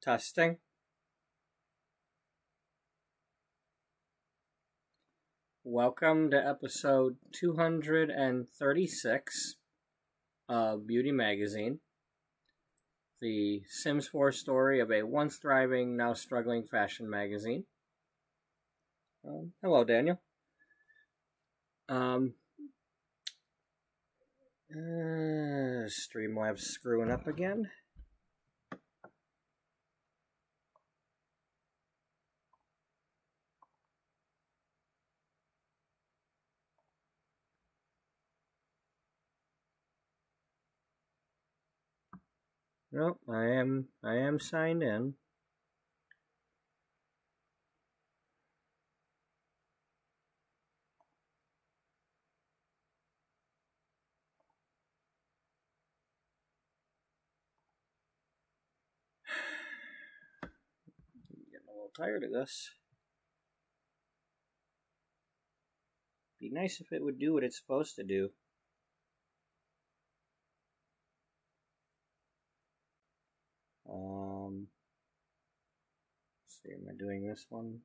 Testing. Welcome to episode 236 of Beauty Magazine, the Sims 4 story of a once thriving, now struggling fashion magazine. Hello, Daniel. Streamlabs screwing up again. Nope, I am signed in. Getting a little tired of this. Be nice if it would do what it's supposed to do. Let's see, am I doing this one?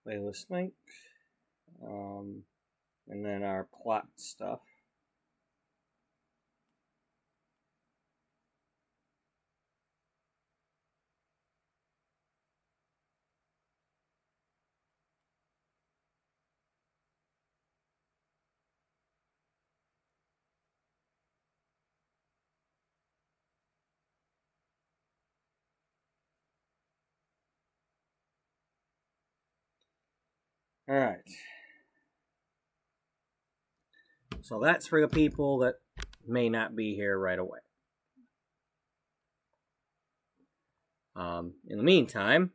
Playlist link. And then our plot stuff. All right. So that's for the people that may not be here right away. In the meantime,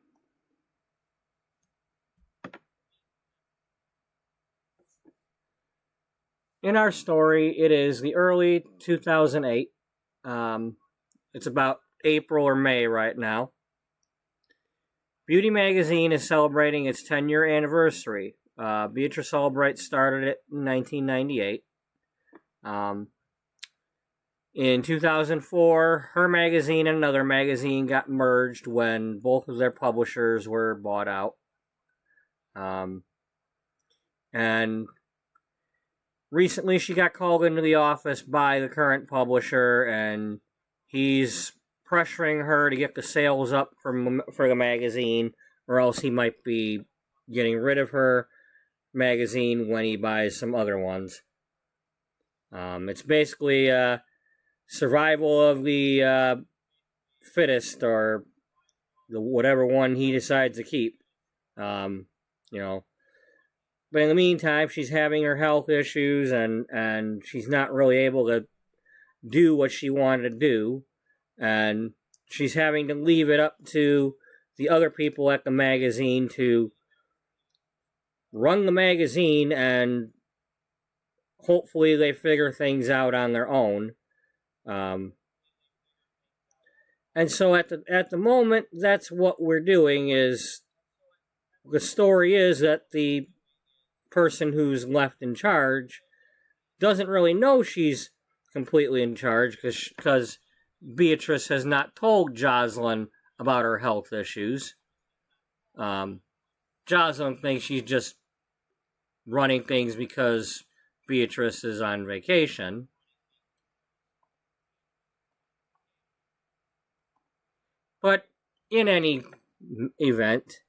in our story, it is the early 2008. It's about April or May right now. Beauty Magazine is celebrating its 10-year anniversary. Beatrice Ullbright started it in 1998. In 2004, her magazine and another magazine got merged when both of their publishers were bought out. And recently she got called into the office by the current publisher, and he's pressuring her to get the sales up for the magazine, or else he might be getting rid of her magazine when he buys some other ones. It's basically survival of the fittest, or the whatever one he decides to keep. But in the meantime, she's having her health issues, and she's not really able to do what she wanted to do, and she's having to leave it up to the other people at the magazine to run the magazine, and hopefully they figure things out on their own. And so at the moment, that's what we're doing. Is the story is that the person who's left in charge doesn't really know she's completely in charge, because Beatrice has not told Jocelyn about her health issues. Jocelyn thinks she's just running things because Beatrice is on vacation. But in any event,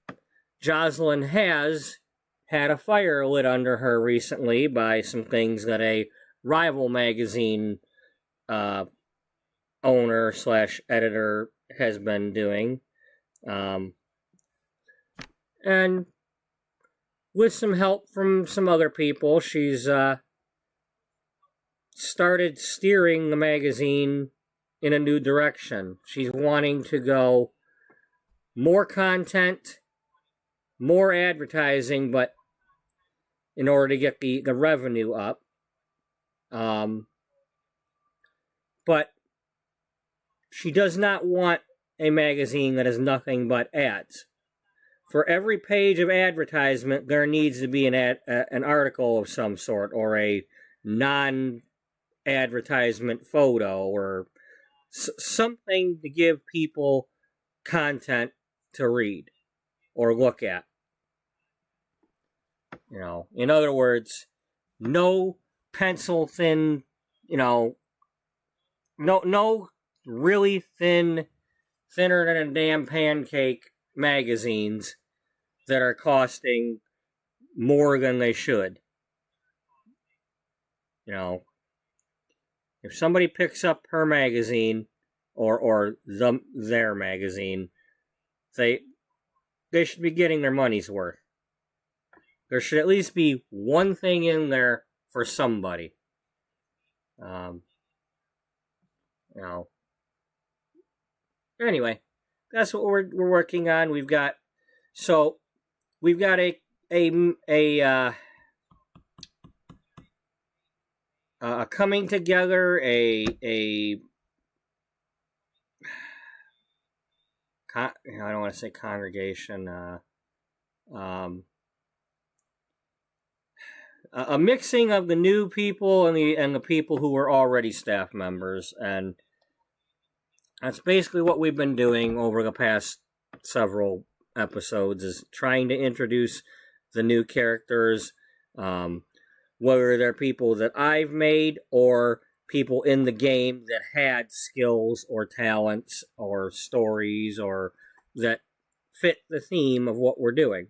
Jocelyn has had a fire lit under her recently by some things that a rival magazine owner/editor has been doing. And with some help from some other people, she's started steering the magazine in a new direction. She's wanting to go more content, more advertising, but in order to get the revenue up. But she does not want a magazine that is nothing but ads. For every page of advertisement, there needs to be an article of some sort, or a non-advertisement photo, or something to give people content to read or look at. You know, in other words, no pencil thin, you know, no really thinner than a damn pancake magazines that are costing more than they should. You know, if somebody picks up her magazine or their magazine, they should be getting their money's worth. There should at least be one thing in there for somebody. You know. Anyway, that's what we're working on. We've got a coming together, I don't want to say congregation, a mixing of the new people and the people who were already staff members, and that's basically what we've been doing over the past several episodes, is trying to introduce the new characters, whether they're people that I've made or people in the game that had skills or talents or stories or that fit the theme of what we're doing.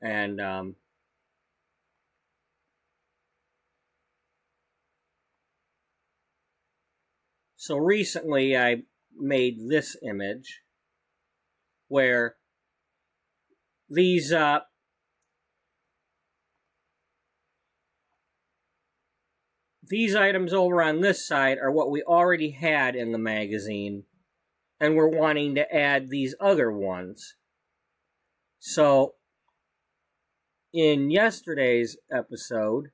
And so recently I made this image where these items over on this side are what we already had in the magazine, and we're wanting to add these other ones. So in yesterday's episode,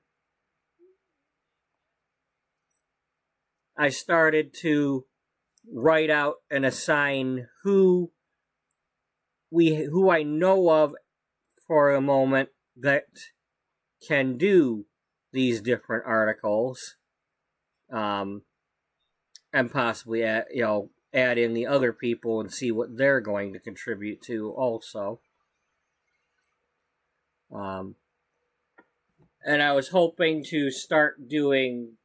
I started to write out and assign who I know of for a moment that can do these different articles, and possibly add in the other people and see what they're going to contribute to also. And I was hoping to start doing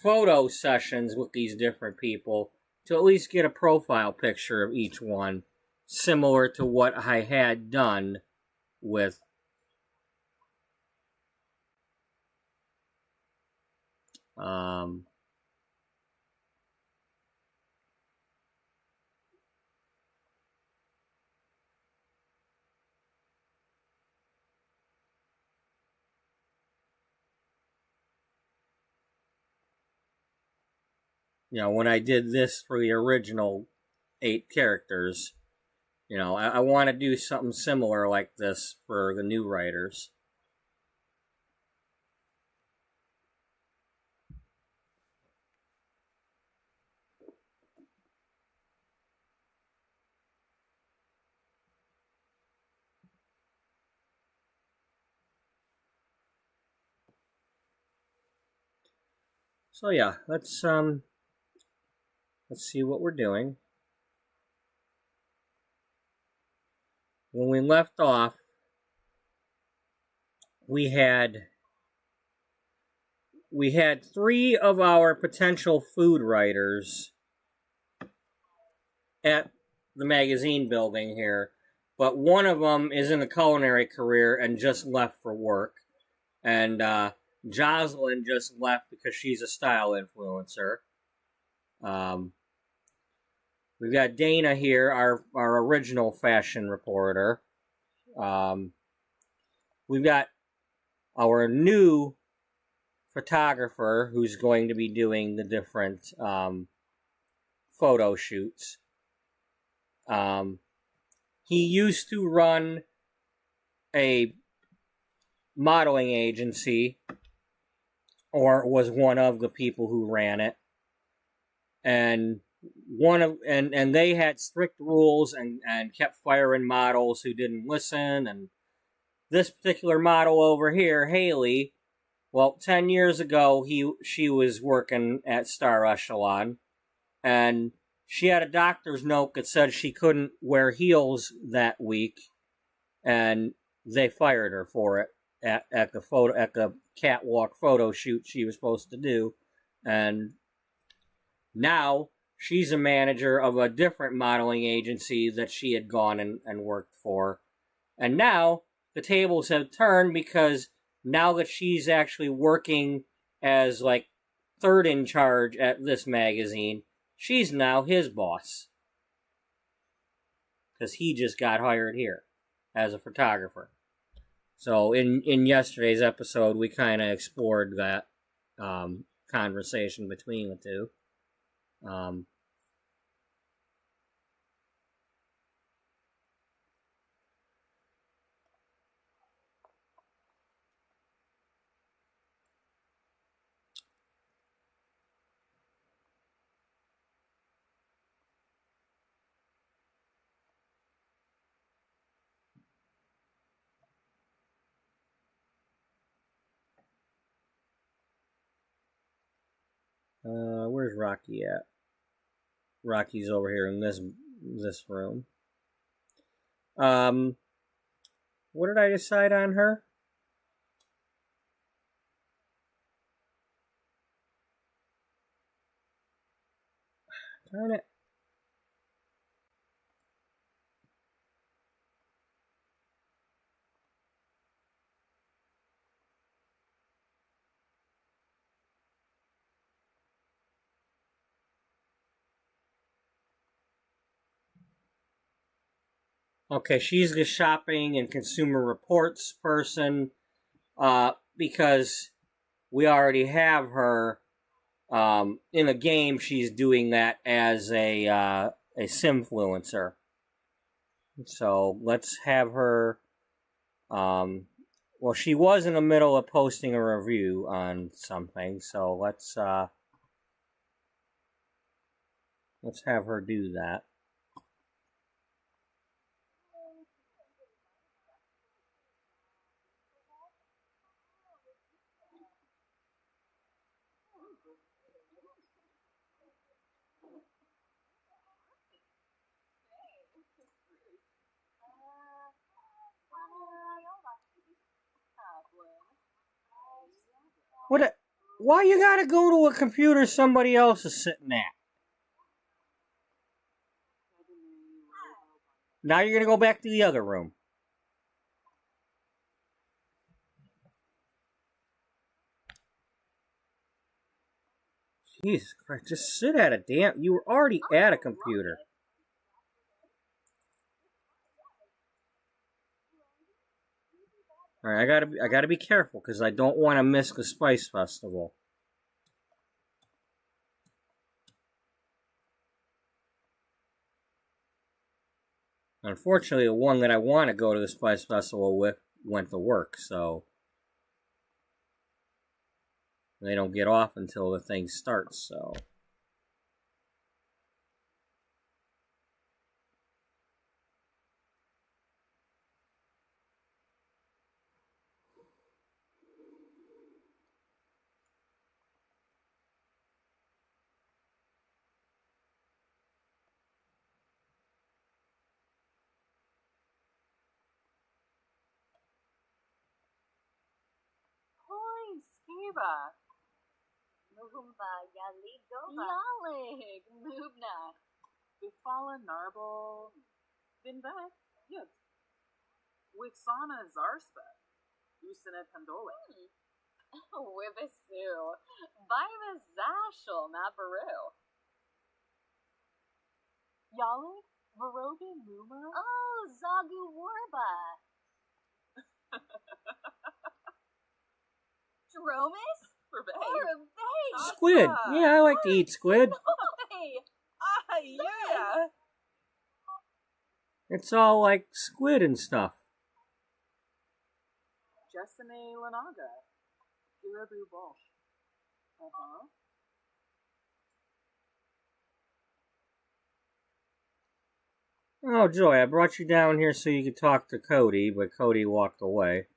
photo sessions with these different people to at least get a profile picture of each one, similar to what I had done with when I did this for the original 8 characters. I want to do something similar like this for the new writers. So yeah, let's see what we're doing. When we left off, we had 3 of our potential food writers at the magazine building here, but one of them is in a culinary career and just left for work, and Jocelyn just left because she's a style influencer. We've got Dana here, our original fashion reporter. We've got our new photographer who's going to be doing the different photo shoots. He used to run a modeling agency, or was one of the people who ran it, and they had strict rules and kept firing models who didn't listen. And this particular model over here, Haley, well, 10 years ago she was working at Star Echelon, and she had a doctor's note that said she couldn't wear heels that week, and they fired her for it at the catwalk photo shoot she was supposed to do. And now she's a manager of a different modeling agency that she had gone and worked for. And now the tables have turned, because now that she's actually working as like third in charge at this magazine, she's now his boss, because he just got hired here as a photographer. So in yesterday's episode, we kind of explored that conversation between the two. Where's Rocky at? Rocky's over here in this room. What did I decide on her? Darn it. Okay, she's the shopping and consumer reports person, because we already have her in a game. She's doing that as a simfluencer. So let's have her. Well, she was in the middle of posting a review on something, so let's have her do that. Why you gotta go to a computer somebody else is sitting at? Now you're gonna go back to the other room. Jesus Christ, just sit at a damn... You were already at a computer. Alright, I gotta be careful, because I don't want to miss the Spice Festival. Unfortunately, the one that I want to go to the Spice Festival with went to work, so they don't get off until the thing starts, so... Skiba. Mumba Yaligova. Yalig. Mubna. Bifala Narble. Vinvet. Yud. Wixana Zarspa. Usina Pandole. Wibisu. Biva Zashel Mabaru. Yalig. Marobi Muma. Oh, Zagu Warba. Dromus? Squid. Yeah, I like to eat squid. Yeah. It's all like squid and stuff. Jessame Lanaga. Girabu Bosch. Oh, Joy, I brought you down here so you could talk to Cody, but Cody walked away.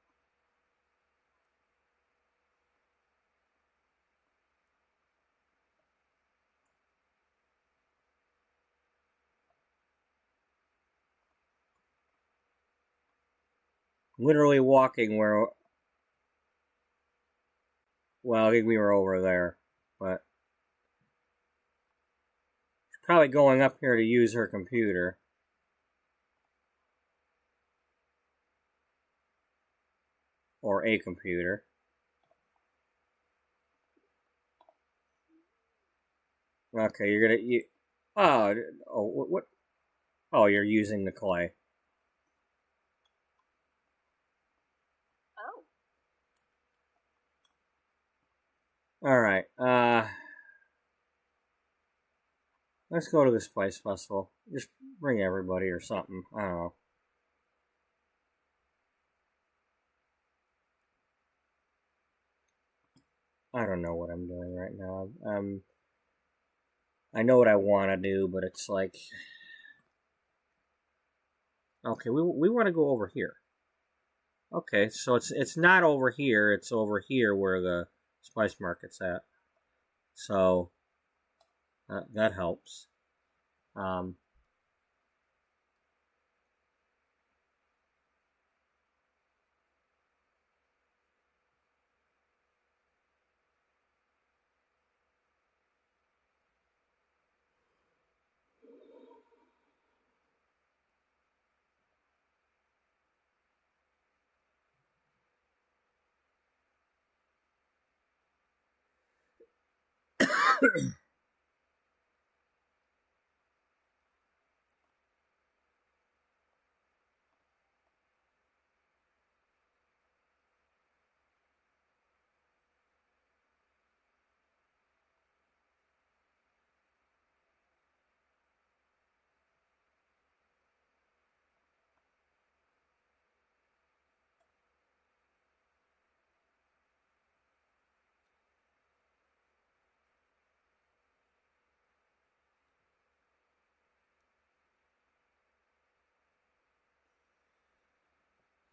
Literally walking where... Well, I think we were over there, but... She's probably going up here to use her computer. Or a computer. Okay, you're gonna... what? Oh, you're using the clay. Alright, let's go to the Spice Festival. Just bring everybody or something. I don't know. I don't know what I'm doing right now. I know what I want to do, but it's like... Okay, we want to go over here. Okay, so it's not over here. It's over here where the Spice Market's at. So that helps.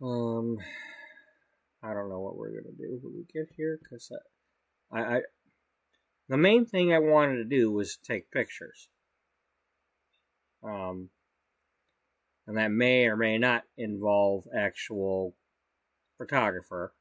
I don't know what we're gonna do when we get here, because the main thing I wanted to do was take pictures. And that may or may not involve actual photographer.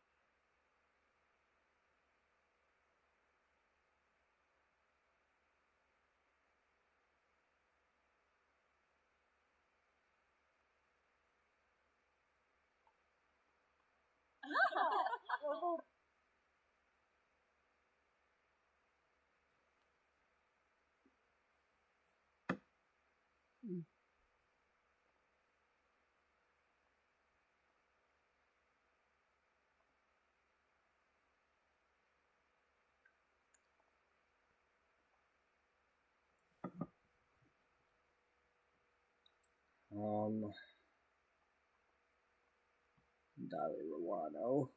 Dolly Ruano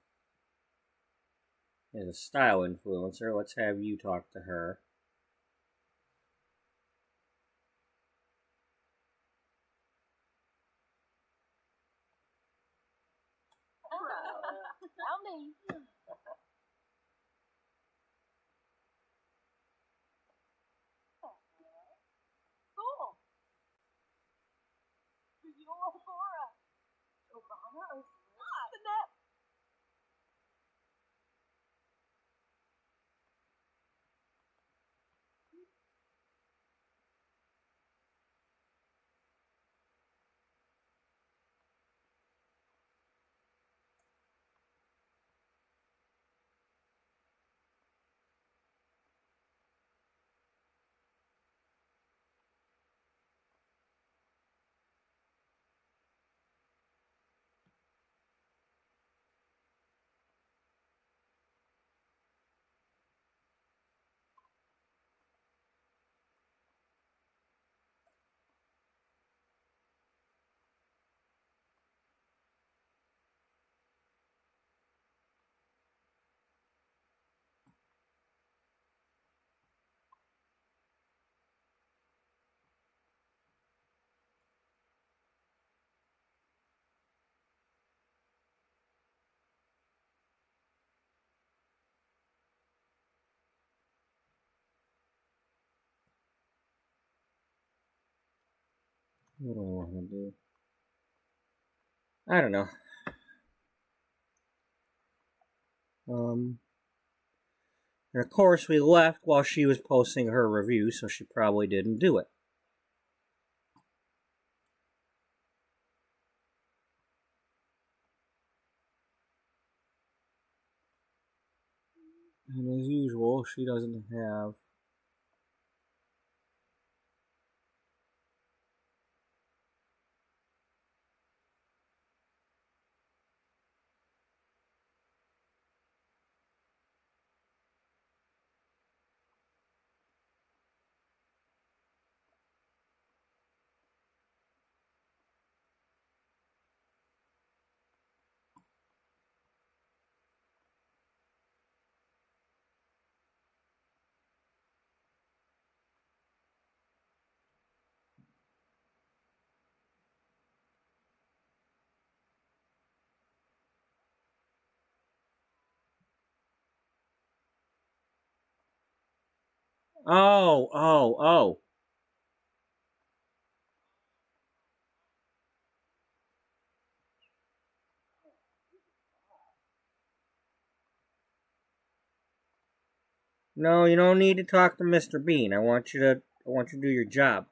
is a style influencer. Let's have you talk to her. What do I want to do? I don't know. And of course, we left while she was posting her review, so she probably didn't do it. And as usual, she doesn't have... Oh. No, you don't need to talk to Mr. Bean. I want you to do your job.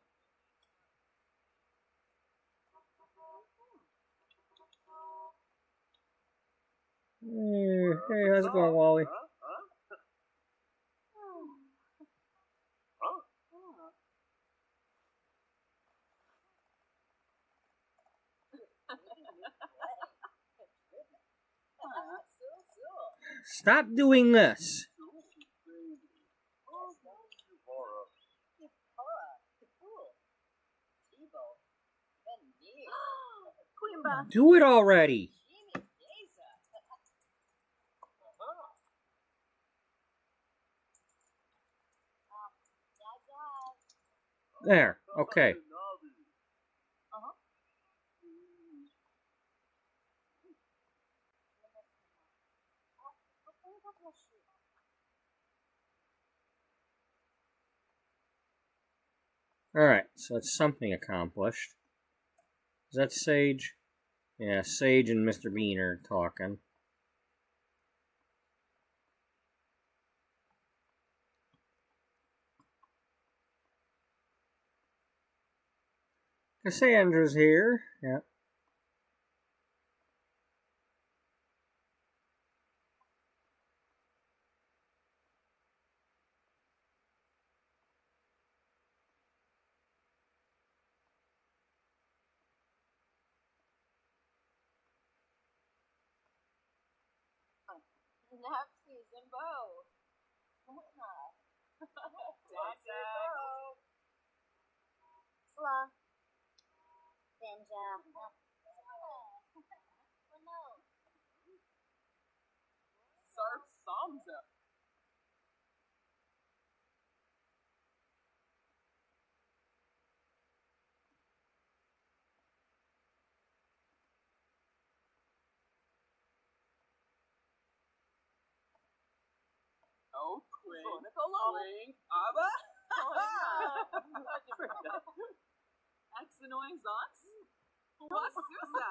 Hey, how's it going, Wally? Stop doing this. Do it already. There, okay. Alright, so it's something accomplished. Is that Sage? Yeah, Sage and Mr. Bean are talking. Cassandra's here. Yeah. Napsy, Zimbo. Sla. Benja. Sarf Samza. Oh, Queen. Queen. Abba. Axenoy Zox. Was Susa.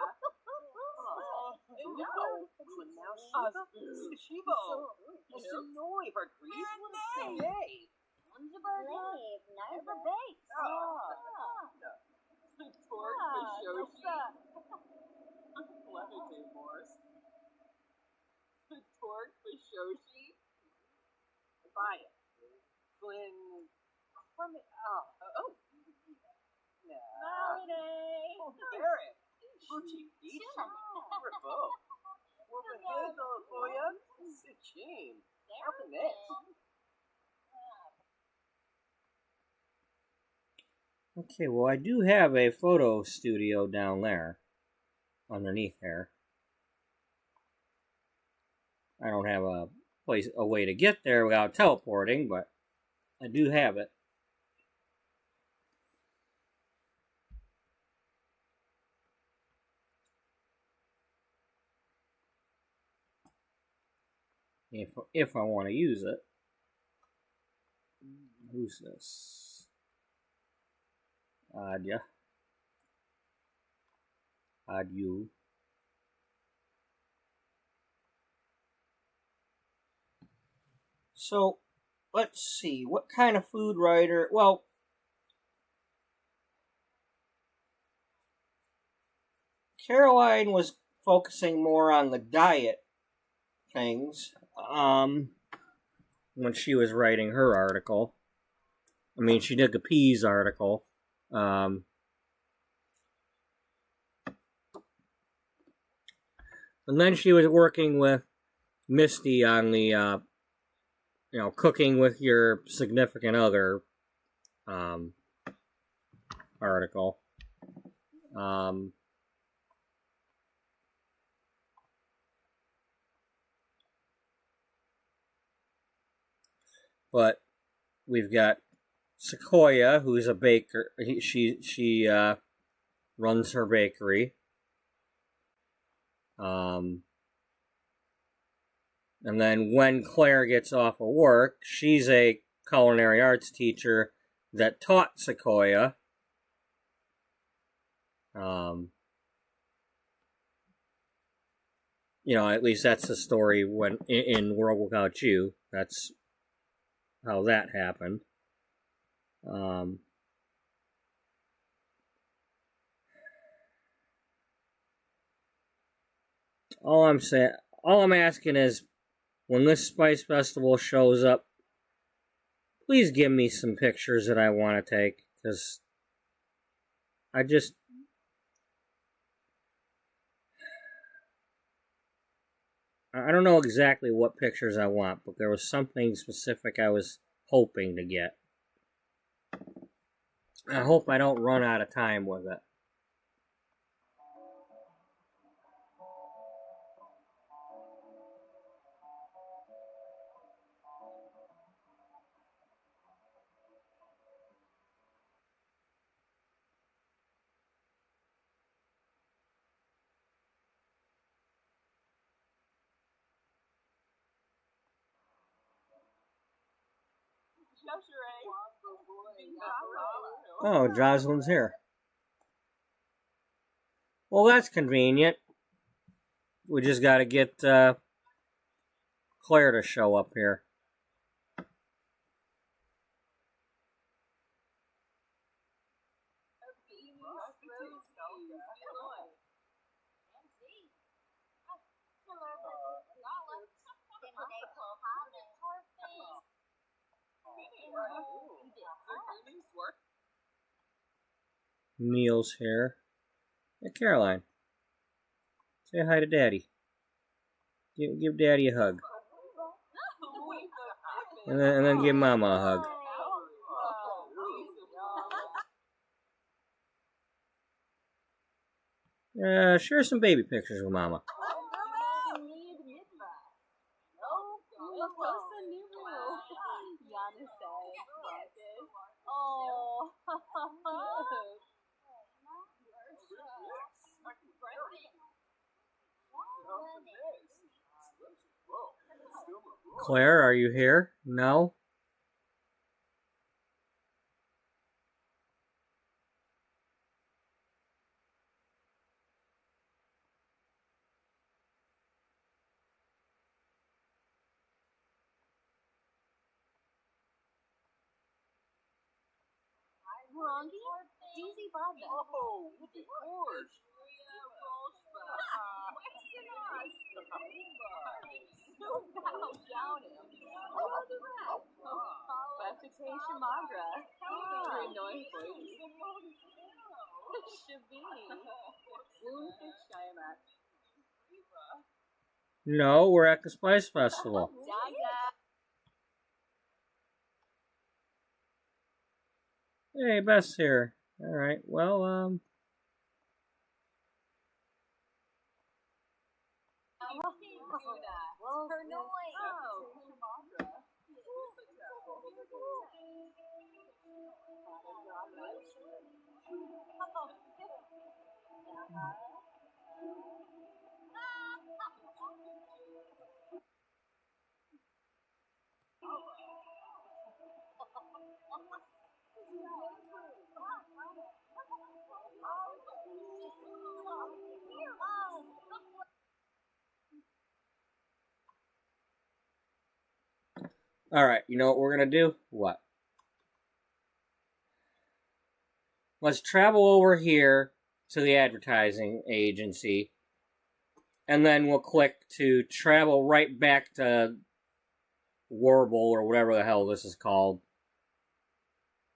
Shibo. Ashenoy for Greece. Yay. Leave. Nice bake. Torque Bishoshi. Levitate Morse. Torque Bishoshi. Buy it. Flynn. Oh. No. Holiday. Eric. Gucci Beach. Revoke. Woman Hazel for you. Sitchin. Helping this. Okay, well, I do have a photo studio down there, underneath there. I don't have a way to get there without teleporting, but I do have it. If I want to use it. Who's this? Adya. Allure. So, let's see. What kind of food writer? Well, Caroline was focusing more on the diet things when she was writing her article. I mean, she did the peas article. And then she was working with Misty on the, cooking with your significant other article. But we've got Sequoia, who's a baker. She runs her bakery. And then when Claire gets off of work, she's a culinary arts teacher that taught Sequoia. At least that's the story when in World Without You. That's how that happened. All I'm asking is, when this Spice Festival shows up, please give me some pictures that I want to take, because I don't know exactly what pictures I want, but there was something specific I was hoping to get. I hope I don't run out of time with it. Oh, Jocelyn's here. Well, that's convenient. We just got to get Claire to show up here. Neil's here. Hey, Caroline. Say hi to Daddy. Give Daddy a hug. And then give Mama a hug. Share some baby pictures with Mama. Claire, are you here? No? Oh, of course. No, we're at the Spice Festival. Hey, Beth's here. Alright, well, Alright, you know what we're gonna do? What? Let's travel over here to the advertising agency, and then we'll click to travel right back to Warble, or whatever the hell this is called.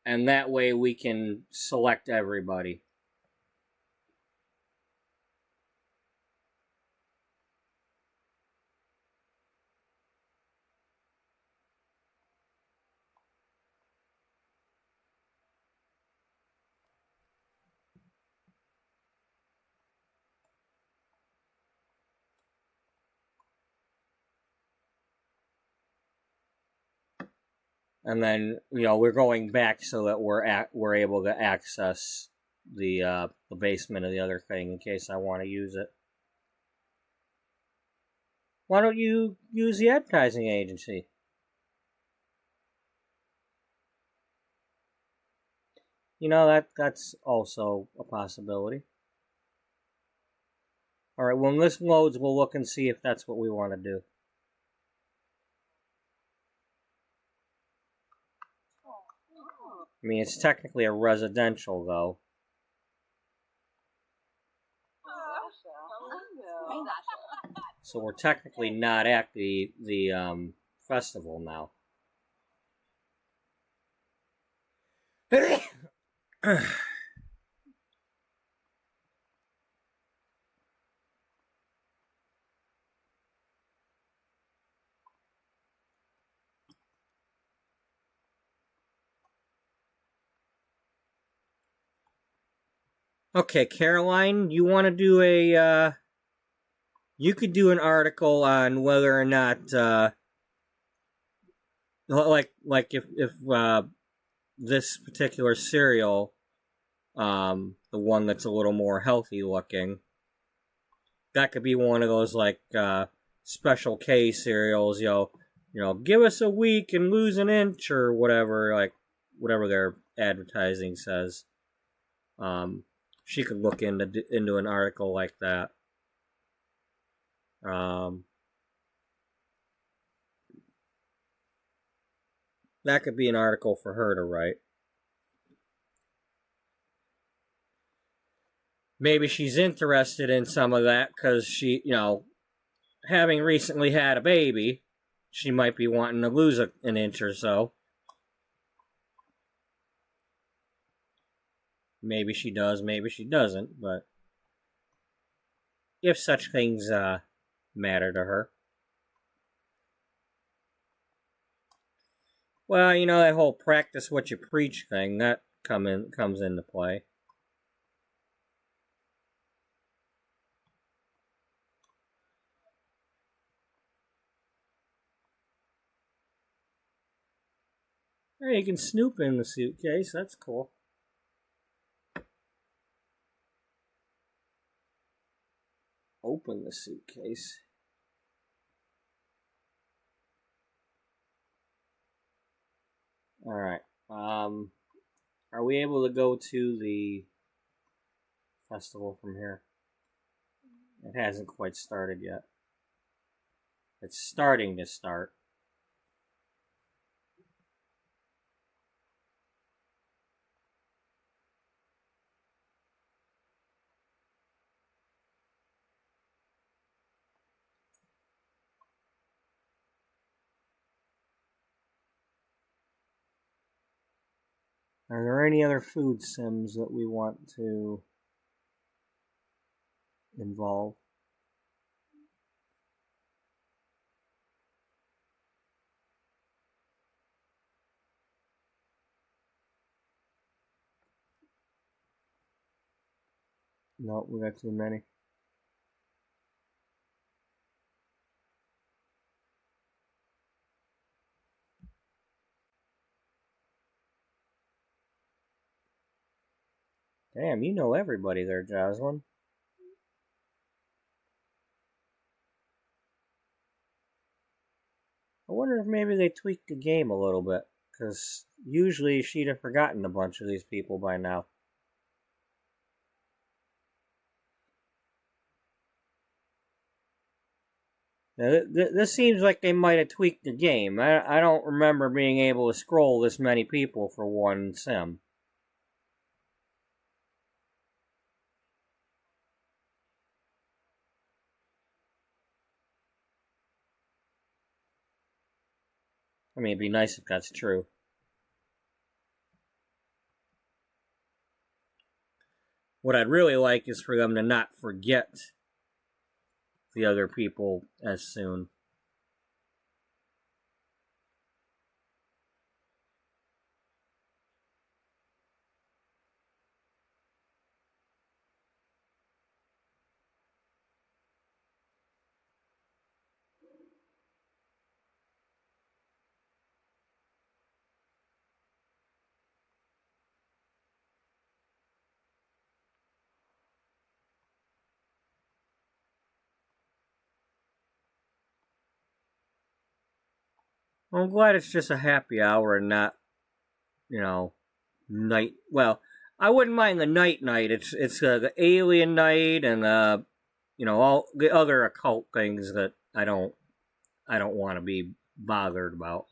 And that way we can select everybody. And then, you know, we're going back so that we're able to access the basement of the other thing in case I want to use it. Why don't you use the advertising agency? You know, that's also a possibility. Alright, when this loads, we'll look and see if that's what we want to do. I mean, it's technically a residential, though. So we're technically not at the festival now. Okay, Caroline, you want to do a, you could do an article on whether or not, like if this particular cereal, the one that's a little more healthy looking, that could be one of those, like, Special K cereals, you know, give us a week and lose an inch, or whatever, like, whatever their advertising says. She could look into an article like that. That could be an article for her to write. Maybe she's interested in some of that because she, you know, having recently had a baby, she might be wanting to lose an inch or so. Maybe she does, maybe she doesn't, but if such things matter to her. Well, you know, that whole practice what you preach thing, that comes into play. Hey, you can snoop in the suitcase, that's cool. Open the suitcase. Alright, are we able to go to the festival from here? It hasn't quite started yet. It's starting to start. Are there any other food sims that we want to involve? No, we got too many. Damn, you know everybody there, Jocelyn. I wonder if maybe they tweaked the game a little bit, because usually she'd have forgotten a bunch of these people by now. Now, this seems like they might have tweaked the game. I don't remember being able to scroll this many people for one sim. I mean, it'd be nice if that's true. What I'd really like is for them to not forget the other people as soon. I'm glad it's just a happy hour and not, night. Well, I wouldn't mind the night. It's the alien night and all the other occult things that I don't want to be bothered about.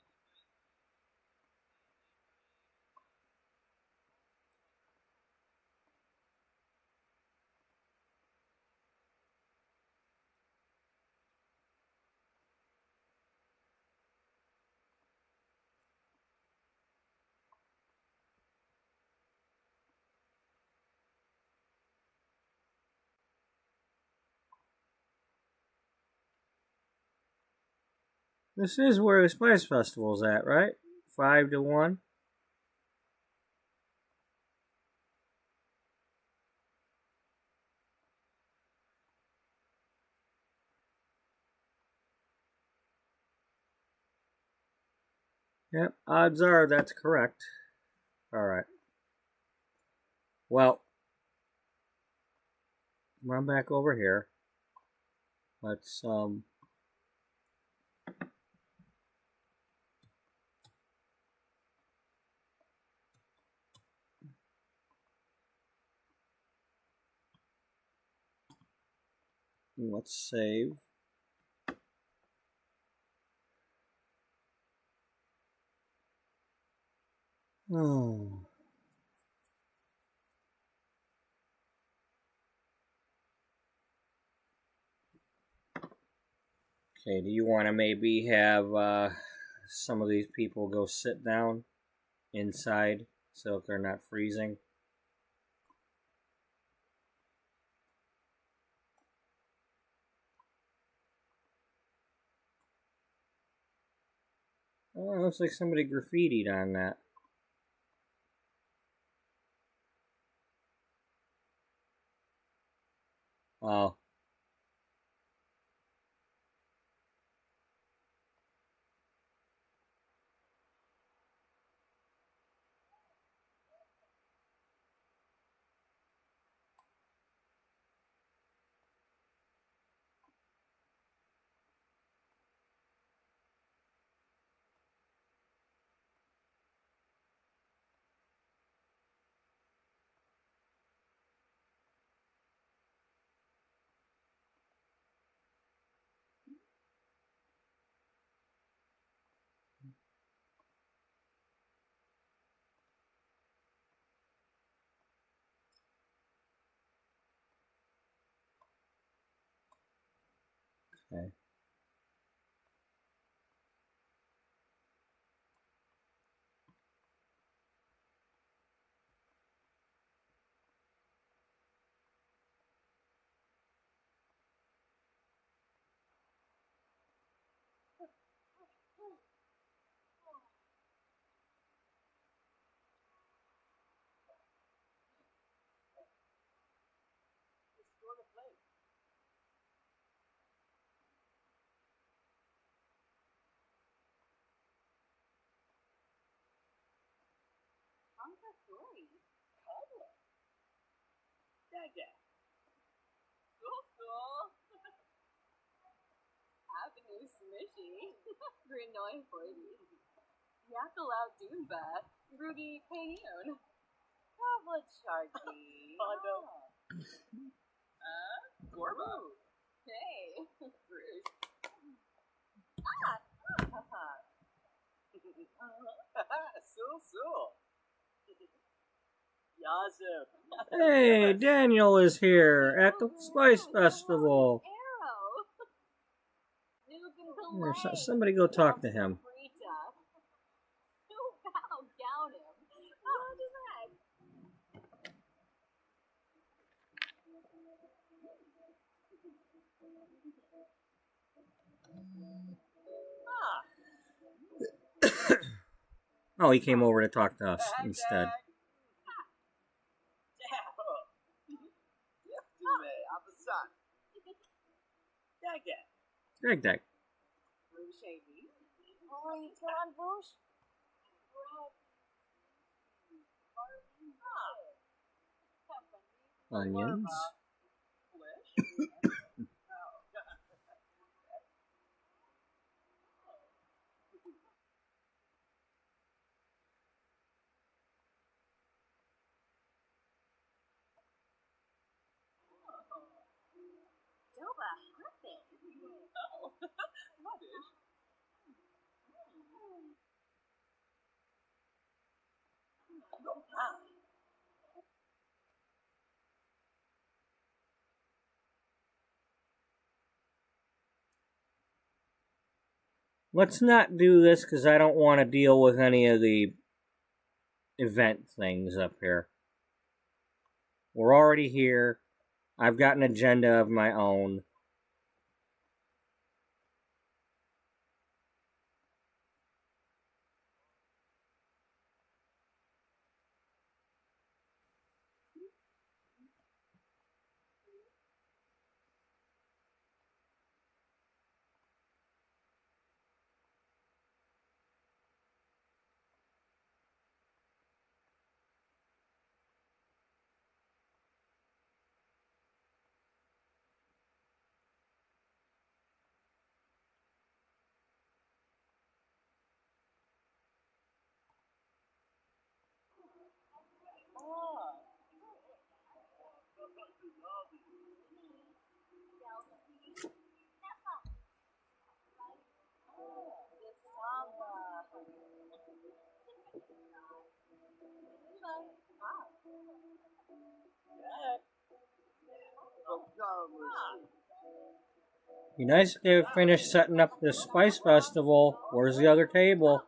This is where the Spice Festival's at, right? 5-1. Yep, odds are that's correct. Alright. Well, run back over here. Let's, save. Oh. Okay, do you want to maybe have some of these people go sit down inside so they're not freezing? Oh, it looks like somebody graffitied on that. Oh. Okay. How's the story? Public. Dada. Cool. Avenue Smishy. Grinoy 40. Yakalau Doomba. Rudy Payoon. Probably Chargy. Hondo. Gorba. Hey. Bruce. So. Yazoo. Hey, Daniel is here at the Spice Festival. Arrow. Here, somebody go talk to him. Bow down him. What is that? Oh, he came over to talk to us instead. Dag dag. Onions. Let's not do this because I don't want to deal with any of the event things up here. We're already here. I've got an agenda of my own. Be nice if they finished setting up this Spice Festival. Where's the other table?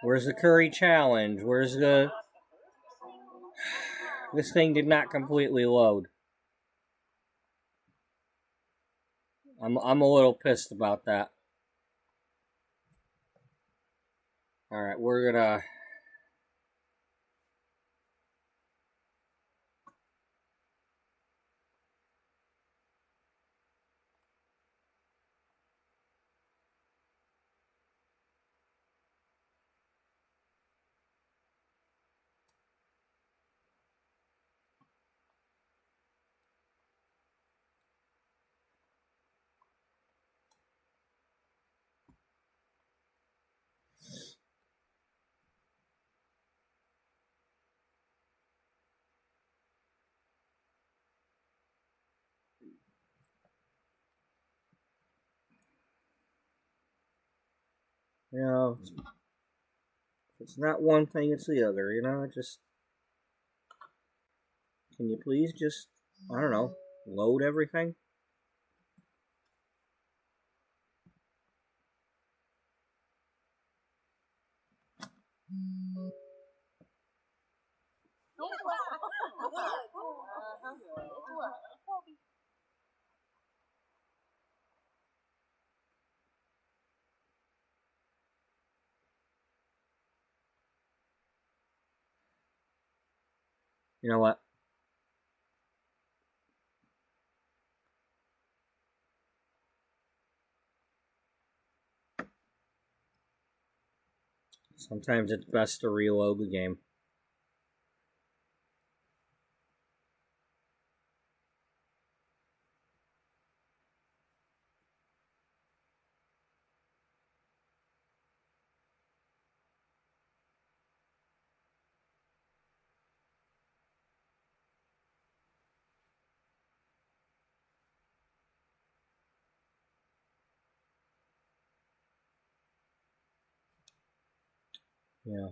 Where's the curry challenge? Where's the... This thing did not completely load. I'm a little pissed about that. Alright, we're gonna... You know, it's not one thing, it's the other, you know, just... Can you please just, I don't know, load everything? You know what? Sometimes it's best to reload the game. Yeah.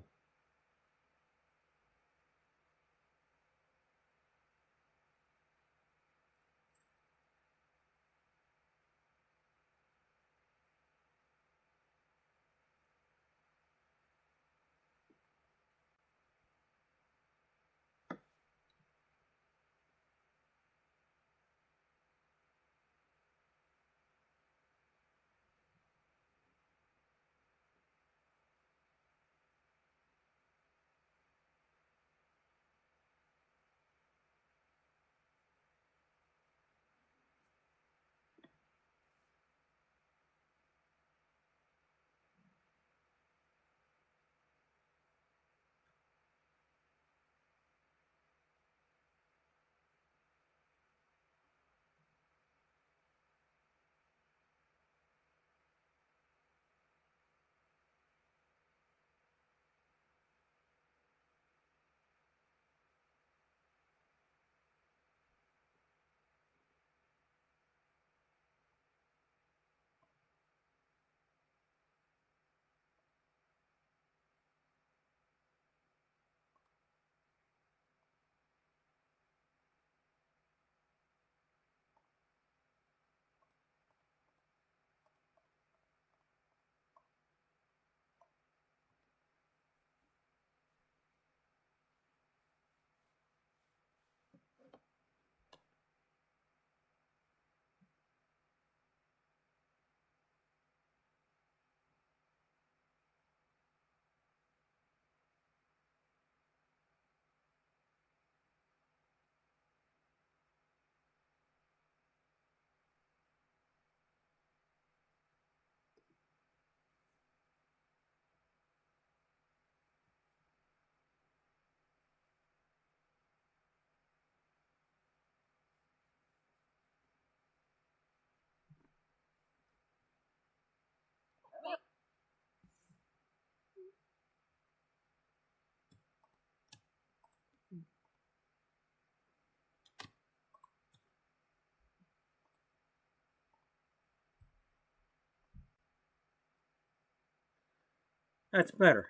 That's better.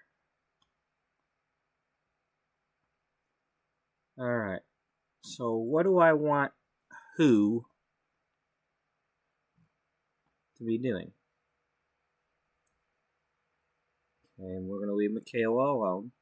Alright. So what do I want who to be doing? Okay, and we're going to leave Michaela alone.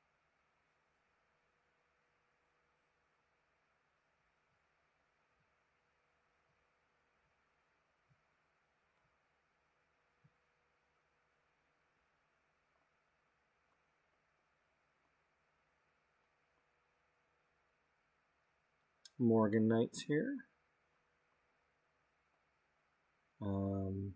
Morgan Knight's here. Um,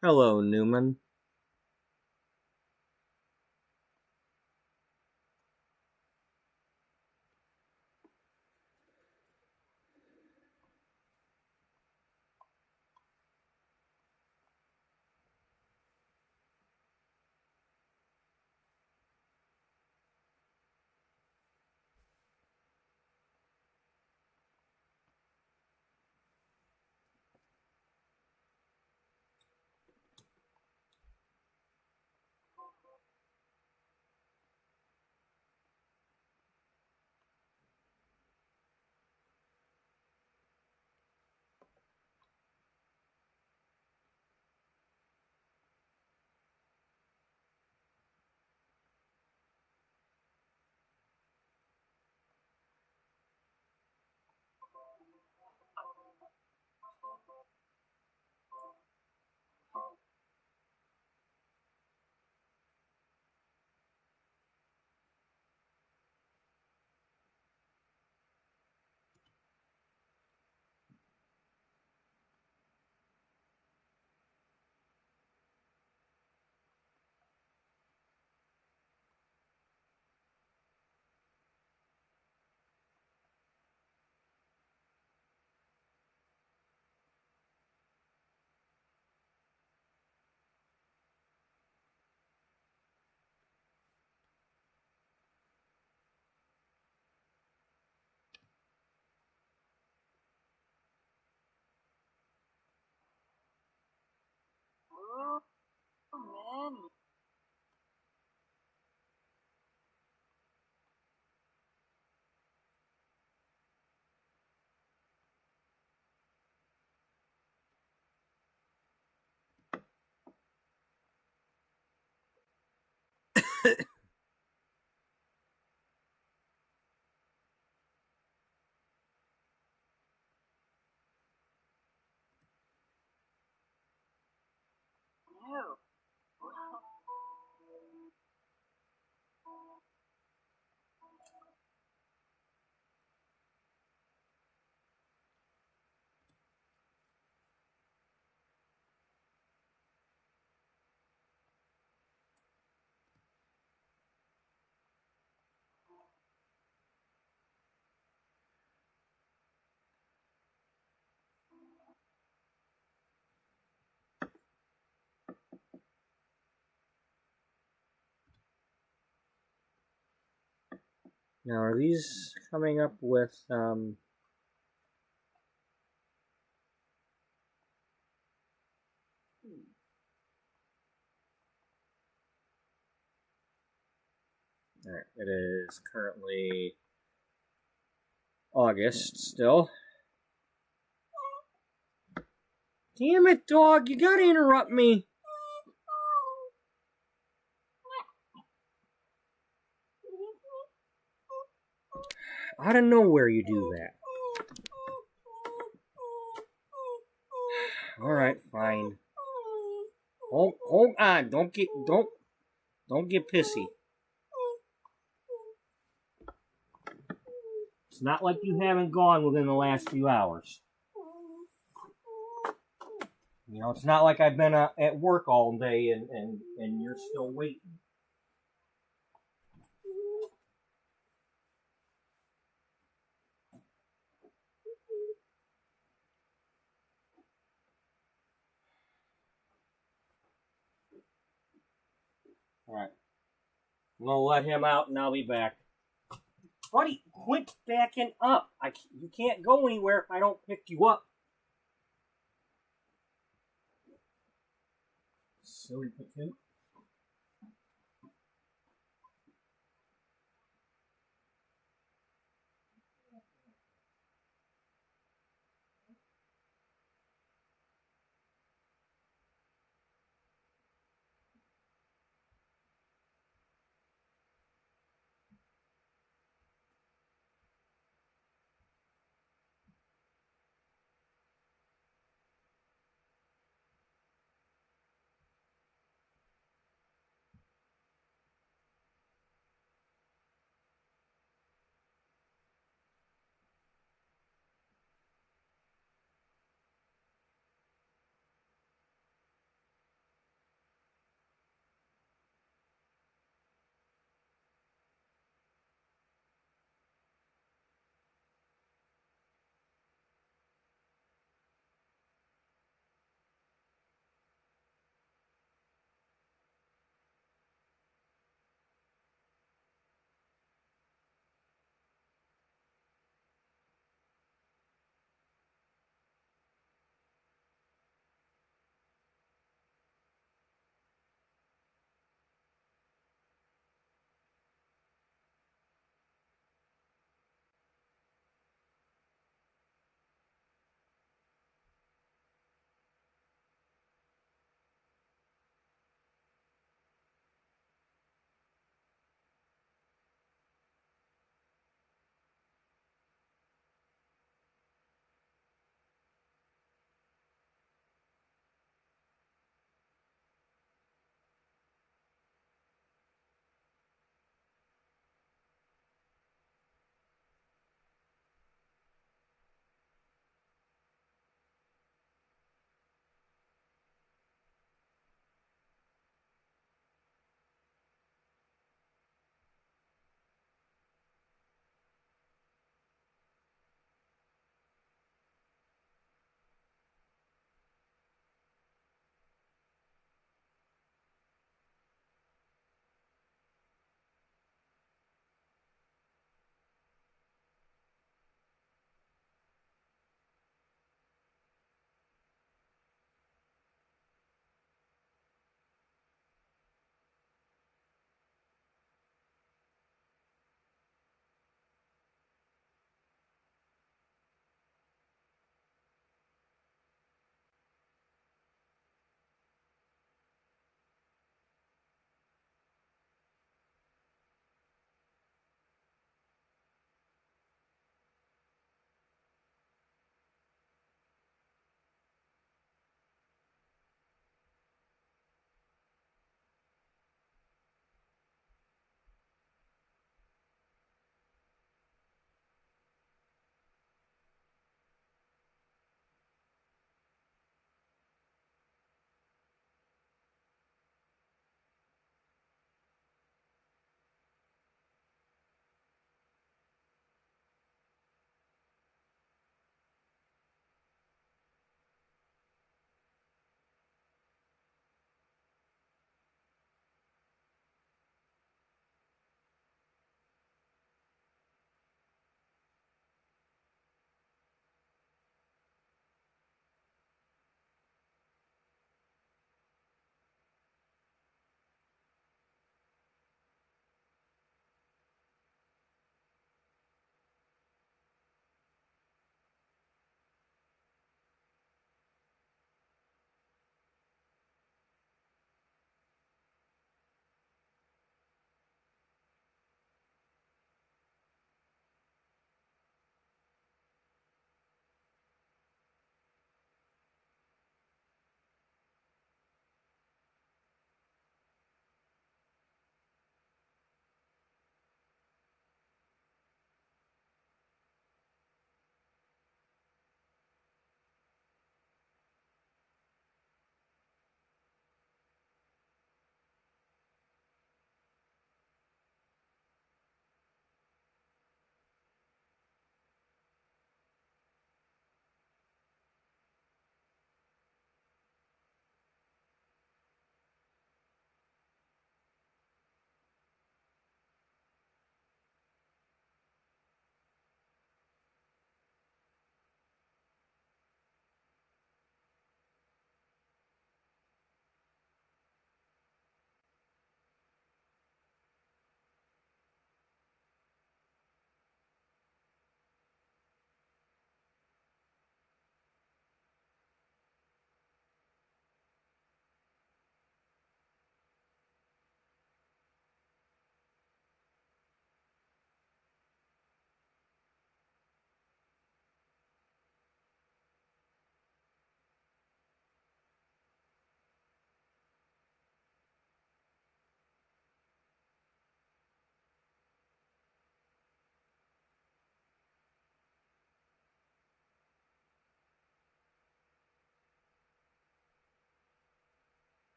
hello, Newman. Oh. Now, are these coming up with, Alright, it is currently August still. Damn it, dog, you gotta interrupt me. Out of nowhere you do that. Alright, fine. Hold on, don't get pissy. It's not like you haven't gone within the last few hours. You know, it's not like I've been at work all day and you're still waiting. Alright. I'm gonna let him out and I'll be back. Buddy, quit backing up. You can't go anywhere if I don't pick you up. Silly patoot.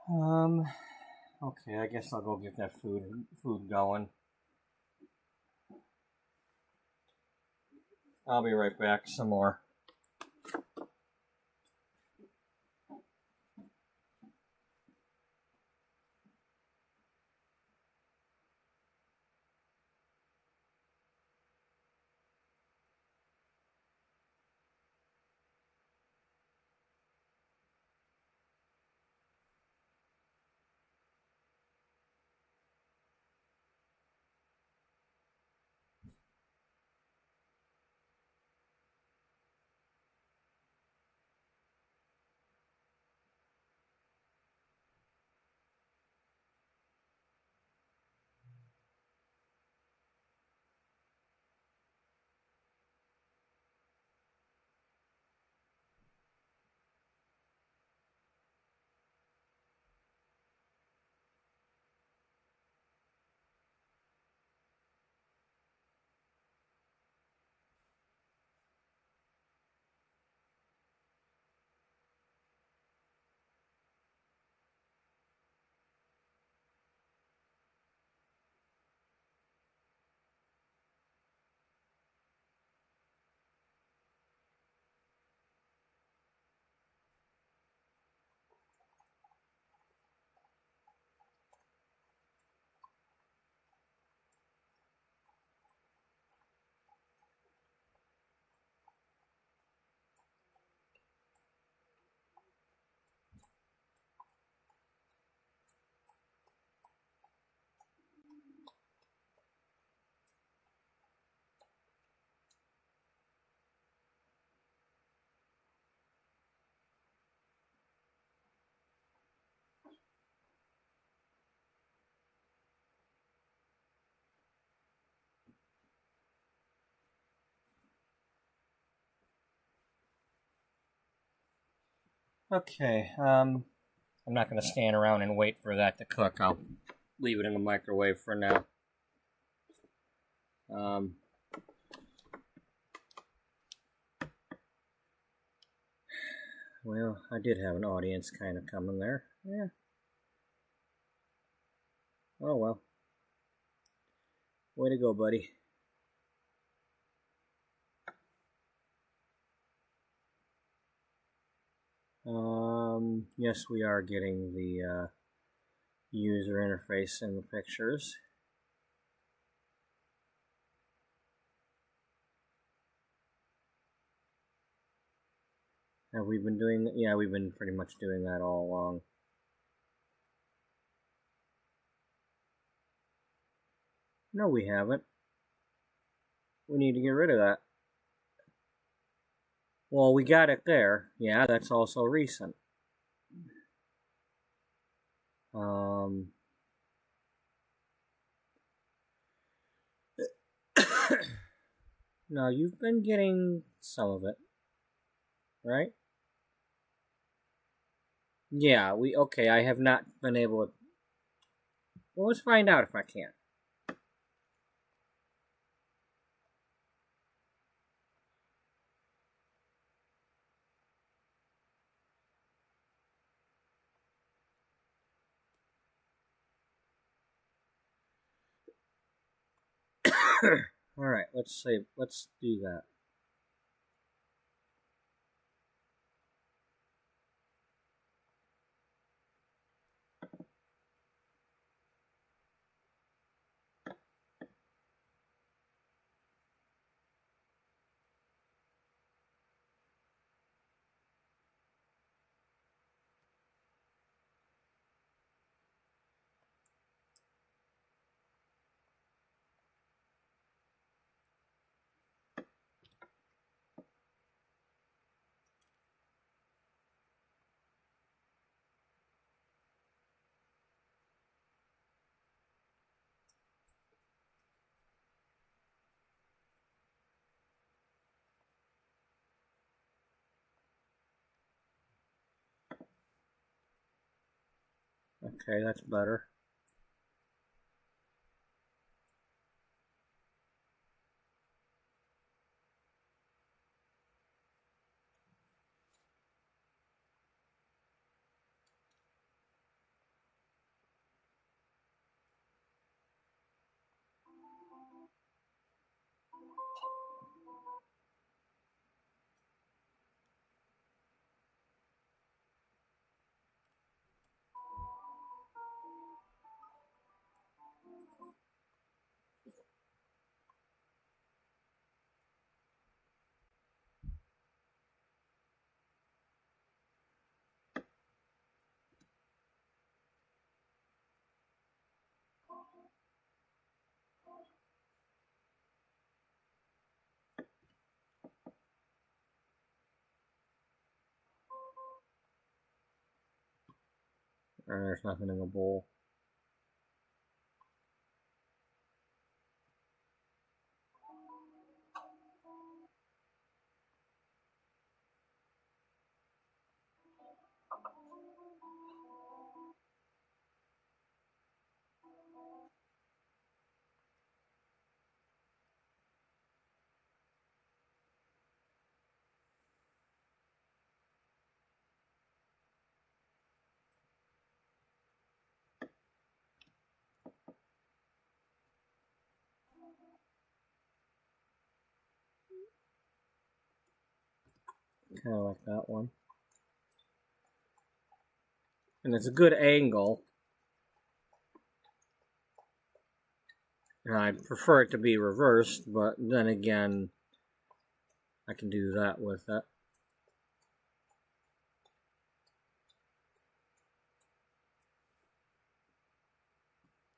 Okay, I guess I'll go get that food going. I'll be right back. Some more. Okay, I'm not going to stand around and wait for that to cook. I'll leave it in the microwave for now. Well, I did have an audience kind of coming there. Yeah. Oh well. Way to go, buddy. Yes, we are getting the user interface in the pictures. Have we been doing that? Yeah, we've been pretty much doing that all along. No, we haven't. We need to get rid of that. Well, we got it there. Yeah, that's also recent. No, you've been getting some of it, right? Yeah, okay, I have not been able to. Well, let's find out if I can. Alright, let's do that. Okay, that's better. There's nothing in the bowl. Kind of like that one. And it's a good angle. And I prefer it to be reversed, but then again, I can do that with it.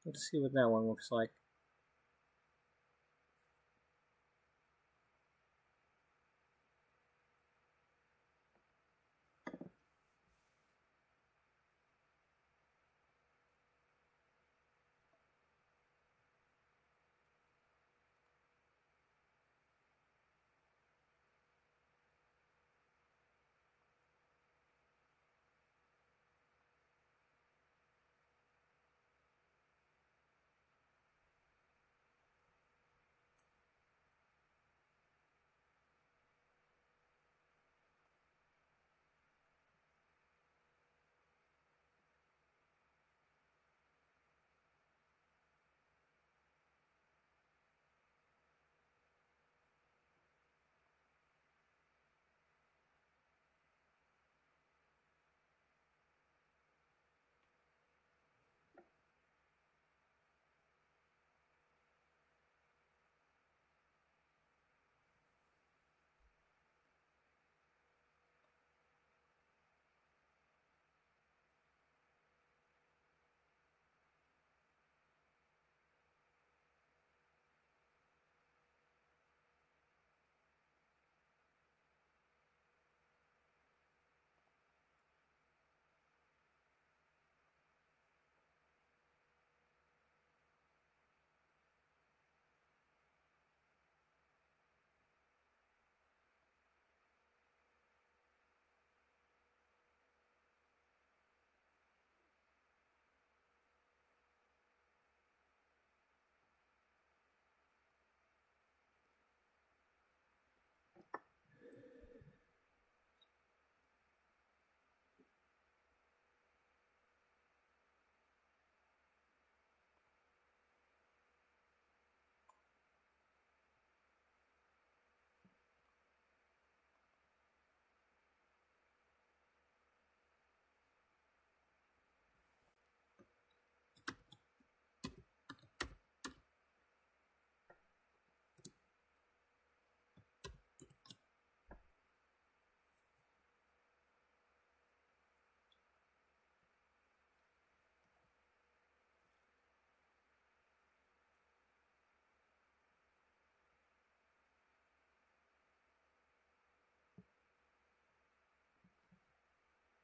Let's see what that one looks like.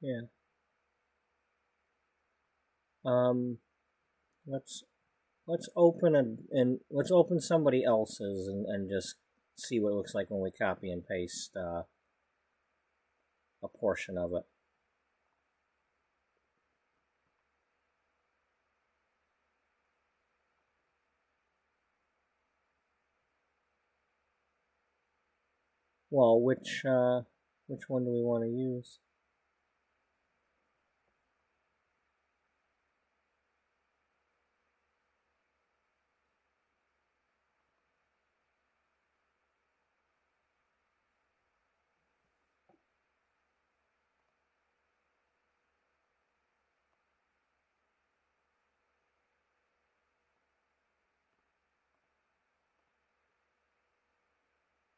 Yeah. Let's open and let's open somebody else's and just see what it looks like when we copy and paste a portion of it. Well, which one do we want to use?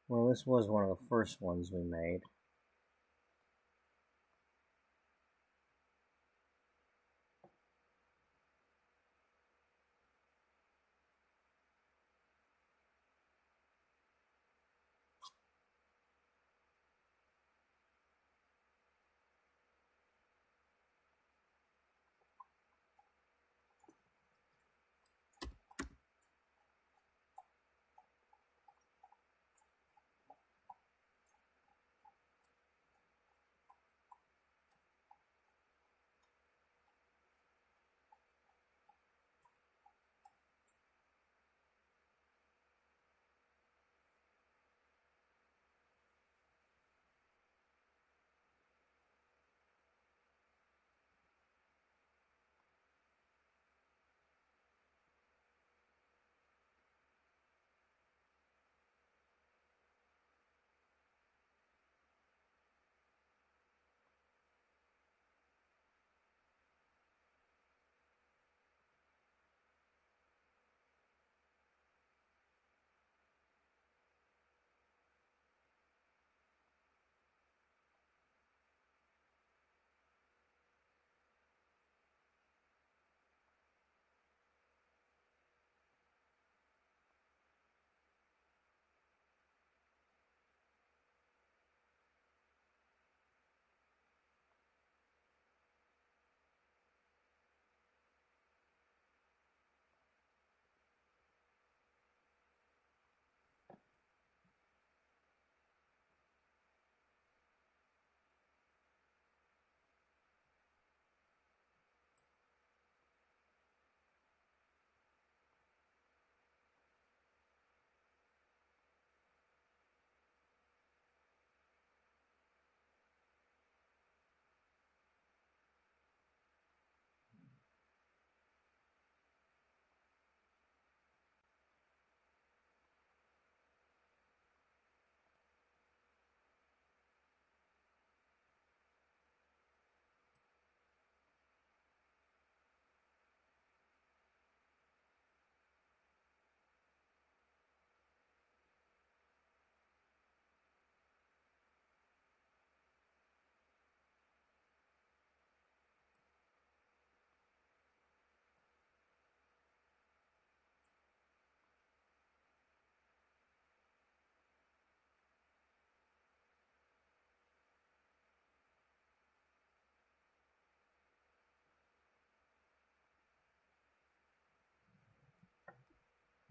Well, this was one of the first ones we made.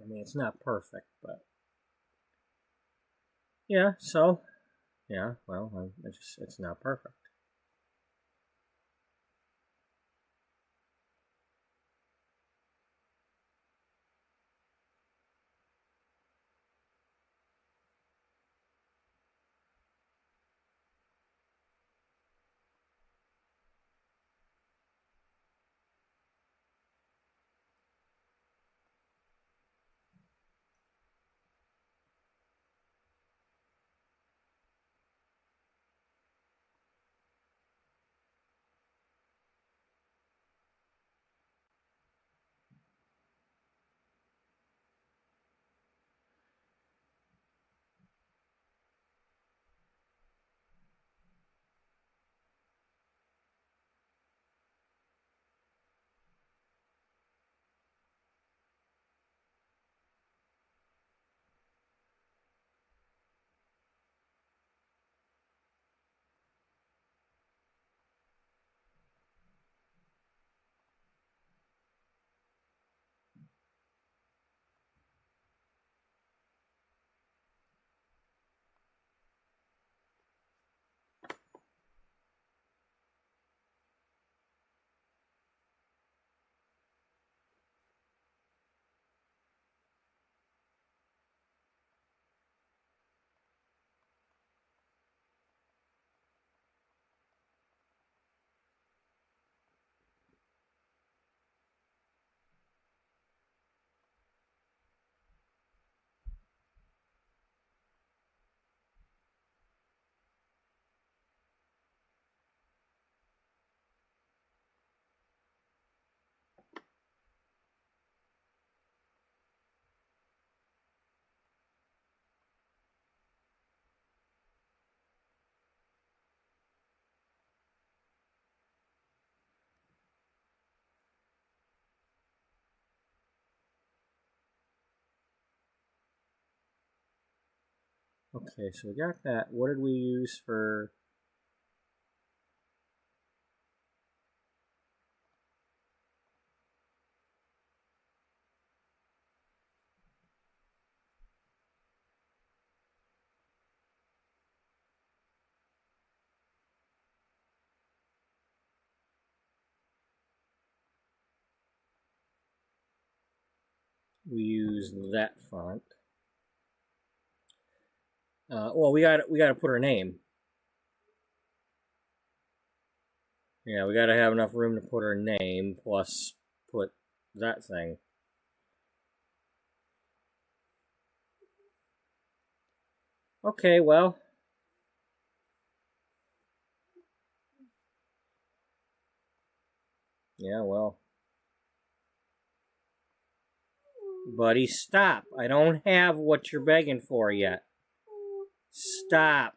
I mean, it's not perfect, but yeah. So yeah, well, it's not perfect. Okay, so we got that. What did we use for? We use that font. Well, we got to put her name. Yeah, we got to have enough room to put her name plus put that thing. Okay, well. Yeah, well. Buddy, stop. I don't have what you're begging for yet. Stop.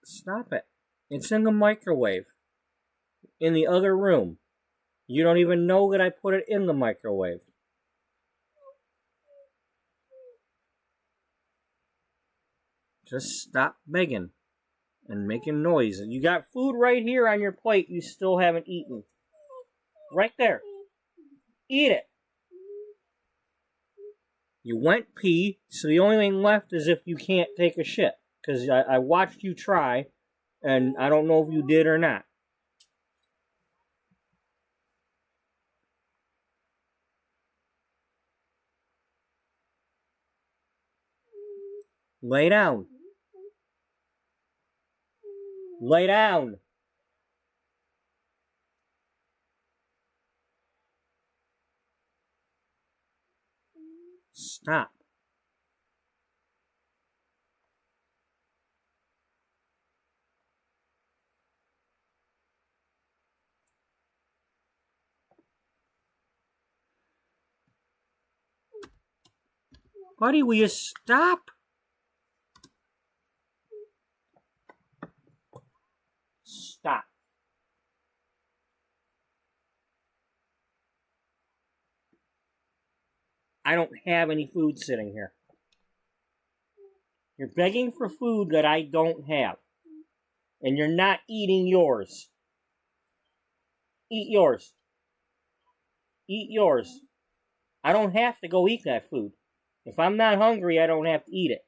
Stop it. It's in the microwave. In the other room. You don't even know that I put it in the microwave. Just stop begging and making noise. You got food right here on your plate you still haven't eaten. Right there. Eat it. You went pee, so the only thing left is if you can't take a shit. Because I watched you try, and I don't know if you did or not. Lay down. Lay down. Stop. Buddy, will you stop? Stop. I don't have any food sitting here. You're begging for food that I don't have. And you're not eating yours. Eat yours. Eat yours. I don't have to go eat that food. If I'm not hungry, I don't have to eat it.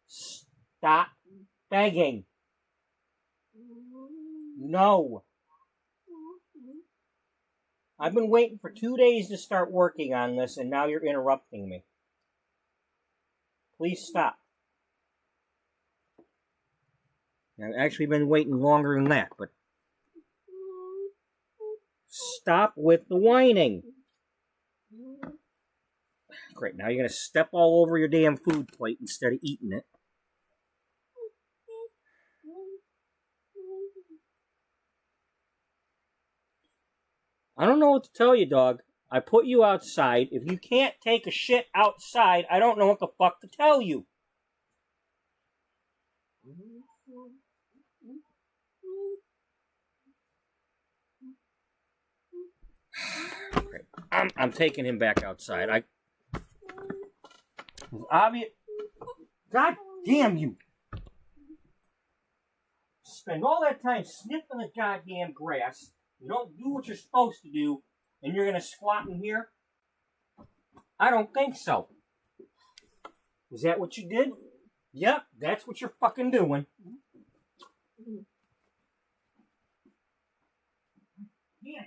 Stop begging. No. I've been waiting for 2 days to start working on this, and now you're interrupting me. Please stop. I've actually been waiting longer than that, but stop with the whining. Great, now you're going to step all over your damn food plate instead of eating it. I don't know what to tell you, dog. I put you outside. If you can't take a shit outside, I don't know what the fuck to tell you. I'm taking him back outside. Obvious. God damn you! Spend all that time sniffing the goddamn grass. You don't do what you're supposed to do, and you're gonna squat in here? I don't think so. Is that what you did? Yep, that's what you're fucking doing. Yeah.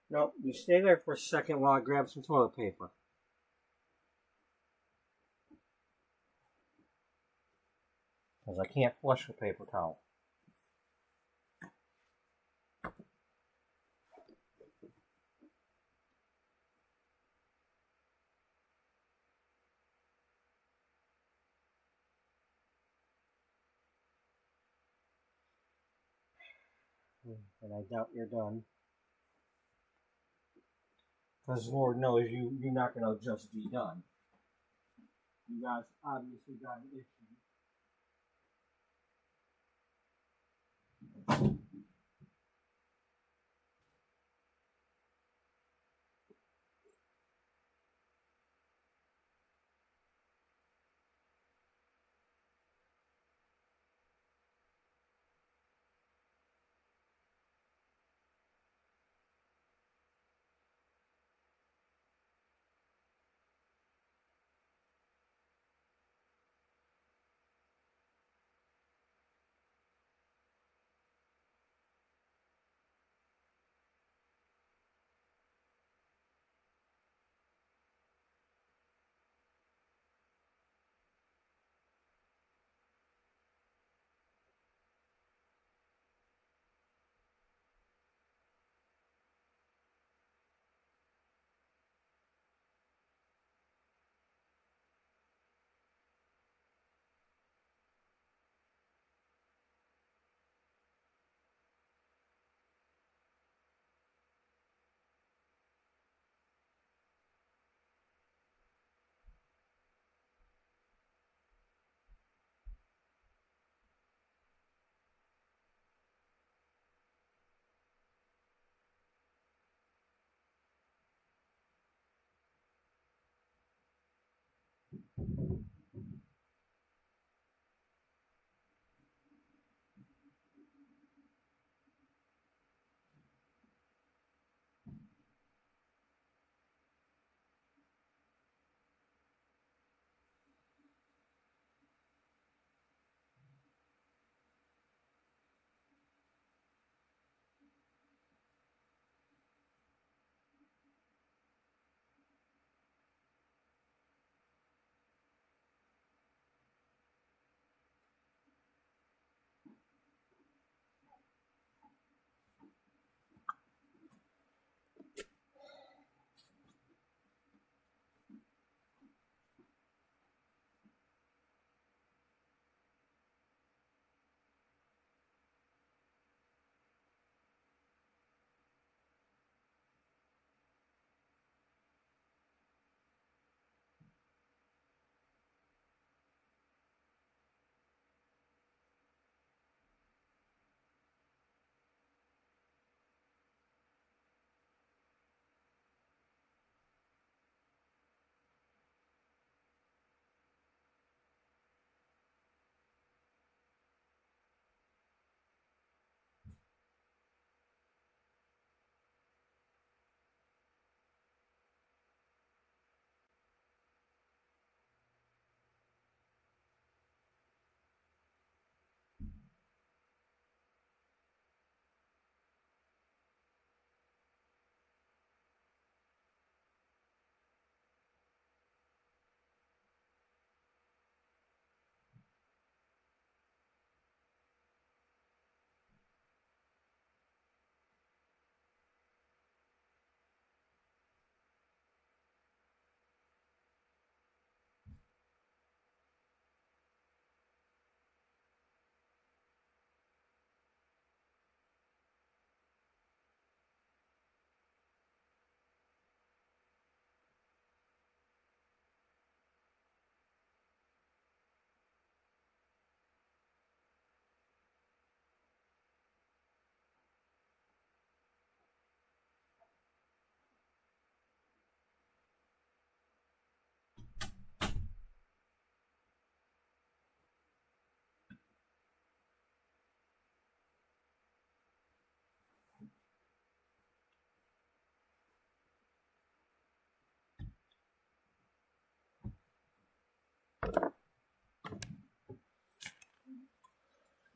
No, you stay there for a second while I grab some toilet paper. Because I can't flush with paper towel. And I doubt you're done. Because Lord knows you're not going to just be done. You guys obviously got an issue.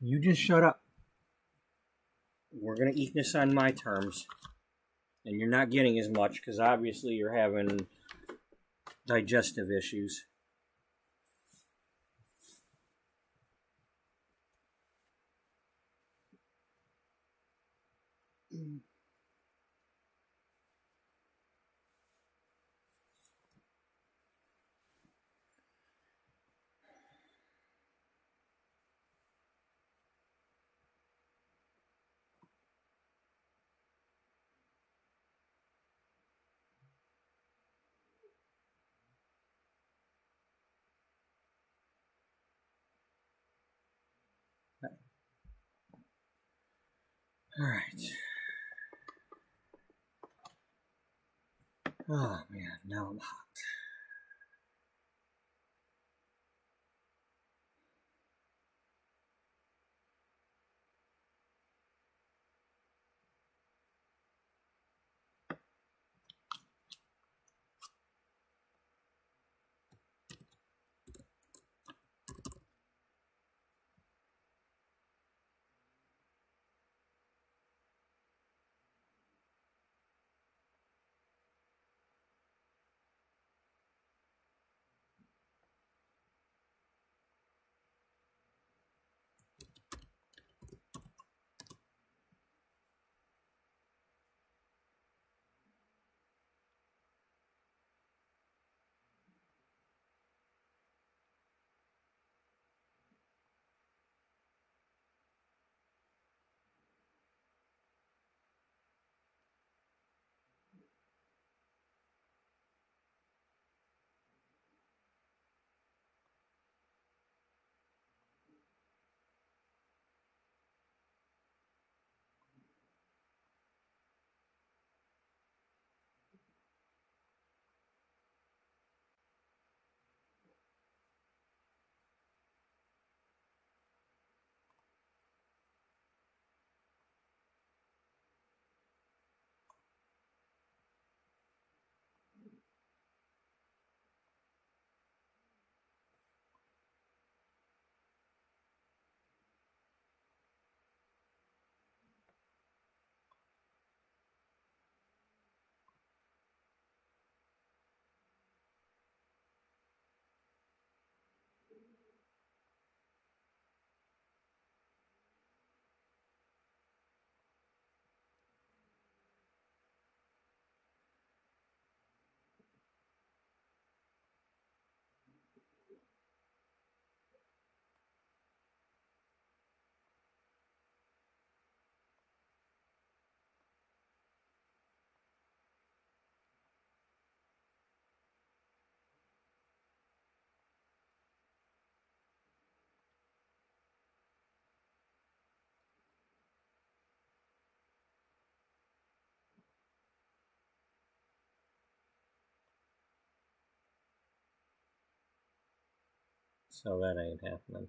You just shut up. We're going to eat this on my terms. And you're not getting as much because obviously you're having digestive issues. All right. Oh man, now I'm hot. So that ain't happening.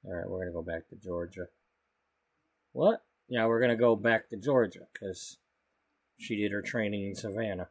Alright, we're going to go back to Georgia. What? Yeah, we're going to go back to Georgia because she did her training in Savannah.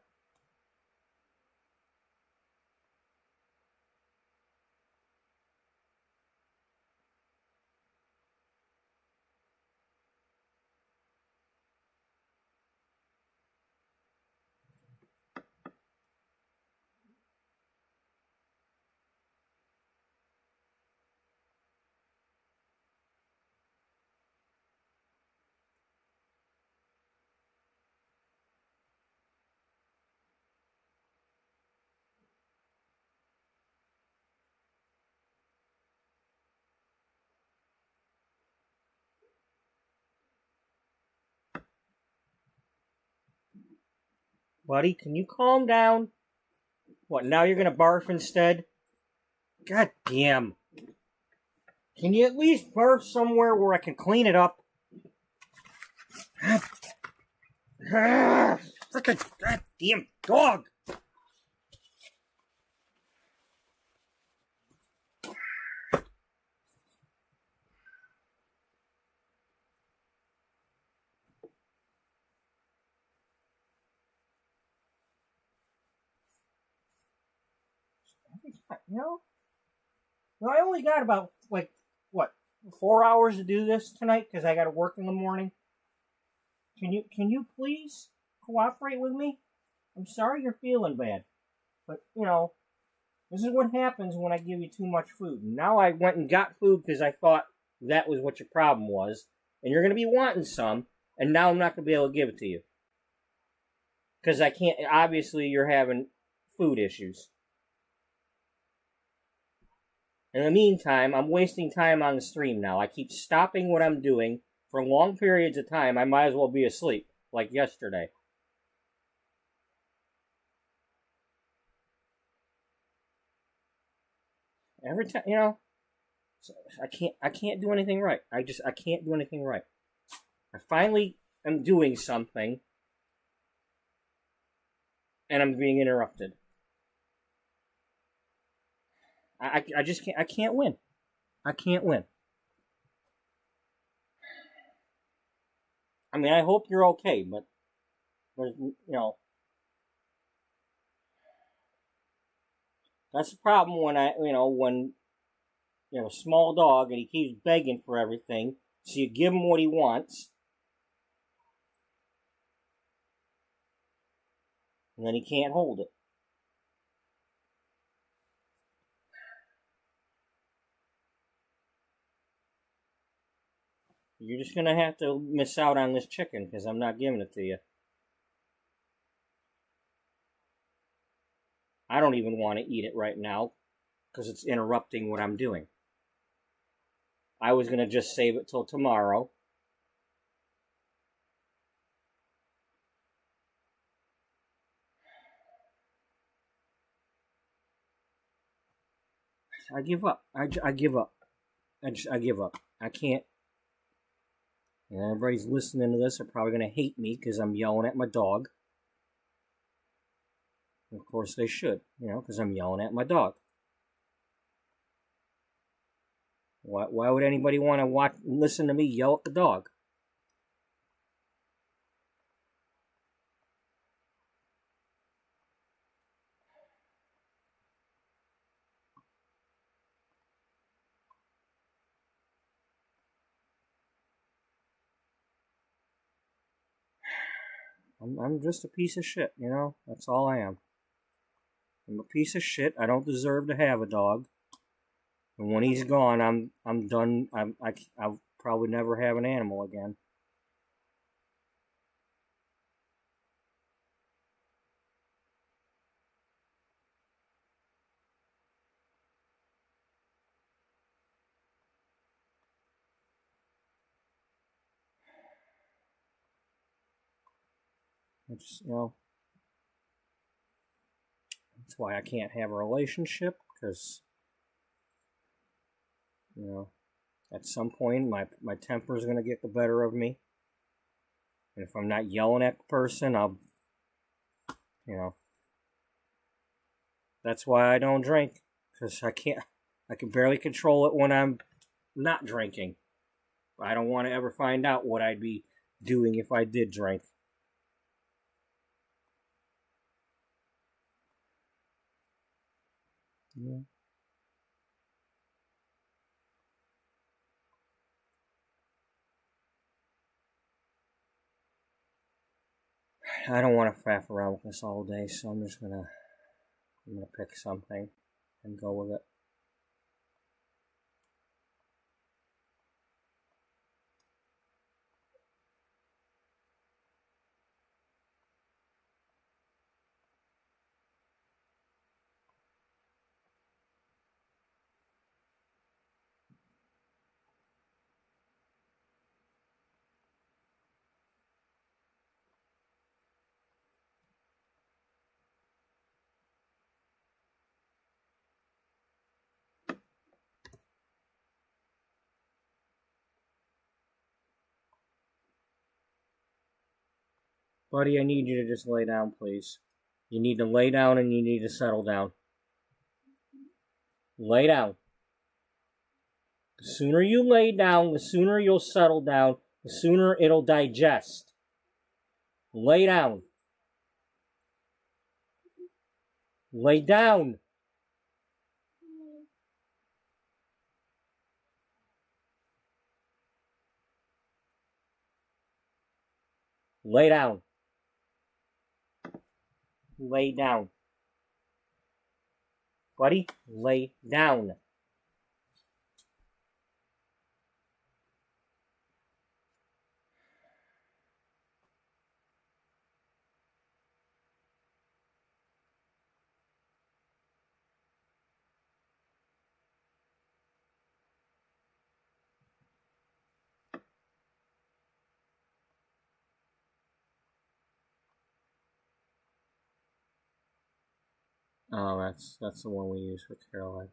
Buddy, can you calm down? What, now you're going to barf instead? God damn. Can you at least barf somewhere where I can clean it up? Frickin' goddamn dog! I only got about, 4 hours to do this tonight because I got to work in the morning. Can you please cooperate with me? I'm sorry you're feeling bad, but, this is what happens when I give you too much food. Now I went and got food because I thought that was what your problem was, and you're going to be wanting some, and now I'm not going to be able to give it to you. Because I can't, obviously you're having food issues. In the meantime, I'm wasting time on the stream now. I keep stopping what I'm doing for long periods of time. I might as well be asleep, like yesterday. Every time, I can't do anything right. I can't do anything right. I finally am doing something, and I'm being interrupted. I just can't. I can't win. I can't win. I mean, I hope you're okay, but there's, that's the problem when when you have a small dog and he keeps begging for everything, so you give him what he wants, and then he can't hold it. You're just going to have to miss out on this chicken because I'm not giving it to you. I don't even want to eat it right now because it's interrupting what I'm doing. I was going to just save it till tomorrow. I give up. I give up. I give up. I can't. And everybody's listening to this are probably going to hate me because I'm yelling at my dog. And of course they should, because I'm yelling at my dog. Why would anybody want to listen to me yell at the dog? I'm just a piece of shit, That's all I am. I'm a piece of shit. I don't deserve to have a dog. And when he's gone, I'm done. I'll probably never have an animal again. It's, that's why I can't have a relationship, because, at some point my temper's going to get the better of me. And if I'm not yelling at the person, I'll, that's why I don't drink, because I can barely control it when I'm not drinking. I don't want to ever find out what I'd be doing if I did drink. Yeah. I don't want to faff around with this all day, so I'm gonna pick something and go with it. Buddy, I need you to just lay down, please. You need to lay down and you need to settle down. Lay down. The sooner you lay down, the sooner you'll settle down, the sooner it'll digest. Lay down. Lay down. Lay down. Lay down. Buddy, lay down. Oh, that's the one we use for Caroline.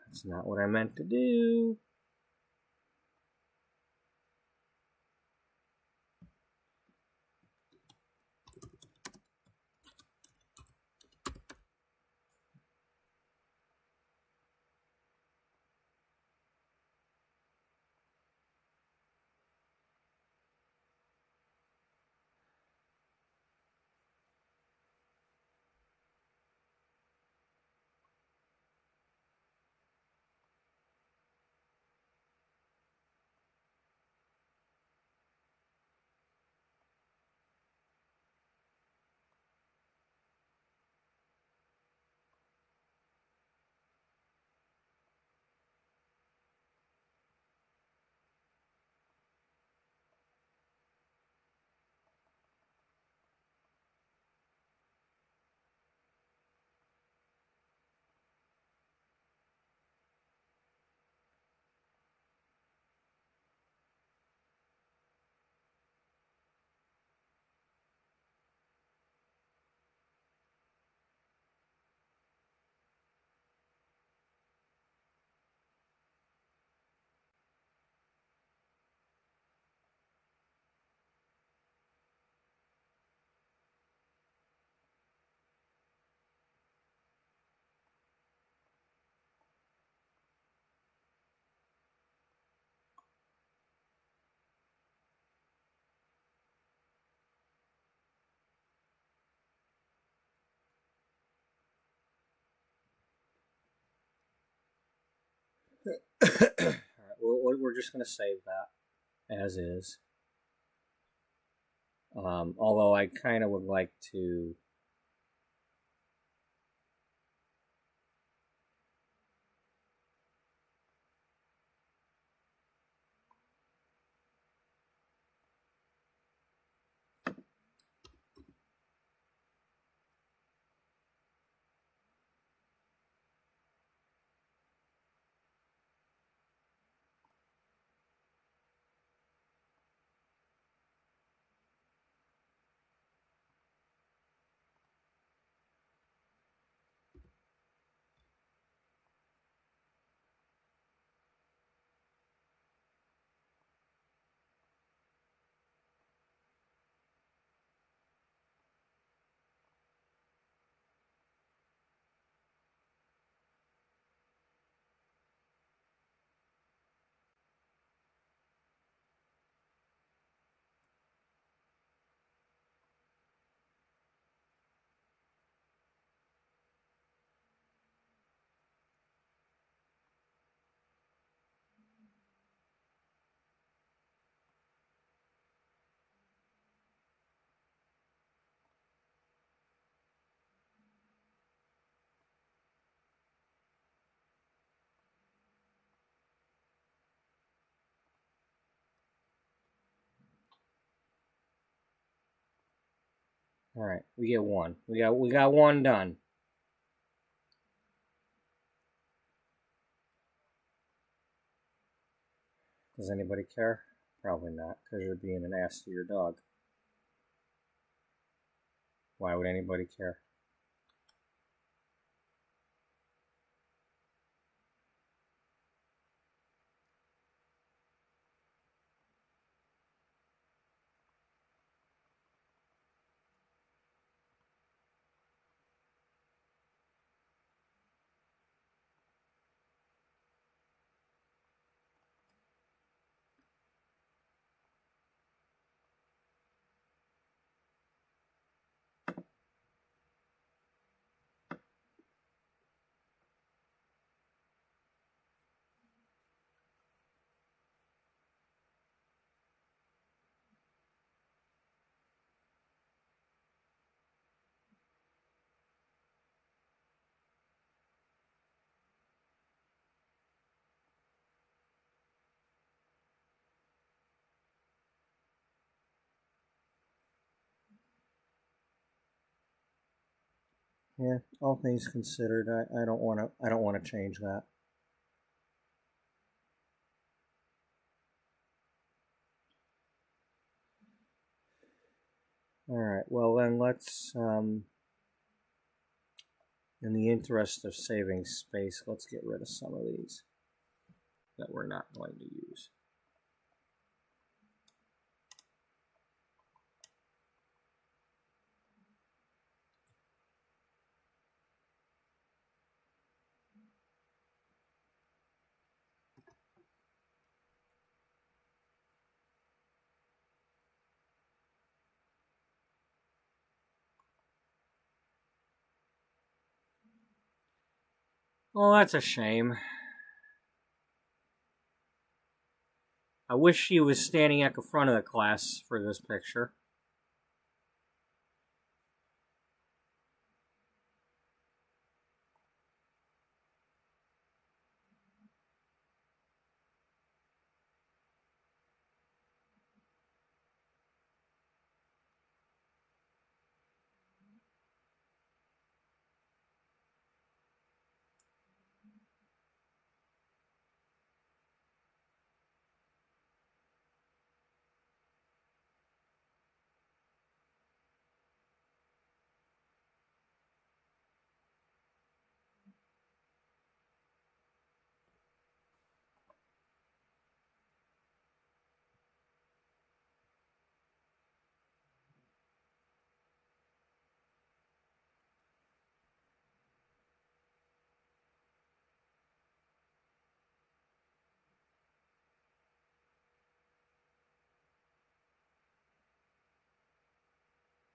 That's not what I meant to do. Alright, we're just going to save that as is. Although I kind of would like to... All right, we get one. We got one done. Does anybody care? Probably not, because you're being an ass to your dog. Why would anybody care? Yeah, all things considered, I don't want to change that. All right. Well, then let's, in the interest of saving space, let's get rid of some of these that we're not going to use. Well, that's a shame. I wish she was standing at the front of the class for this picture.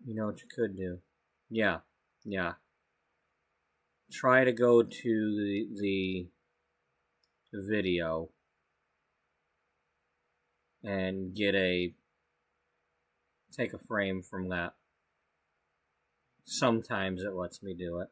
You know what you could do? Yeah. Try to go to the video and take a frame from that. Sometimes it lets me do it.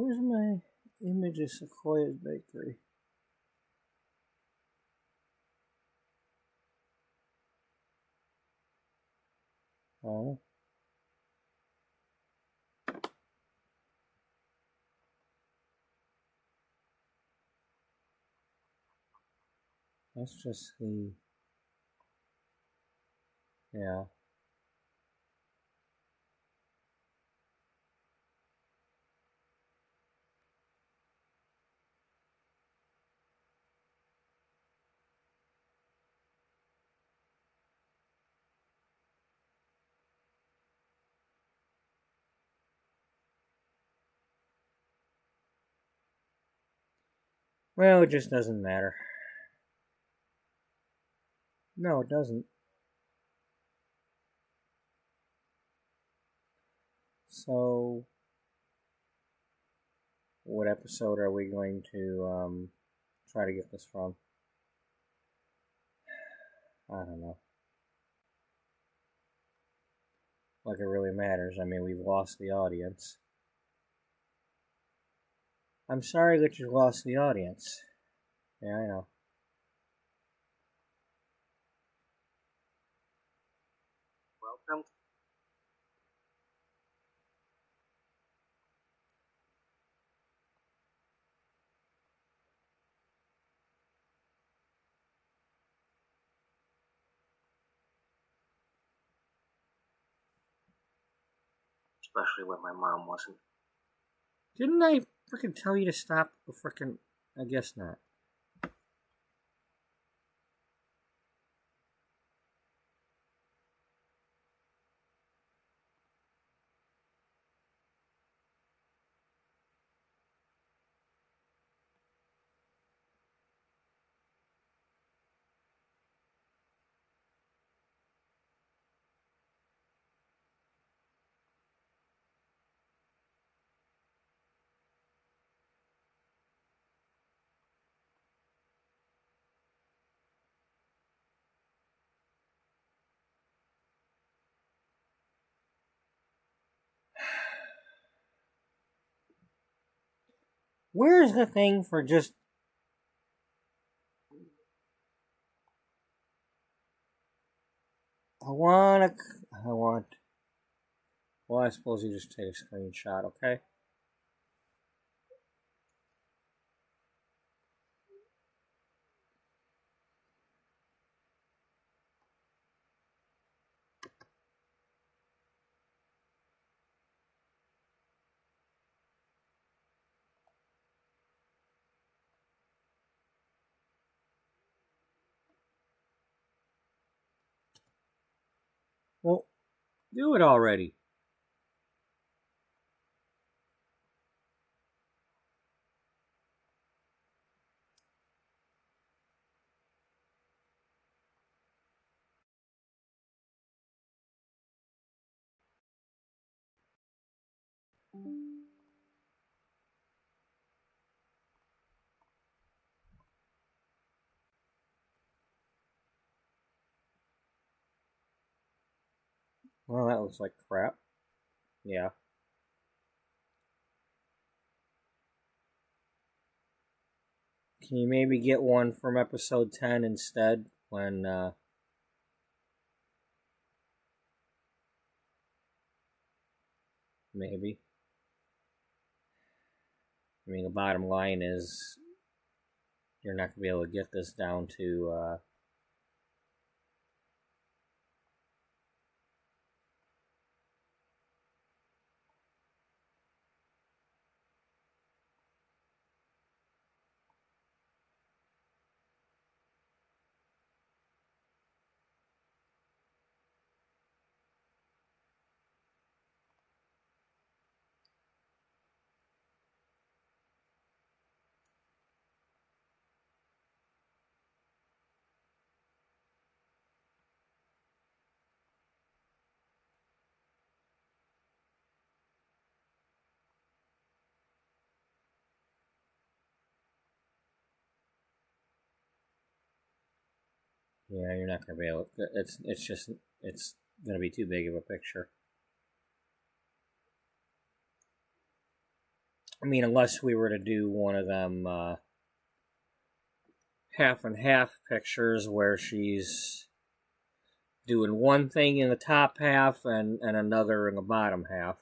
Where's my image of Sequoia's Bakery? Oh. Let's just see. Yeah. Well, it just doesn't matter. No, it doesn't. So, what episode are we going to try to get this from? I don't know. Like it really matters. I mean, we've lost the audience. I'm sorry that you lost the audience. Yeah, I know. Welcome. Especially when my mom wasn't. Didn't I freaking tell you to stop the freaking... I guess not. Where's the thing for just... I want... Well, I suppose you just take a screenshot, okay? Well, do it already. Well, that looks like crap. Yeah. Can you maybe get one from episode 10 instead when, maybe? I mean, the bottom line is you're not going to be able to get this down to, yeah, you're not going to be able to, it's going to be too big of a picture. I mean, unless we were to do one of them half and half pictures where she's doing one thing in the top half and another in the bottom half.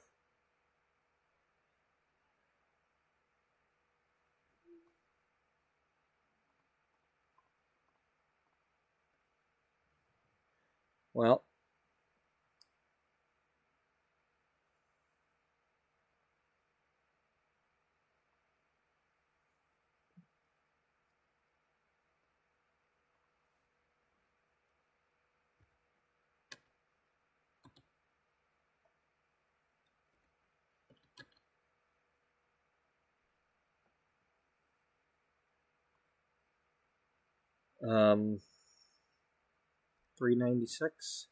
Well, um, $3.96.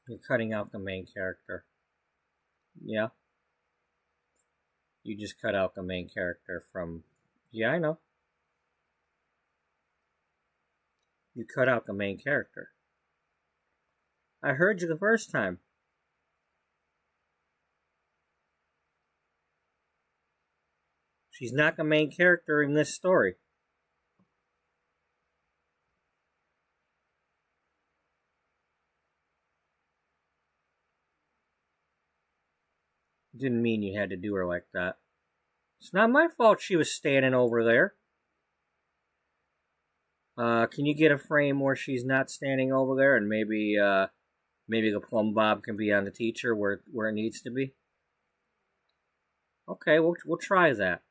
You're cutting out the main character. Yeah. You just cut out the main character from... Yeah, I know. You cut out the main character. I heard you the first time. She's not the main character in this story. Didn't mean you had to do her like that. It's not my fault she was standing over there. Can you get a frame where she's not standing over there, and maybe the plumb bob can be on the teacher where it needs to be? Okay, we'll try that.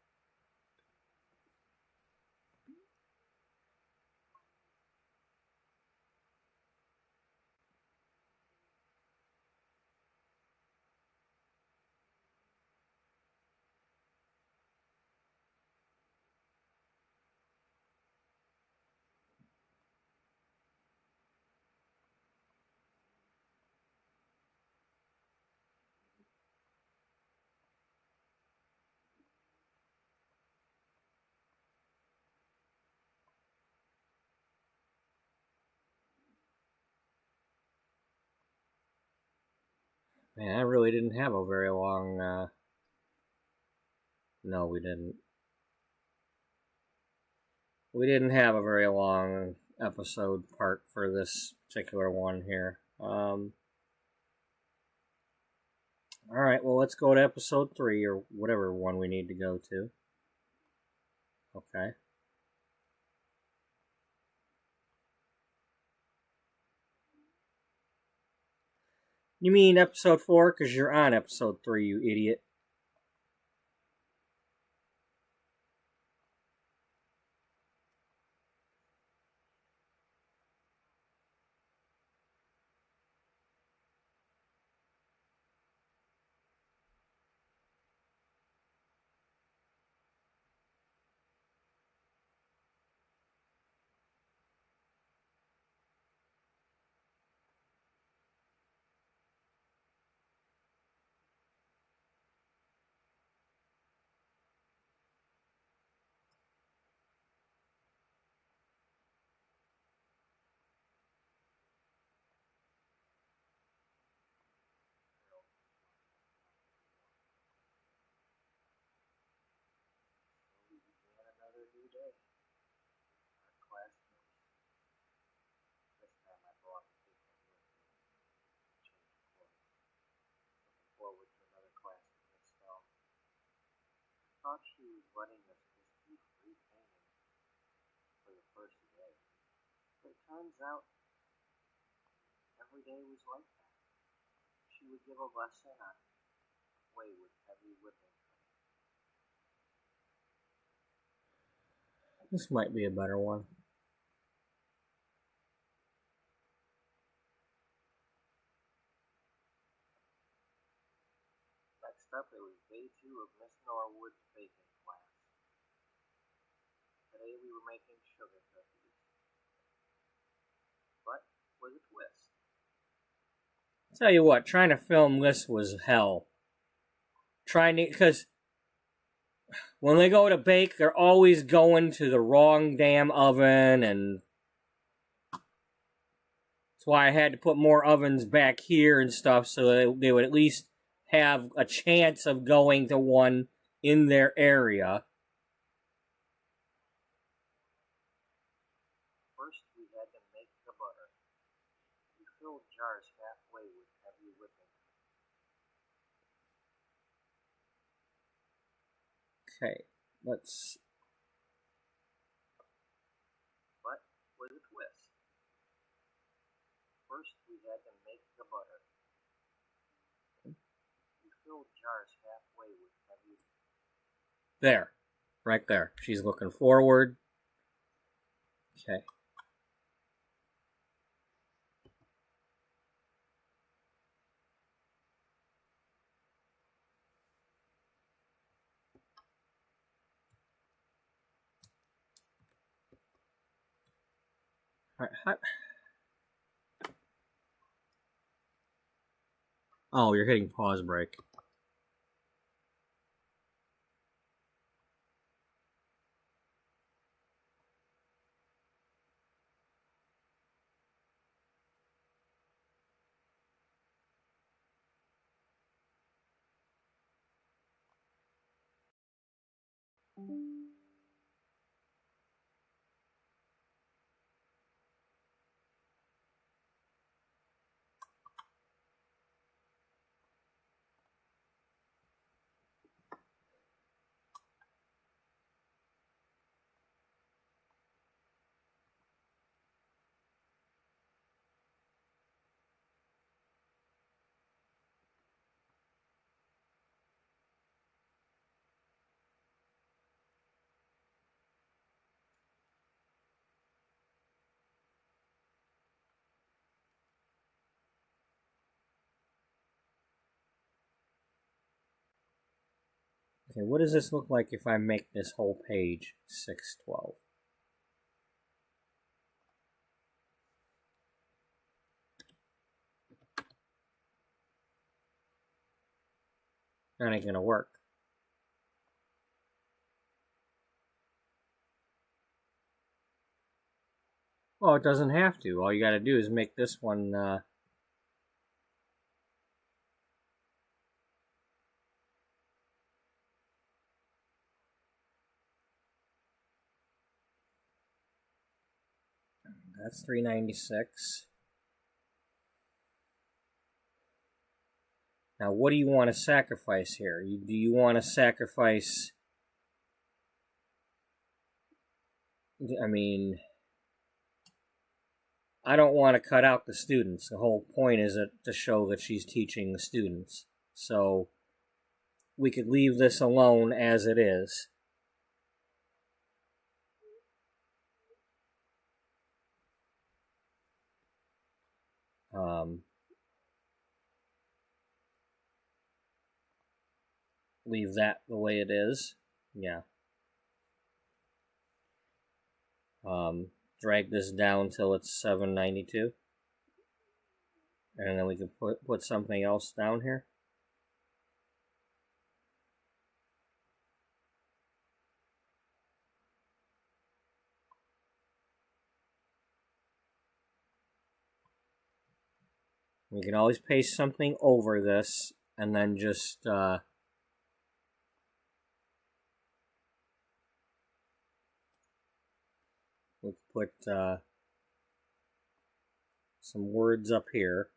Man, I really didn't have a very long... No, we didn't. We didn't have a very long episode part for this particular one here. Alright, well, let's go to episode 3, or whatever one we need to go to. Okay. You mean episode 4? Because you're on episode 3, you idiot. Another new day. Our classmates. This time I brought the people with me. Change of clothes. Looking forward to another class with Miss Stone. I thought she was letting us just do free painting for the first day. But it turns out every day was like that. She would give a lesson on play with heavy whipping cream. This might be a better one. Next up, it was day 2 of Miss Norwood's baking class. Today we were making sugar cookies, but with a twist. Tell you what, trying to film this was hell. Because when they go to bake, they're always going to the wrong damn oven, and that's why I had to put more ovens back here and stuff, so that they would at least have a chance of going to one in their area. First, we had to make the butter. We filled jars halfway with heavy whipping. Okay, let's... But with a twist. First, we had to make the butter. We filled jars halfway with heavy... There. Right there. She's looking forward. Okay. Alright, oh, you're hitting pause break. Okay, what does this look like if I make this whole page 612? That ain't gonna work. Well, it doesn't have to. All you gotta do is make this one, that's 396. Now, what do you want to sacrifice here? Do you want to sacrifice... I mean... I don't want to cut out the students. The whole point is to show that she's teaching the students. So, we could leave this alone as it is. Leave that the way it is. Yeah. Drag this down till it's 792. And then we can put something else down here. We can always paste something over this and then just we'll put some words up here.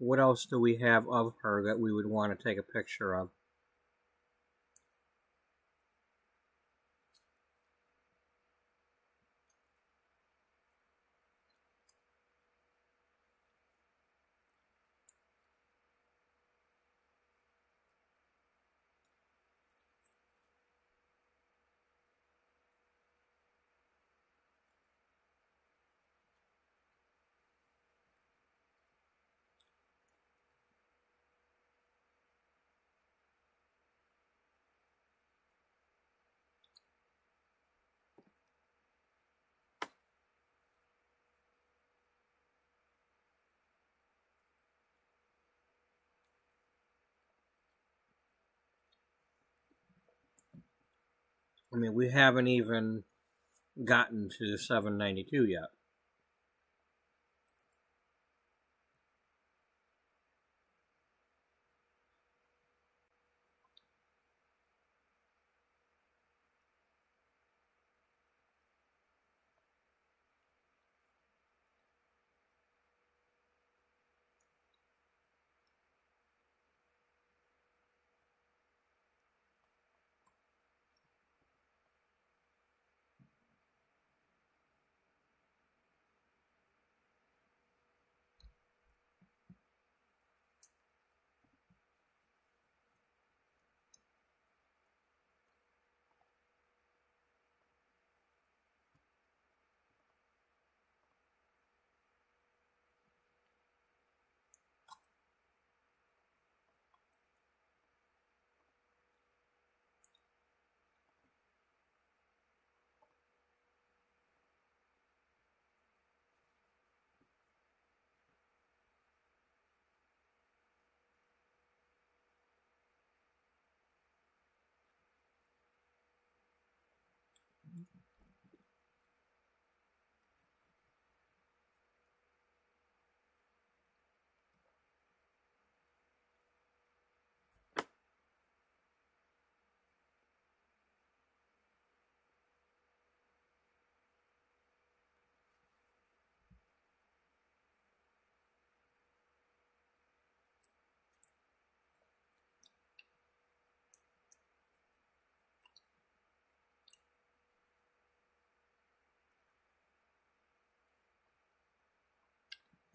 What else do we have of her that we would want to take a picture of? I mean, we haven't even gotten to 792 yet.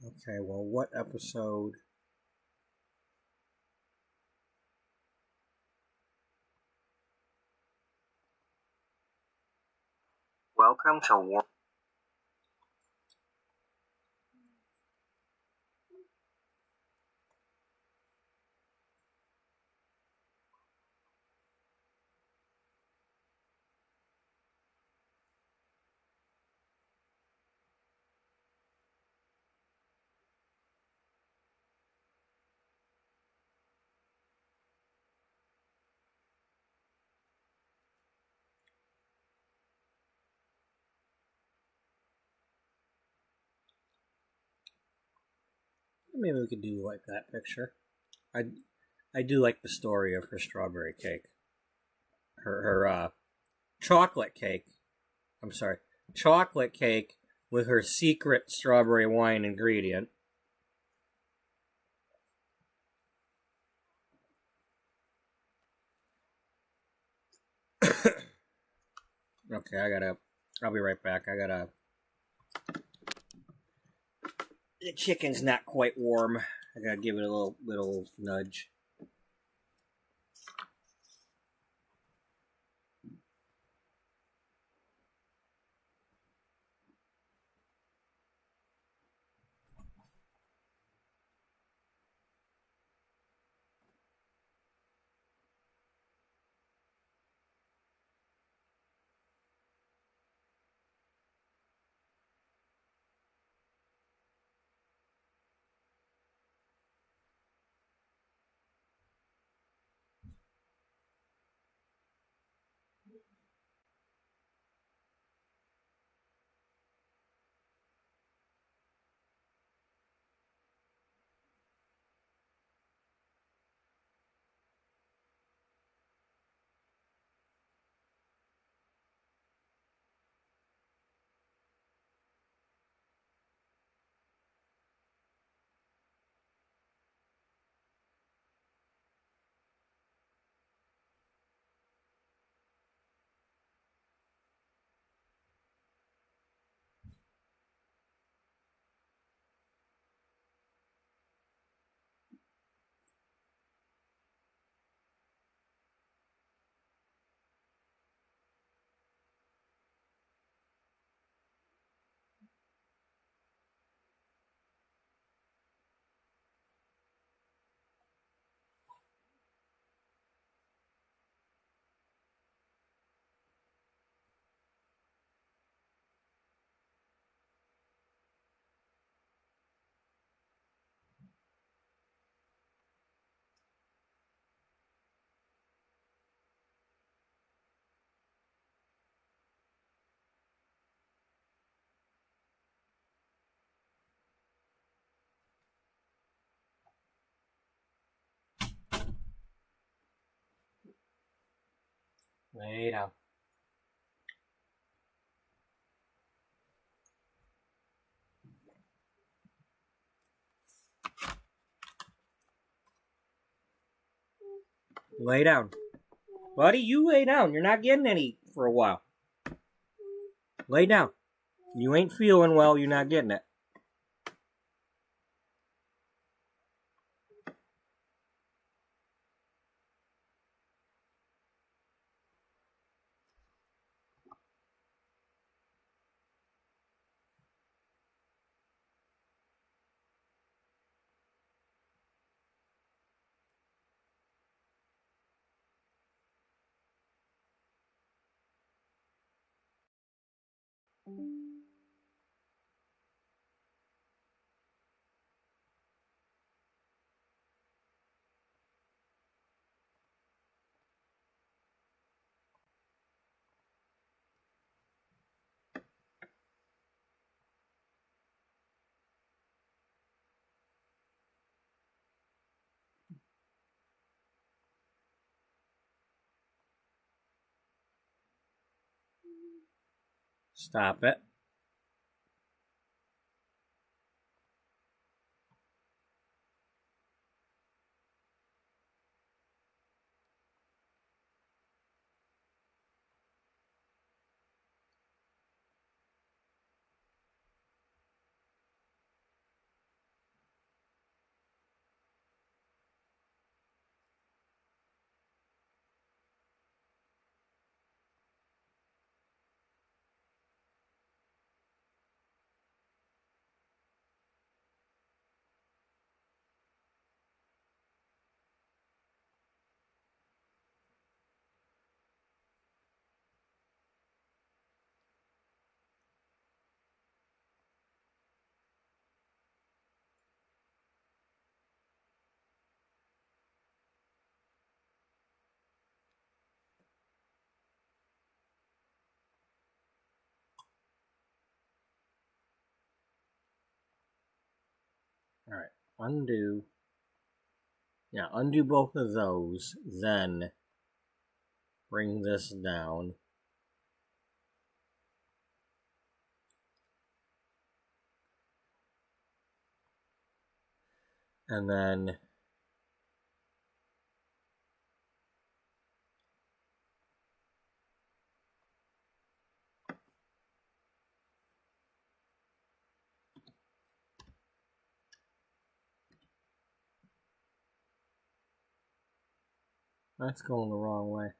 Okay, well, what episode? Welcome to War. Maybe we could do like that picture. I do like the story of her strawberry cake. Her chocolate cake. I'm sorry, chocolate cake with her secret strawberry wine ingredient. Okay, I'll be right back. The chicken's not quite warm. I gotta give it a little nudge. Lay down. Lay down. Buddy, you lay down. You're not getting any for a while. Lay down. You ain't feeling well, you're not getting it. Stop it. Alright, undo. Yeah, undo both of those, then bring this down. And then that's going the wrong way.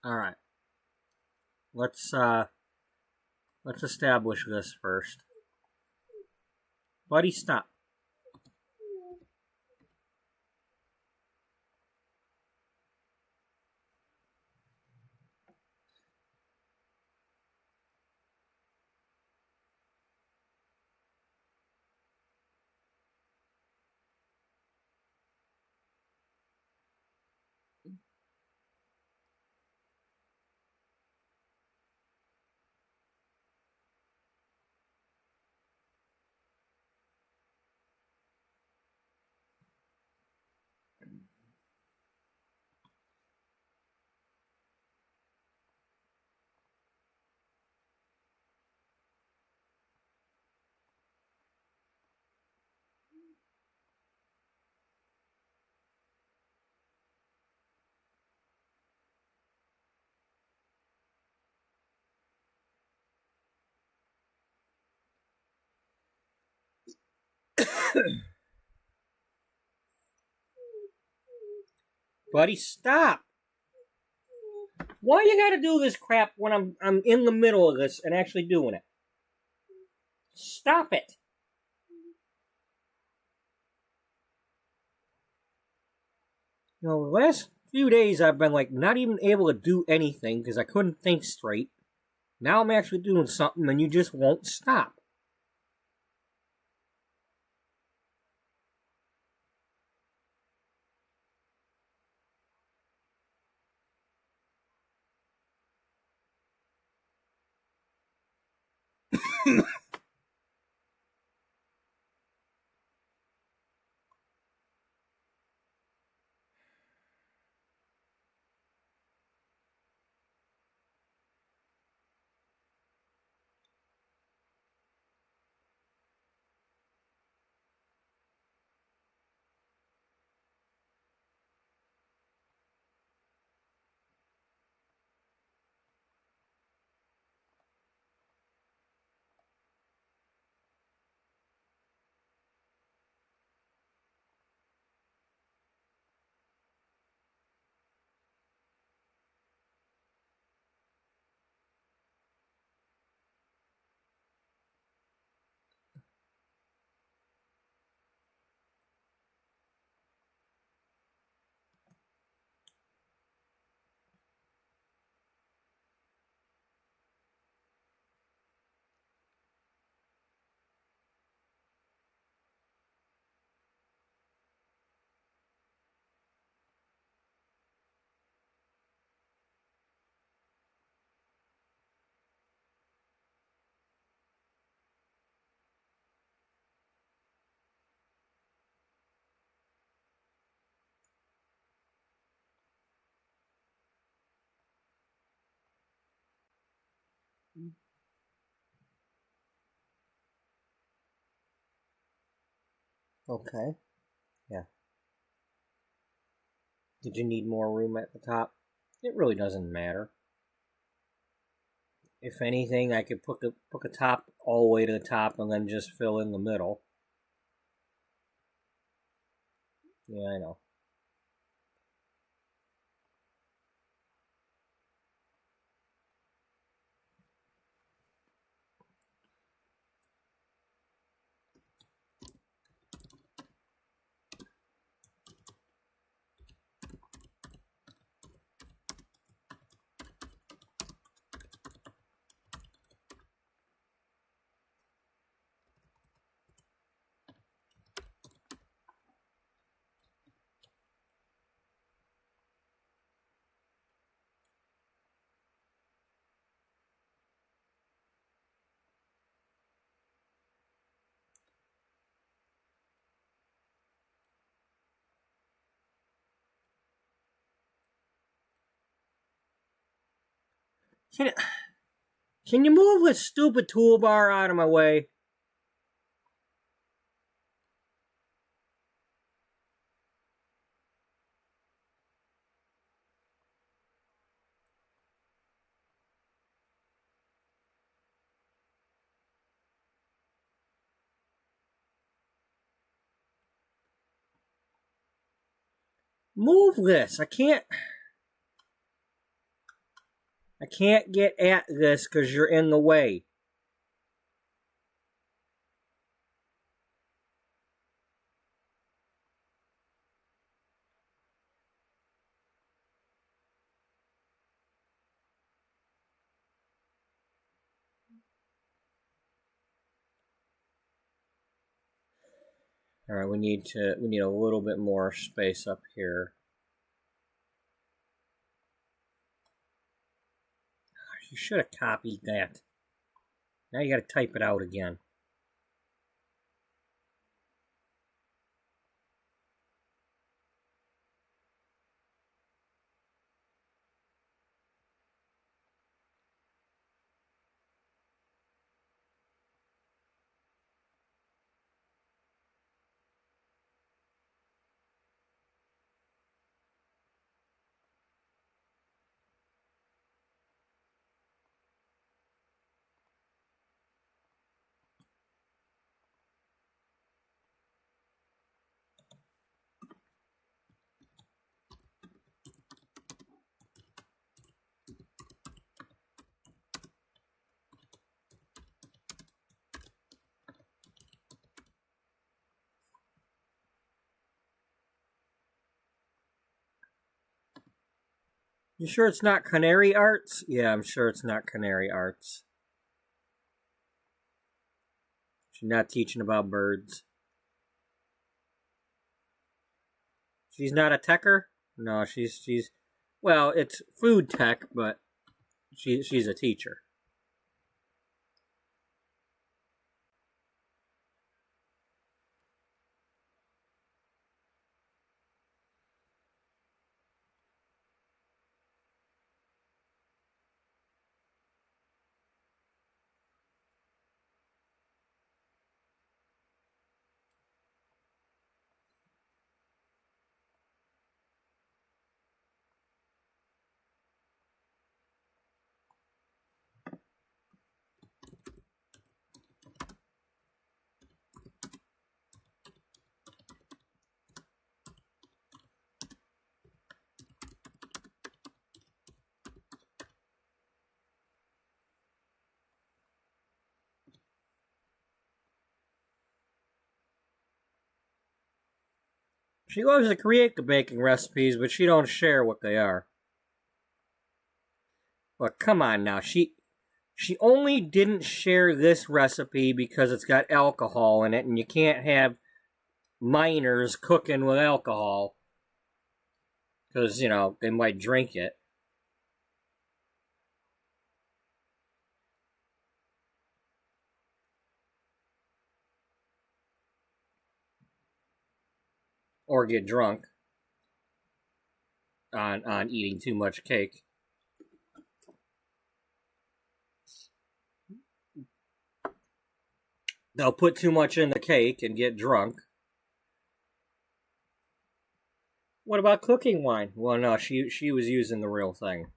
Alright. Let's establish this first. Buddy, stop. Buddy, stop. Why you gotta do this crap when I'm in the middle of this and actually doing it? Stop it. You know, the last few days I've been like not even able to do anything because I couldn't think straight. Now I'm actually doing something and you just won't stop. Okay. Yeah. Did you need more room at the top? It really doesn't matter. If anything, I could put the top all the way to the top and then just fill in the middle. Yeah, I know. Can you move this stupid toolbar out of my way? Move this. I can't get at this because you're in the way. All right, we need a little bit more space up here. You should have copied that. Now you got to type it out again. You sure it's not Canary Arts? Yeah, I'm sure it's not Canary Arts. She's not teaching about birds. She's not a techer? No, she's well, it's food tech, but she's a teacher. She loves to create the baking recipes, but she don't share what they are. But come on now, she only didn't share this recipe because it's got alcohol in it, and you can't have minors cooking with alcohol because, you know, they might drink it. Or get drunk on eating too much cake. They'll put too much in the cake and get drunk. What about cooking wine? Well, no, she was using the real thing.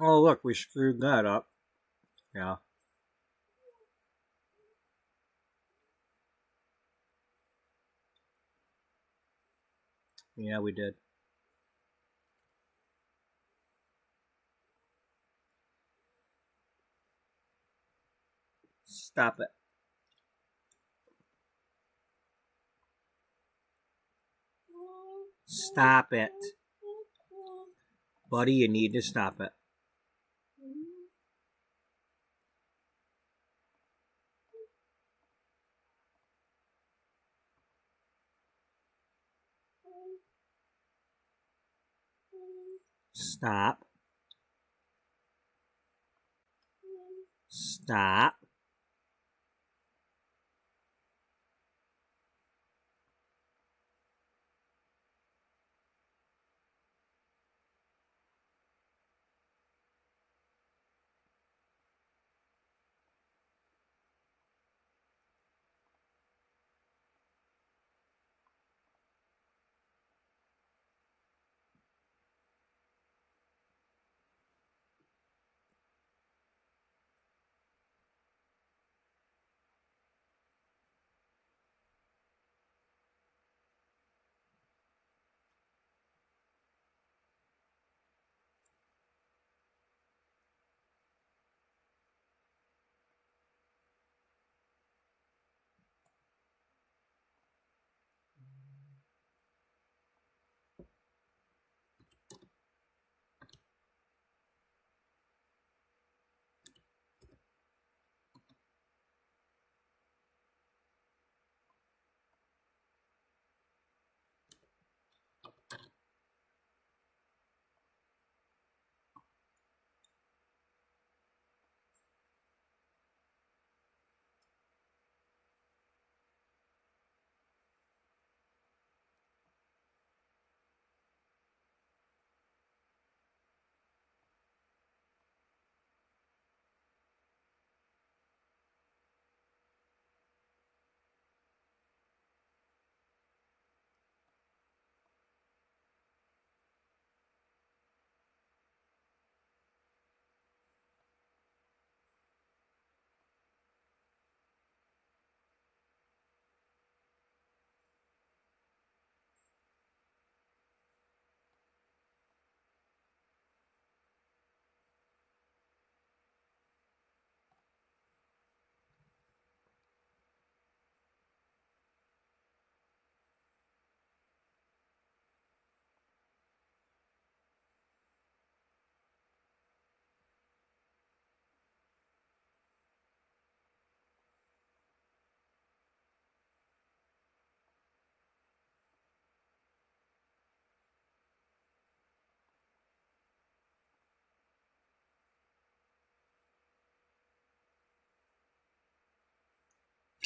Oh, look, we screwed that up. Yeah. Yeah, we did. Stop it. Stop it. Buddy, you need to stop it. Stop. Stop.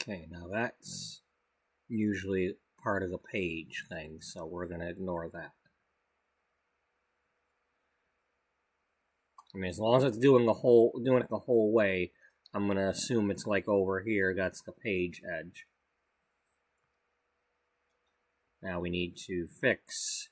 Okay, now that's usually part of the page thing, so we're going to ignore that. I mean, as long as it's doing it the whole way, I'm going to assume it's like over here, that's the page edge. Now we need to fix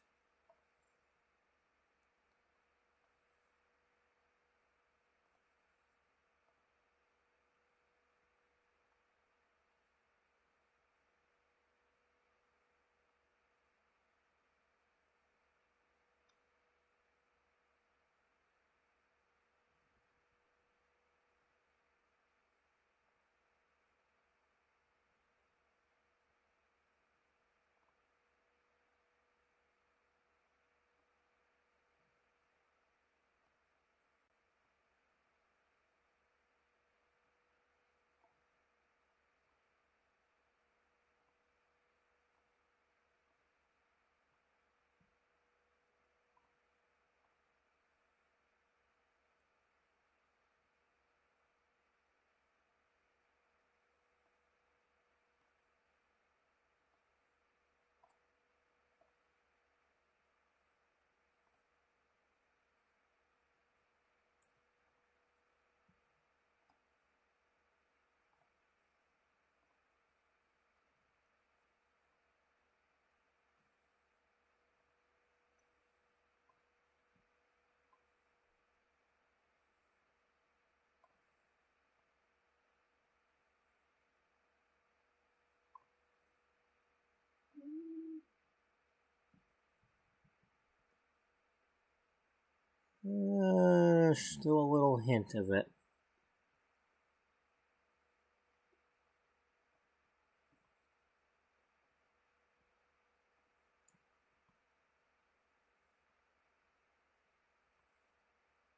still a little hint of it.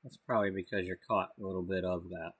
That's probably because you're caught a little bit of that.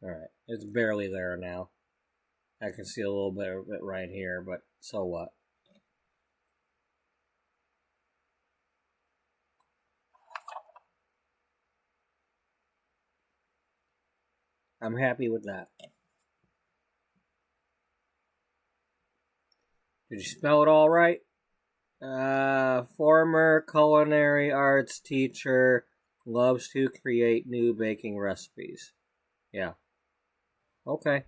Alright, it's barely there now. I can see a little bit of it right here, but so what? I'm happy with that. Did you spell it all right? Former culinary arts teacher, loves to create new baking recipes. Yeah. Okay.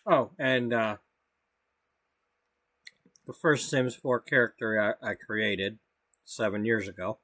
Oh, and the first Sims 4 character I created 7 years ago.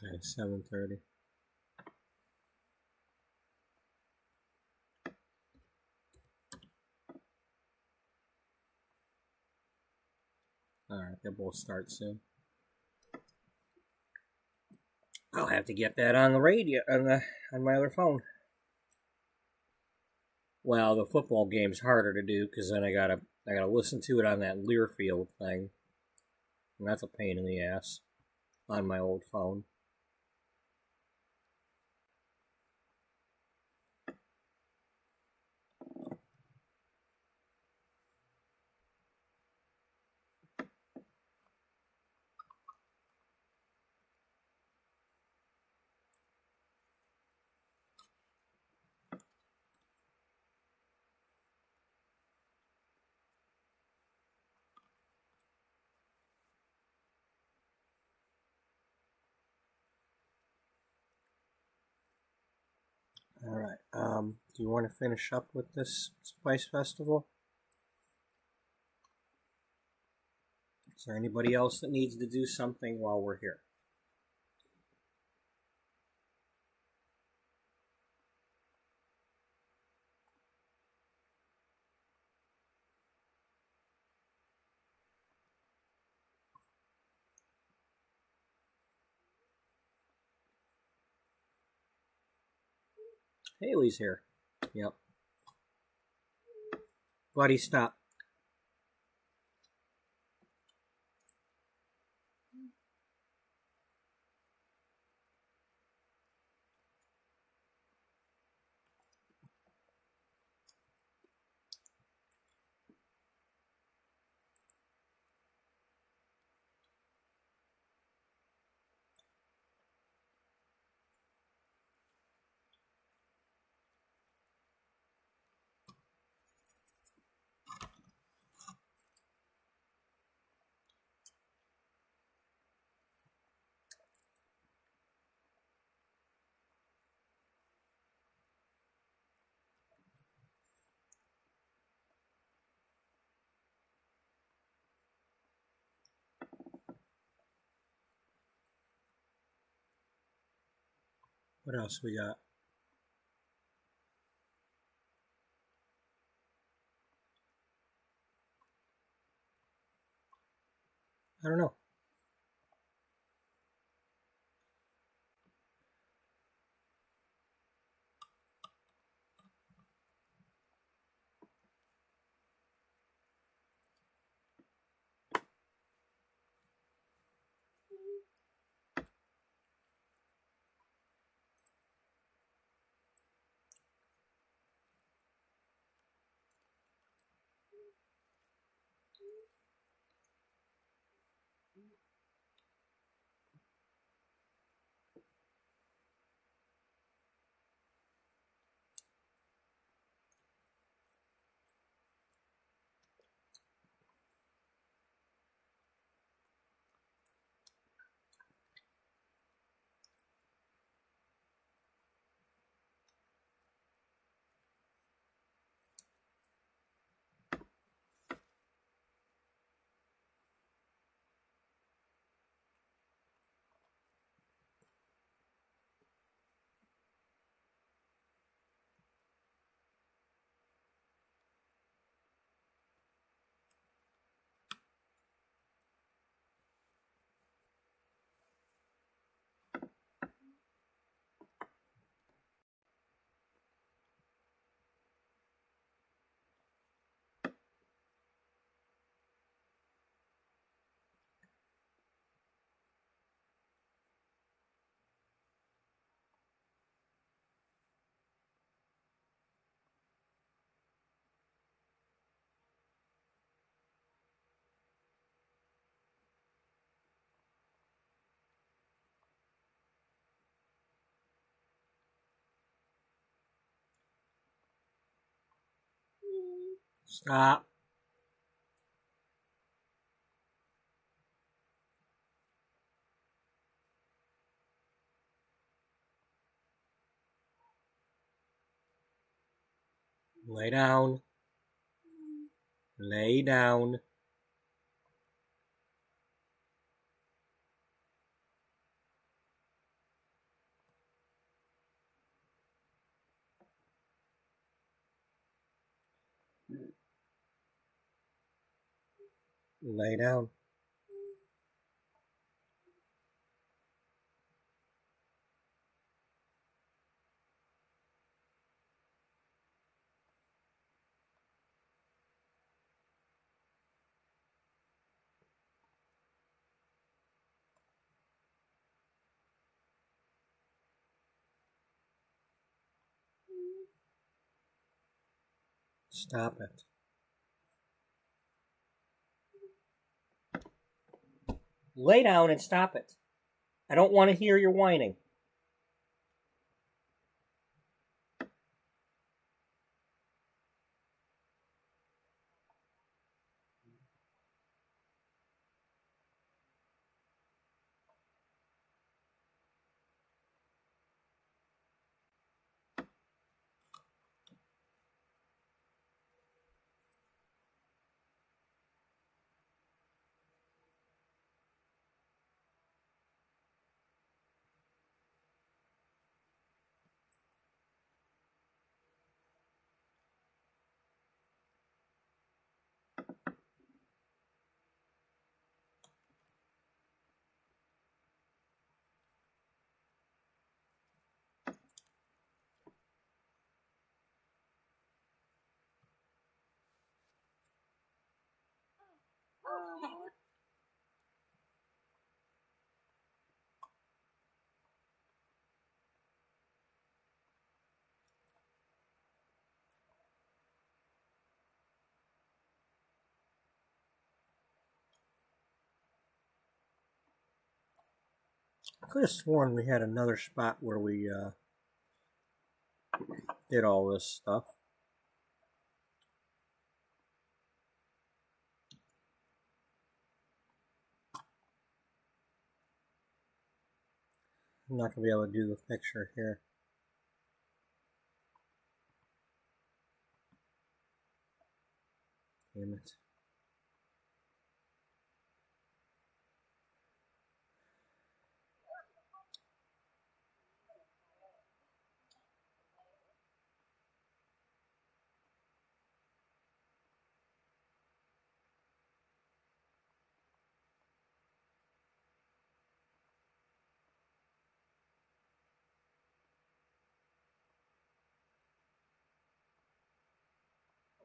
Okay, 7:30. Alright, they'll both start soon. I'll have to get that on the radio on my other phone. Well, the football game's harder to do because then I gotta listen to it on that Learfield thing, and that's a pain in the ass on my old phone. Alright, do you want to finish up with this Spice Festival? Is there anybody else that needs to do something while we're here? Haley's here. Yep. Buddy, stop. What else we got? I don't know. Stop. Lay down. Lay down. Lay down. Stop it. Lay down and stop it. I don't want to hear your whining. I could have sworn we had another spot where we did all this stuff. I'm not going to be able to do the picture here. Damn it.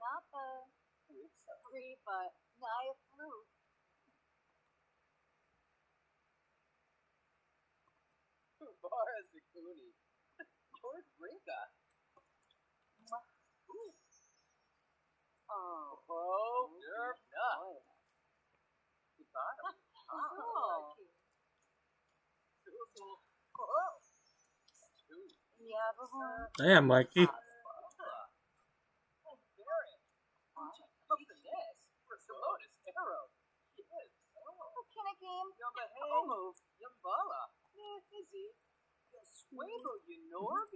Napa. Sorry, but Naya flew. Bara Zakuni. George Rinka. Oh, derp nut. Goodbye. Oh. Yeah, but Damn, Mikey. can a game? Yambahe. Yambala. Izzy. Swabo, you Norg.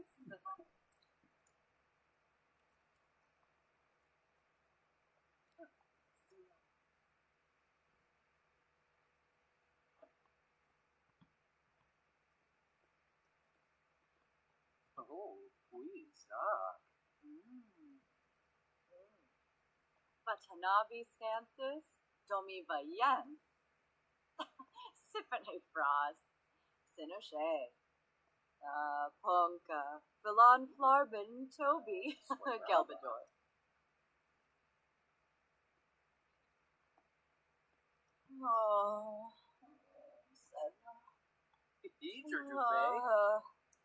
Oh, please, Watanabe stances, Domi Vayen, Symphony Frost, Sinoche, Ponka, Villan Flarbin, Toby, Gelbador. Oh, Eat your duvet.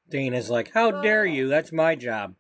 Dana's like, how dare you? That's my job.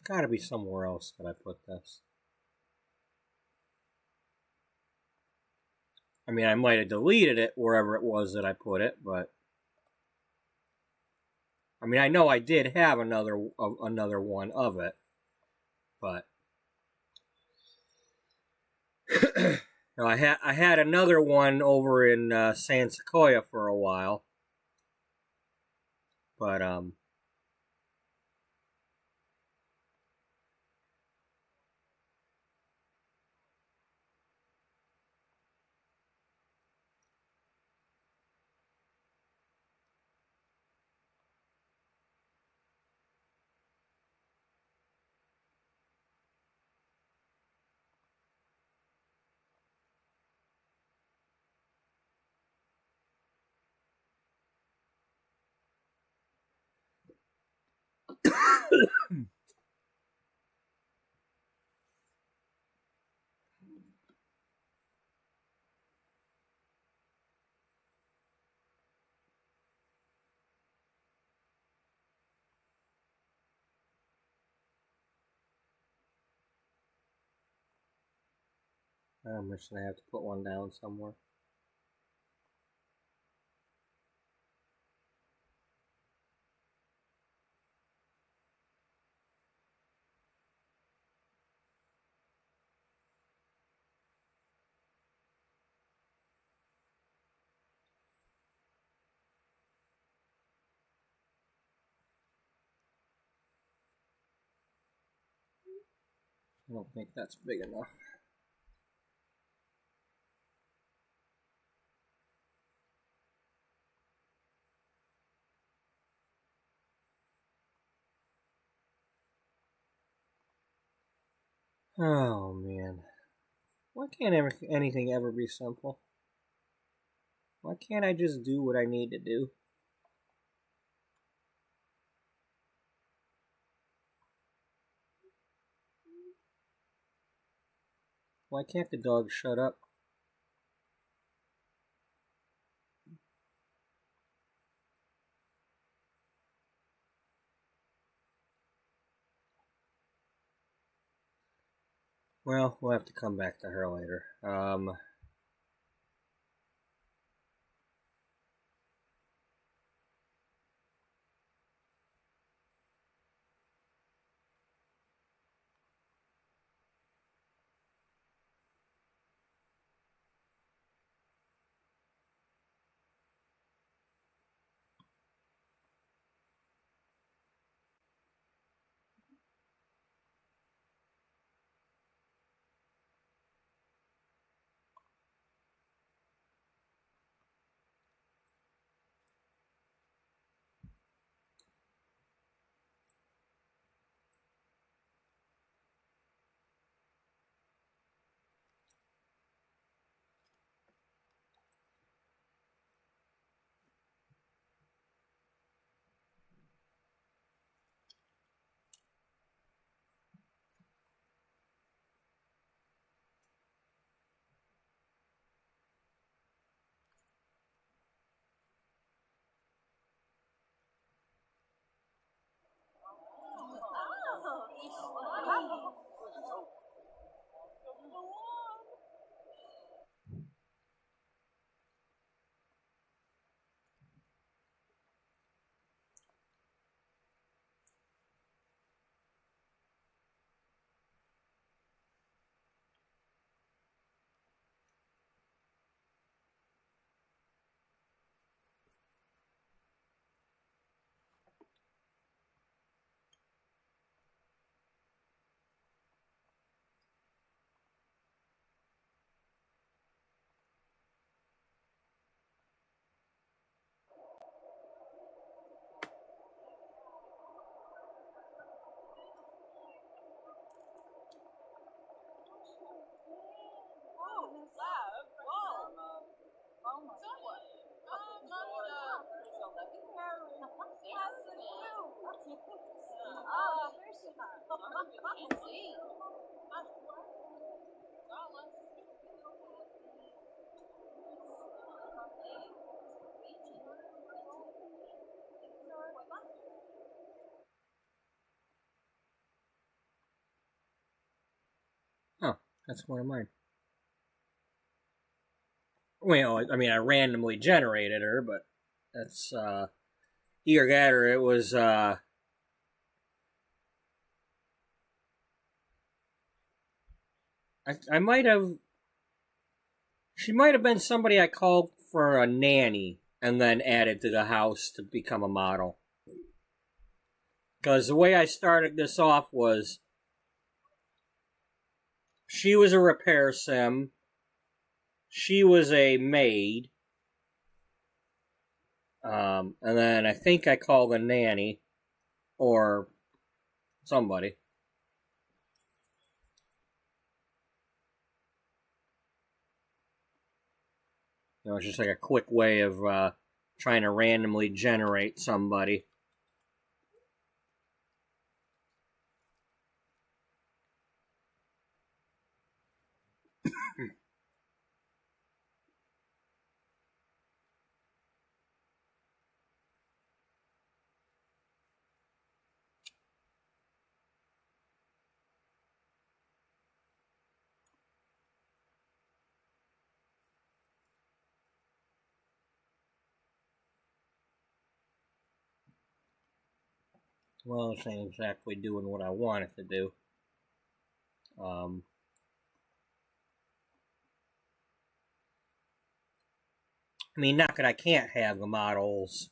Gotta be somewhere else that I put this. I mean, I might have deleted it wherever it was that I put it, but I mean, I know I did have another one of it, but no, I had another one over in San Sequoia for a while, but I'm just gonna have to put one down somewhere. I don't think that's big enough. Oh man, why can't anything ever be simple? Why can't I just do what I need to do? Why can't the dog shut up? Well, we'll have to come back to her later. That's one of mine. Well, I mean, I randomly generated her, but that's, either that or it was, I might have, she might have been somebody I called for a nanny and then added to the house to become a model. Because the way I started this off was, she was a repair sim, she was a maid, and then I think I called a nanny, or somebody. You know, it's just like a quick way of trying to randomly generate somebody. Well, this ain't exactly doing what I want it to do. I mean, not that I can't have the models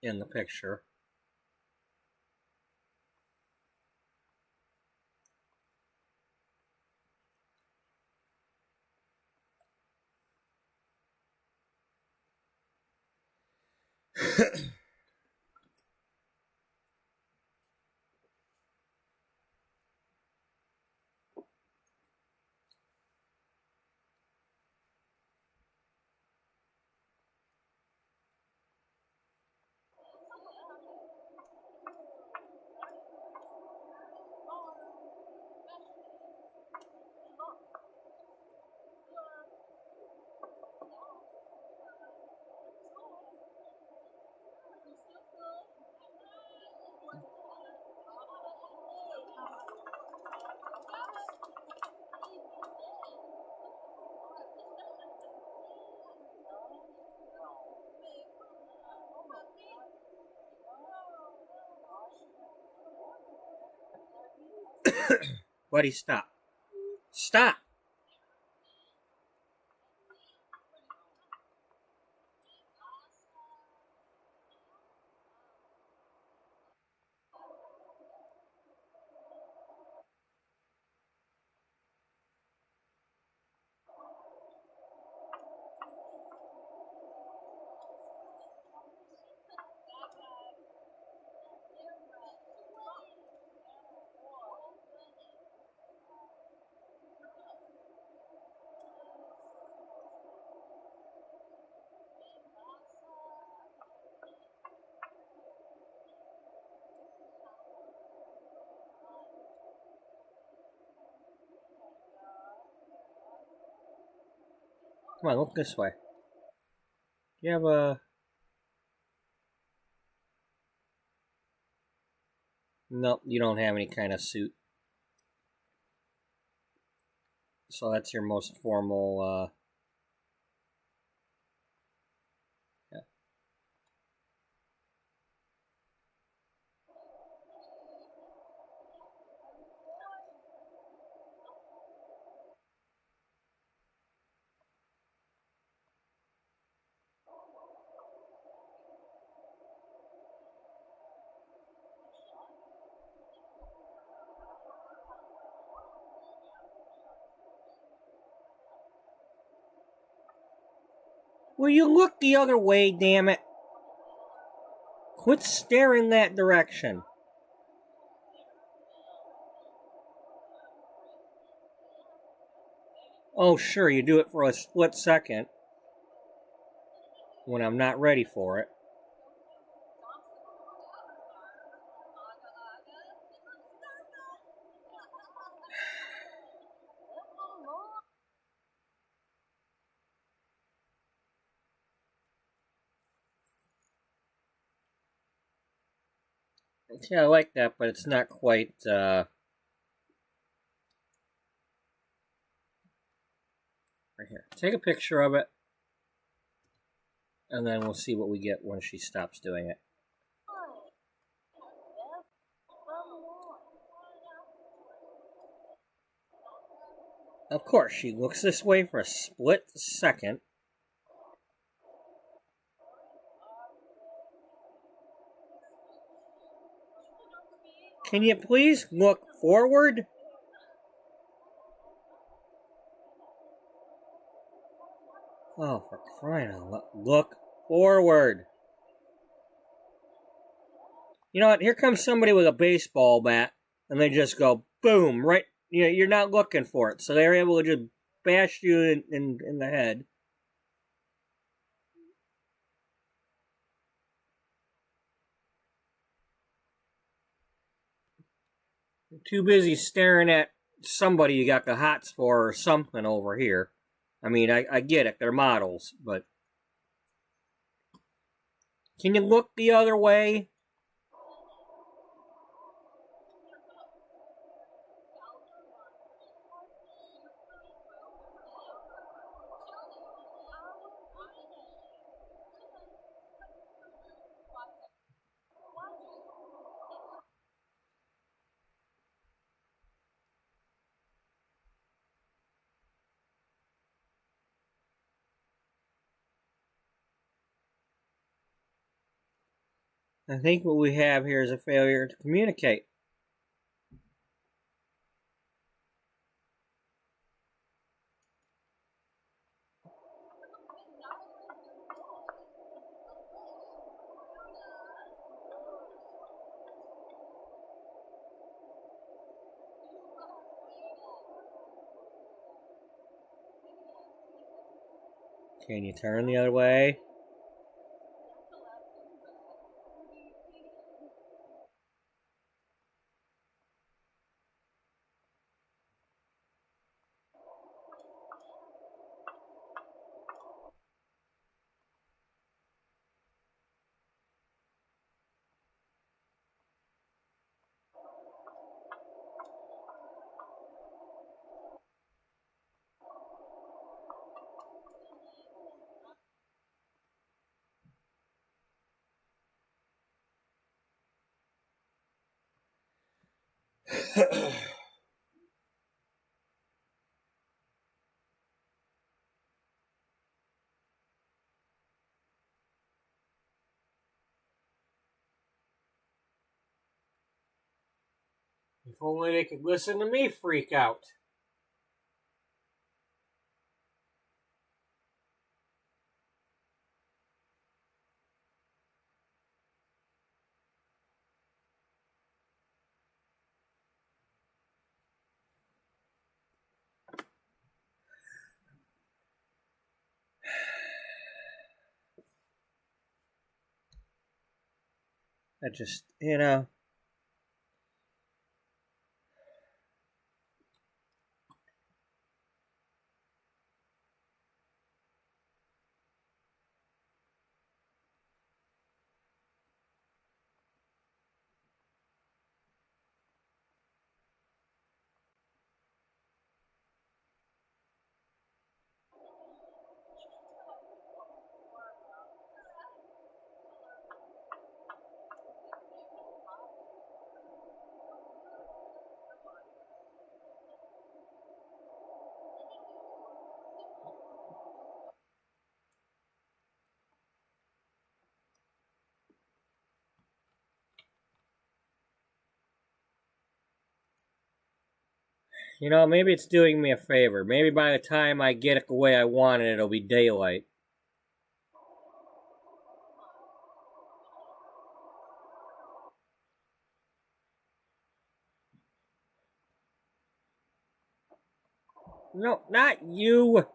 in the picture. Buddy, stop. Stop! Come on, look this way. Do you have a... Nope, you don't have any kind of suit. So that's your most formal, yeah. Will you look the other way, damn it? Quit staring that direction. Oh, sure, you do it for a split second when I'm not ready for it. Yeah, I like that, but it's not quite, Right here. Take a picture of it, and then we'll see what we get when she stops doing it. Of course, she looks this way for a split second. Can you please look forward? Oh, for crying out loud. Look forward. You know what? Here comes somebody with a baseball bat, and they just go, boom, right. You know, you're not looking for it. So they're able to just bash you in the head. You're too busy staring at somebody you got the hots for or something over here. I mean, I get it. They're models, but... Can you look the other way? I think what we have here is a failure to communicate. Can you turn the other way? If only they could listen to me freak out. I just, you know. You know, maybe it's doing me a favor. Maybe by the time I get it the way I want it, it'll be daylight. No, not you!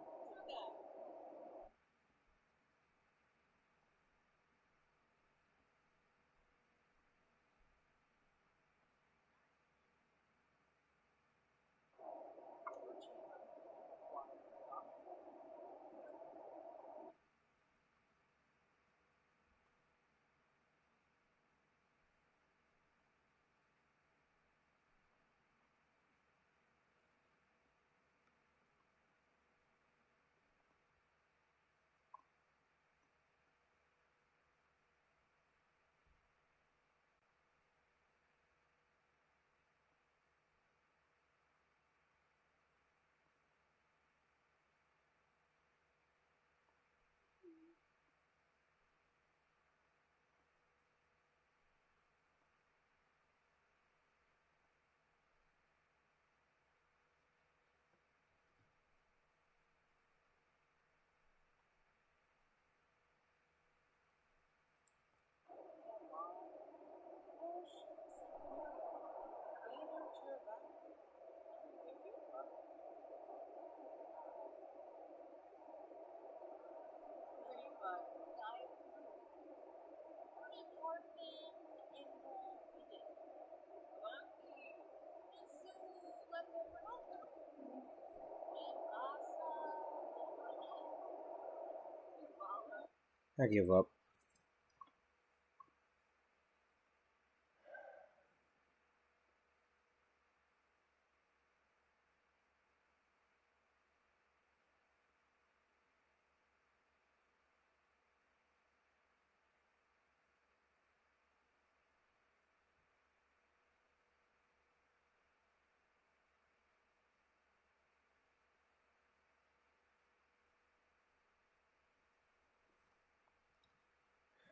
I give up.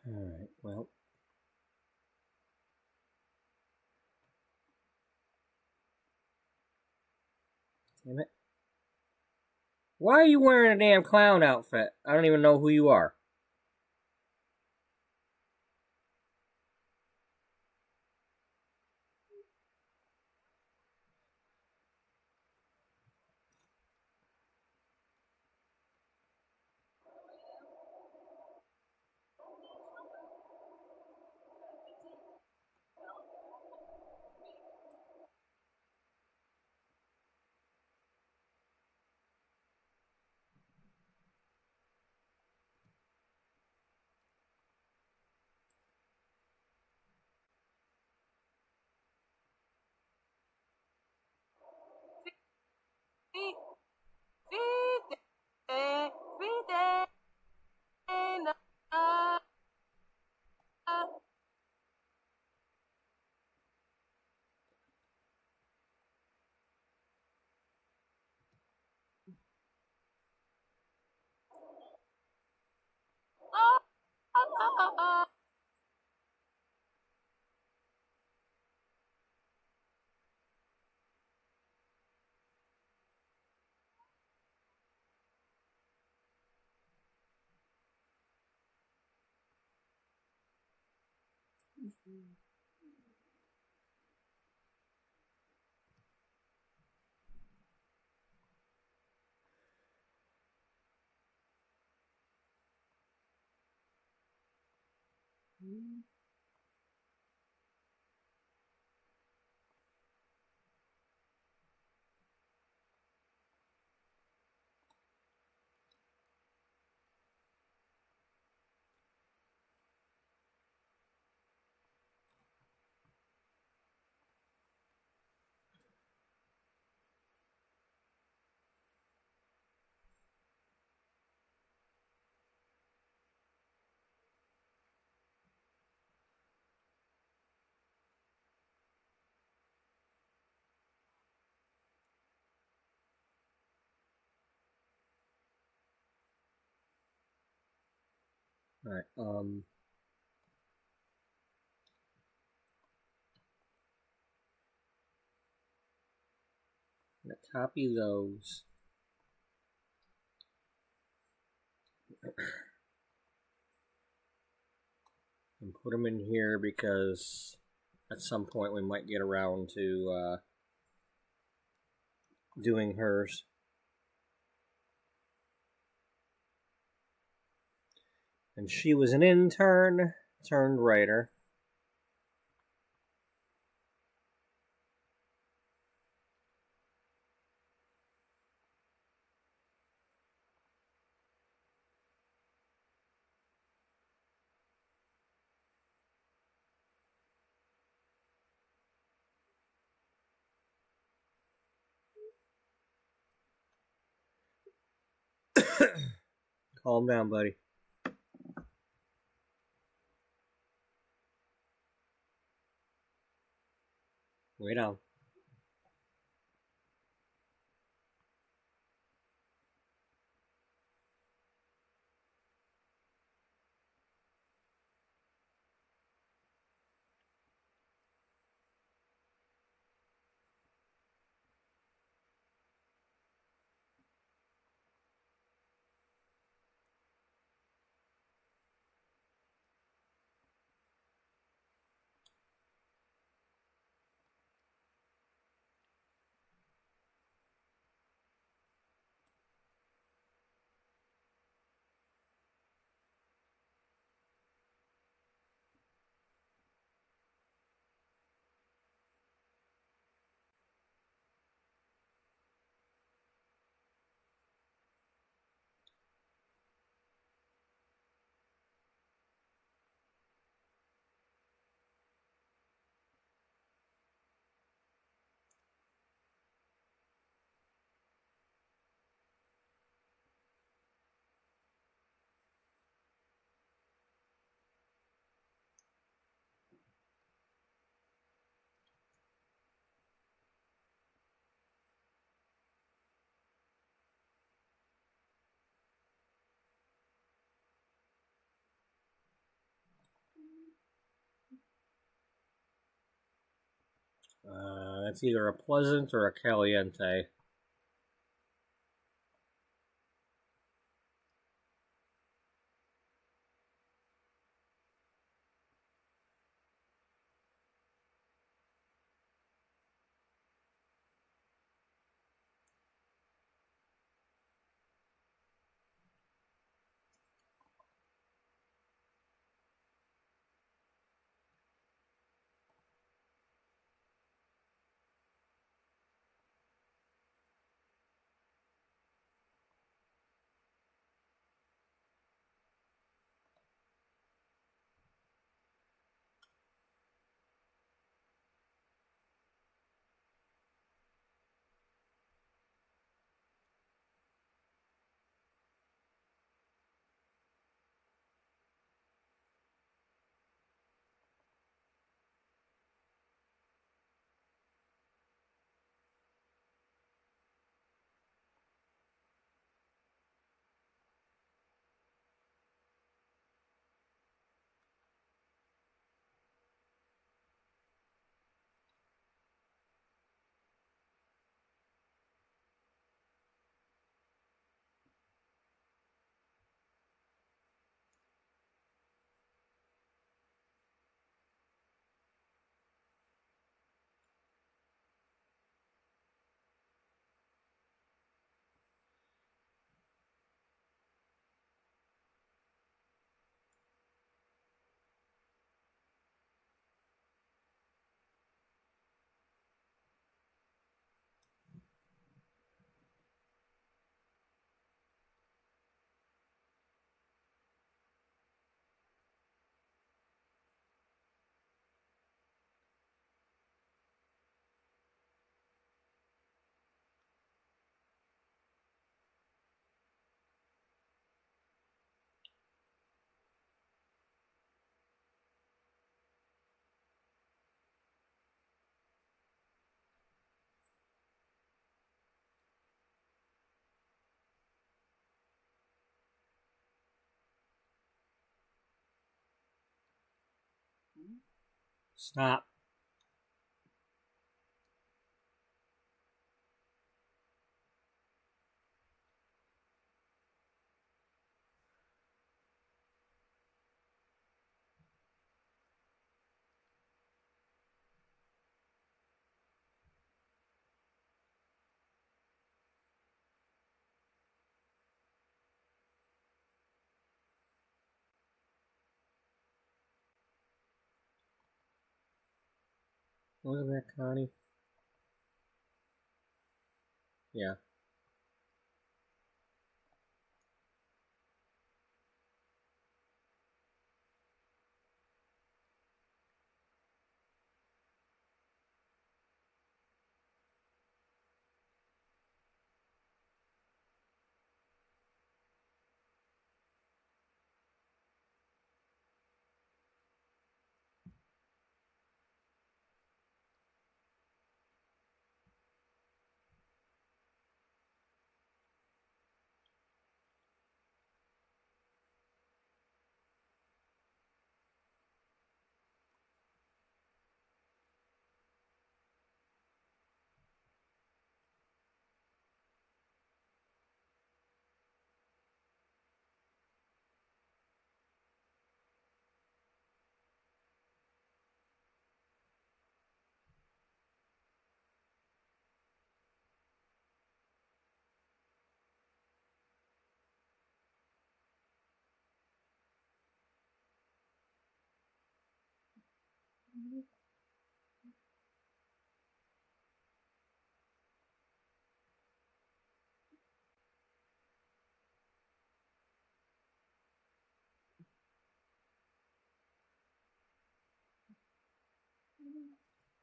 Alright, well. Damn it. Why are you wearing a damn clown outfit? I don't even know who you are. Alright, I'm gonna copy those. And put them in here because at some point we might get around to doing hers. And she was an intern turned writer. Calm down, buddy. Lay down. That's either a pleasant or a caliente. Stop. Wasn't that Connie? Yeah.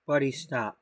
Buddy, stop.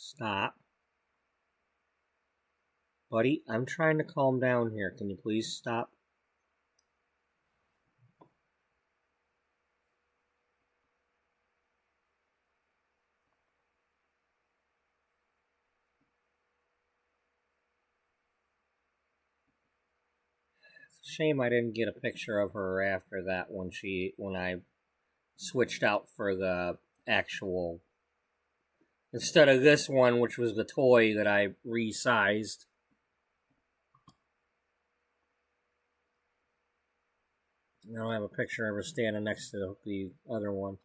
Stop. Buddy, I'm trying to calm down here. Can you please stop? It's a shame I didn't get a picture of her after that when I switched out for the actual, instead of this one, which was the toy that I resized. I don't have a picture of her standing next to the other one.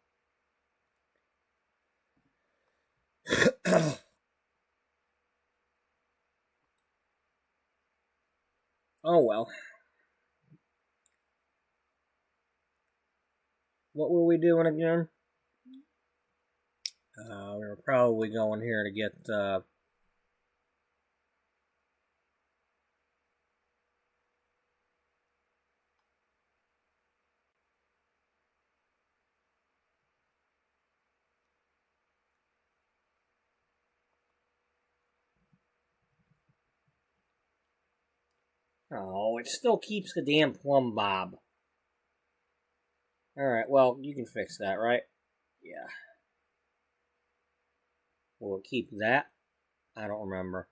Oh well. What were we doing again? We were probably going here to get oh, it still keeps the damn plumb bob. Alright, well, you can fix that, right? Yeah. Will it keep that? I don't remember.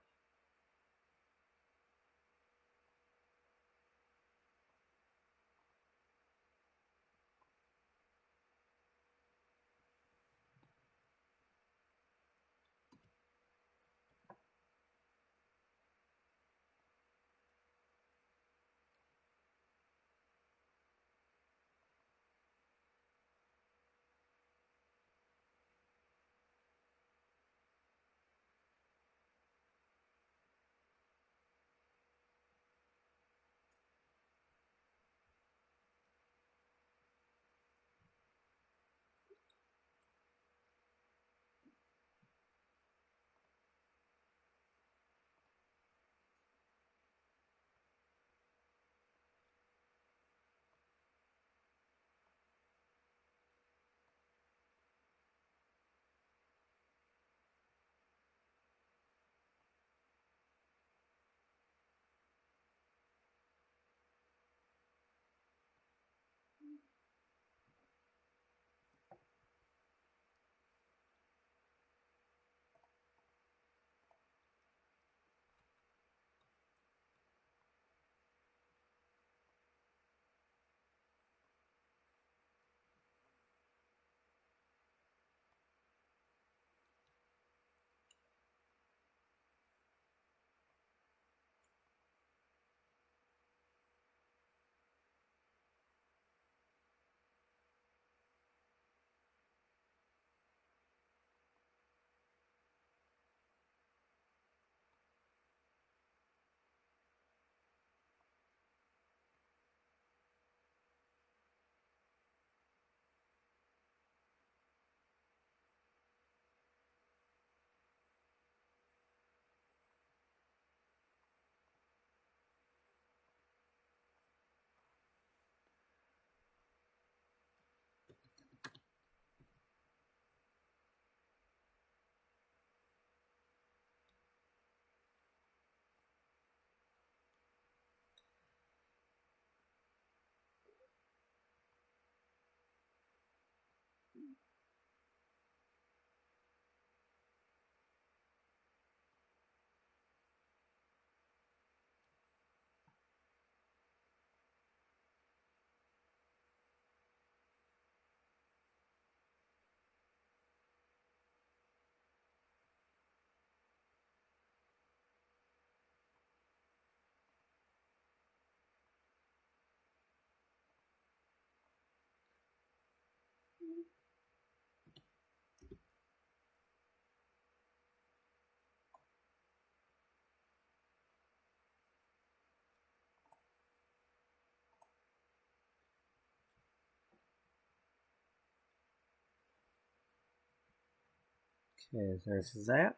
Okay, there's that.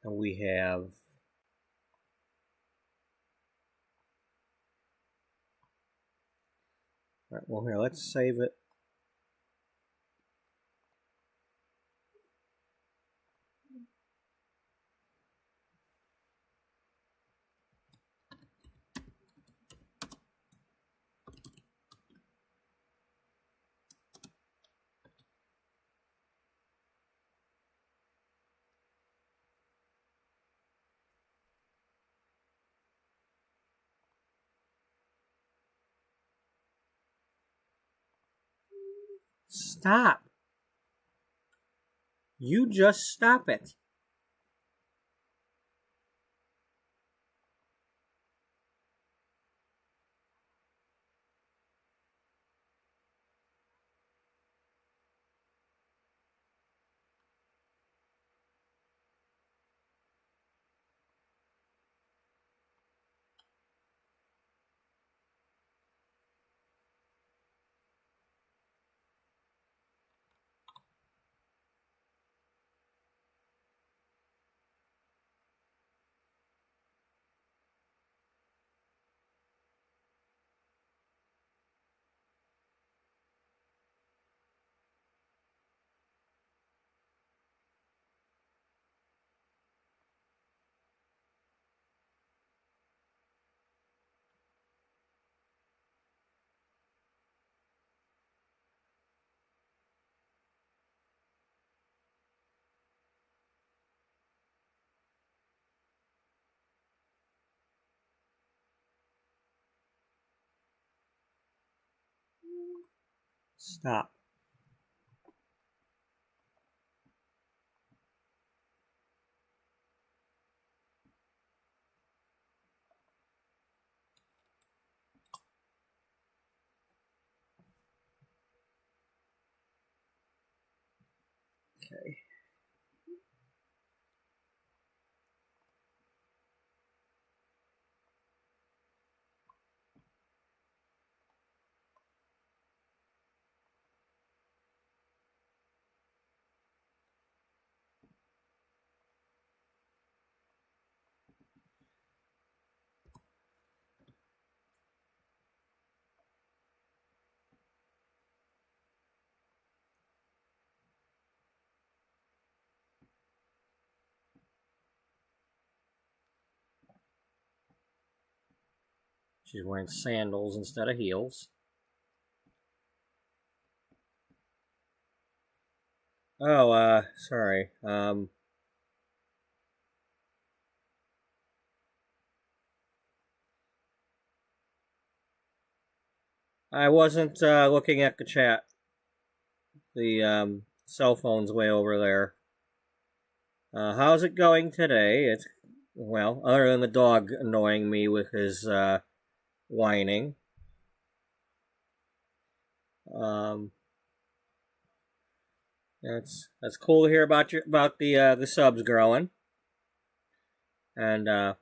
And we have alright, well here, let's save it. stop. You just stop it. Stop. Okay. She's wearing sandals instead of heels. Oh, sorry. I wasn't looking at the chat. The cell phone's way over there. How's it going today? It's, well, other than the dog annoying me with his whining. That's cool to hear about the subs growing. And I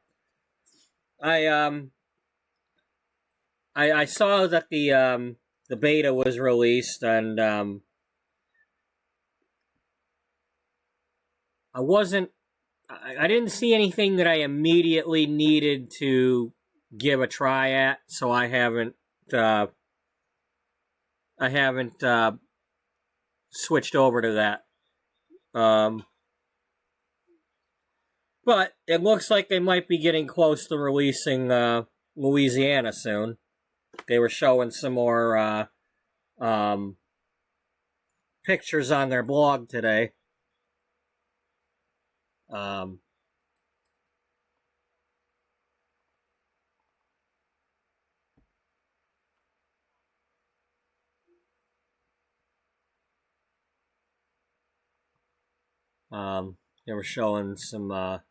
saw that the beta was released, and I didn't see anything that I immediately needed to give a try at, so I haven't switched over to that. But it looks like they might be getting close to releasing Louisiana soon. They were showing some more pictures on their blog today. They were showing some. Well,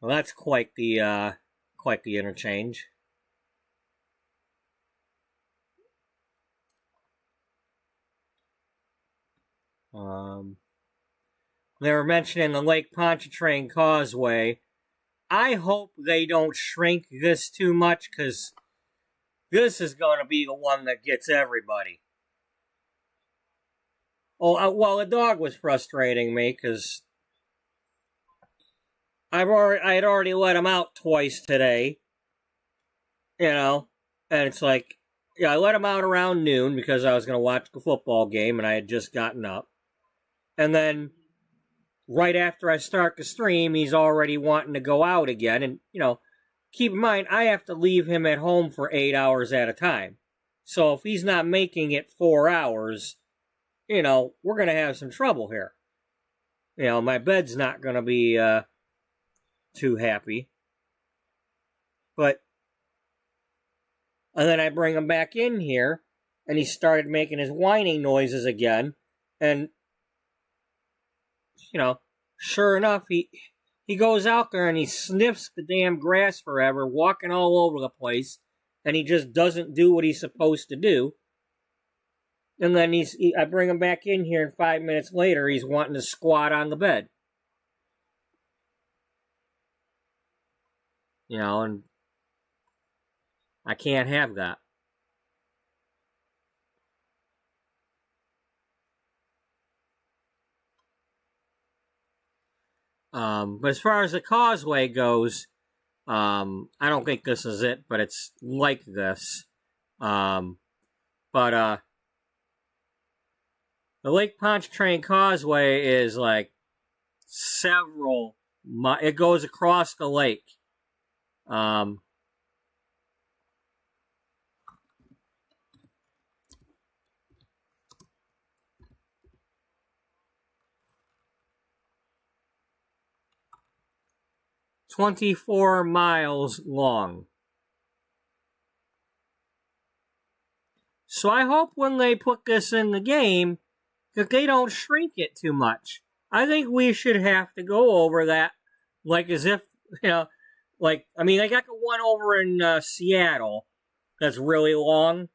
that's quite the interchange. They were mentioning the Lake Pontchartrain Causeway. I hope they don't shrink this too much, because this is going to be the one that gets everybody. Oh, well, the dog was frustrating me, because I had already let him out twice today. And it's like, yeah, I let him out around noon because I was going to watch the football game and I had just gotten up. And then right after I start the stream, he's already wanting to go out again. And, keep in mind, I have to leave him at home for 8 hours at a time. So if he's not making it 4 hours, we're going to have some trouble here. My bed's not going to be too happy. And then I bring him back in here, and he started making his whining noises again. And, sure enough, he goes out there and he sniffs the damn grass forever, walking all over the place, and he just doesn't do what he's supposed to do. And then I bring him back in here, and 5 minutes later, he's wanting to squat on the bed. And I can't have that. But as far as the causeway goes, I don't think this is it, but it's like this. But the Lake Pontchartrain Causeway is like it goes across the lake. 24 miles long. So I hope when they put this in the game that they don't shrink it too much. I think we should have to go over that like as if, they got the one over in Seattle that's really long.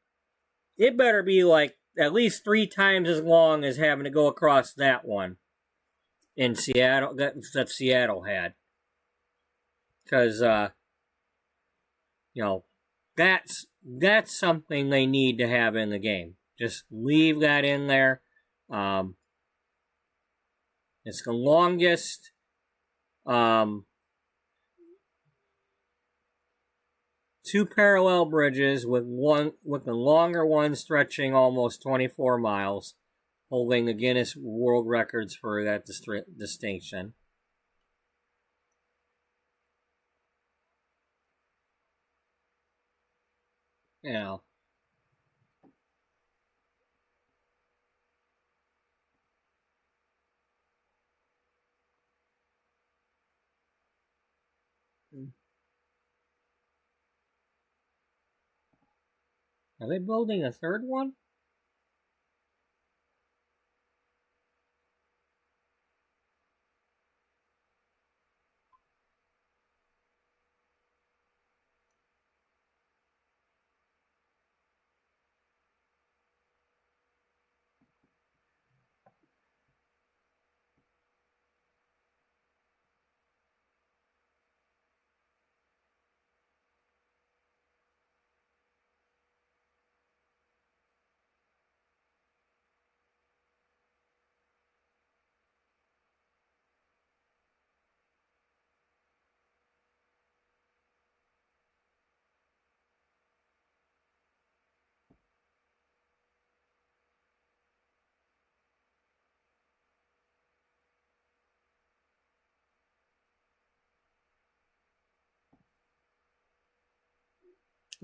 It better be like at least 3 times as long as having to go across that one in Seattle that Seattle had. Because, that's something they need to have in the game. Just leave that in there. It's the longest, 2 parallel bridges with the longer one stretching almost 24 miles, holding the Guinness World Records for that distinction. Are they building a third one?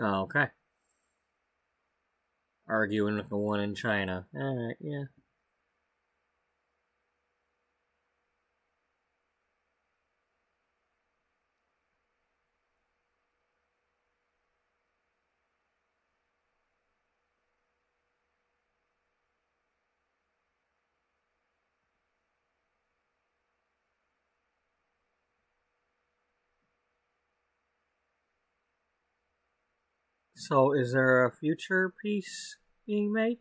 Oh, okay. Arguing with the one in China. Alright, yeah. So, is there a future piece being made?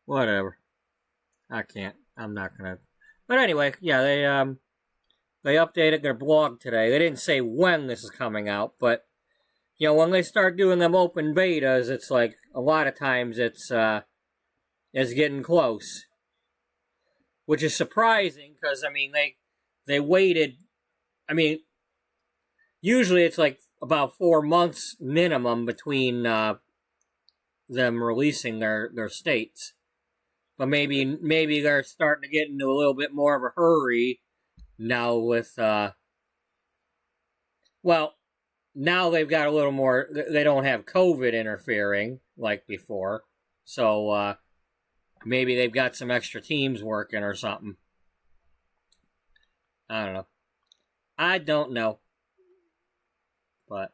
Whatever. I can't. I'm not gonna. But anyway, yeah, they updated their blog today. They didn't say when this is coming out, but when they start doing them open betas, it's like a lot of times it's getting close, which is surprising because they waited. Usually it's like about 4 months minimum between them releasing their states. But maybe they're starting to get into a little bit more of a hurry now with now they've got a little more. They don't have COVID interfering like before, so maybe they've got some extra teams working or something. I don't know. But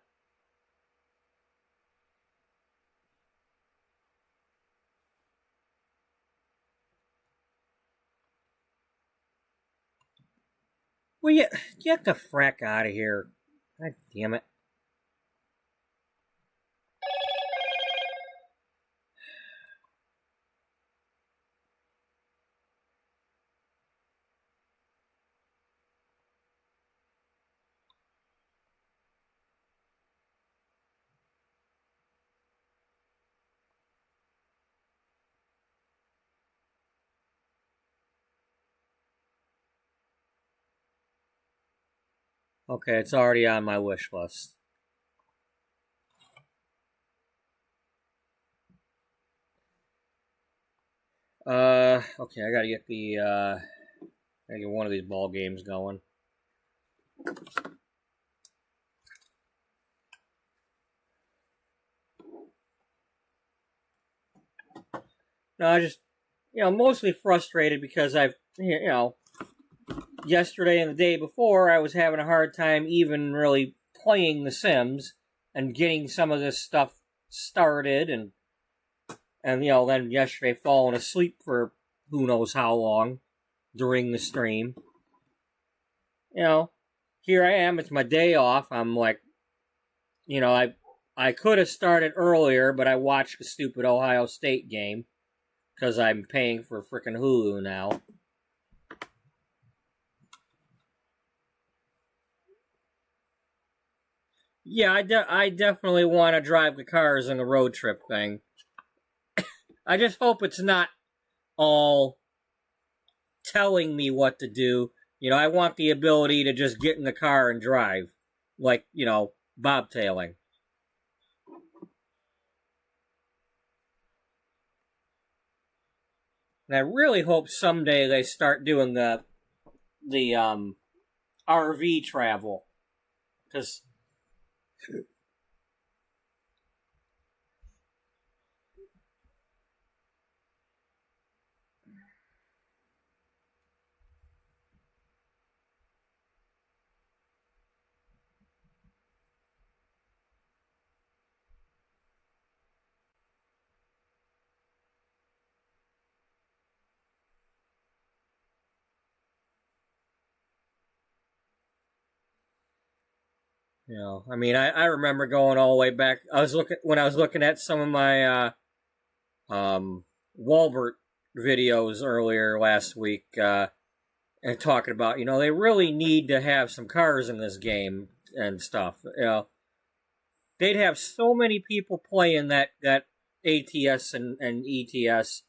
well, get the frack out of here. God damn it. Okay, it's already on my wish list. Okay, I gotta get one of these ball games going. No, I just, mostly frustrated because I've, yesterday and the day before, I was having a hard time even really playing The Sims and getting some of this stuff started, and then yesterday falling asleep for who knows how long during the stream. Here I am, it's my day off. I'm like, I could have started earlier, but I watched the stupid Ohio State game because I'm paying for frickin' Hulu now. Yeah, I definitely want to drive the cars in the road trip thing. I just hope it's not all telling me what to do. I want the ability to just get in the car and drive. Like, bobtailing. And I really hope someday they start doing the RV travel. Because I remember going all the way back. When I was looking at some of my Walbert videos earlier last week, and talking about, they really need to have some cars in this game and stuff. They'd have so many people playing that ATS and ETS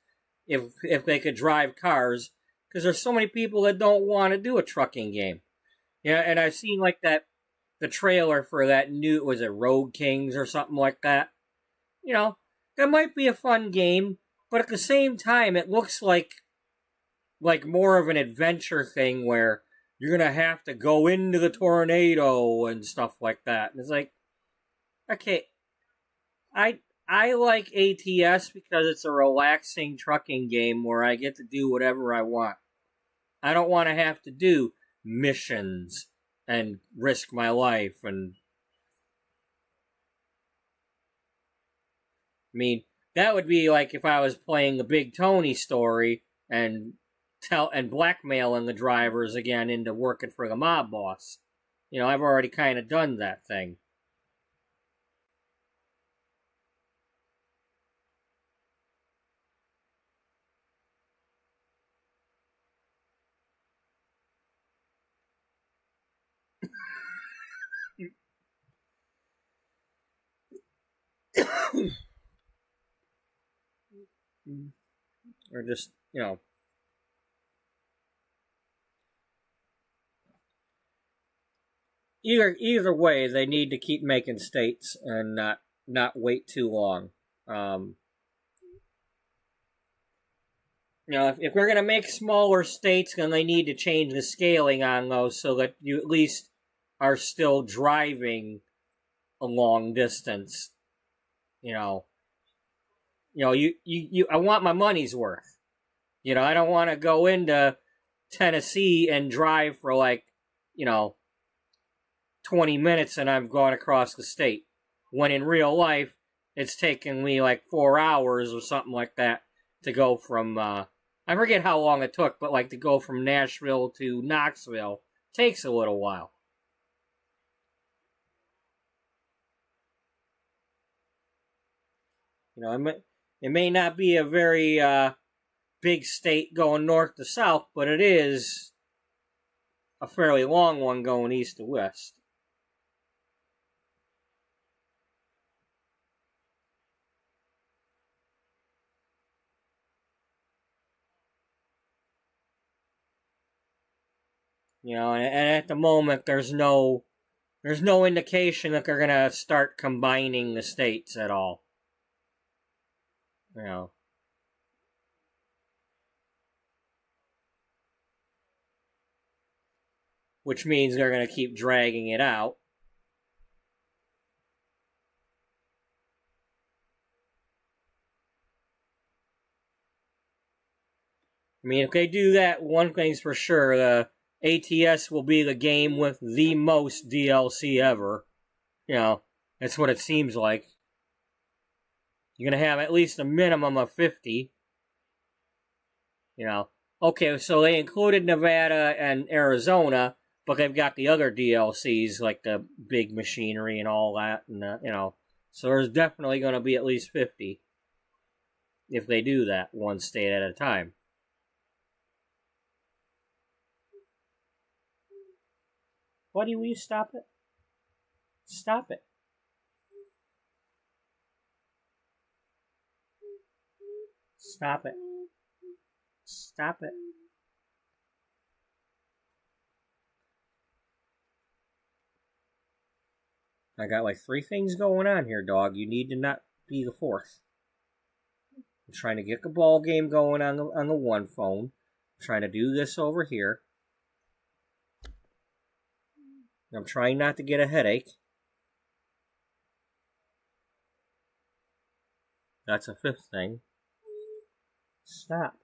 if they could drive cars, because there's so many people that don't want to do a trucking game. And I've seen like the trailer for that new, was it Road Kings or something like that? That might be a fun game, but at the same time, it looks like more of an adventure thing where you're gonna have to go into the tornado and stuff like that. And it's like, okay, I like ATS because it's a relaxing trucking game where I get to do whatever I want. I don't want to have to do missions and risk my life. And that would be like if I was playing the Big Tony story and blackmailing the drivers again into working for the mob boss. I've already kind of done that thing. Or just, either way, they need to keep making states and not wait too long. If we're gonna make smaller states, then they need to change the scaling on those so that you at least are still driving a long distance. I want my money's worth. I don't want to go into Tennessee and drive for 20 minutes and I'm going across the state. When in real life, it's taking me 4 hours or something like that to go from, I forget how long it took, but to go from Nashville to Knoxville takes a little while. It may not be a very big state going north to south, but it is a fairly long one going east to west. And at the moment there's no indication that they're gonna start combining the states at all. Which means they're gonna keep dragging it out. If they do that, one thing's for sure, the ATS will be the game with the most DLC ever. That's what it seems like. You're going to have at least a minimum of 50. Okay, so they included Nevada and Arizona, but they've got the other DLCs, like the big machinery and all that, and so there's definitely going to be at least 50 if they do that one state at a time. Buddy, will you stop it? Stop it. Stop it. Stop it. I got 3 things going on here, dog. You need to not be the 4th. I'm trying to get the ball game going on the one phone. I'm trying to do this over here. I'm trying not to get a headache. That's a 5th thing. Stop.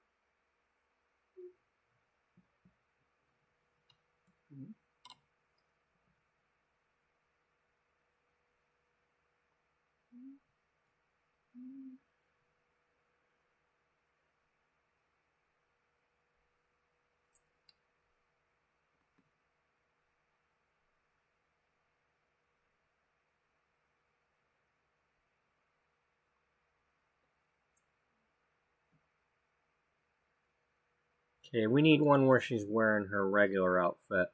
Okay, we need one where she's wearing her regular outfit.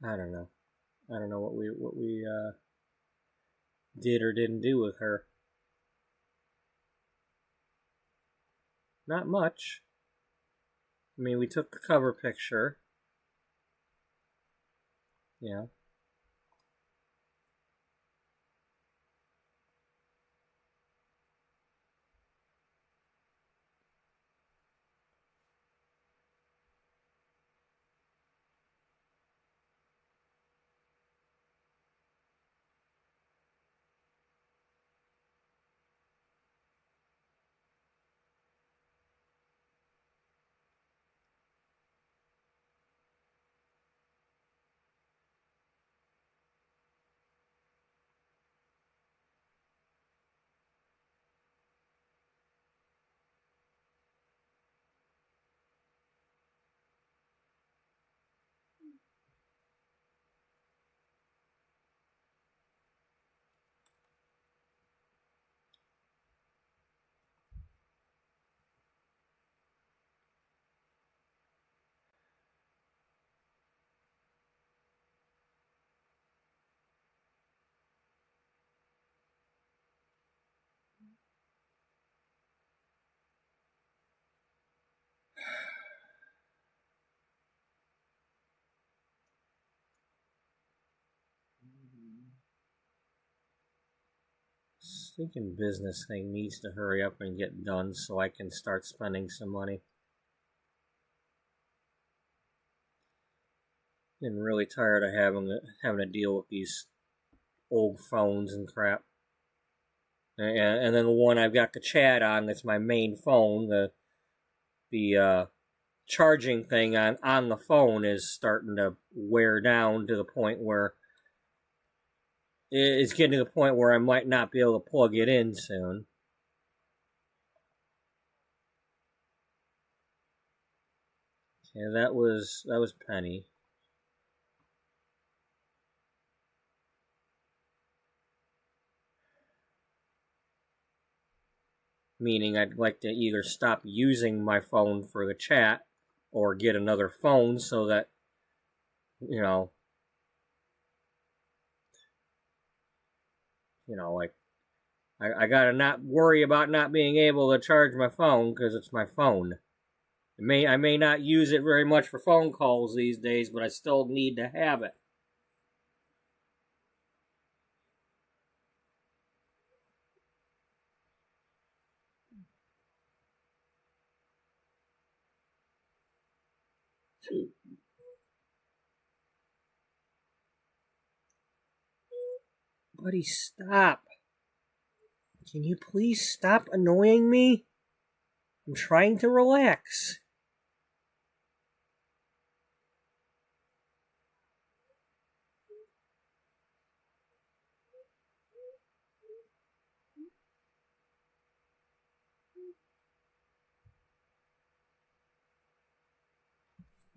I don't know. I don't know what we did or didn't do with her. Not much. We took the cover picture. Yeah. freaking business thing needs to hurry up and get done so I can start spending some money. Getting really tired of having to deal with these old phones and crap. And then the one I've got the chat on, that's my main phone, the charging thing on the phone is starting to wear down to the point where it's getting to the point where I might not be able to plug it in soon. Okay, that was Penny. Meaning I'd like to either stop using my phone for the chat or get another phone so that, like, I gotta not worry about not being able to charge my phone because it's my phone. I may not use it very much for phone calls these days, but I still need to have it. Buddy, stop. Can you please stop annoying me? I'm trying to relax.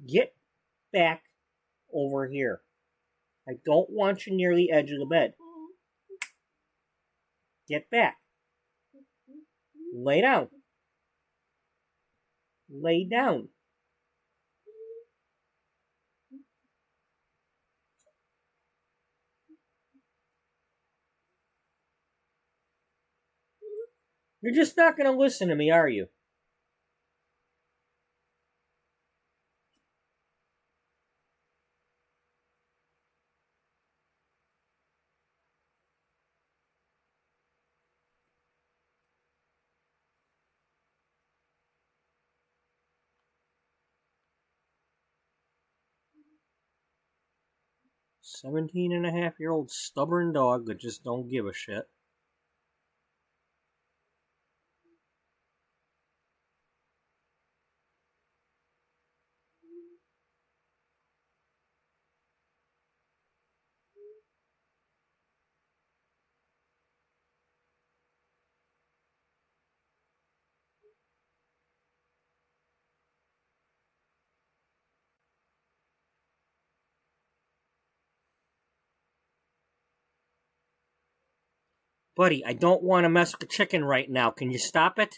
Get back over here. I don't want you near the edge of the bed. Get back. Lay down. Lay down. You're just not going to listen to me, are you? "17-and-a-half-year-old stubborn dog that just don't give a shit." Buddy, I don't want to mess with the chicken right now. Can you stop it?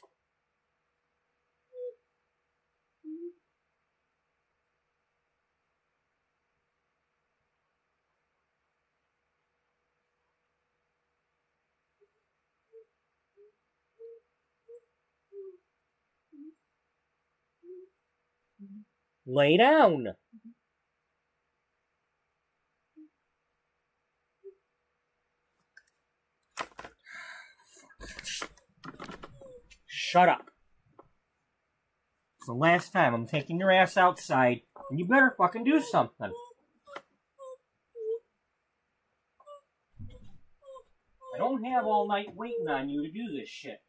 Lay down. Shut up. It's the last time I'm taking your ass outside, and you better fucking do something. I don't have all night waiting on you to do this shit.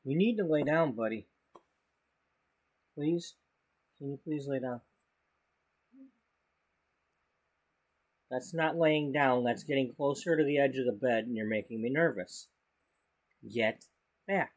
You need to lay down, buddy. Please? Can you please lay down? That's not laying down. That's getting closer to the edge of the bed, and you're making me nervous. Get back.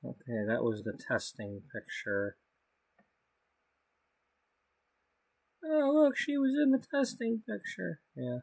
Okay, that was the testing picture. Oh, look, she was in the testing picture. Yeah.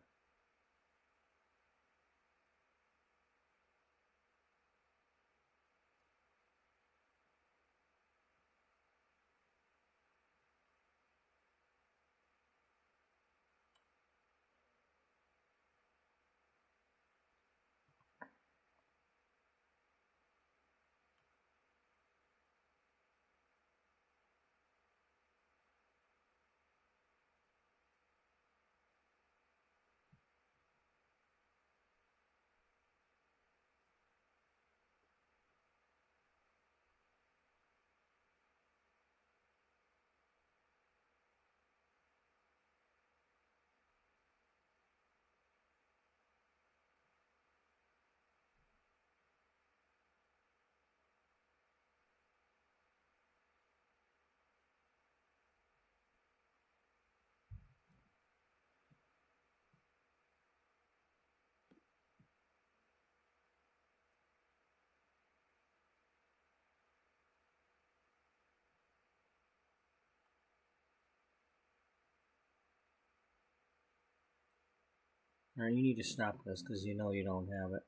Alright, you need to stop this because you know you don't have it.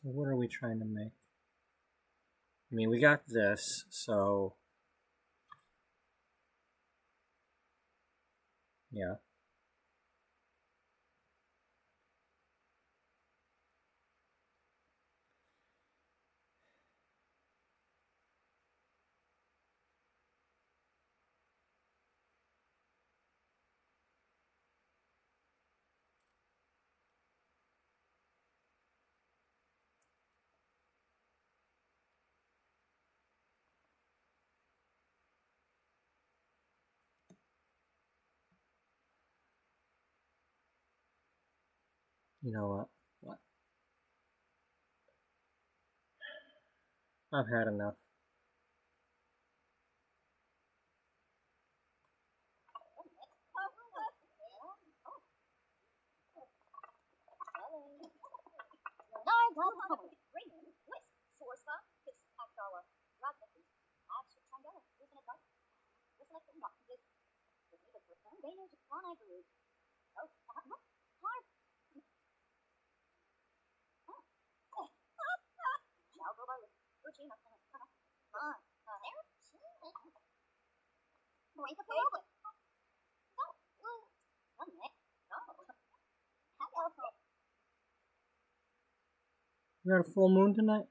So what are we trying to make? I mean, we got this, so... Yeah. You know what? What? I've had enough. You got a full moon tonight?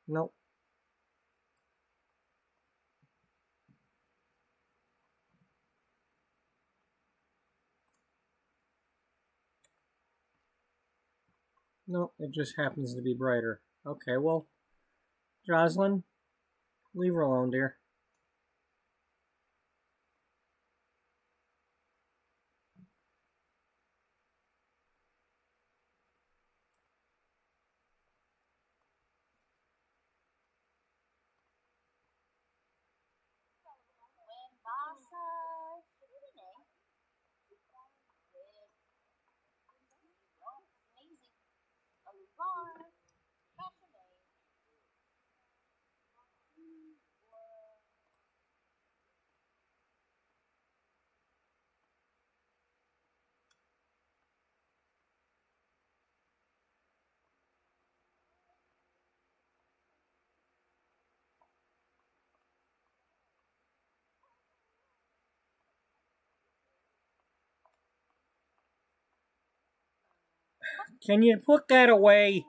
Nope. Nope, it just happens to be brighter. Okay, well, Jocelyn, leave her alone, dear. Can you put that away?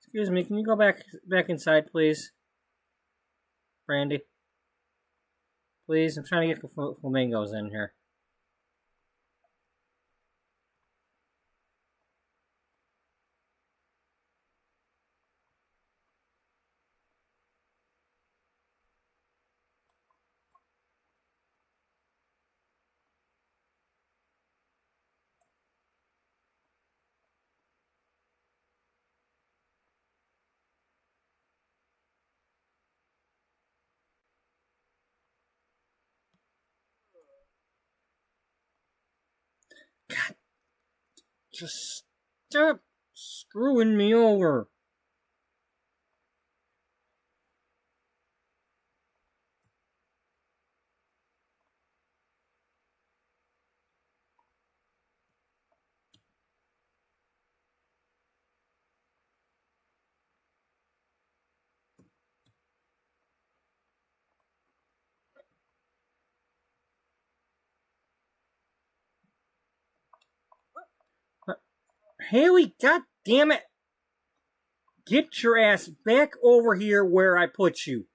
Excuse me, can you go back inside, please? Brandy? Please, I'm trying to get the flamingos in here. God, just stop screwing me over. Haley, god damn it! Get your ass back over here where I put you.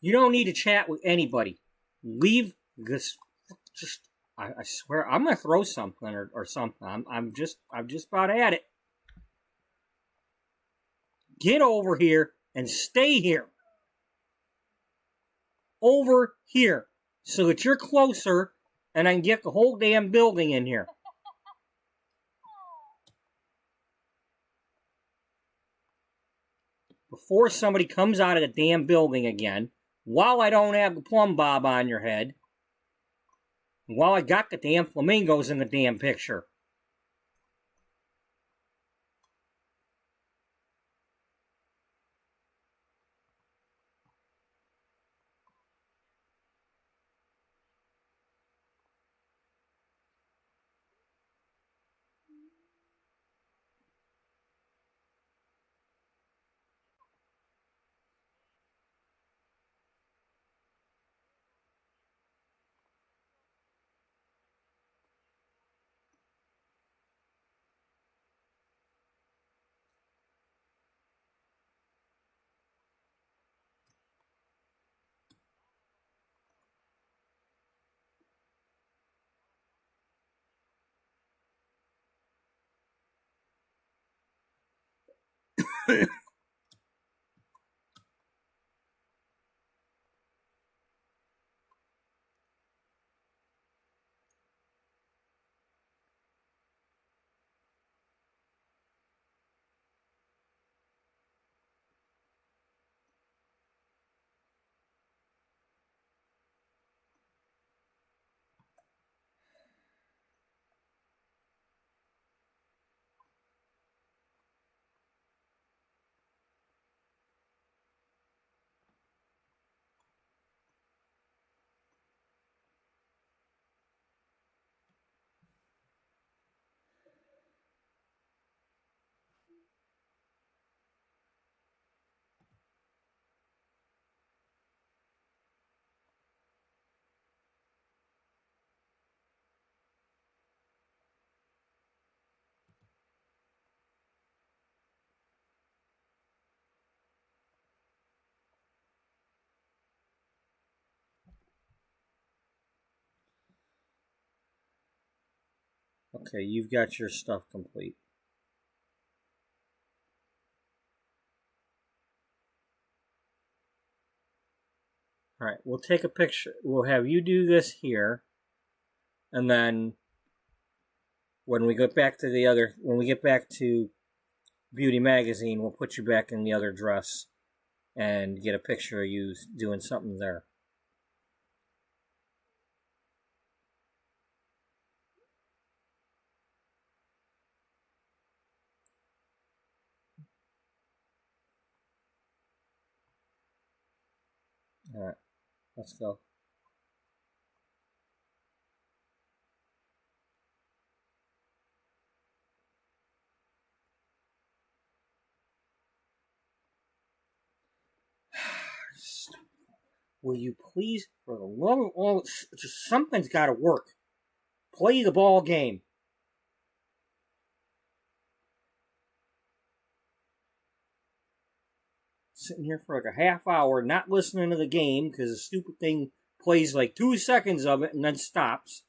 You don't need to chat with anybody. Leave this. Just, I swear, I'm gonna throw something or something. I'm just about at it. Get over here and stay here. Over here, so that you're closer, and I can get the whole damn building in here. Before somebody comes out of the damn building again, while I don't have the plumb bob on your head, and while I got the damn flamingos in the damn picture. Okay, you've got your stuff complete. Alright, we'll take a picture. We'll have you do this here. And then when we get back to Beauty Magazine, we'll put you back in the other dress and get a picture of you doing something there. Alright, let's go. Will you please, for the love of all, just something's got to work. Play the ball game. Sitting here for like a half hour, not listening to the game because the stupid thing plays like 2 seconds of it and then stops.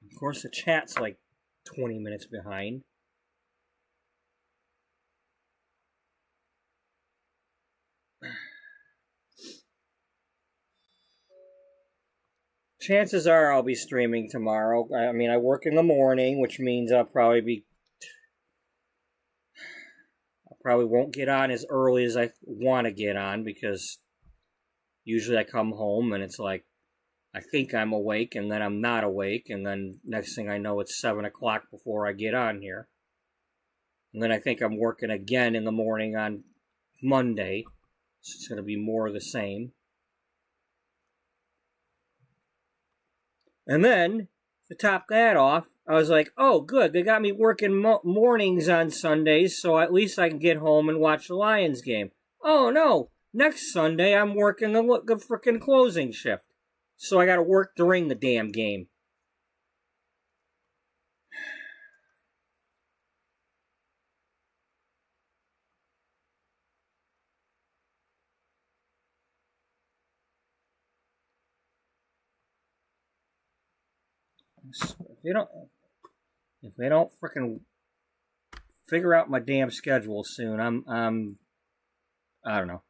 Of course, the chat's like 20 minutes behind. Chances are I'll be streaming tomorrow. I mean, I work in the morning, which means I probably won't get on as early as I want to get on because usually I come home and it's like I think I'm awake and then I'm not awake, and then next thing I know it's 7 o'clock before I get on here. And then I think I'm working again in the morning on Monday. So it's going to be more of the same. And then, to top that off, I was like, oh, good, they got me working mornings on Sundays, so at least I can get home and watch the Lions game. Oh, no, next Sunday I'm working the frickin' closing shift. So I gotta work during the damn game. If they don't frickin' figure out my damn schedule soon, I don't know.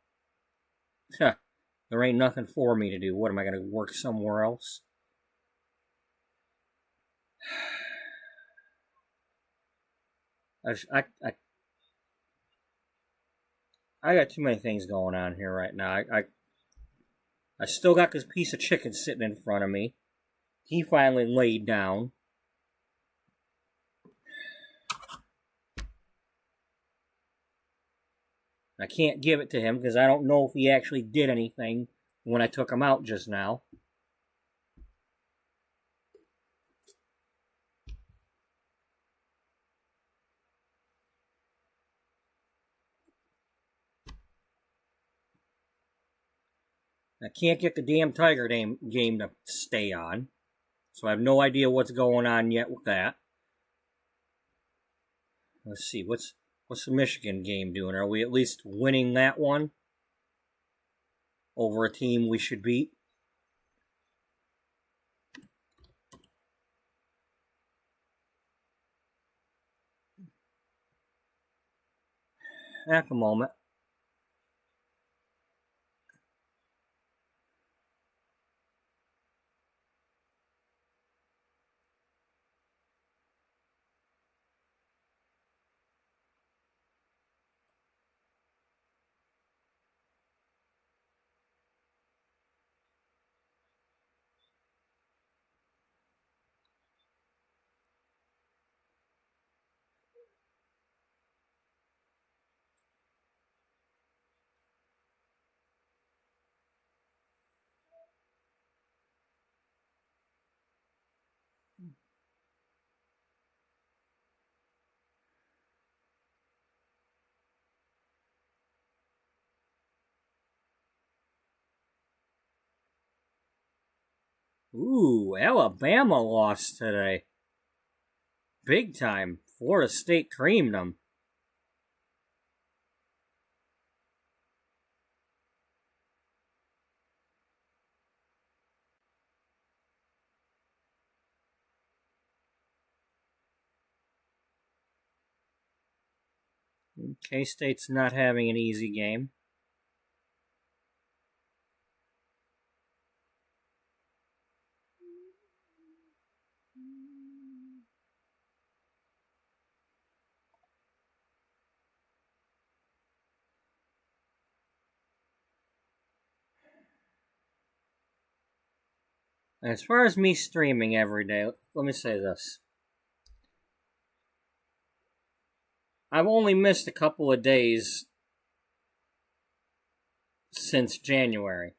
There ain't nothing for me to do. What, am I gonna work somewhere else? I got too many things going on here right now. I still got this piece of chicken sitting in front of me. He finally laid down. I can't give it to him because I don't know if he actually did anything when I took him out just now. I can't get the damn Tiger game to stay on. So I have no idea what's going on yet with that. Let's see, what's the Michigan game doing? Are we at least winning that one over a team we should beat? At the moment. Ooh, Alabama lost today. Big time. Florida State creamed them. K-State's not having an easy game. As far as me streaming every day, let me say this. I've only missed a couple of days since January.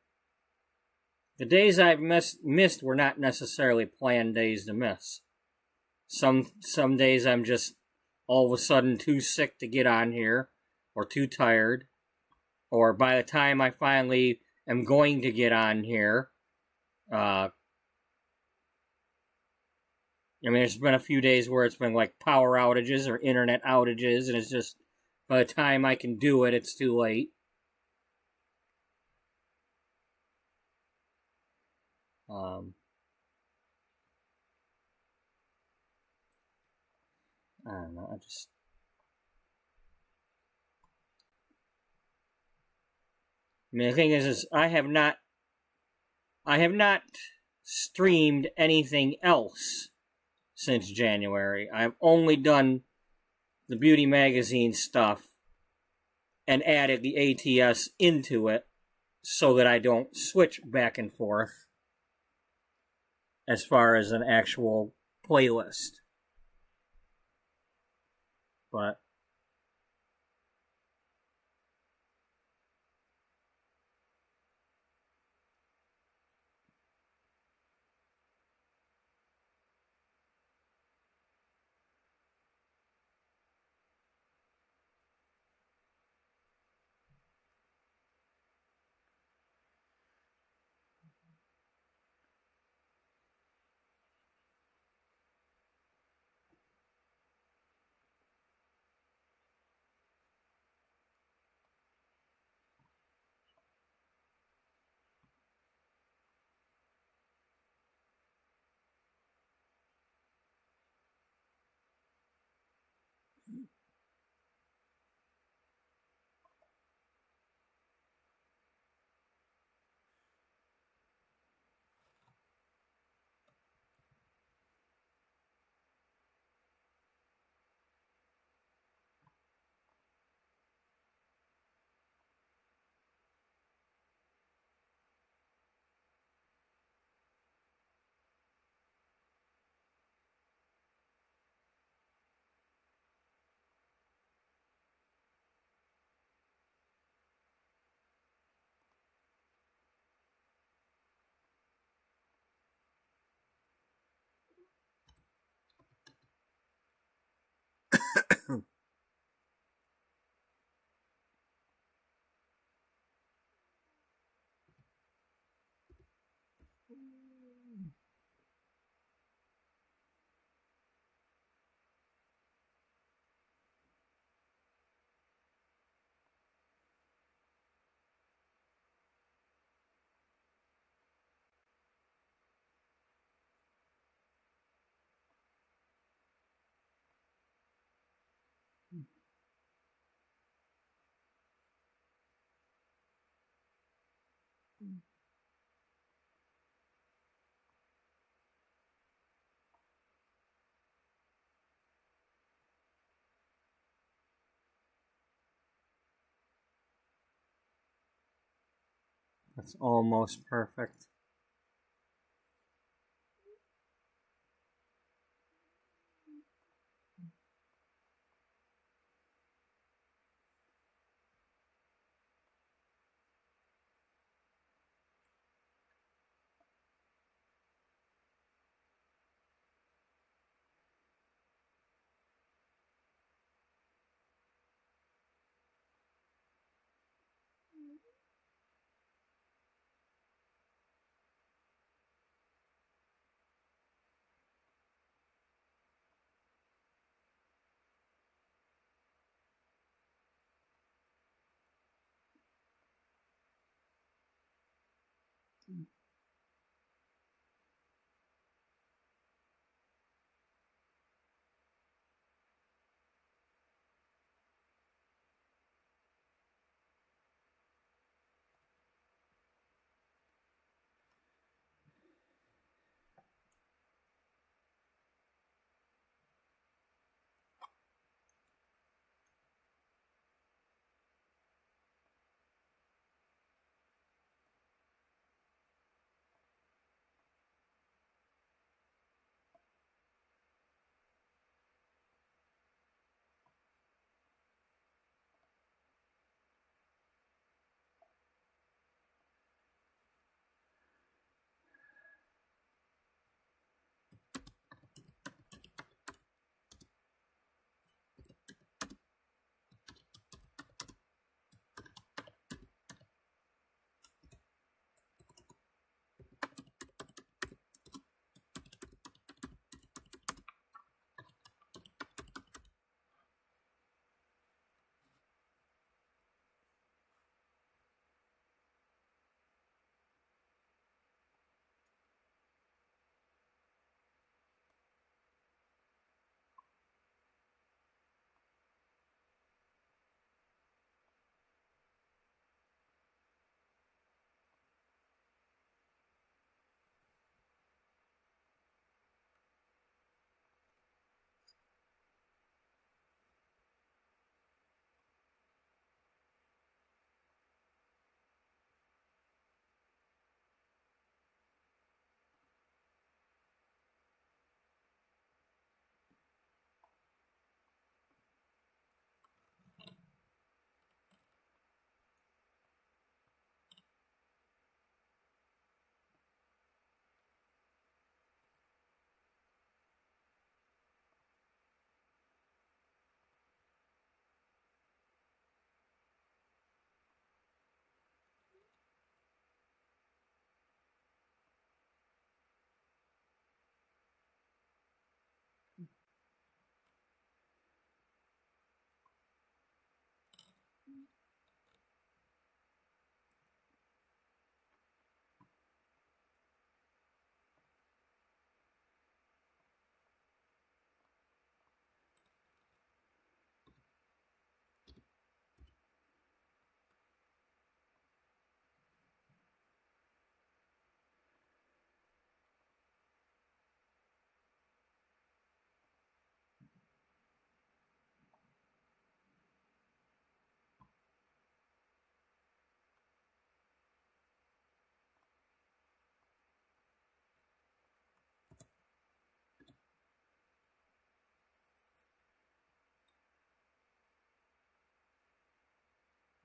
The days I've missed were not necessarily planned days to miss. Some days I'm just all of a sudden too sick to get on here, or too tired, or by the time I finally am going to get on here, I mean, there's been a few days where it's been like power outages or internet outages, and it's just, by the time I can do it, it's too late. I don't know, the thing is I have not streamed anything else since January. I've only done the beauty magazine stuff and added the ATS into it so that I don't switch back and forth as far as an actual playlist. But That's almost perfect.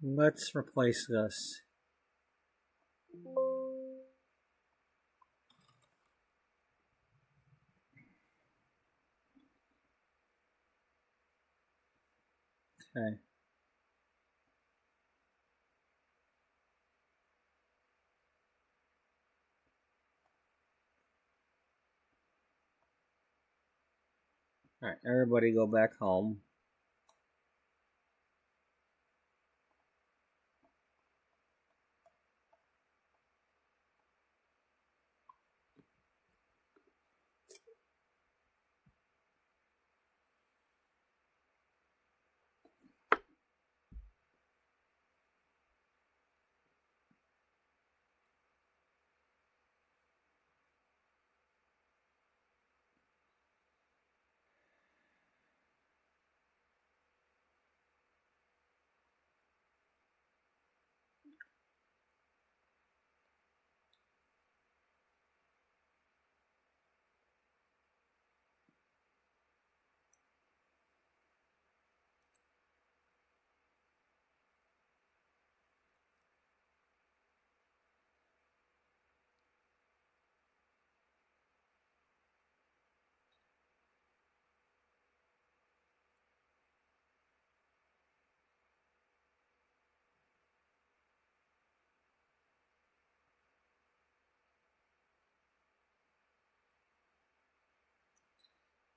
Let's replace this. Okay. Alright, everybody go back home.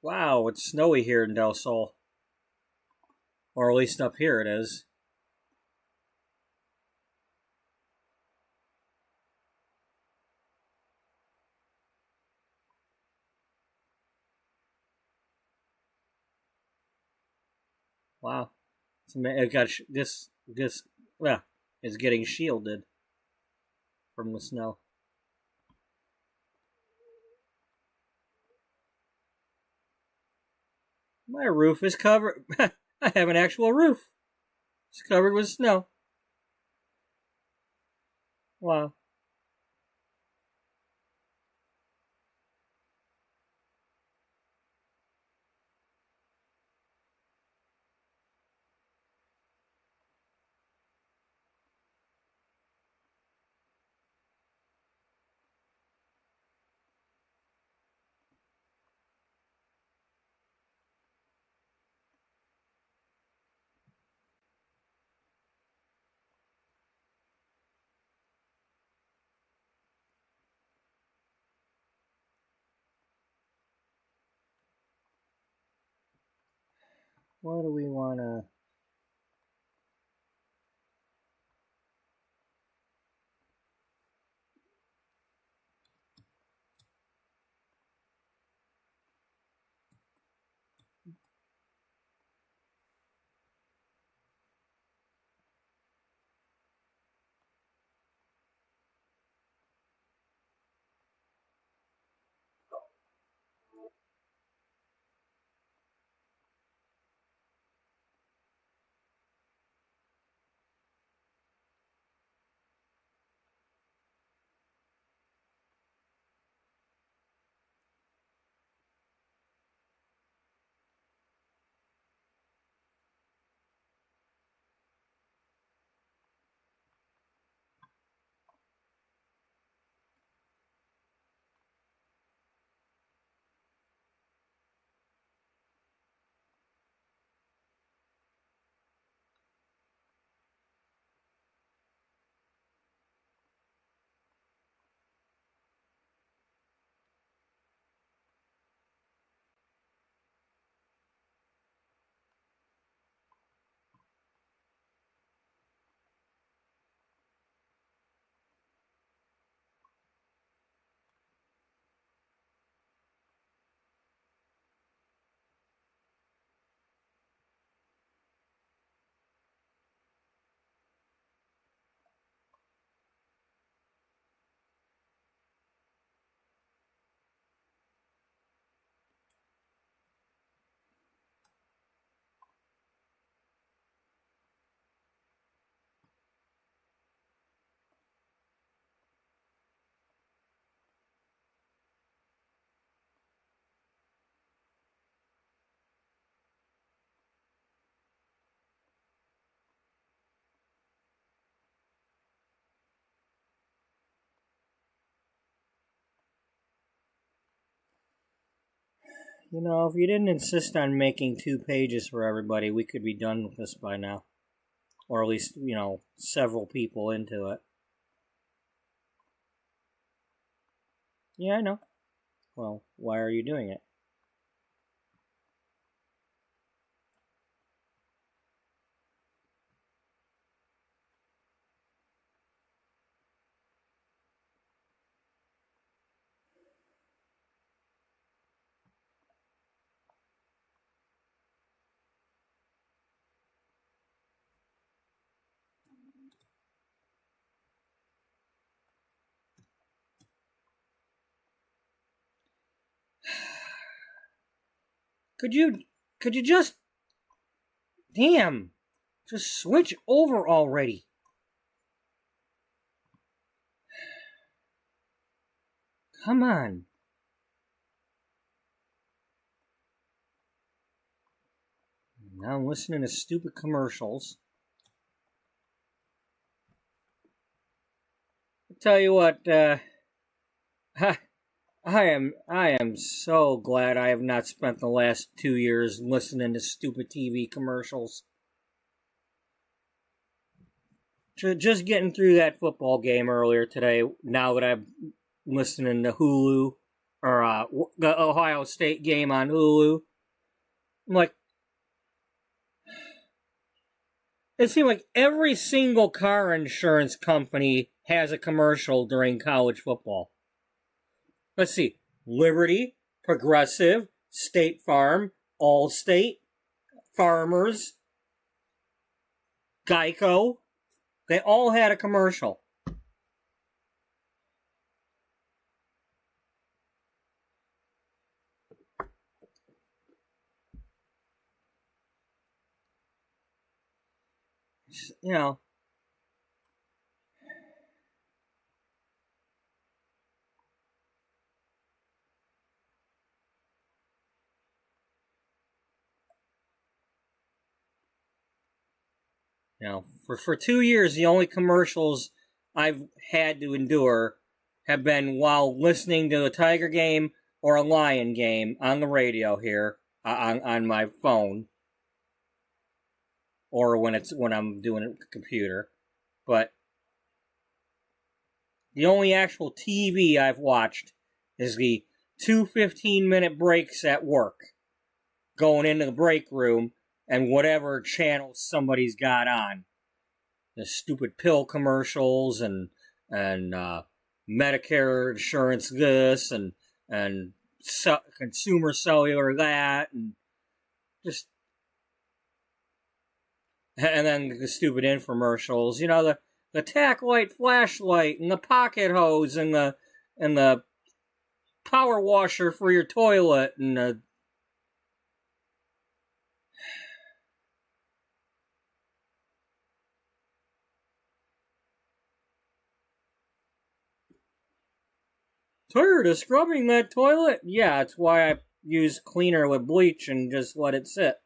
Wow, it's snowy here in Del Sol. Or at least up here it is. Wow. It got this well, is getting shielded from the snow. My roof is covered. I have an actual roof. It's covered with snow. Wow. What do we want to... You know, if you didn't insist on making 2 pages for everybody, we could be done with this by now. Or at least, you know, several people into it. Yeah, I know. Well, why are you doing it? Could you just, damn, just switch over already. Come on. Now I'm listening to stupid commercials. I'll tell you what, I am so glad I have not spent the last 2 years listening to stupid TV commercials. Just getting through that football game earlier today, now that I'm listening to Hulu, or the Ohio State game on Hulu, I'm like, it seemed like every single car insurance company has a commercial during college football. Let's see, Liberty, Progressive, State Farm, Allstate, Farmers, Geico, they all had a commercial. You know, for 2 years, the only commercials I've had to endure have been while listening to a Tiger game or a Lion game on the radio here on my phone, or when I'm doing it with the computer. But the only actual TV I've watched is the 2 15-minute breaks at work, going into the break room and whatever channel somebody's got on. The stupid pill commercials and Medicare insurance this and consumer cellular that, and just, and then the stupid infomercials. You know, the tack light flashlight and the pocket hose and the power washer for your toilet and the tired of scrubbing that toilet? Yeah, that's why I use cleaner with bleach and just let it sit.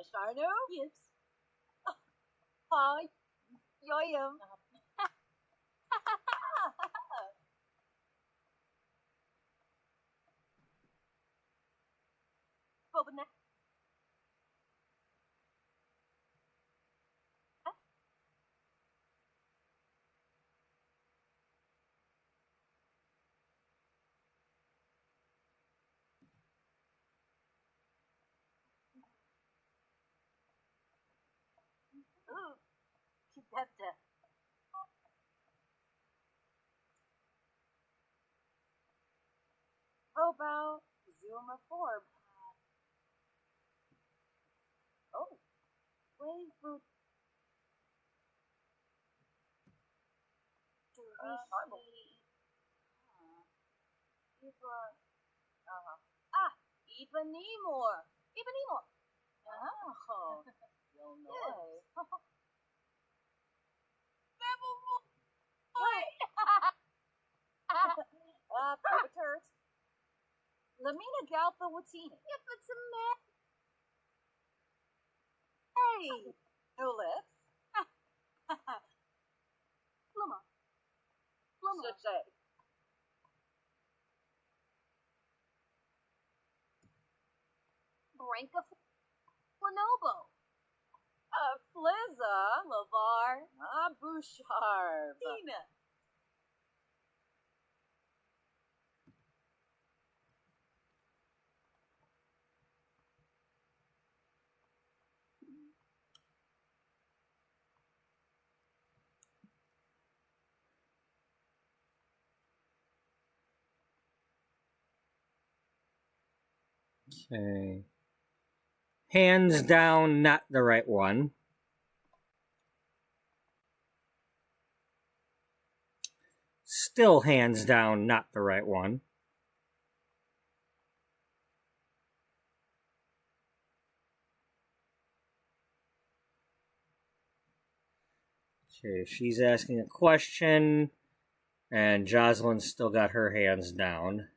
Sharnu? Yes. Hi. Yoyum. Bobana. Ooh. Kidepta. Vobao. Zuma Forb. Oh. Wave food. Marble. Eva. Ah. Ibanimor. Ibanimor. Oh. Illinois. Probaturt. Lamina Galpa Watini. If it's a man. Hey. Nulis. Pluma. Pluma. Suche. Branca. Flanobo. Flizza. Lavar. Bouchard. Tina. Okay. Hands down, not the right one. Still hands down, not the right one. Okay, she's asking a question, and Jocelyn's still got her hands down.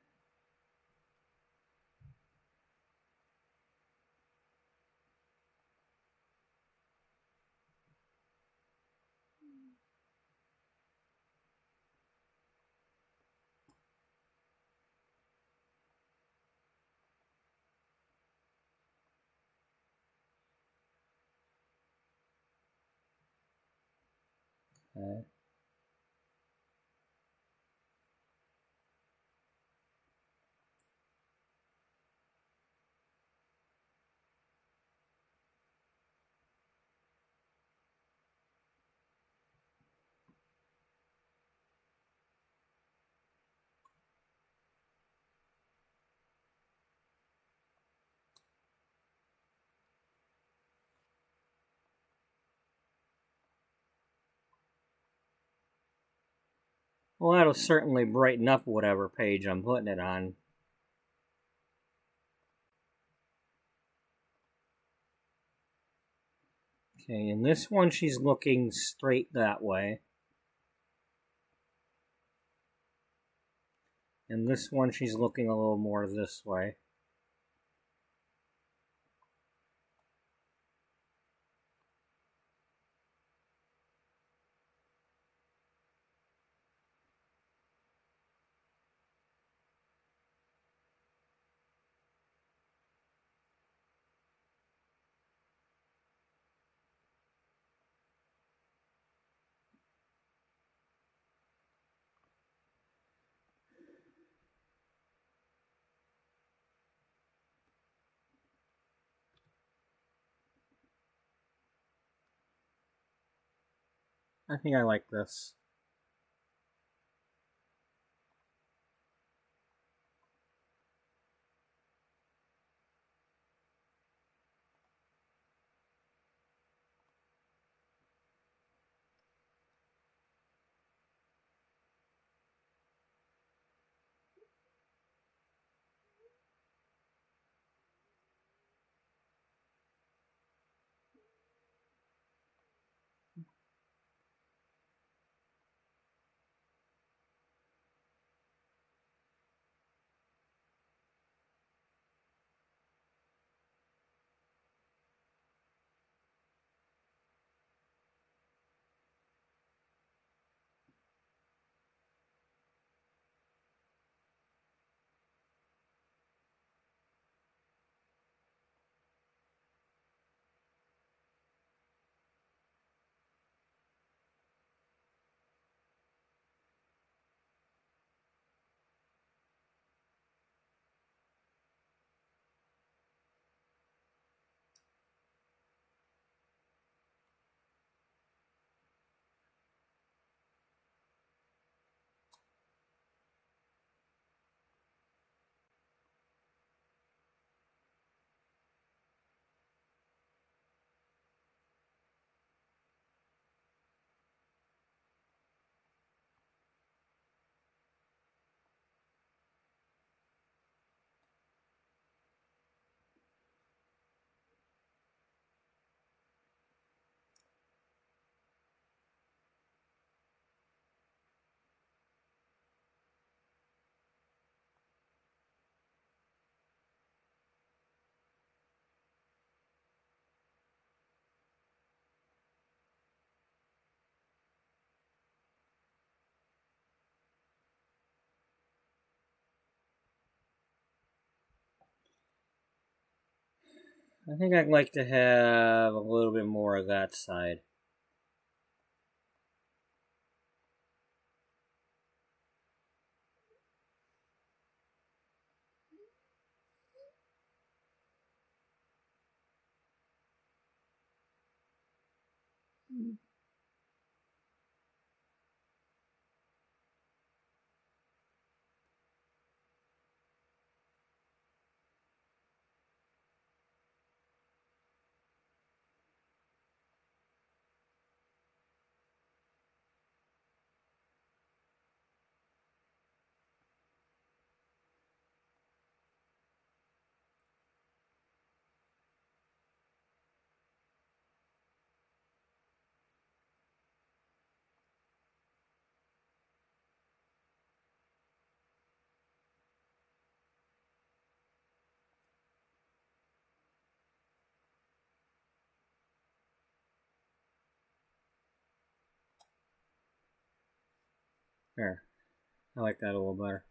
Okay. Well, that'll certainly brighten up whatever page I'm putting it on. Okay, in this one, she's looking straight that way. In this one, she's looking a little more this way. I think I like this. I think I'd like to have a little bit more of that side. There. I like that a little better.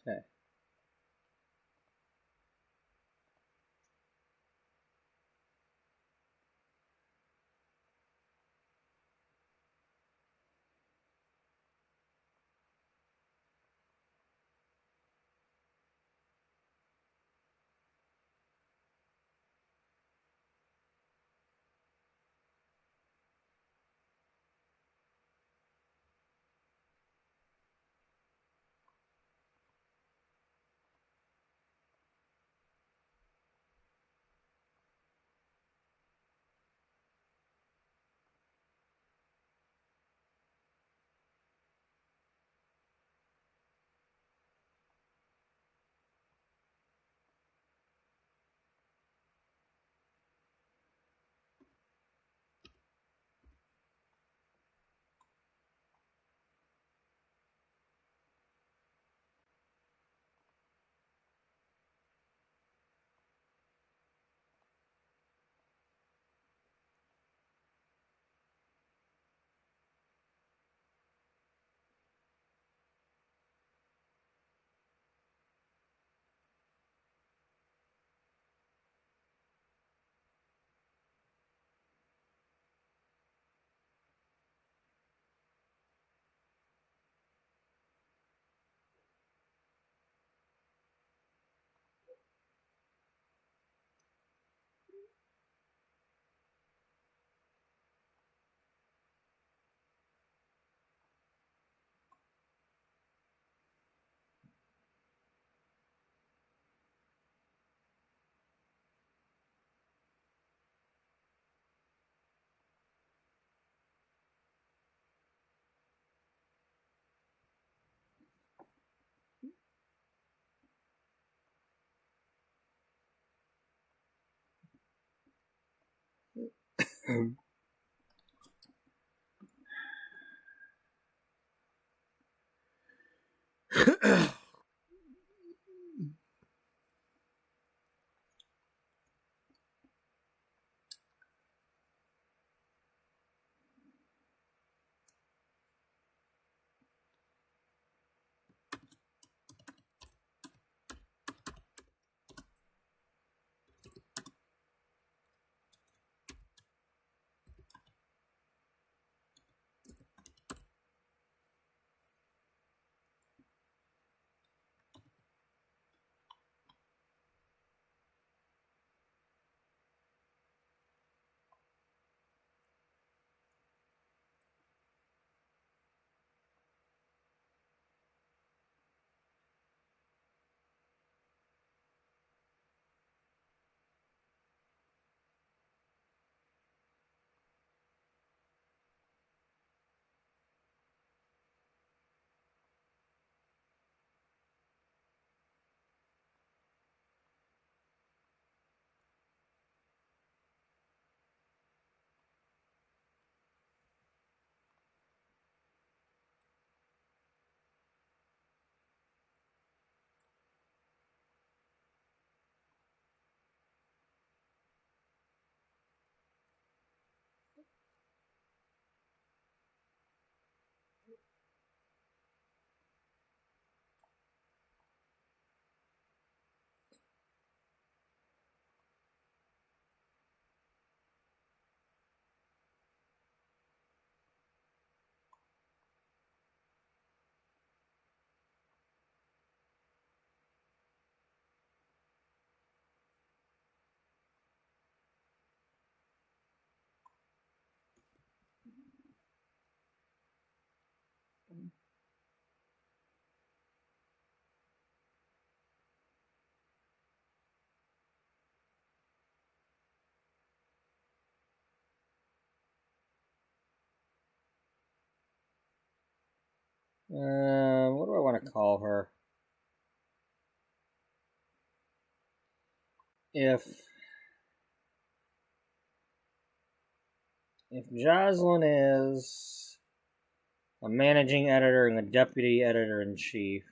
Okay. What do I want to call her? If Jocelyn is a managing editor and a deputy editor-in-chief,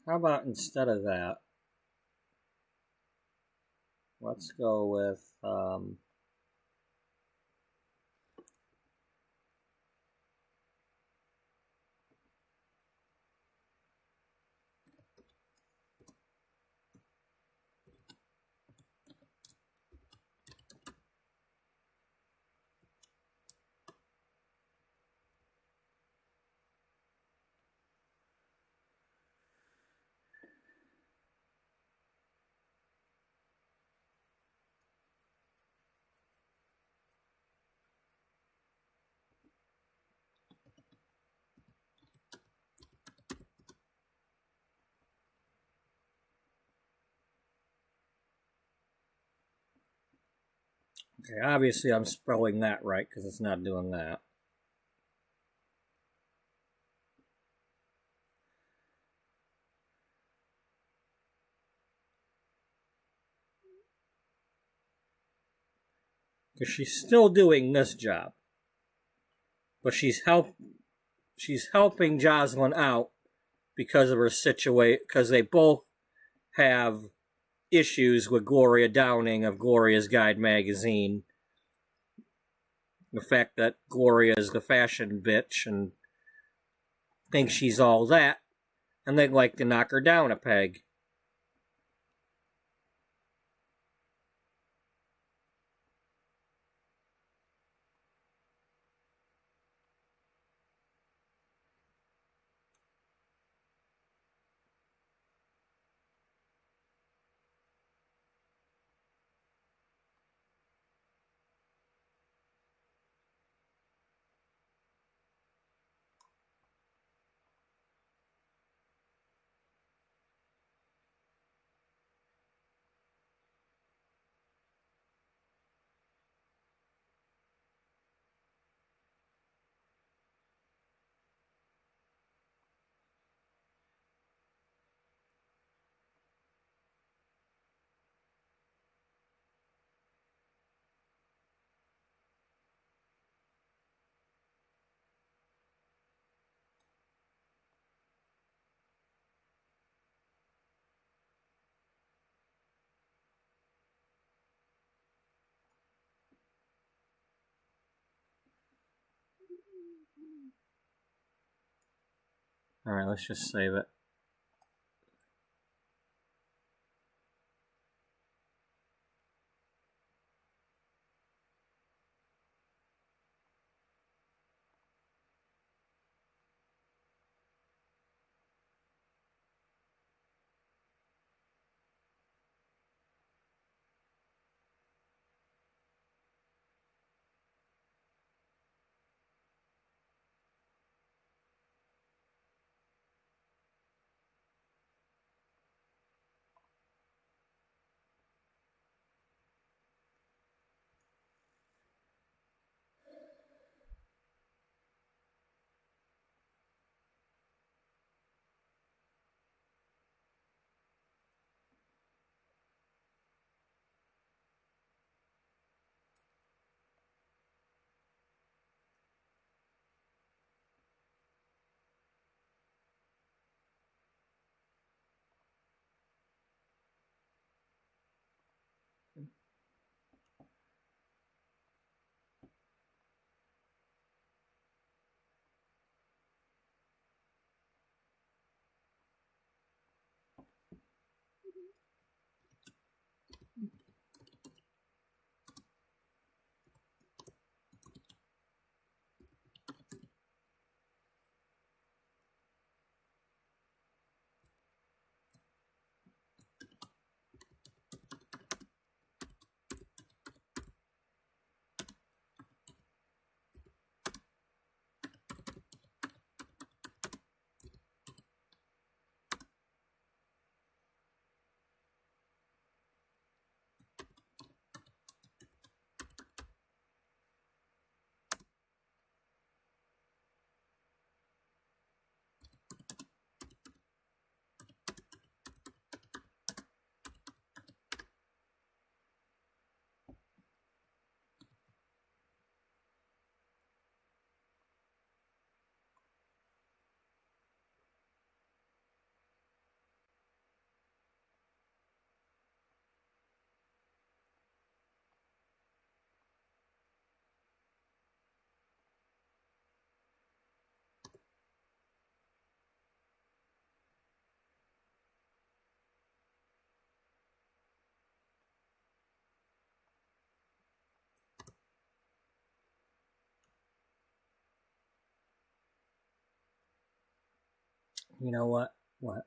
how about instead of that, let's go with okay, obviously I'm spelling that right because it's not doing that. Because she's still doing this job, but she's helping Jocelyn out because of her situation. Because they both have issues with Gloria Downing of Gloria's Guide magazine. The fact that Gloria is the fashion bitch and thinks she's all that, and they'd like to knock her down a peg. Alright, let's just save it. You know what? What?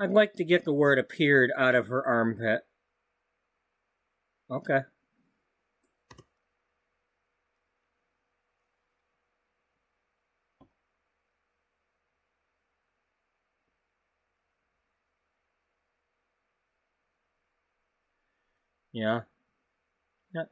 I'd like to get the word appeared out of her armpit. Okay. Yeah. Yeah.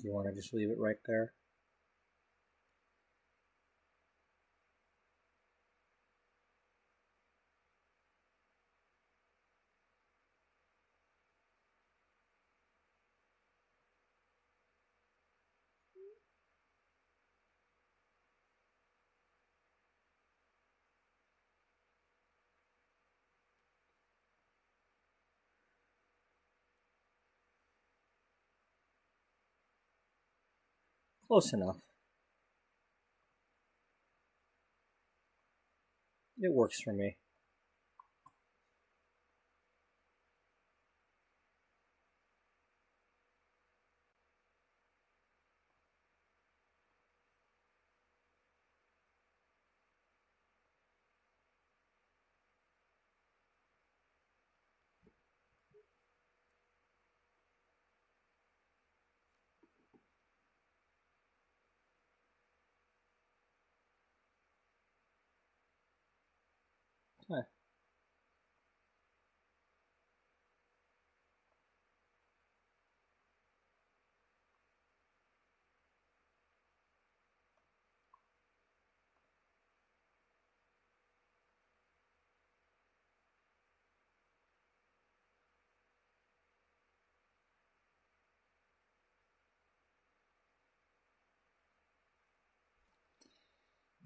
Do you want to just leave it right there? Close enough. It works for me. Huh.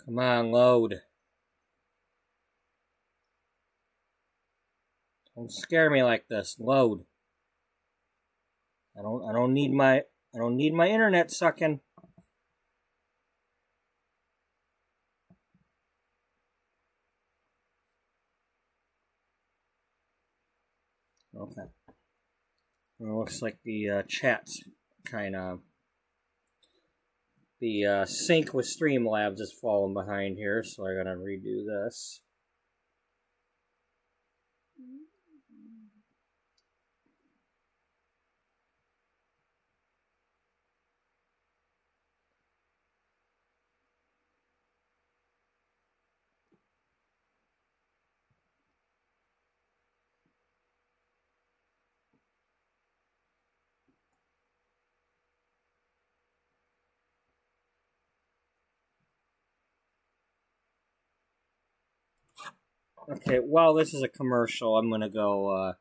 Come on, load. Don't scare me like this. Load. I don't need my internet sucking. Okay. Well, it looks like the chat's kind of... The sync with Streamlabs is falling behind here, so I'm going to redo this. Okay, while this is a commercial, I'm going to go,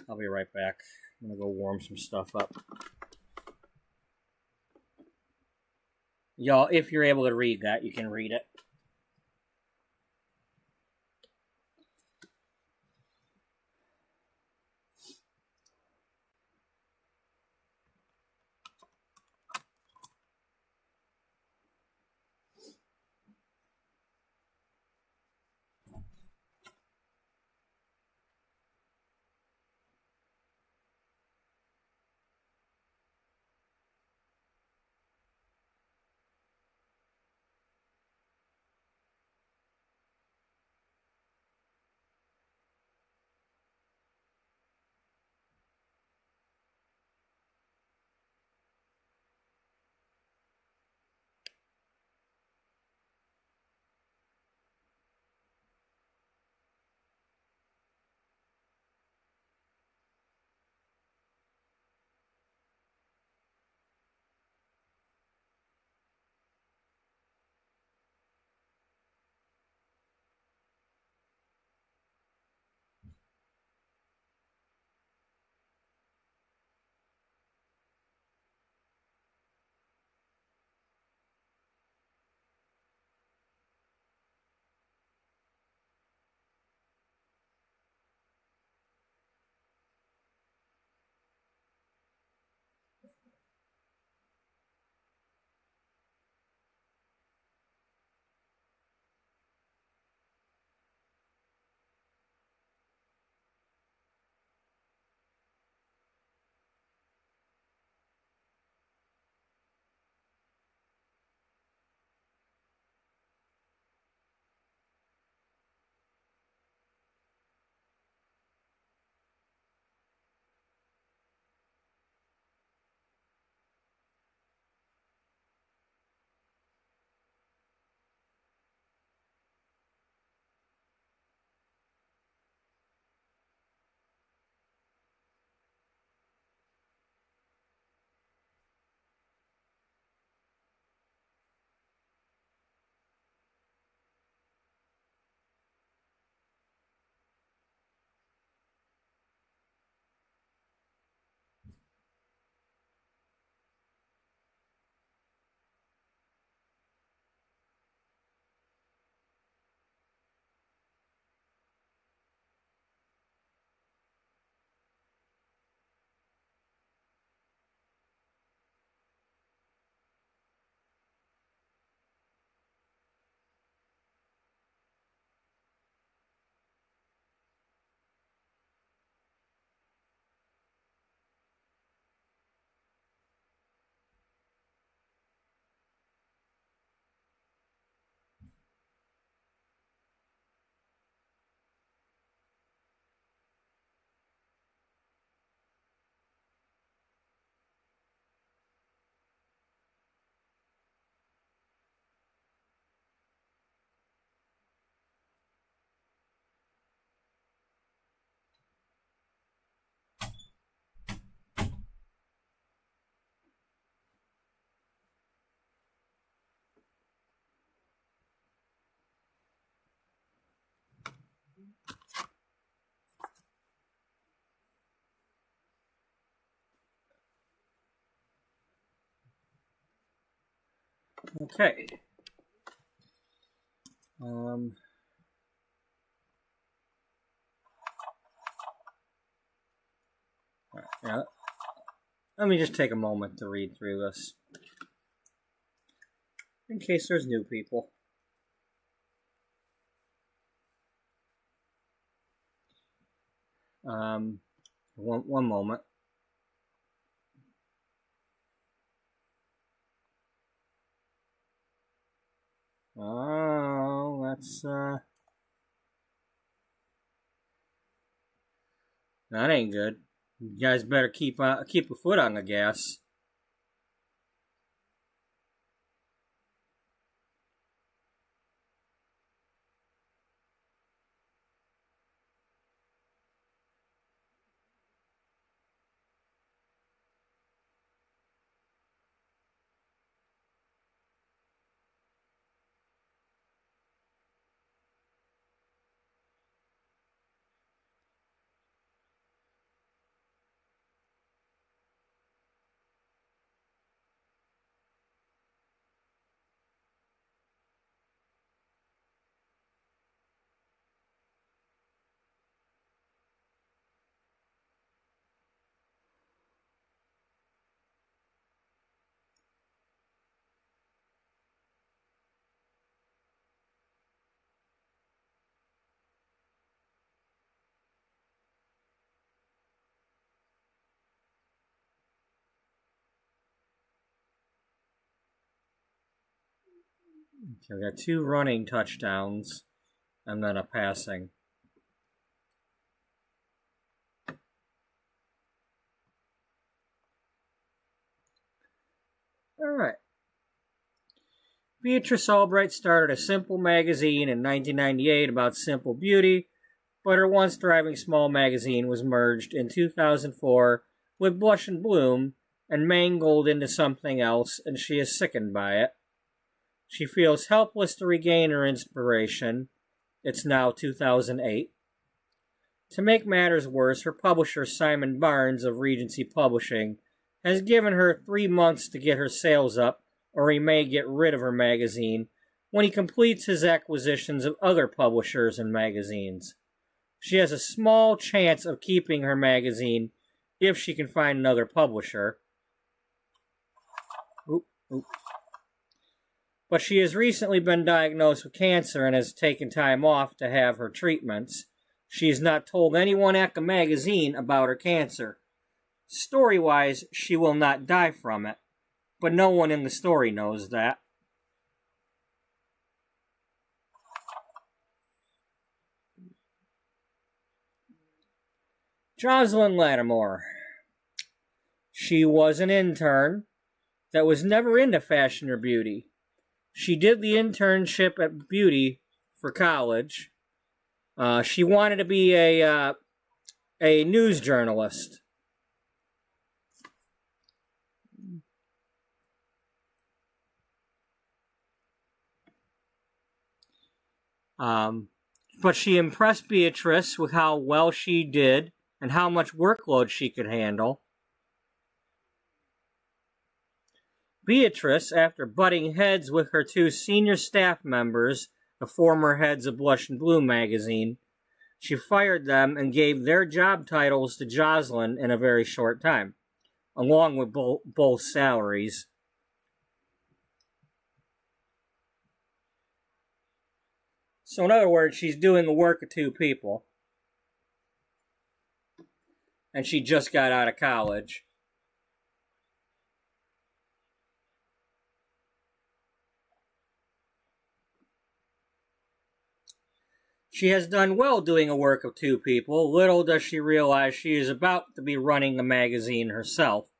I'll be right back. I'm going to go warm some stuff up. Y'all, if you're able to read that, you can read it. Okay. Yeah. Let me just take a moment to read through this, in case there's new people. One moment. Oh, that's that ain't good. You guys better keep a foot on the gas. Okay, we got 2 running touchdowns and then a passing. Alright. Beatrice Ullbright started a simple magazine in 1998 about simple beauty, but her once thriving small magazine was merged in 2004 with Blush and Bloom and mangled into something else, and she is sickened by it. She feels helpless to regain her inspiration. It's now 2008. To make matters worse, her publisher Simon Barnes of Regency Publishing has given her 3 months to get her sales up, or he may get rid of her magazine when he completes his acquisitions of other publishers and magazines. She has a small chance of keeping her magazine if she can find another publisher. But she has recently been diagnosed with cancer and has taken time off to have her treatments. She has not told anyone at the magazine about her cancer. Story-wise, she will not die from it, but no one in the story knows that. Jocelyn Lattimore. She was an intern that was never into fashion or beauty. She did the internship at Beauty for college. She wanted to be a news journalist. But she impressed Beatrice with how well she did and how much workload she could handle. Beatrice, after butting heads with her 2 senior staff members, the former heads of Blush and Bloom magazine, she fired them and gave their job titles to Jocelyn in a very short time, along with both salaries. So in other words, she's doing the work of 2 people. And she just got out of college. She has done well doing a work of 2 people. Little does she realize she is about to be running the magazine herself,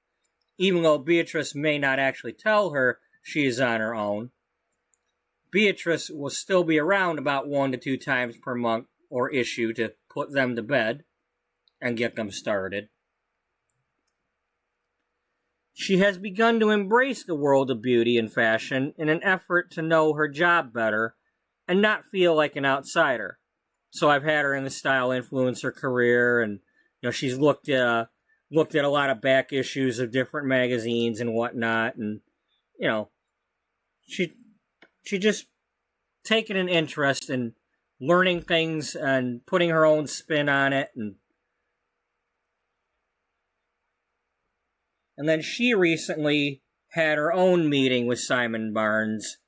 even though Beatrice may not actually tell her she is on her own. Beatrice will still be around about 1 to 2 times per month or issue to put them to bed and get them started. She has begun to embrace the world of beauty and fashion in an effort to know her job better and not feel like an outsider. So I've had her in the style influencer career, and she's looked at a lot of back issues of different magazines and whatnot, and she just taken an interest in learning things and putting her own spin on it, and then she recently had her own meeting with Simon Barnes,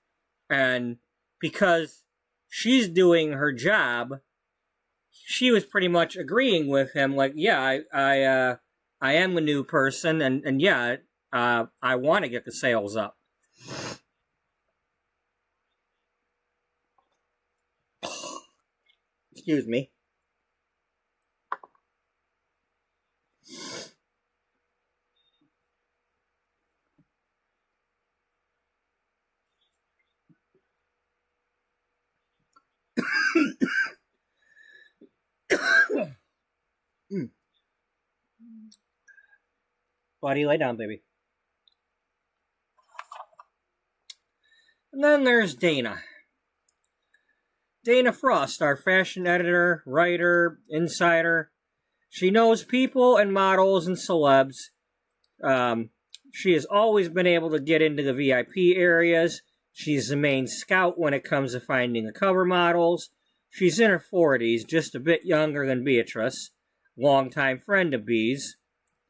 and because she's doing her job, she was pretty much agreeing with him, like, yeah, I am a new person, and yeah, I want to get the sales up. Excuse me. Buddy, lay down, baby. And then there's Dana. Dana Frost, our fashion editor, writer, insider. She knows people and models and celebs. She has always been able to get into the VIP areas. She's the main scout when it comes to finding the cover models. She's in her 40s, just a bit younger than Beatrice, longtime friend of Bee's.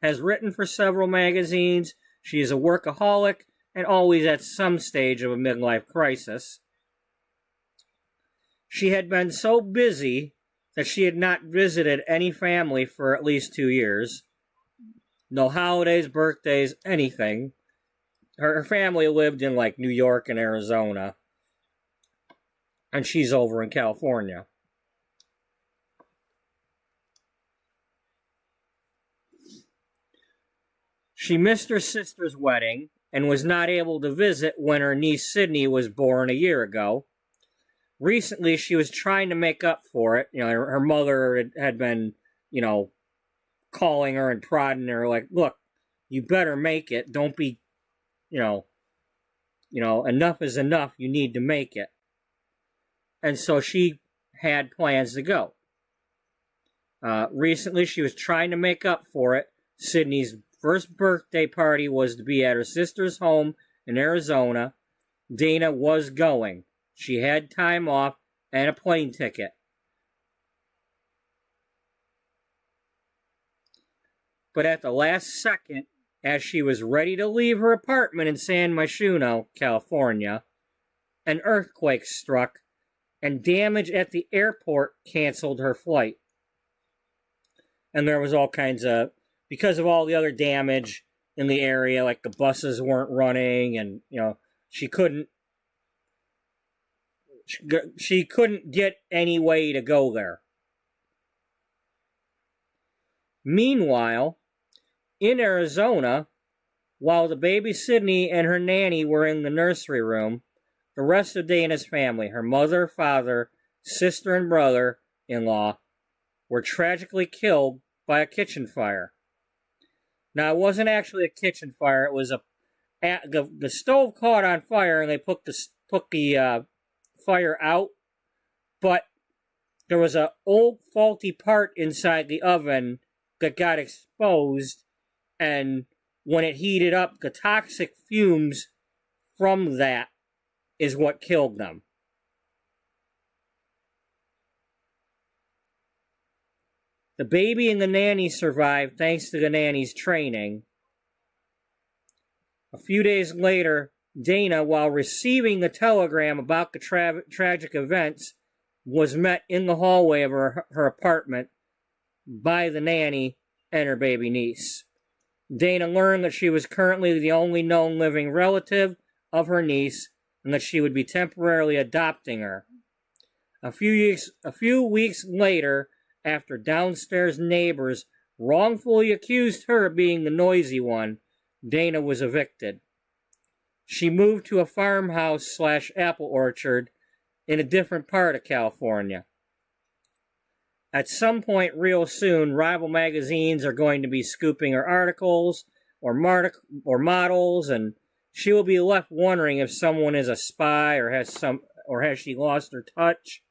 Has written for several magazines. She is a workaholic and always at some stage of a midlife crisis. She had been so busy that she had not visited any family for at least 2 years. No holidays, birthdays, anything. Her family lived in like New York and Arizona, and she's over in California. She missed her sister's wedding and was not able to visit when her niece Sydney was born a year ago. Recently, she was trying to make up for it. You know, her mother had been, calling her and prodding her, like, look, you better make it. Don't be, enough is enough. You need to make it. And so she had plans to go. Recently, she was trying to make up for it. Sydney's first birthday party was to be at her sister's home in Arizona. Dana was going. She had time off and a plane ticket. But at the last second, as she was ready to leave her apartment in San Myshuno, California, an earthquake struck, and damage at the airport canceled her flight. And there was all kinds of, because of all the other damage in the area, like the buses weren't running, and, she couldn't get any way to go there. Meanwhile, in Arizona, while the baby Sydney and her nanny were in the nursery room, the rest of Dana's family, her mother, father, sister, and brother-in-law, were tragically killed by a kitchen fire. Now, it wasn't actually a kitchen fire. It was the stove caught on fire, and they put the fire out, but there was an old faulty part inside the oven that got exposed, and when it heated up, the toxic fumes from that is what killed them. The baby and the nanny survived thanks to the nanny's training. A few days later, Dana, while receiving the telegram about the tragic events, was met in the hallway of her apartment by the nanny and her baby niece. Dana learned that she was currently the only known living relative of her niece and that she would be temporarily adopting her. A few weeks later, after downstairs neighbors wrongfully accused her of being the noisy one, Dana was evicted. She moved to a farmhouse/apple orchard in a different part of California. At some point real soon, rival magazines are going to be scooping her articles or models, and she will be left wondering if someone is a spy or has she lost her touch.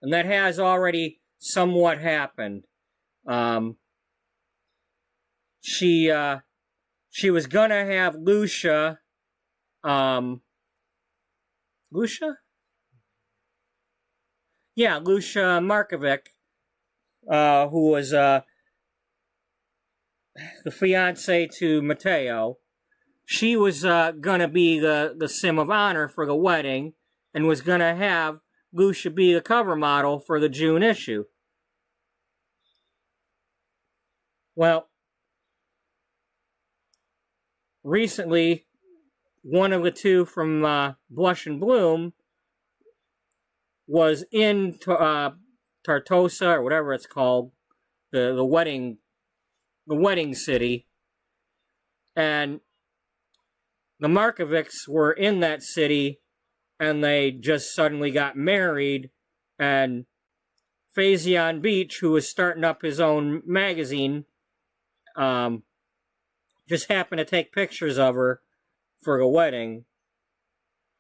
And that has already somewhat happened. She was gonna have Lucia Lucia? Yeah, Lucia Markovic, who was the fiance to Matteo. She was gonna be the sim of honor for the wedding, and was gonna have Lucia be the cover model for the June issue. Well, recently, one of the two from Blush and Bloom was in Tartosa, or whatever it's called, the wedding city, and the Markovics were in that city, and they just suddenly got married, and Faison Beach, who was starting up his own magazine, just happened to take pictures of her for the wedding,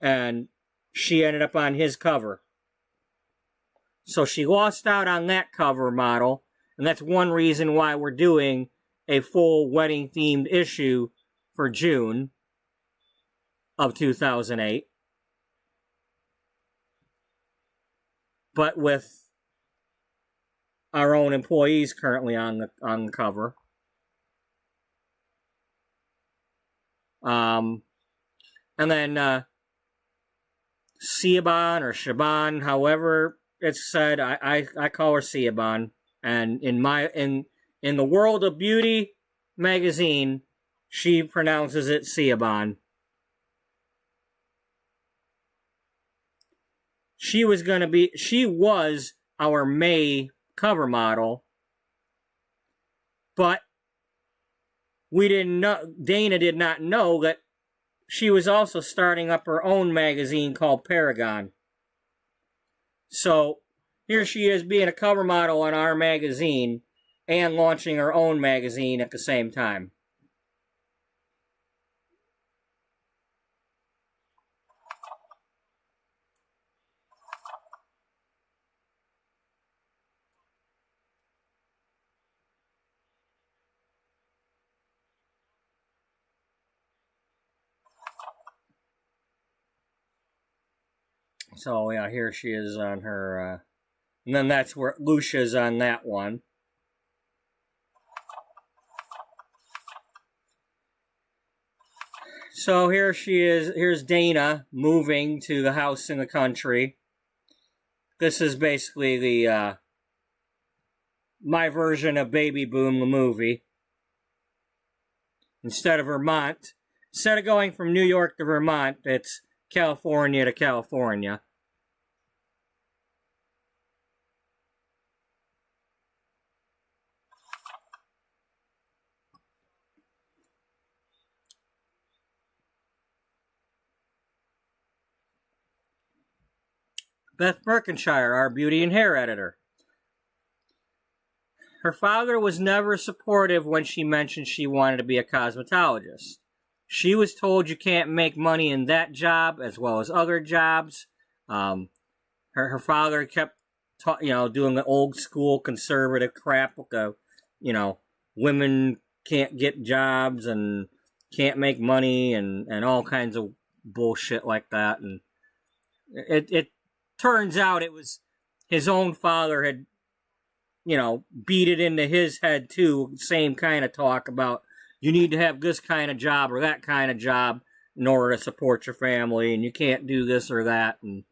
and she ended up on his cover. So she lost out on that cover model, and that's one reason why we're doing a full wedding-themed issue for June of 2008. But with our own employees currently on the cover. And then Siobhan or Shaban, however it's said, I call her Siobhan. And in the World of Beauty magazine, she pronounces it Siobhan. She was our May cover model, but we didn't know, Dana did not know that she was also starting up her own magazine called Paragon. So here she is being a cover model on our magazine and launching her own magazine at the same time. So yeah, here she is on her, and then that's where Lucia's on that one. So here she is, here's Dana moving to the house in the country. This is basically the, my version of Baby Boom, the movie. Instead of Vermont, instead of going from New York to Vermont, it's California to California. Beth Merkinshire, our beauty and hair editor. Her father was never supportive when she mentioned she wanted to be a cosmetologist. She was told you can't make money in that job as well as other jobs. Her father kept, doing the old school conservative crap with the, women can't get jobs and can't make money and all kinds of bullshit like that. And it turns out it was his own father had, beat it into his head too. Same kind of talk about you need to have this kind of job or that kind of job in order to support your family, and you can't do this or that. And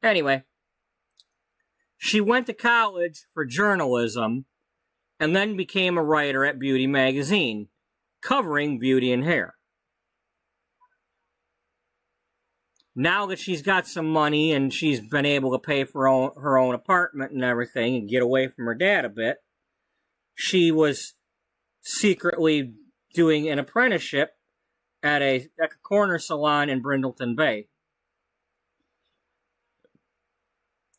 anyway, she went to college for journalism and then became a writer at Beauty Magazine, covering beauty and hair. Now that she's got some money and she's been able to pay for her own apartment and everything and get away from her dad a bit, she was secretly doing an apprenticeship at a corner salon in Brindleton Bay.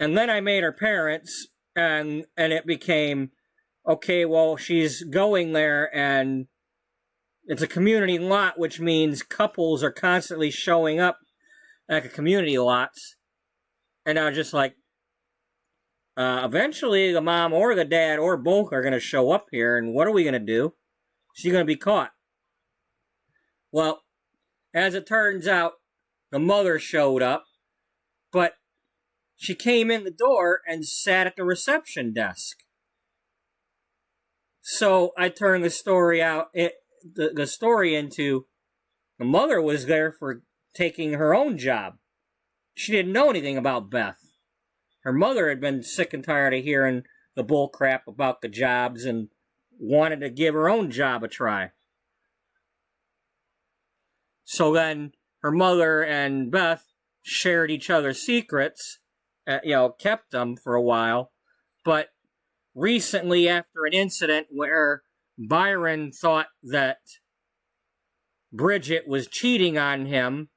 And then I made her parents, and it became, okay, well, she's going there, and it's a community lot, which means couples are constantly showing up at the community lots. And I was just like, eventually the mom or the dad or both are going to show up here, and what are we going to do? She's going to be caught. Well, As it turns out, the mother showed up, but she came in the door and sat at the reception desk. So I turned the story the story into the mother was there for taking her own job. She didn't know anything about Beth. Her mother had been sick and tired of hearing the bull crap about the jobs and wanted to give her own job a try. So then her mother and Beth shared each other's secrets, kept them for a while. But recently, after an incident where Byron thought that Bridget was cheating on him,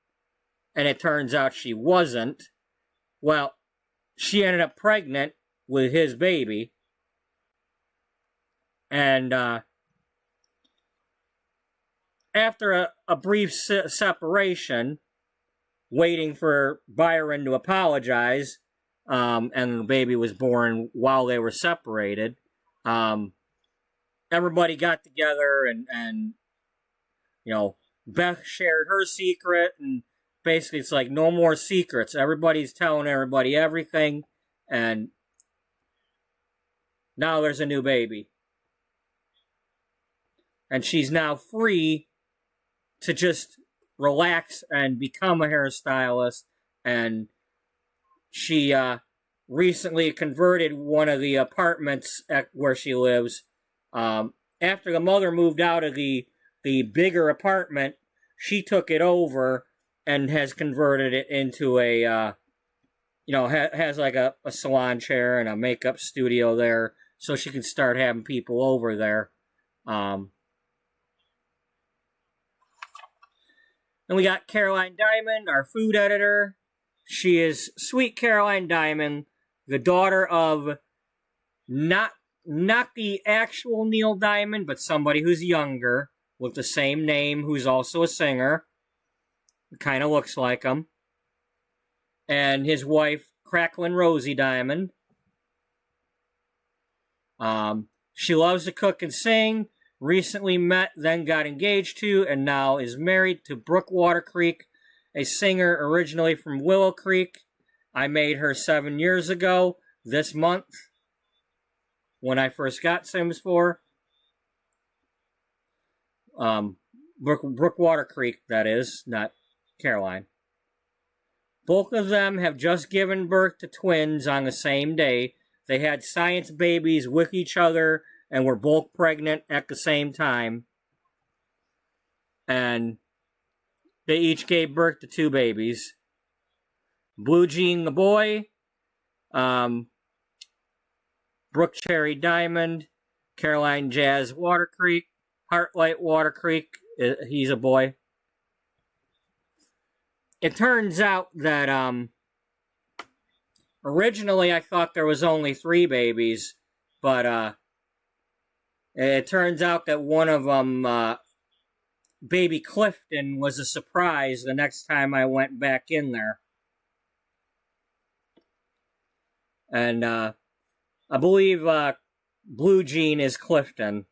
and it turns out she wasn't, well, she ended up pregnant with his baby. And after a brief separation, waiting for Byron to apologize, and the baby was born while they were separated, everybody got together and Beth shared her secret, and basically it's like no more secrets. Everybody's telling everybody everything, and now there's a new baby. And she's now free to just relax and become a hairstylist. And she recently converted one of the apartments where she lives. After the mother moved out of the bigger apartment, she took it over and has converted it into a, has like a salon chair and a makeup studio there, so she can start having people over there. And we got Caroline Diamond, our food editor. She is Sweet Caroline Diamond, the daughter of not the actual Neil Diamond, but somebody who's younger with the same name, who's also a singer. Kind of looks like him. And his wife, Cracklin' Rosie Diamond. She loves to cook and sing. Recently met, then got engaged to, and now is married to Brooke Watercreek, a singer originally from Willow Creek. I made her 7 years ago this month when I first got Sims 4. Brooke Watercreek, that is, not Caroline. Both of them have just given birth to twins on the same day. They had science babies with each other and were both pregnant at the same time. And they each gave birth to 2 babies. Blue Jean the boy, Brooke Cherry Diamond, Caroline Jazz Watercreek, Heartlight Watercreek, he's a boy. It turns out that originally I thought there was only 3 babies, but it turns out that one of them, baby Clifton, was a surprise the next time I went back in there. And I believe Blue Jean is Clifton.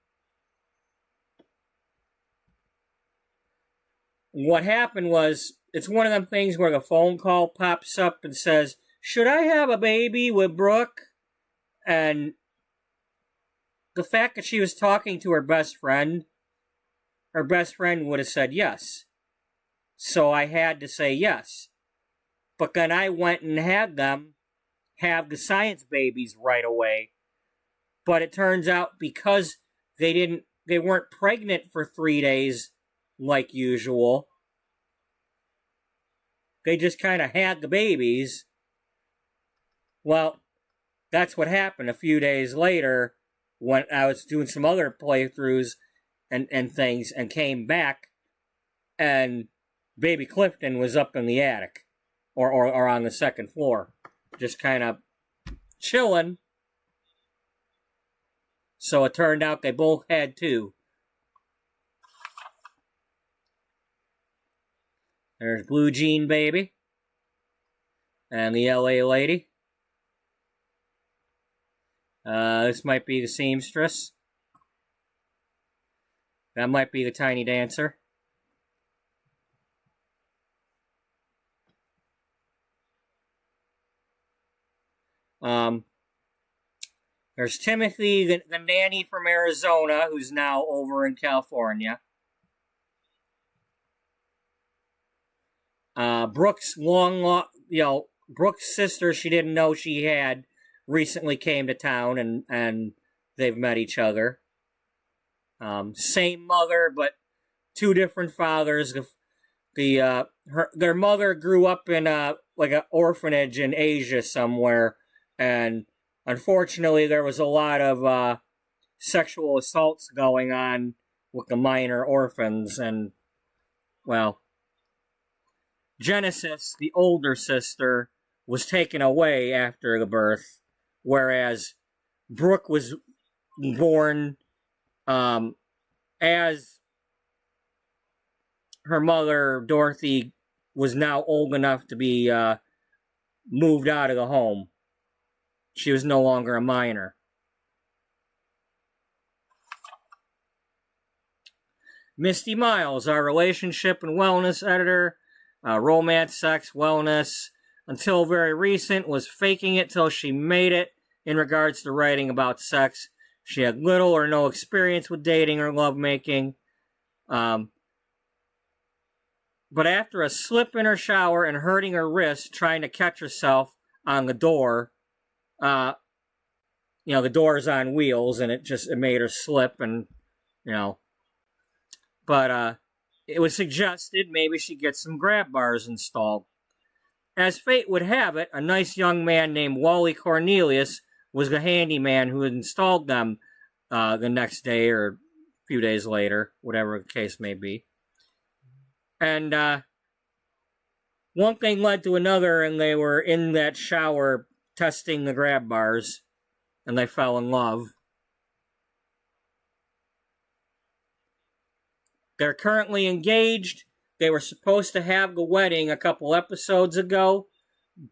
What happened was, it's one of them things where the phone call pops up and says, "Should I have a baby with Brooke?" And the fact that she was talking to her best friend would have said yes. So I had to say yes. But then I went and had them have the science babies right away. But it turns out because they weren't pregnant for 3 days like usual, they just kind of had the babies. Well, that's what happened a few days later when I was doing some other playthroughs and things and came back, and baby Clifton was up in the attic or on the second floor, just kind of chilling. So it turned out they both had 2. There's Blue Jean baby and the LA lady. This might be the seamstress. That might be the tiny dancer. There's Timothy, the nanny from Arizona, who's now over in California. Brooke's Brooke's sister she didn't know she had recently came to town, and they've met each other. Same mother, but two different fathers. Their mother grew up in like an orphanage in Asia somewhere, and unfortunately there was a lot of sexual assaults going on with the minor orphans, and well, Genesis, the older sister, was taken away after the birth, whereas Brooke was born as her mother, Dorothy, was now old enough to be moved out of the home. She was no longer a minor. Misty Miles, our relationship and wellness editor, romance, sex, wellness, until very recent, was faking it till she made it in regards to writing about sex. She had little or no experience with dating or lovemaking. But after a slip in her shower and hurting her wrist trying to catch herself on the door, the door's on wheels and it made her slip, and, but it was suggested maybe she get some grab bars installed. As fate would have it, a nice young man named Wally Cornelius was the handyman who had installed them the next day or a few days later, whatever the case may be. And one thing led to another, and they were in that shower testing the grab bars, and they fell in love. They're currently engaged. They were supposed to have the wedding a couple episodes ago,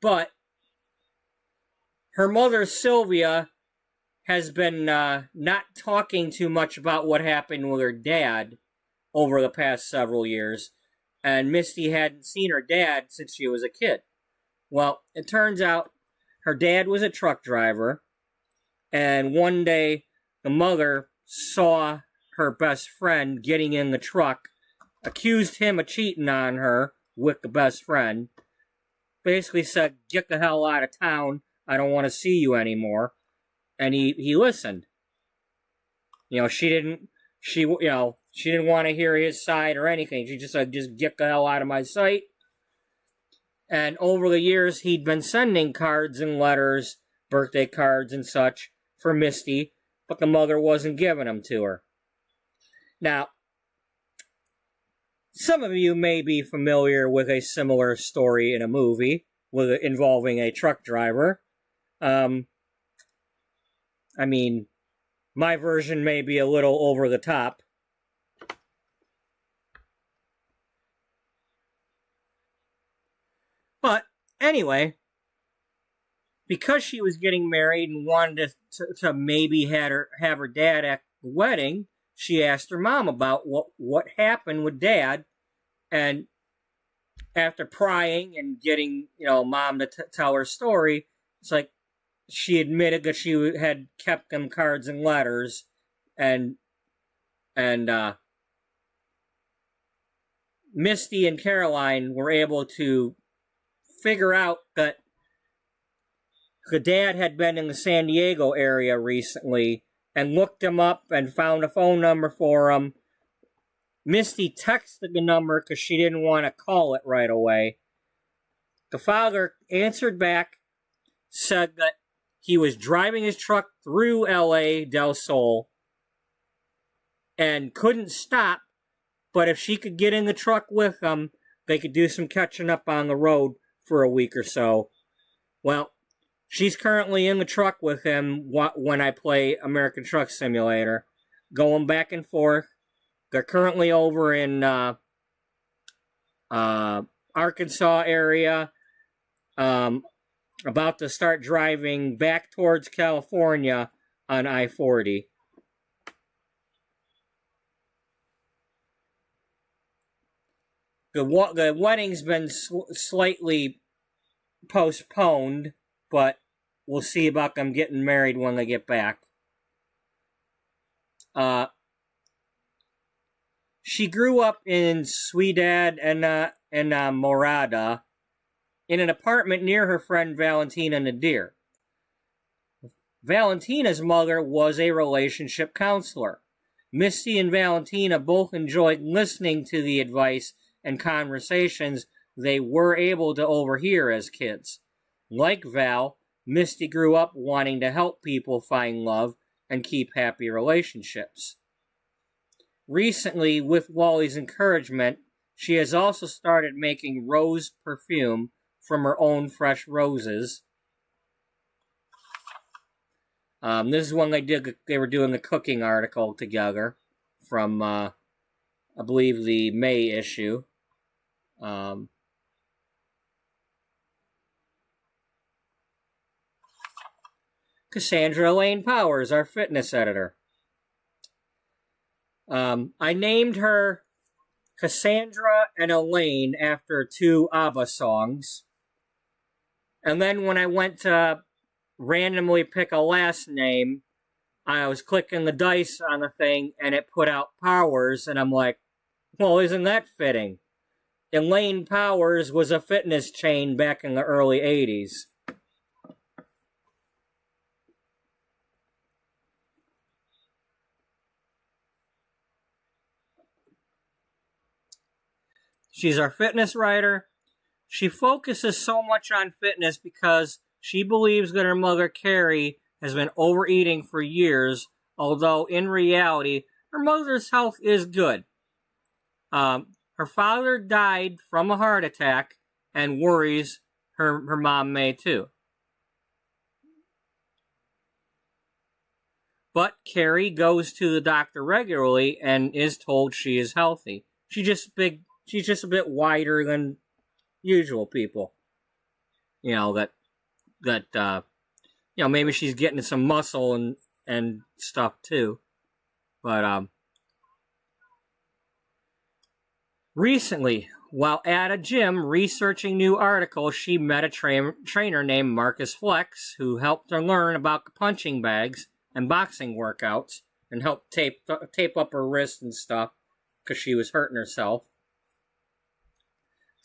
but her mother, Sylvia, has been not talking too much about what happened with her dad over the past several years, and Misty hadn't seen her dad since she was a kid. Well, it turns out her dad was a truck driver, and one day the mother saw her best friend getting in the truck, accused him of cheating on her with the best friend, basically said, "Get the hell out of town, I don't want to see you anymore," and he listened. She didn't want to hear his side or anything. She just said, "Just get the hell out of my sight." And over the years, he'd been sending cards and letters, birthday cards and such, for Misty, but the mother wasn't giving them to her. Now, some of you may be familiar with a similar story in a movie involving a truck driver. My version may be a little over the top. But anyway, because she was getting married and wanted to maybe have her dad at the wedding, she asked her mom about what happened with Dad, and after prying and getting mom to tell her story, it's like she admitted that she had kept them cards and letters, and Misty and Caroline were able to figure out that the dad had been in the San Diego area recently and looked him up and found a phone number for him. Misty texted the number because she didn't want to call it right away. The father answered back, said that he was driving his truck through L.A. Del Sol and couldn't stop, but if she could get in the truck with him, they could do some catching up on the road for a week or so. Well, she's currently in the truck with him when I play American Truck Simulator, going back and forth. They're currently over in Arkansas area, about to start driving back towards California on I-40. The wedding's been slightly postponed, but we'll see about them getting married when they get back. She grew up in Ciudad and Morada in an apartment near her friend Valentina Nadir. Valentina's mother was a relationship counselor. Misty and Valentina both enjoyed listening to the advice and conversations they were able to overhear as kids. Like Val, Misty grew up wanting to help people find love and keep happy relationships. Recently, with Wally's encouragement, she has also started making rose perfume from her own fresh roses. This is when they were doing the cooking article together from, I believe, the May issue. Cassandra Elaine Powers, our fitness editor. I named her Cassandra and Elaine after two ABBA songs. And then when I went to randomly pick a last name, I was clicking the dice on the thing and it put out Powers, and I'm like, well, isn't that fitting? Elaine Powers was a fitness chain back in the early 80s. She's our fitness writer. She focuses so much on fitness because she believes that her mother, Carrie, has been overeating for years, although in reality, her mother's health is good. Her father died from a heart attack and worries her mom may too. But Carrie goes to the doctor regularly and is told she is healthy. She's just a bit wider than usual people. You know, maybe she's getting some muscle and stuff too. But, recently, while at a gym researching new articles, she met a trainer named Marcus Flex, who helped her learn about the punching bags and boxing workouts, and helped tape up her wrist and stuff, because she was hurting herself.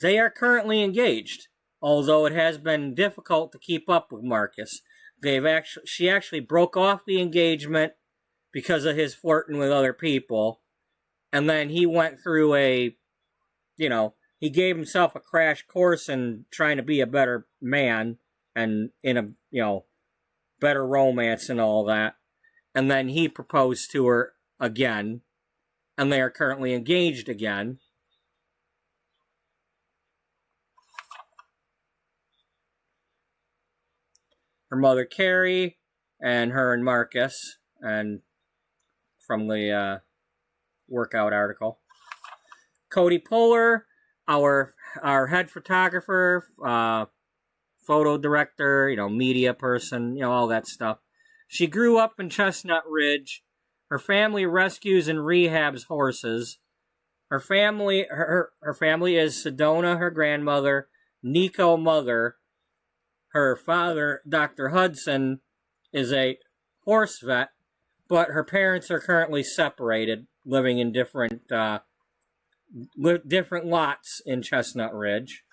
They are currently engaged, although it has been difficult to keep up with Marcus. She actually broke off the engagement because of his flirting with other people, and then he went through he gave himself a crash course in trying to be a better man and in a, better romance and all that. And then he proposed to her again, and they are currently engaged again. Her mother, Carrie, and her and Marcus, and from the workout article. Cody Puller, our head photographer, photo director, media person, all that stuff. She grew up in Chestnut Ridge. Her family rescues and rehabs horses. Her family is Sedona, her grandmother, Nico, mother. Her father, Dr. Hudson, is a horse vet, but her parents are currently separated, living in different lots in Chestnut Ridge.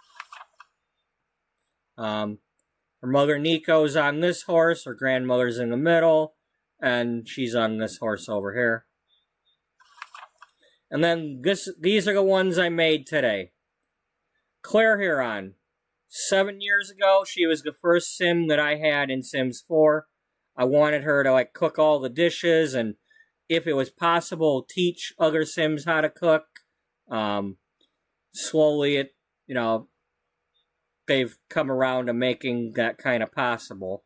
Her mother, Nico's on this horse, her grandmother's in the middle, and she's on this horse over here. And then these are the ones I made today. Claire Huron. 7 years ago, she was the first sim that I had in Sims 4. I wanted her to cook all the dishes, and if it was possible, teach other Sims how to cook. Slowly, they've come around to making that kind of possible.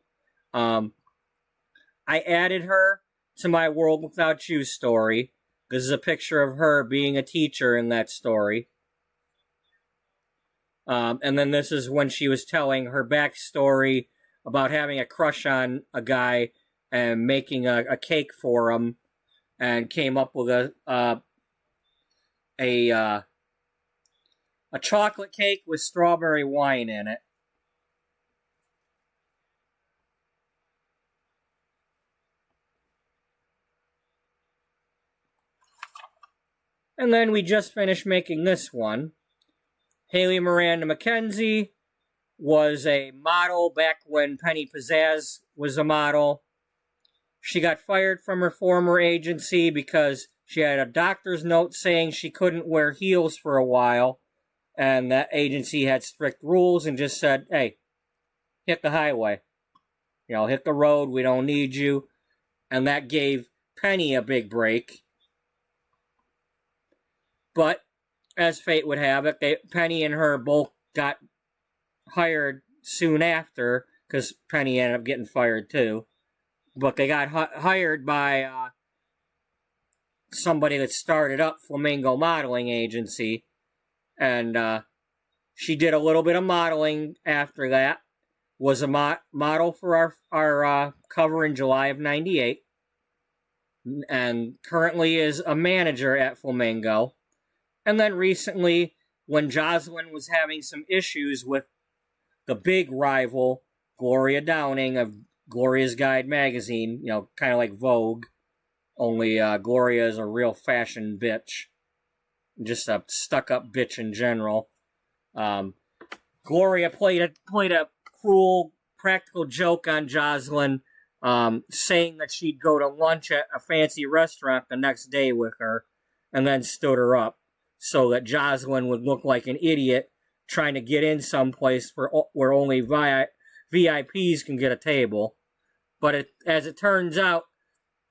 I added her to my World Without You story. This is a picture of her being a teacher in that story. And then this is when she was telling her backstory about having a crush on a guy and making a cake for him, and came up with a chocolate cake with strawberry wine in it. And then we just finished making this one. Haley Miranda McKenzie was a model back when Penny Pizzazz was a model. She got fired from her former agency because she had a doctor's note saying she couldn't wear heels for a while, and that agency had strict rules and just said, hey, hit the highway. Hit the road, we don't need you. And that gave Penny a big break. But, as fate would have it, Penny and her both got hired soon after, because Penny ended up getting fired too. But they got hired by somebody that started up Flamingo Modeling Agency. And she did a little bit of modeling after that. Was a model for our cover in July of '98. And currently is a manager at Flamingo. And then recently, when Jocelyn was having some issues with the big rival, Gloria Downing of Gloria's Guide magazine, kind of like Vogue, only Gloria is a real fashion bitch. Just a stuck-up bitch in general. Gloria played a cruel practical joke on Jocelyn, saying that she'd go to lunch at a fancy restaurant the next day with her, and then stood her up so that Jocelyn would look like an idiot trying to get in someplace where only VIPs can get a table. But as it turns out,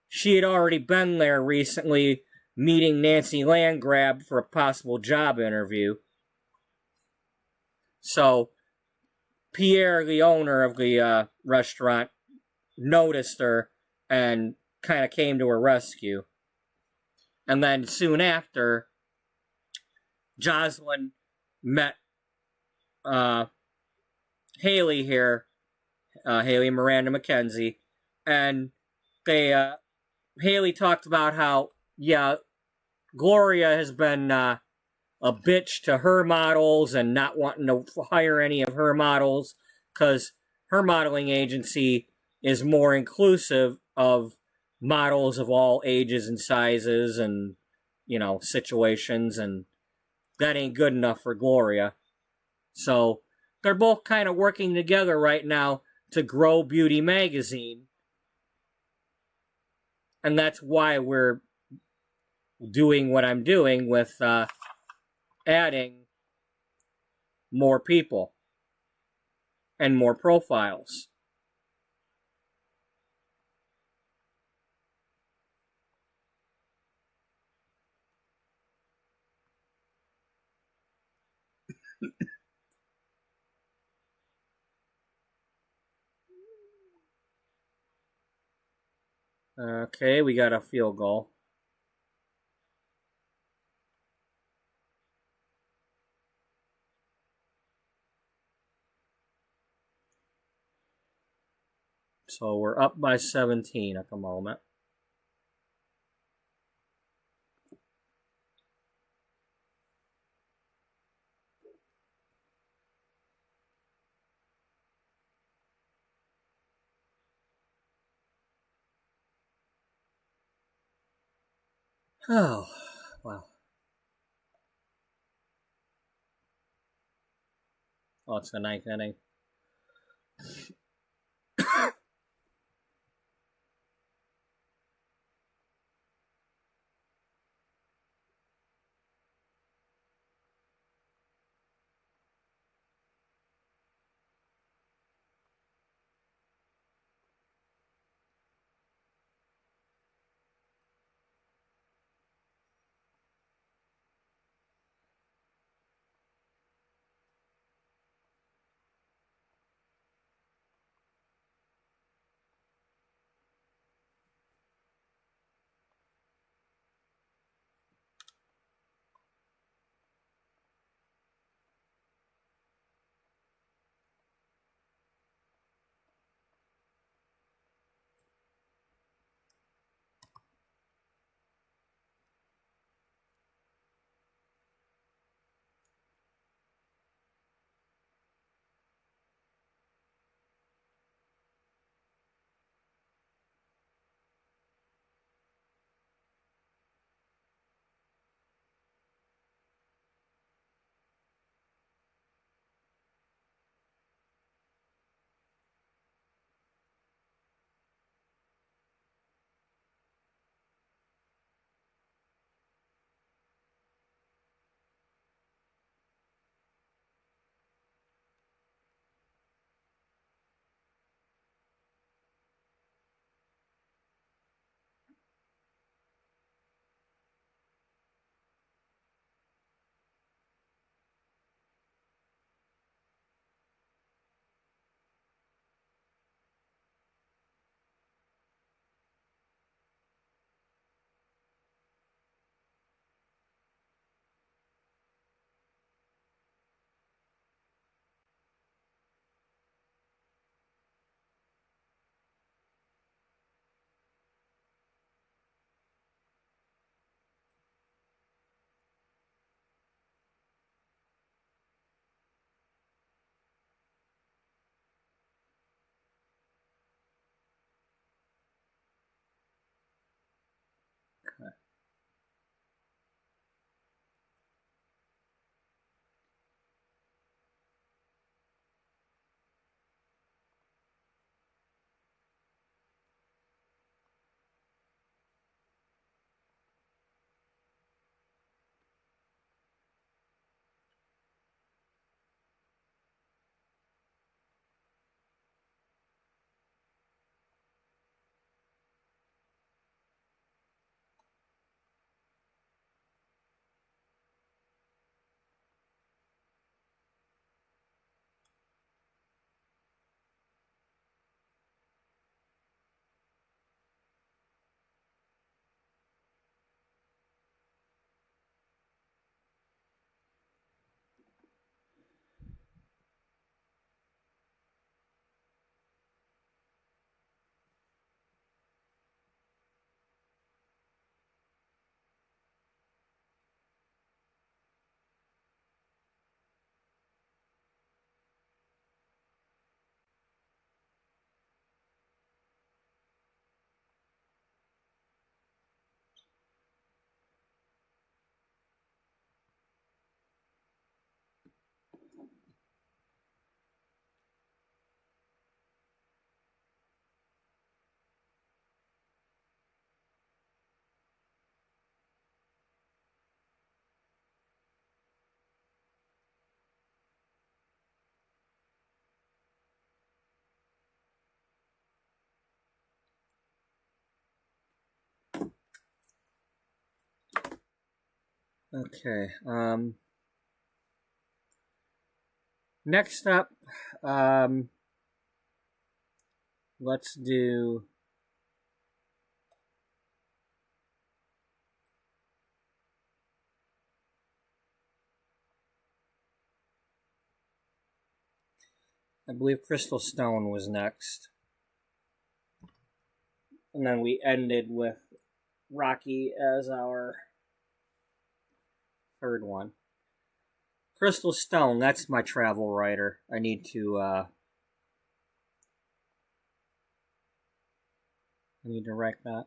she had already been there recently meeting Nancy Landgrab for a possible job interview. So Pierre, the owner of the restaurant, noticed her and kind of came to her rescue. And then soon after, Jocelyn met Haley here, Haley Miranda McKenzie, and Haley talked about how, Gloria has been a bitch to her models and not wanting to hire any of her models because her modeling agency is more inclusive of models of all ages and sizes and, situations, and that ain't good enough for Gloria. So they're both kind of working together right now to grow Beauty Magazine. And that's why we're doing what I'm doing with adding more people and more profiles. Okay, we got a field goal. So we're up by 17 at the moment. Oh, wow. Oh, it's the ninth inning. Okay. Next up, let's do. I believe Crystal Stone was next. And then we ended with Rocky as our third one. Crystal Stone, that's my travel writer. I need to write that.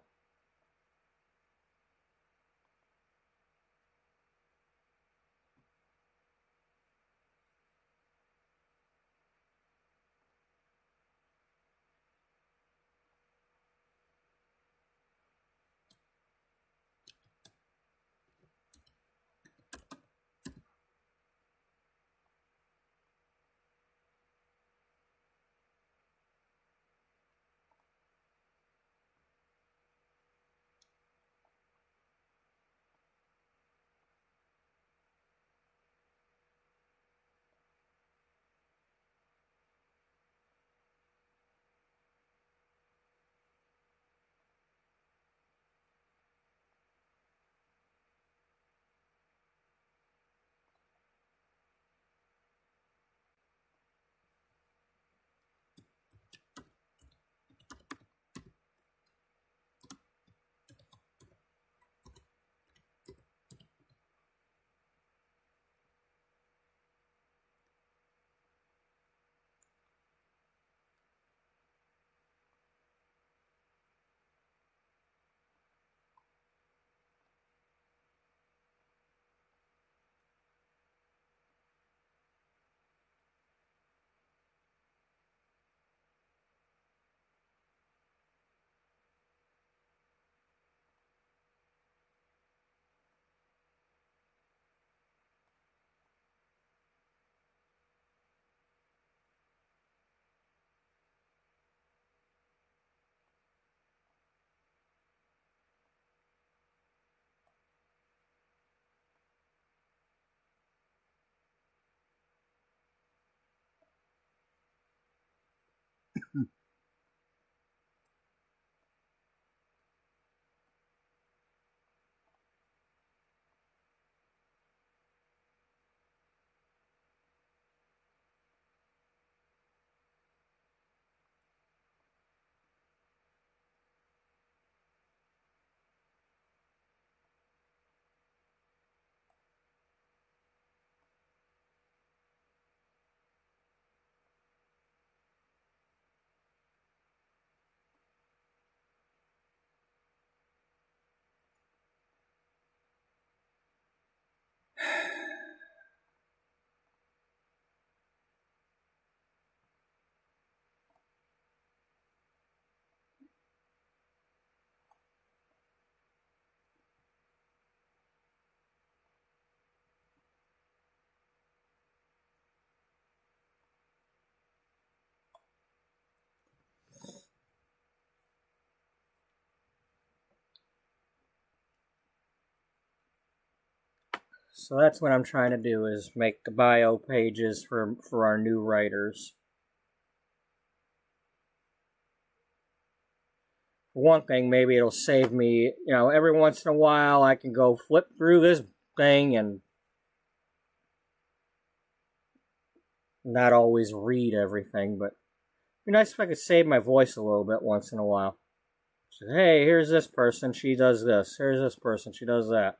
So that's what I'm trying to do, is make the bio pages for our new writers. For one thing, maybe it'll save me, every once in a while I can go flip through this thing and not always read everything, but it'd be nice if I could save my voice a little bit once in a while. So, hey, here's this person, she does this. Here's this person, she does that.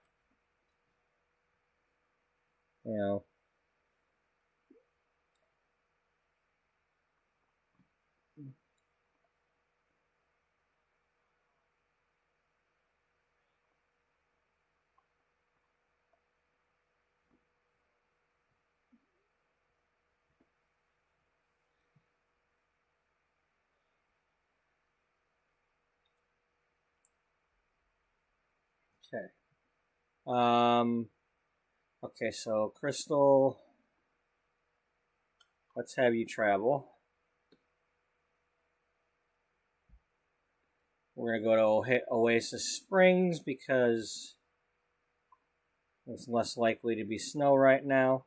Okay. Okay, so Crystal, let's have you travel. We're going to go to Oasis Springs because It's less likely to be snow right now.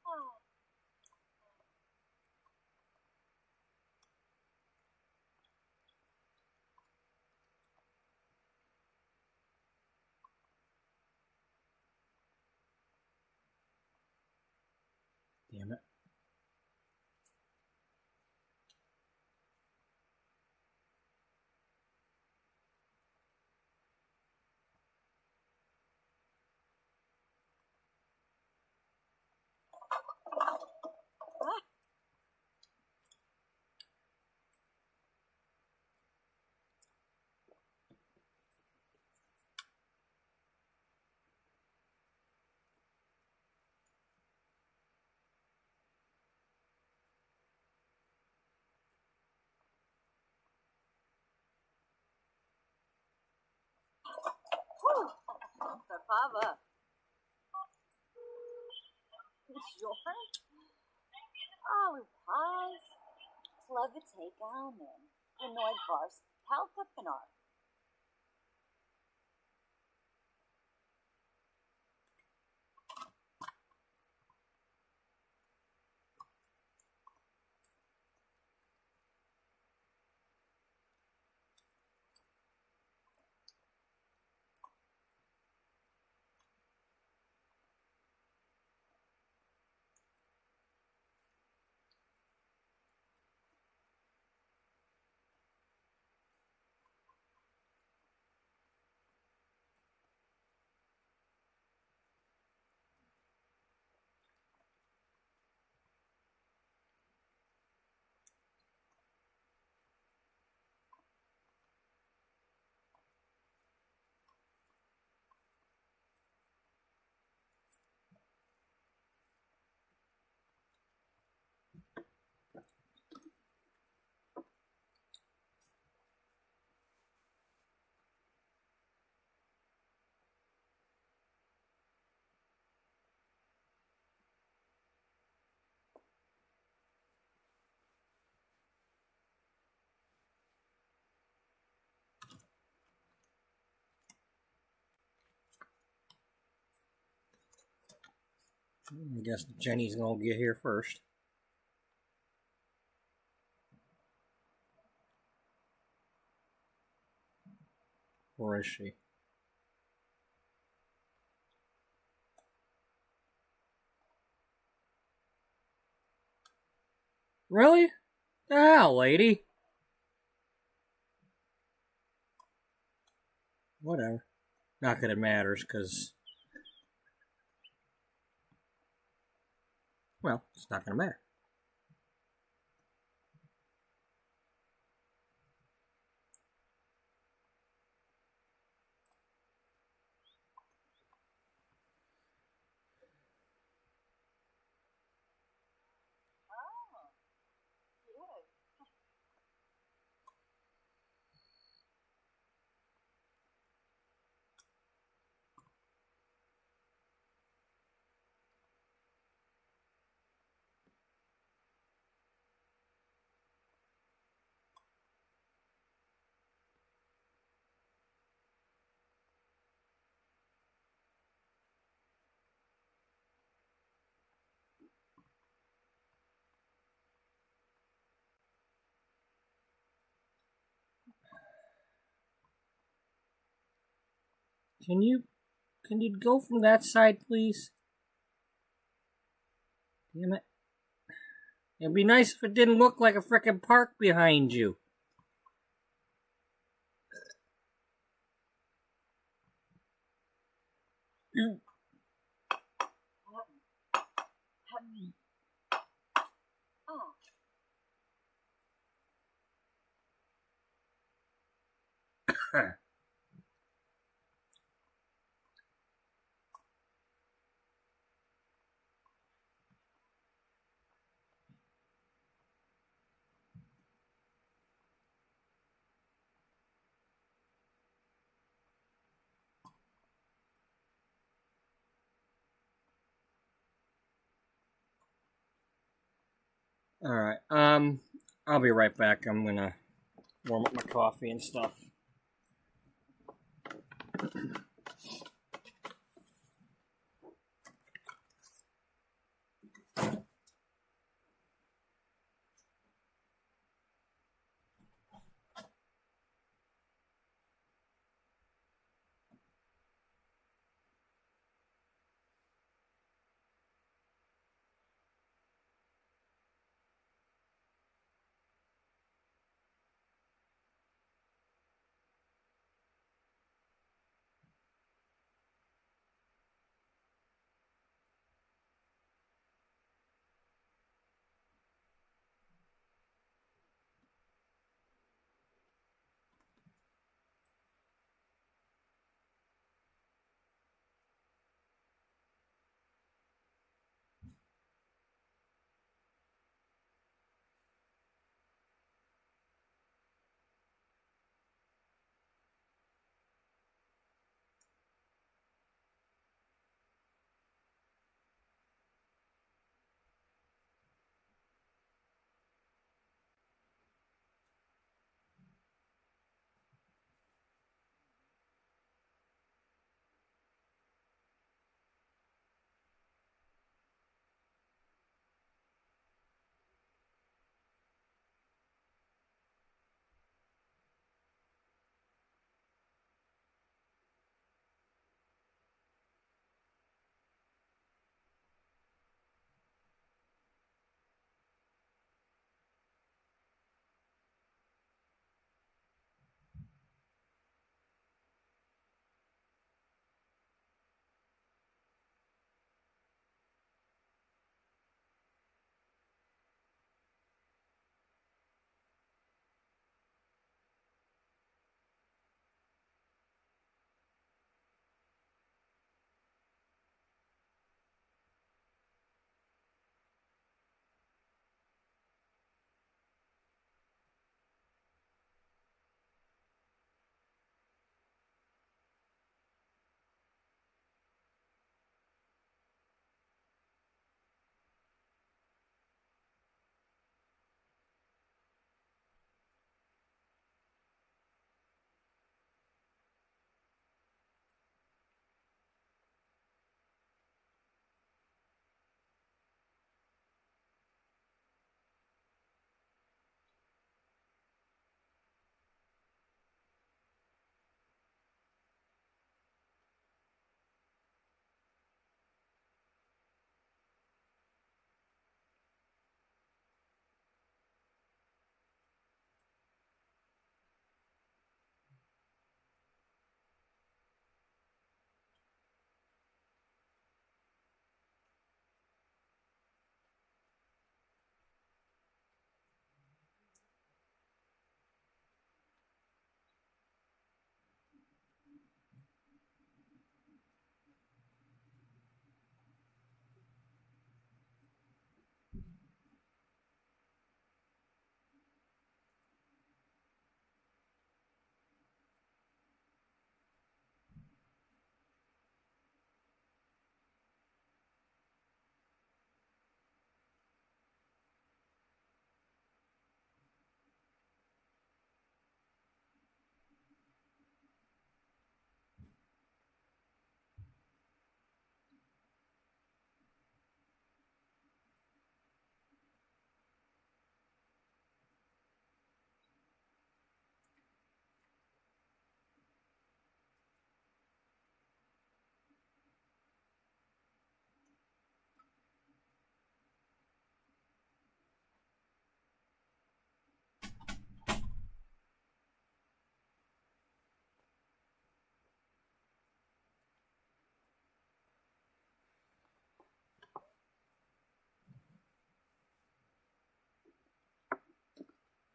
Oh. Damn it. Papa. Sure. Oh, paz. Plevite gaumen. Genoid vars. Palka pinar. I guess Jenny's gonna get here first. Or is she? Really? The hell, lady? Whatever. Not that it matters, because... well, it's not gonna matter. Oh, good. Can you go from that side, please? Damn it. It'd be nice if it didn't look like a frickin' park behind you. Oh. Alright, I'll be right back. I'm gonna warm up my coffee and stuff.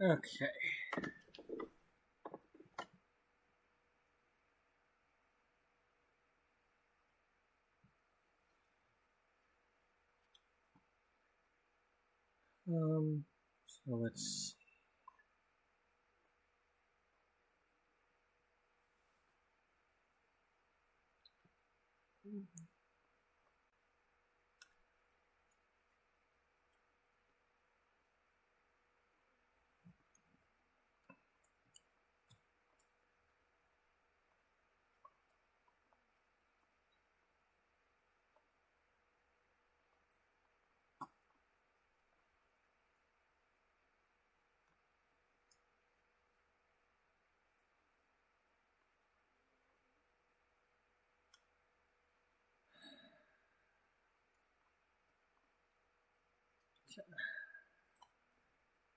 Okay. So let's.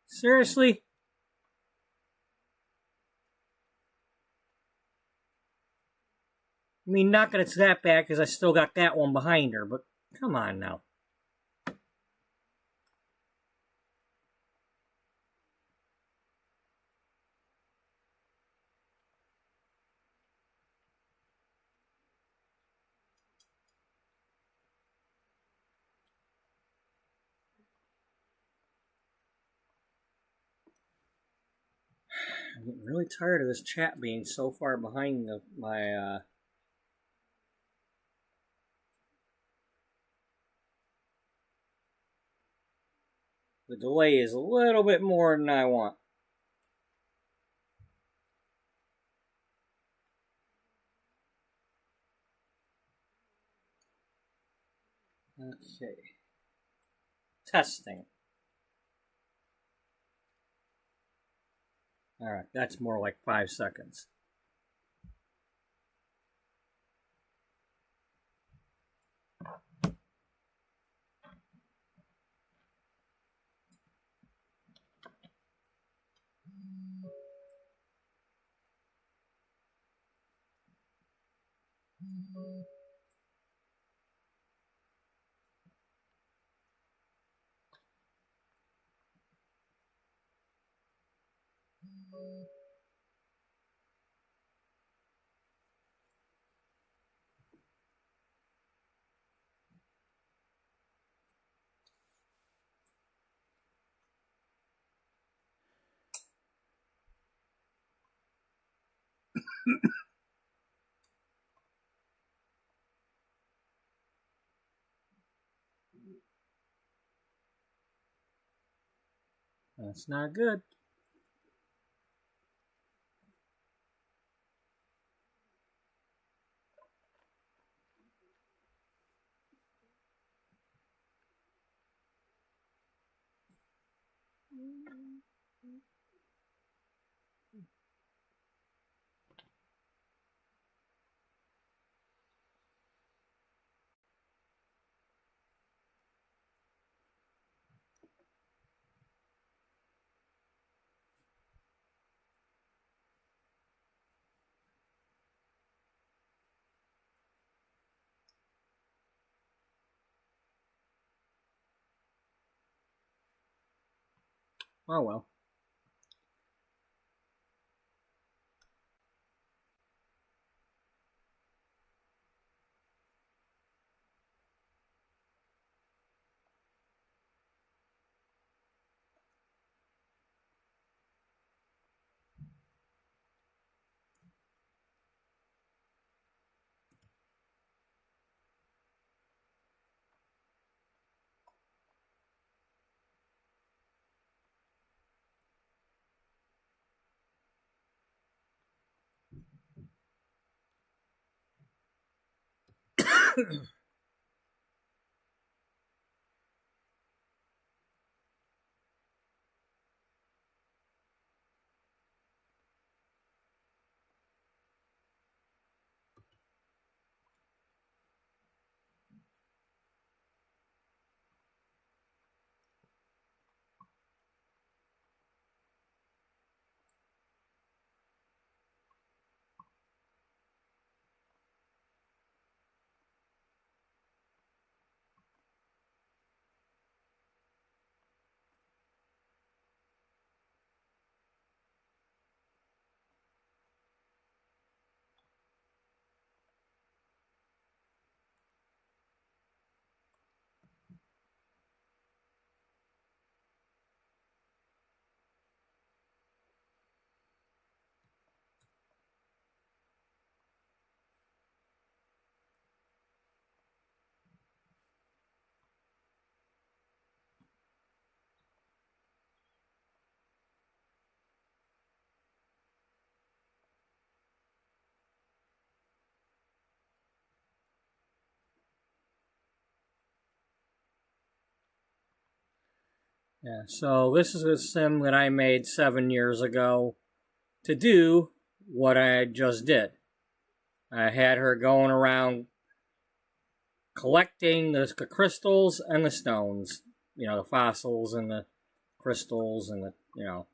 Seriously? I mean, not that it's that bad because I still got that one behind her, but come on now. I'm getting really tired of this chat being so far behind the delay is a little bit more than I want. Okay. Testing. Alright, that's more like 5 seconds. That's not good. Oh well. Yeah, so this is a sim that I made 7 years ago to do what I just did. I had her going around collecting the crystals and the stones. You know, the fossils and the crystals and the, you know.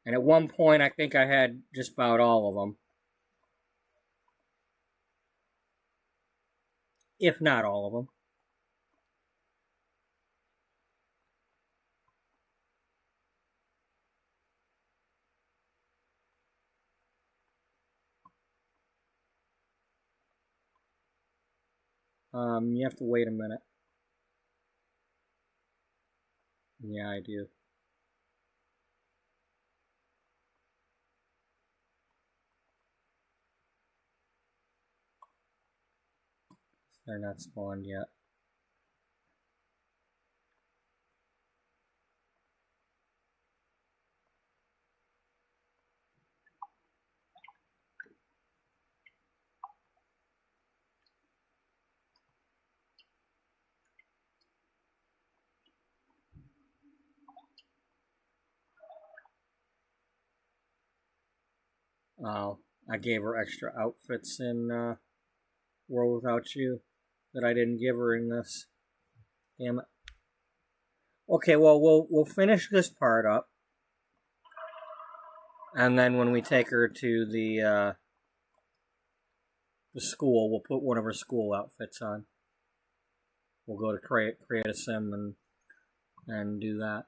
And at one point, I think I had just about all of them. If not all of them. You have to wait a minute. Yeah, I do. They're not spawned yet. Oh, I gave her extra outfits in World Without You that I didn't give her in this. Damn it. Okay, well we'll finish this part up, and then when we take her to the school, we'll put one of her school outfits on. We'll go to create a sim and do that.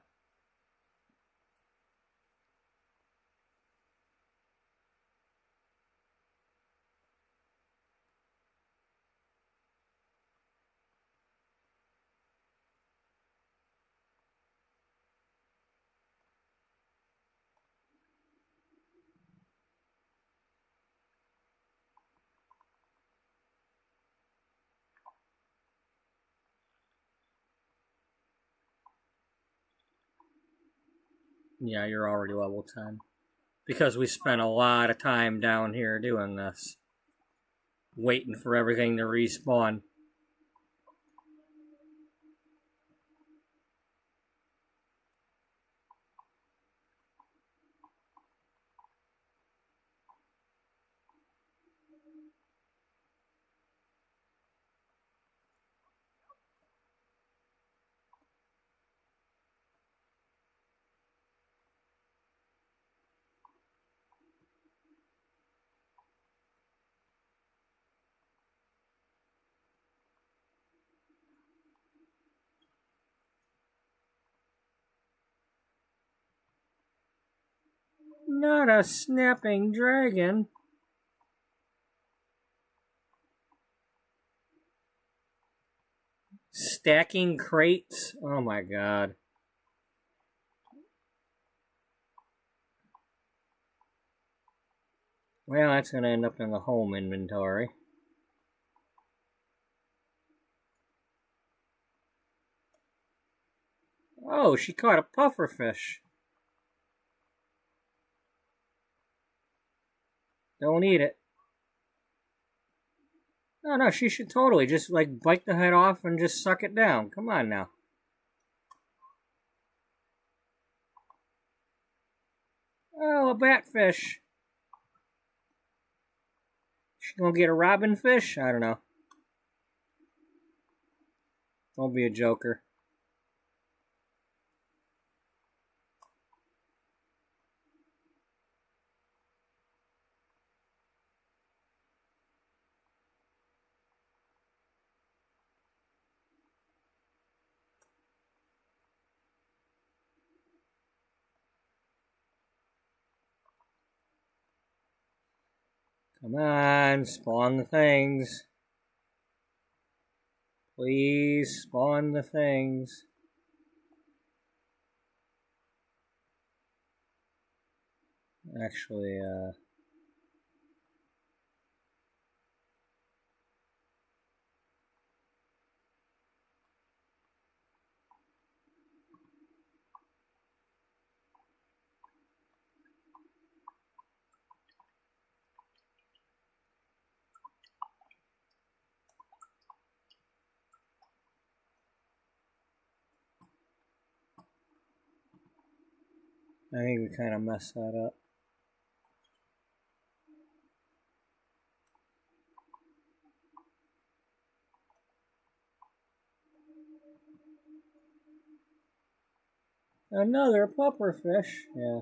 Yeah, you're already level 10. Because we spent a lot of time down here doing this. Waiting for everything to respawn. Not a snapping dragon. Stacking crates? Oh my god. Well, that's going to end up in the home inventory. Oh, she caught a pufferfish. Don't eat it. No, she should totally just, like, bite the head off and just suck it down. Come on now. Oh, a batfish. She gonna get a robin fish? I don't know. Don't be a joker. Come on, spawn the things. Please spawn the things. Actually, I think we kind of messed that up. Another pufferfish. Yeah.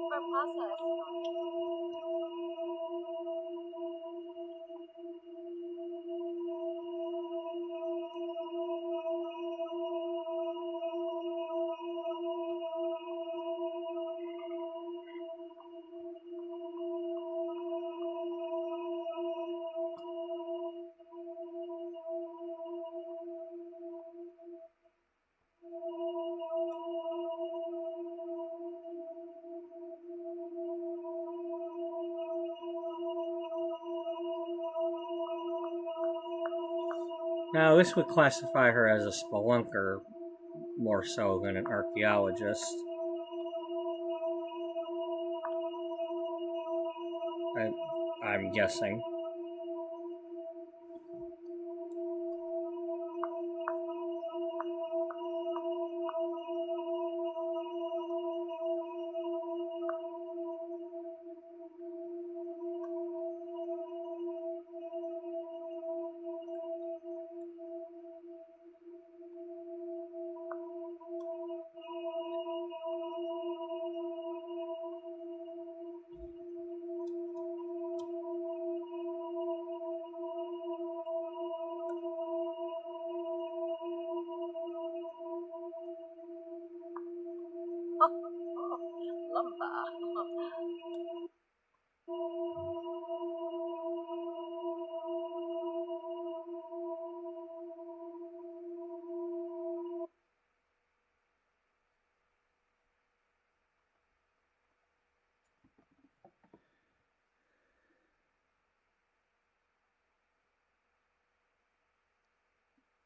For process. Now, this would classify her as a spelunker more so than an archaeologist. I'm guessing.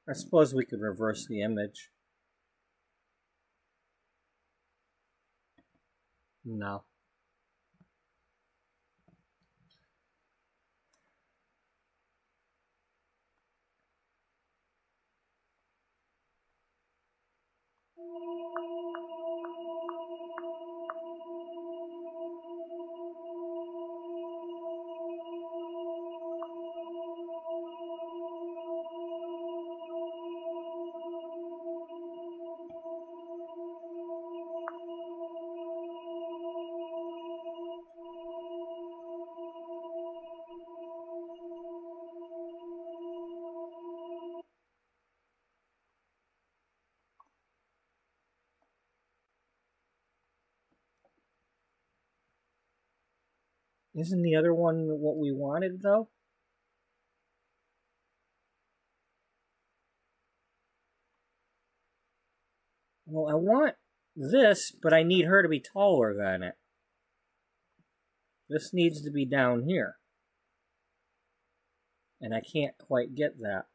I suppose we could reverse the image. No. Isn't the other one what we wanted, though? Well, I want this, but I need her to be taller than it. This needs to be down here. And I can't quite get that.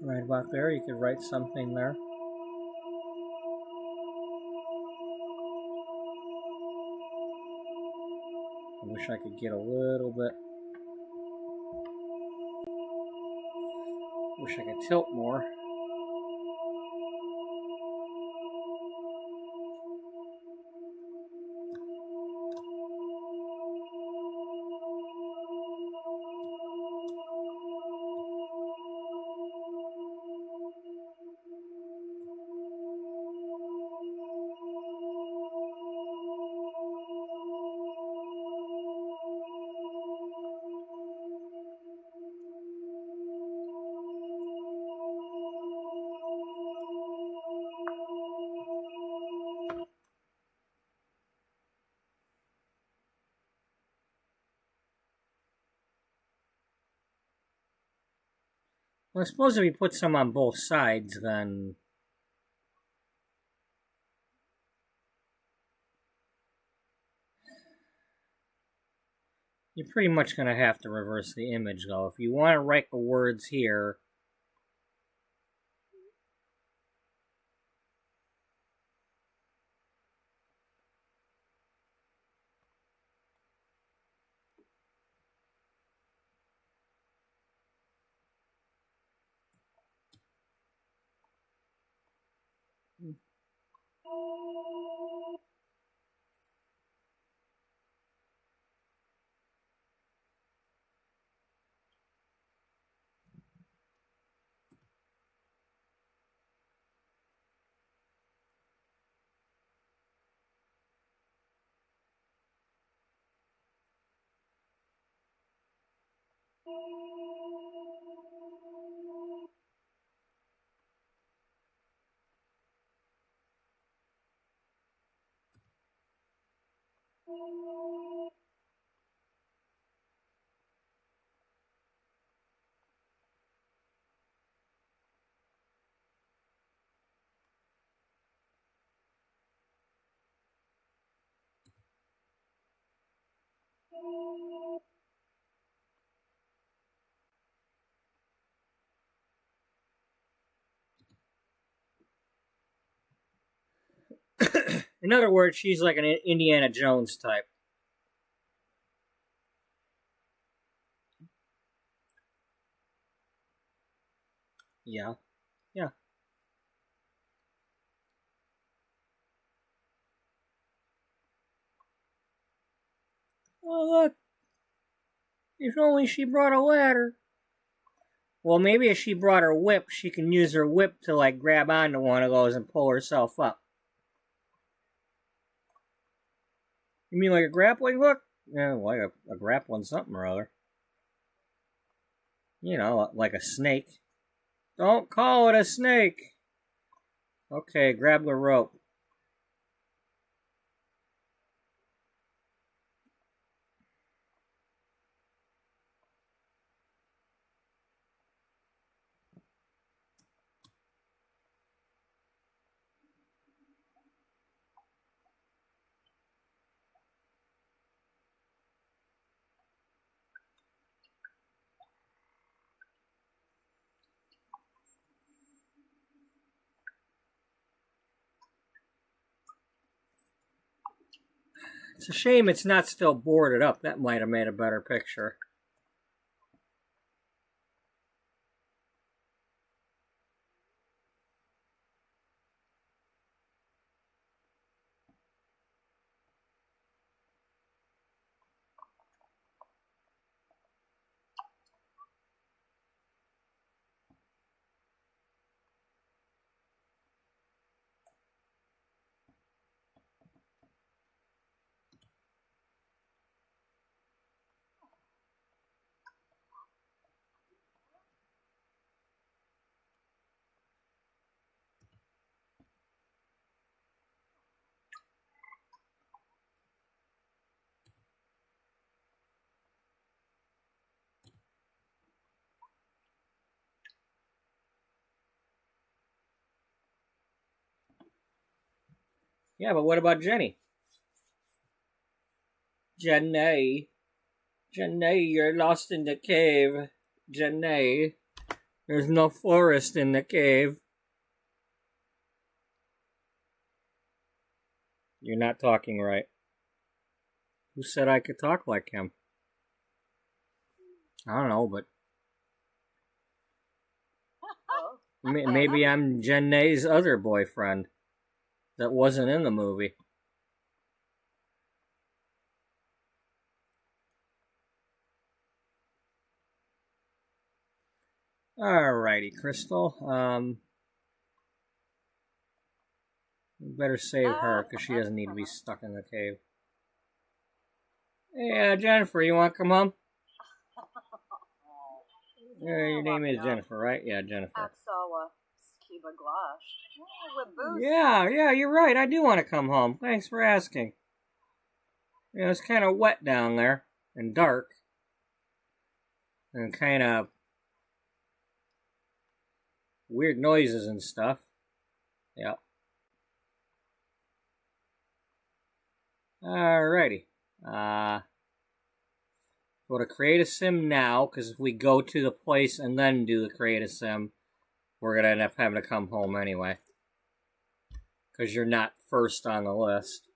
Right about there, you could write something there. I wish I could get a little bit. Wish I could tilt more. Well, I suppose if you put some on both sides, then you're pretty much going to have to reverse the image, though. If you want to write the words here, in other words, she's like an Indiana Jones type. Yeah. Yeah. Oh, look. If only she brought a ladder. Well, maybe if she brought her whip, she can use her whip to, like, grab onto one of those and pull herself up. You mean like a grappling hook? Yeah, like a grappling something or other. You know, like a snake. Don't call it a snake. Okay, grab the rope. It's a shame it's not still boarded up. That might have made a better picture. Yeah, but what about Jenny? Jenny, you're lost in the cave. Jenny. There's no forest in the cave. You're not talking right. Who said I could talk like him? I don't know, but Oh, maybe I'm Jenna's other boyfriend that wasn't in the movie. Alrighty, Crystal. We better save her because she doesn't need to be stuck in the cave. Hey, Jennifer, you want to come home? Your name is Jennifer, right? Yeah, Jennifer. Aksawa Skiba Glash. With booze. Yeah, you're right. I do want to come home. Thanks for asking. You know, it's kind of wet down there and dark and kind of weird noises and stuff. Yep. Alrighty. Go to create a sim now, because if we go to the place and then do the create a sim, we're going to end up having to come home anyway. Because you're not first on the list.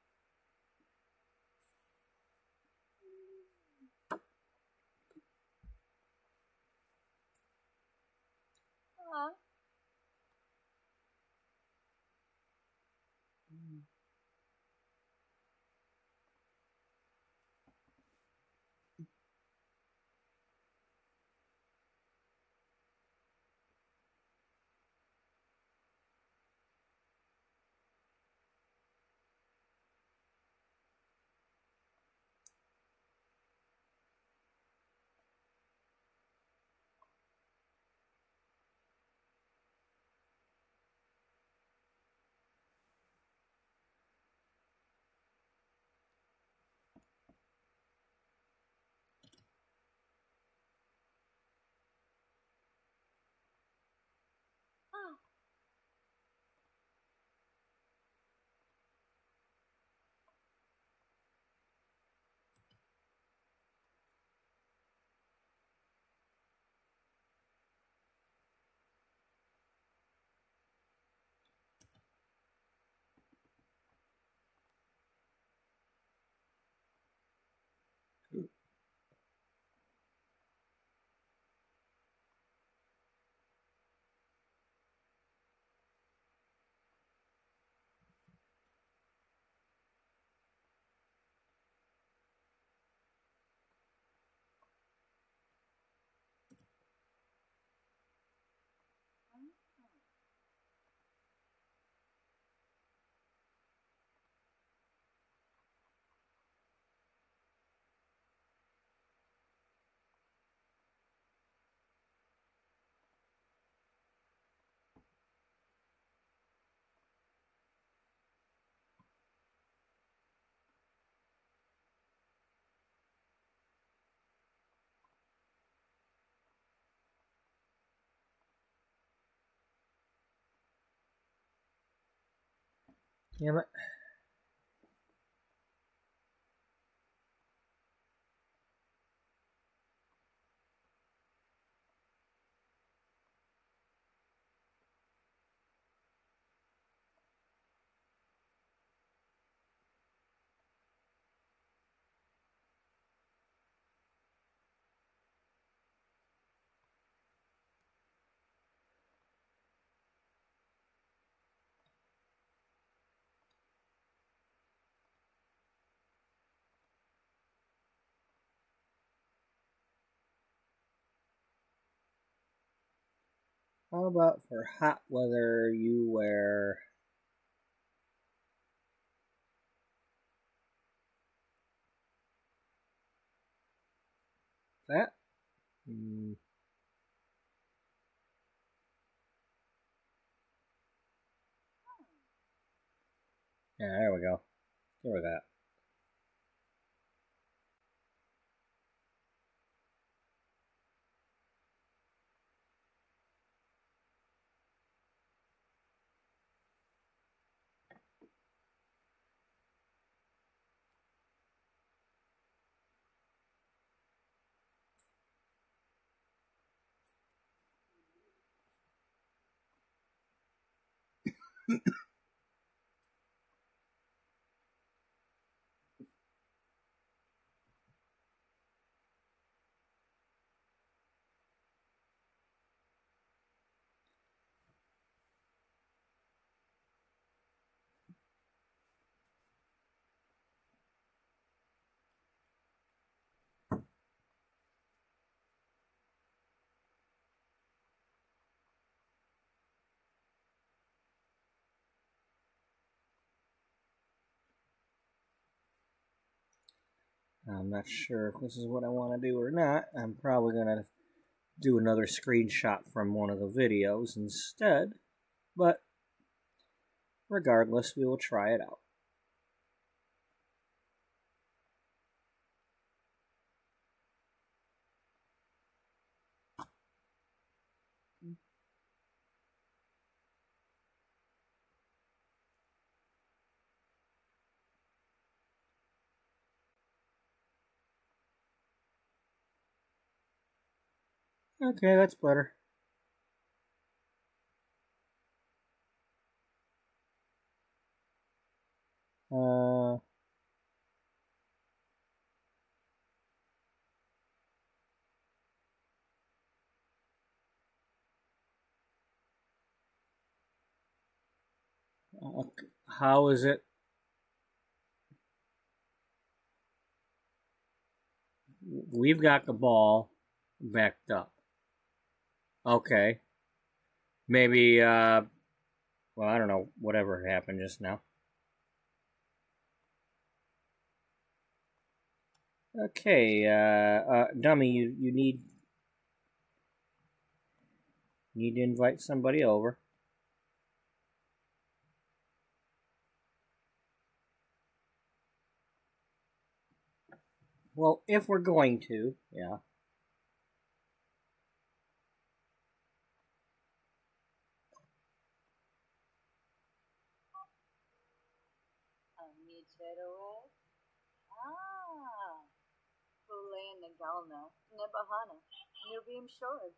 Damn it. How about for hot weather you wear that? Yeah, there we go. There we go. I'm not sure if this is what I want to do or not. I'm probably going to do another screenshot from one of the videos instead. But regardless, we will try it out. Okay, that's better. Uh, how is it? We've got the ball backed up. Okay. Maybe, well, I don't know, whatever happened just now. Okay, Dummy, you need to invite somebody over. Well, if we're going to, yeah. Amicheroe? Ah, Hule Nagalna, Nebahana, Nubim Shorg.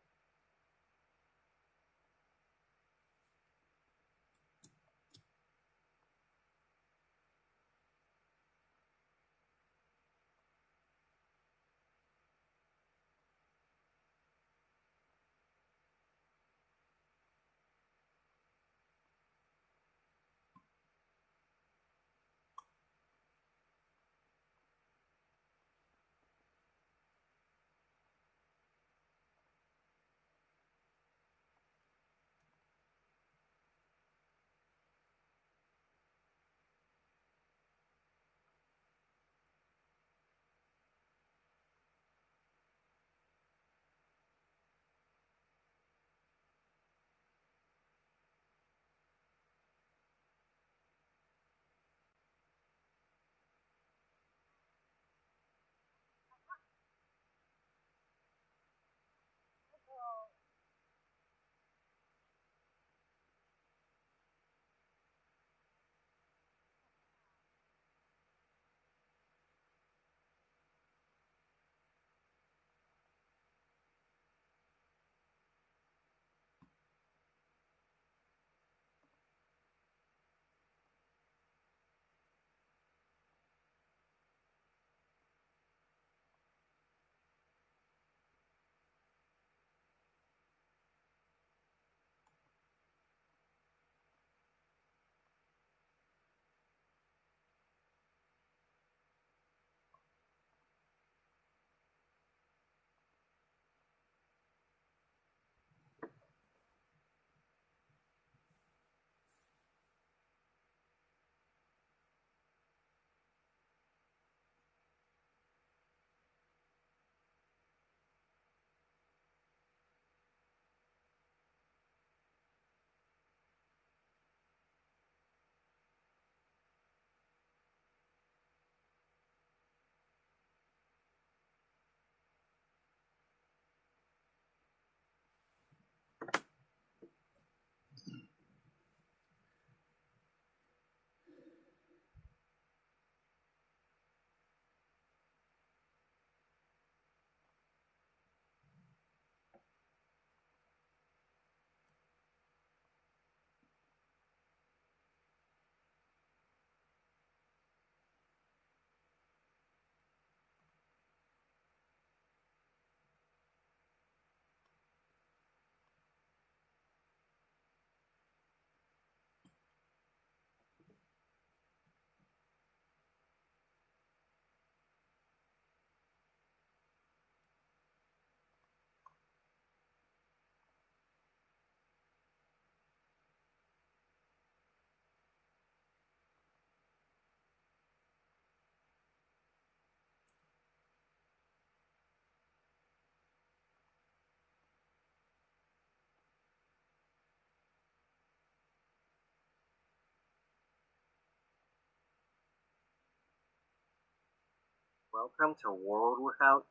Welcome to World Without.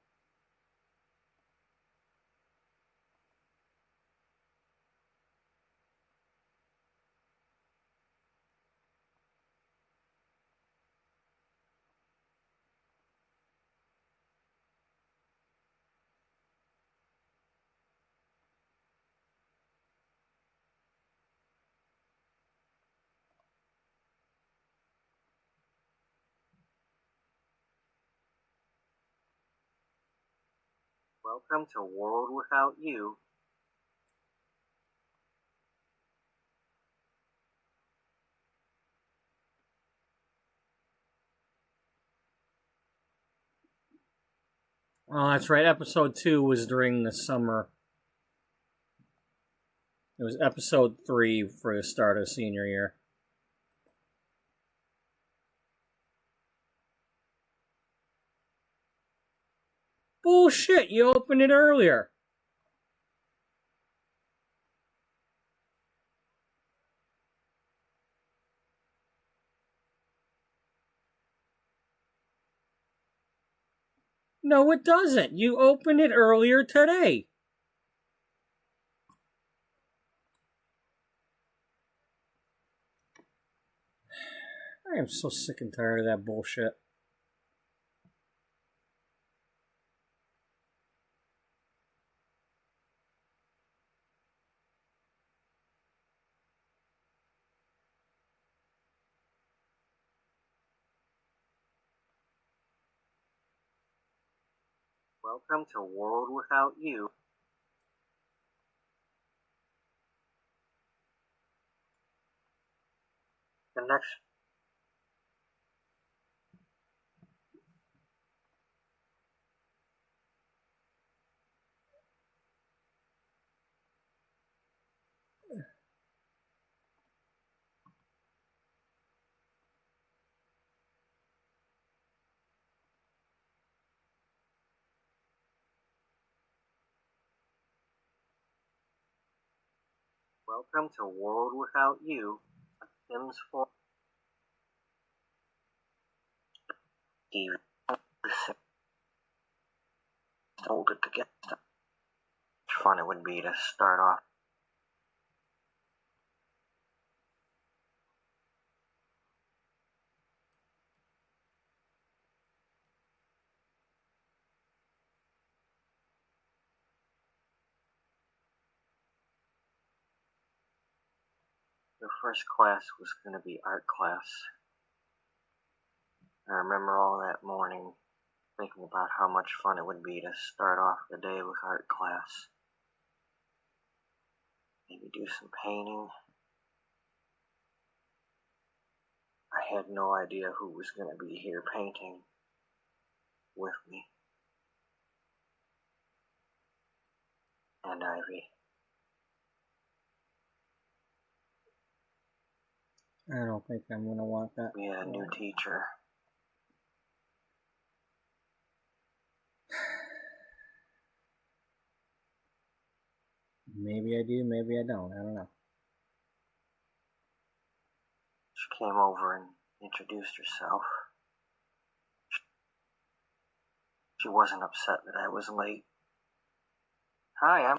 Welcome to World Without You. Oh, that's right. Episode 2 was during the summer. It was episode 3 for the start of senior year. Bullshit, you opened it earlier. No, it doesn't. You opened it earlier today. I am so sick and tired of that bullshit. Welcome to World Without You. The next. Welcome to World Without You. Sims 4. Steve hold it together. How fun it would be to start off. The first class was going to be art class. I remember all that morning thinking about how much fun it would be to start off the day with art class. Maybe do some painting. I had no idea who was going to be here painting with me. And Ivy. I don't think I'm going to want that. We had a new teacher. Maybe I do, maybe I don't. I don't know. She came over and introduced herself. She wasn't upset that I was late. Hi, I'm...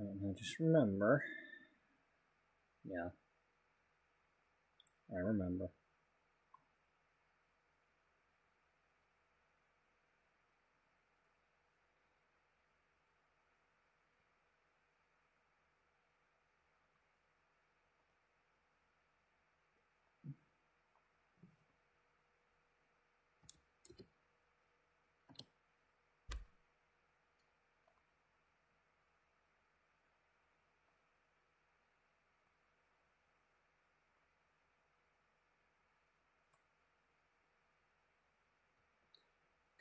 Now just remember. Yeah. I remember.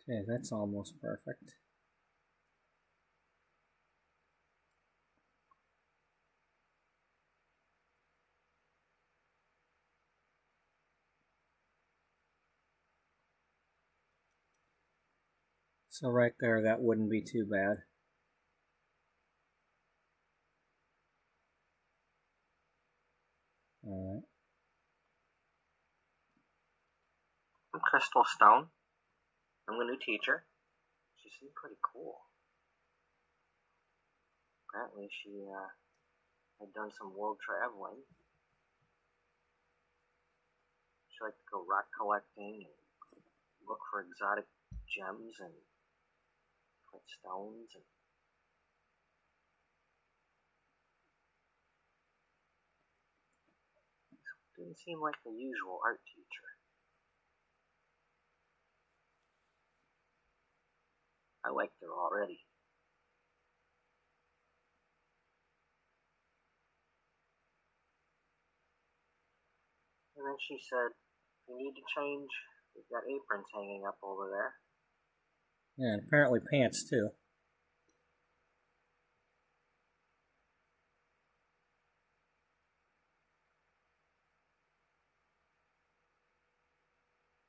Okay, that's almost perfect. So right there, that wouldn't be too bad. Alright. I'm Crystal Stone. I'm the new teacher. She seemed pretty cool. Apparently she had done some world traveling. She liked to go rock collecting and look for exotic gems and collect stones and didn't seem like the usual art teacher. I liked her already. And then she said, if you need to change, we've got aprons hanging up over there. Yeah, and apparently pants too.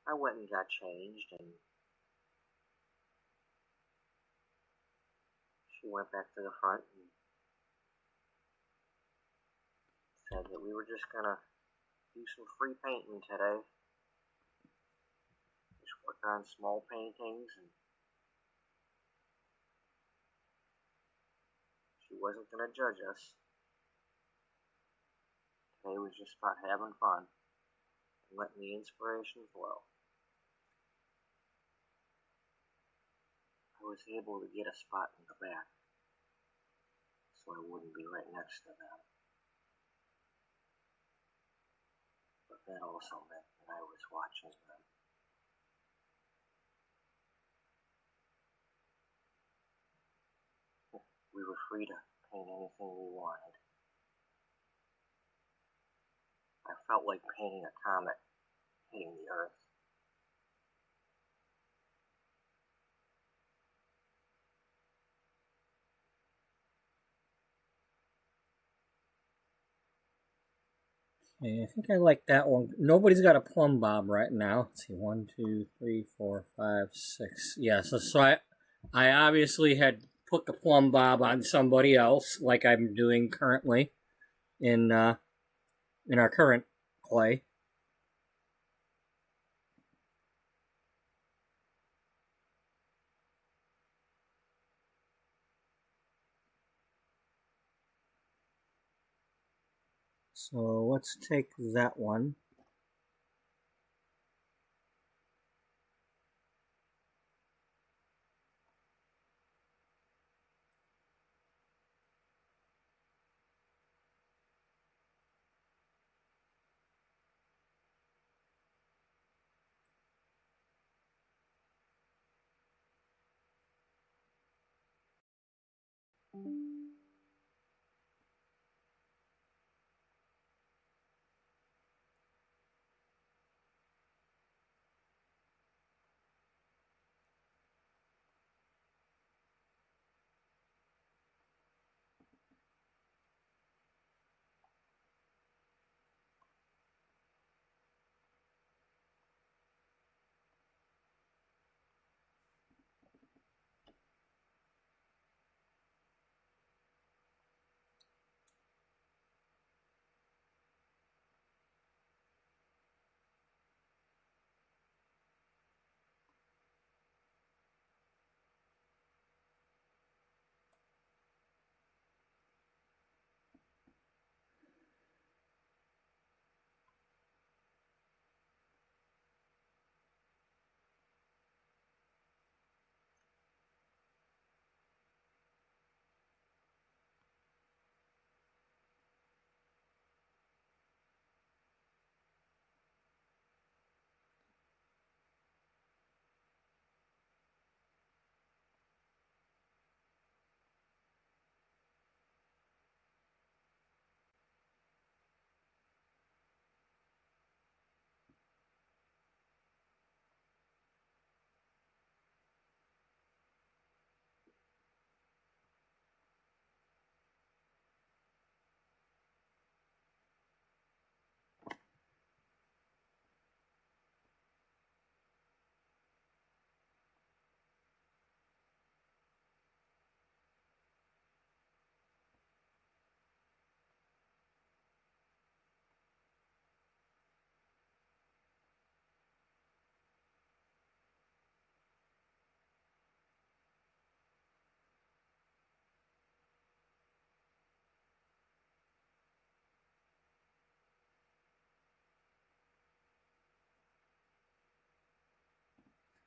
I went and got changed, and she went back to the front and said that we were just gonna do some free painting today. Just work on small paintings, and she wasn't gonna judge us. Today was just about having fun and letting the inspiration flow. I was able to get a spot in the back, so I wouldn't be right next to them. But that also meant that I was watching them. We were free to paint anything we wanted. I felt like painting a comet hitting the Earth. Okay, I think I like that one. Nobody's got a plumb bob right now. Let's see, 1, 2, 3, 4, 5, 6. Yeah, so I obviously had put the plumb bob on somebody else, like I'm doing currently in our current play. So let's take that one.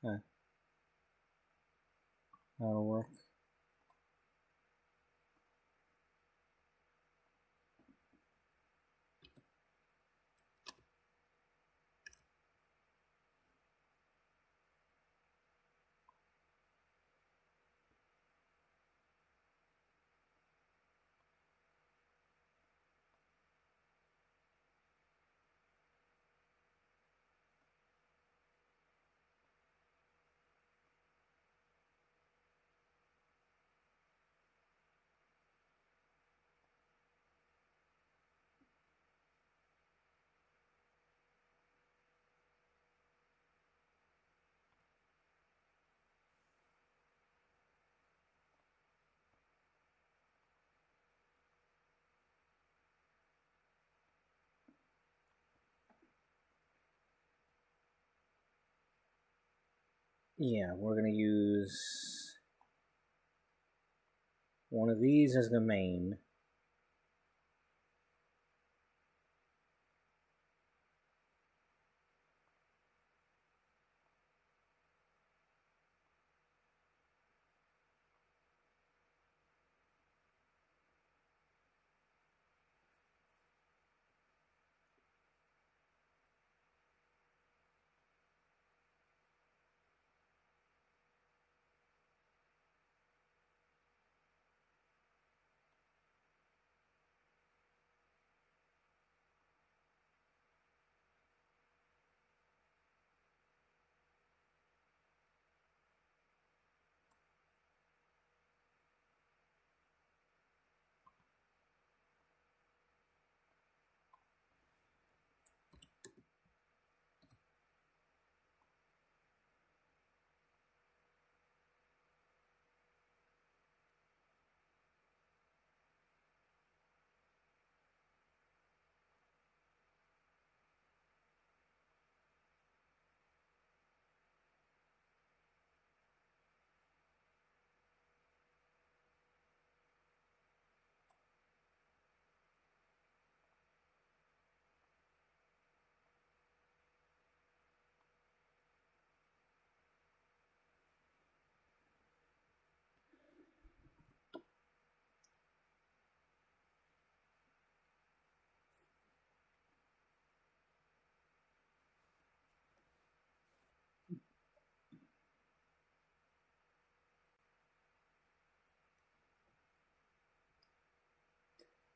That'll work. Yeah, we're going to use one of these as the main.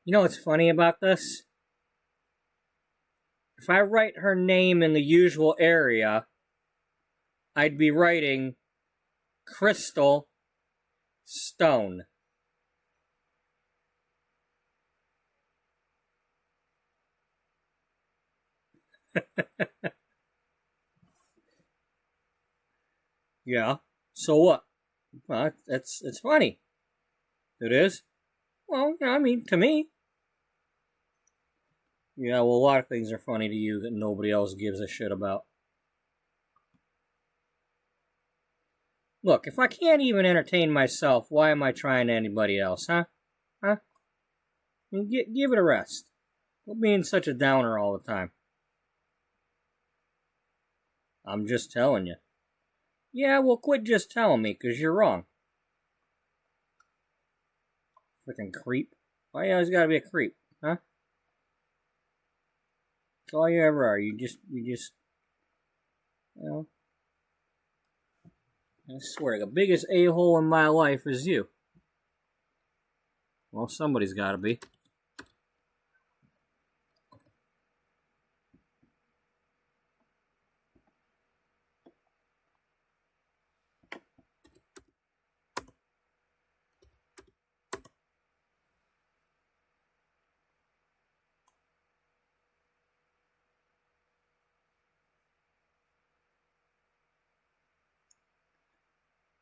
You know what's funny about this? If I write her name in the usual area, I'd be writing Crystal Stone. Yeah, so what? Well, it's funny. It is? Well, yeah, I mean, to me. Yeah, well, a lot of things are funny to you that nobody else gives a shit about. Look, if I can't even entertain myself, why am I trying to anybody else, huh? Huh? I mean, give it a rest. Quit being such a downer all the time. I'm just telling you. Yeah, well, quit just telling me, 'cause you're wrong. Freaking creep. Why you always gotta be a creep, huh? That's all you ever are. You just, you know. I swear, the biggest a-hole in my life is you. Well, somebody's gotta be.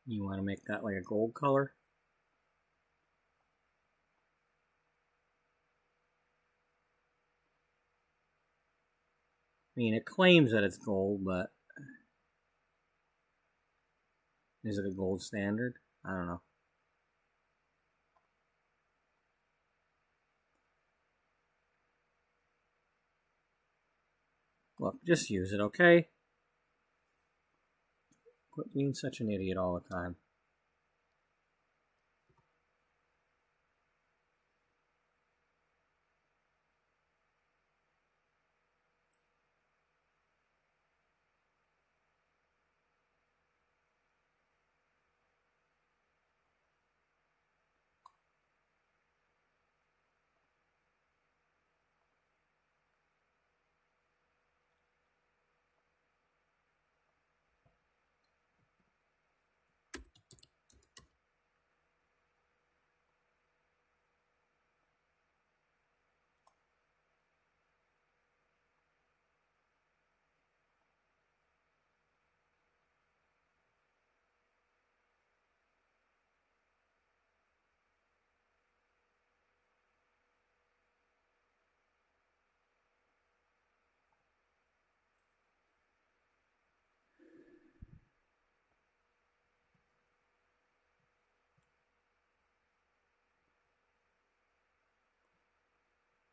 You want to make that like a gold color? I mean, it claims that it's gold, but is it a gold standard? I don't know. Look, just use it, okay? Quit being such an idiot all the time.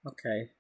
Okay.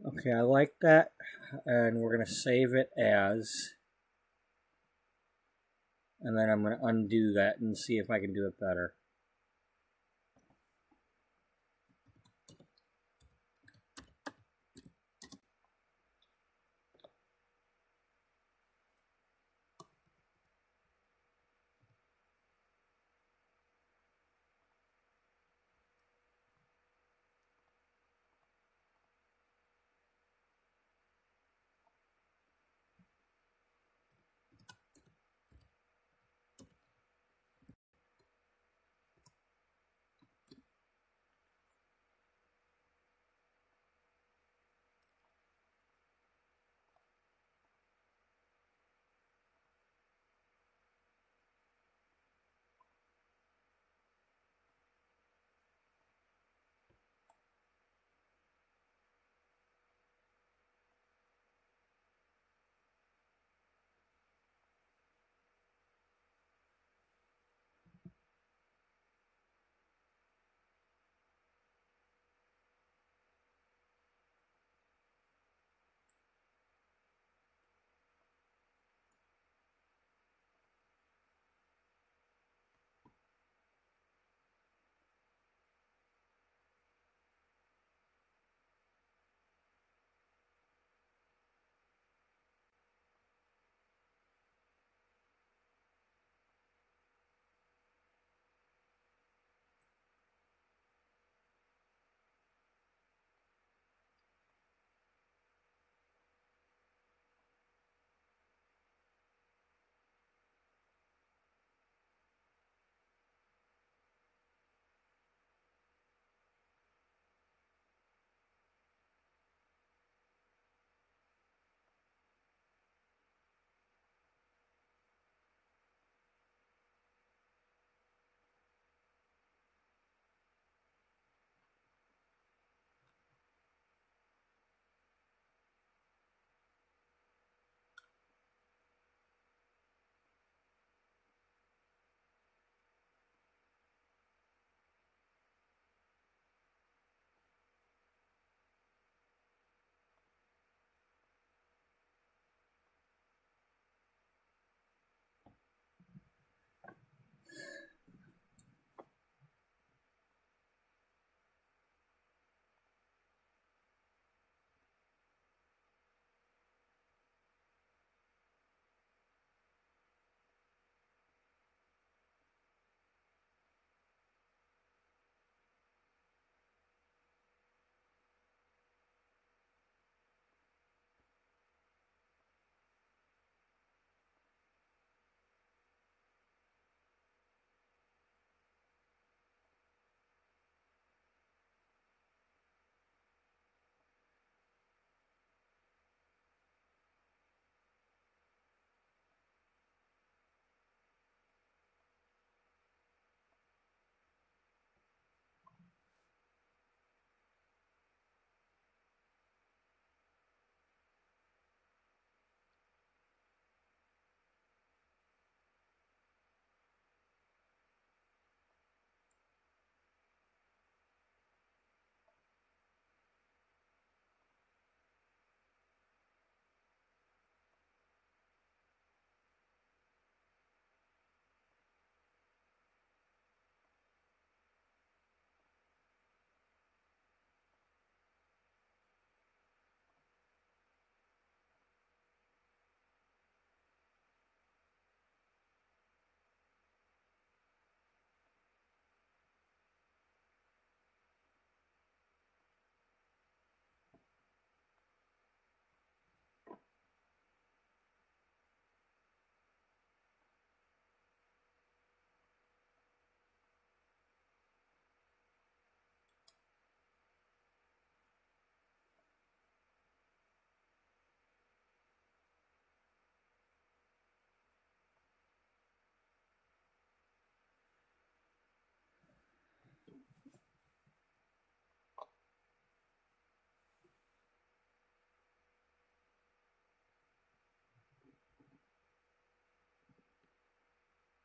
Okay, I like that, and we're going to save it as, and then I'm going to undo that and see if I can do it better.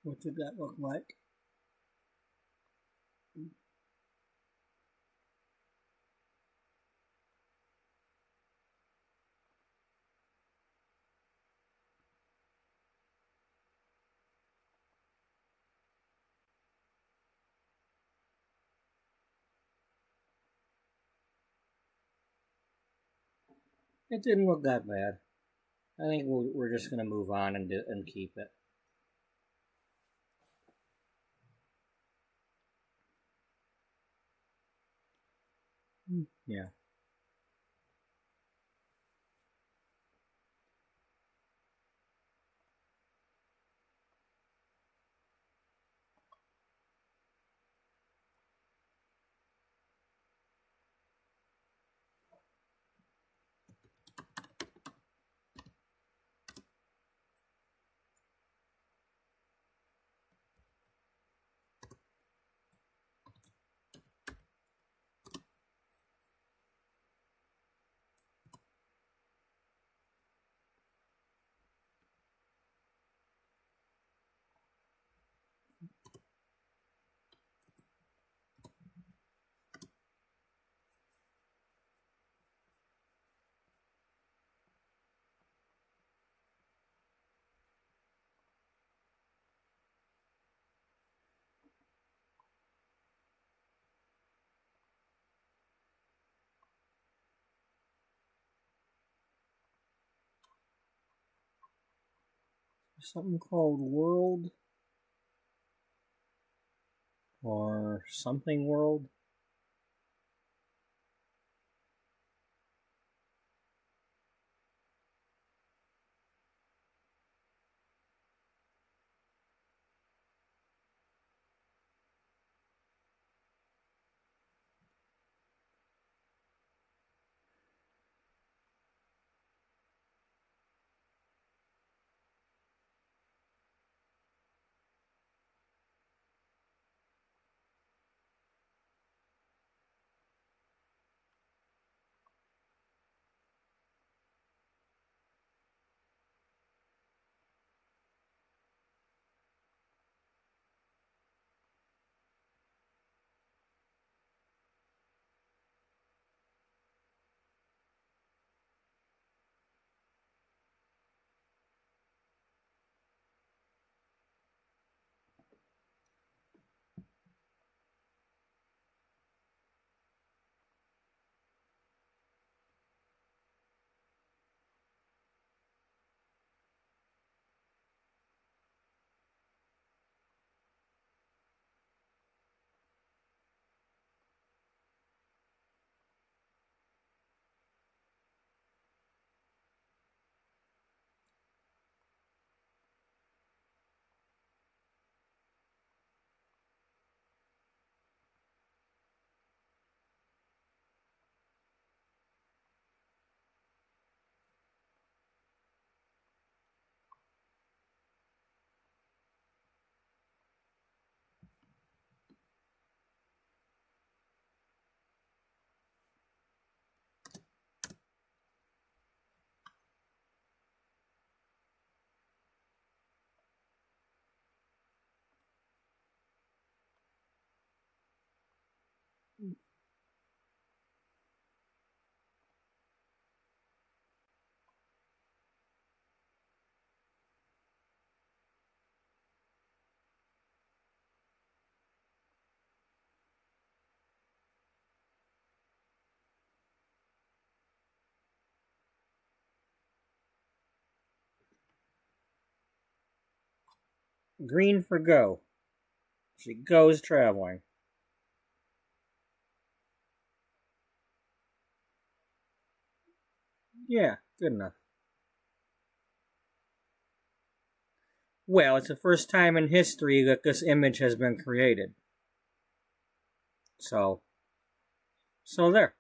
What did that look like? It didn't look that bad. I think we're just going to move on and keep it. Yeah. Something called World or something World. Green for go. She goes traveling. Yeah, good enough. Well, it's the first time in history that this image has been created. So there.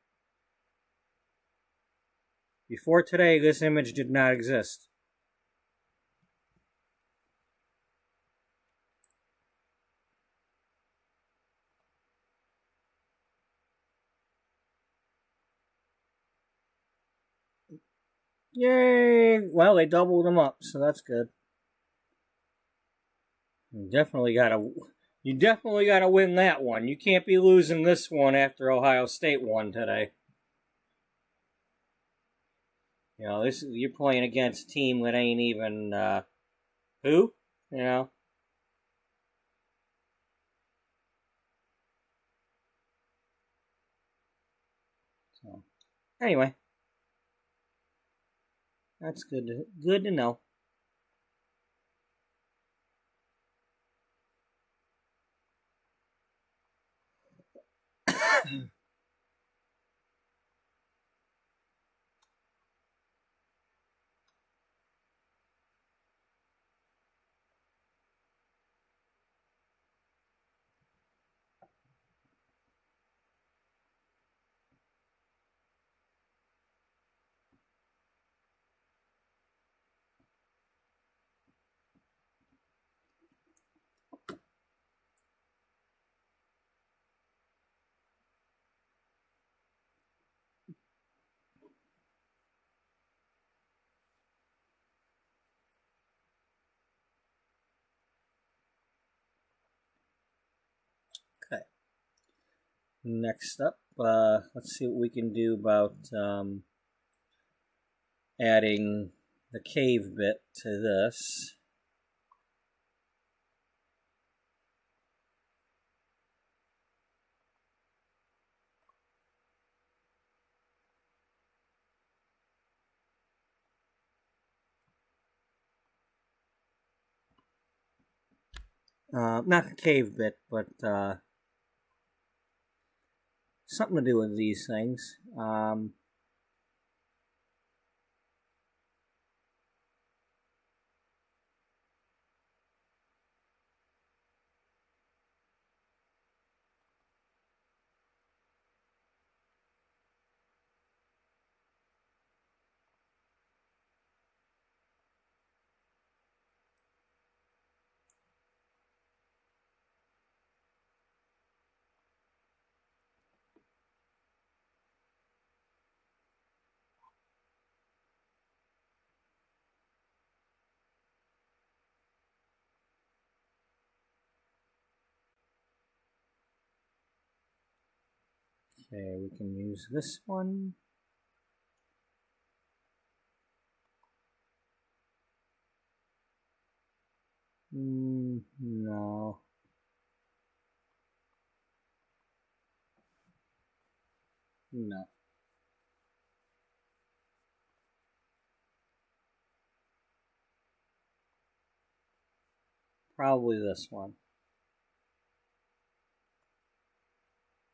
Before today, this image did not exist. Yay! Well, they doubled them up, so that's good. You definitely gotta win that one. You can't be losing this one after Ohio State won today. You know, you're playing against a team that ain't even who? You know. So anyway, that's good to know. Okay. Next up, let's see what we can do about adding the cave bit to this. Not the cave bit, but something to do with these things. Okay, we can use this one. No. No. Probably this one.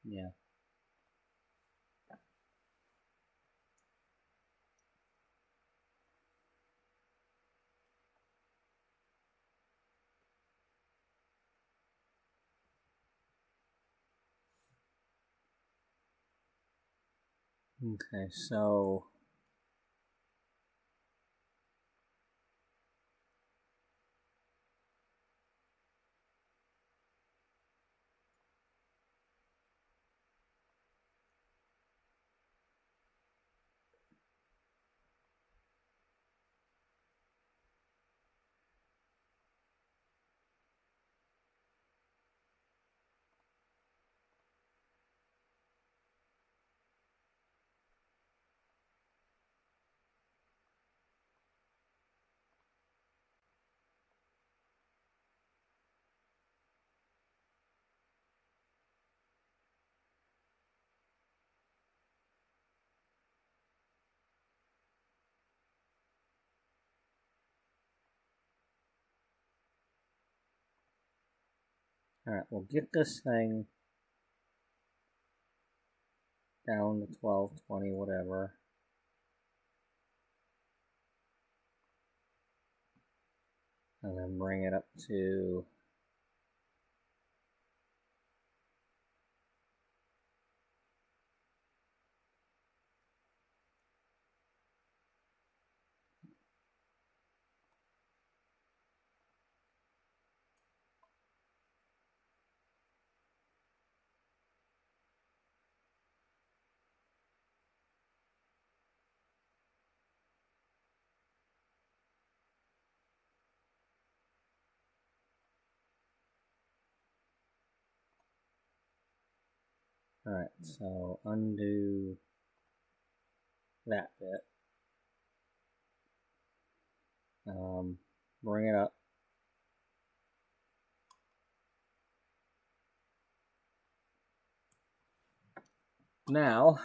Yeah. Okay, so alright, we'll get this thing down to 12, 20, whatever. And then bring it up to Alright, so undo that bit. Bring it up. Now,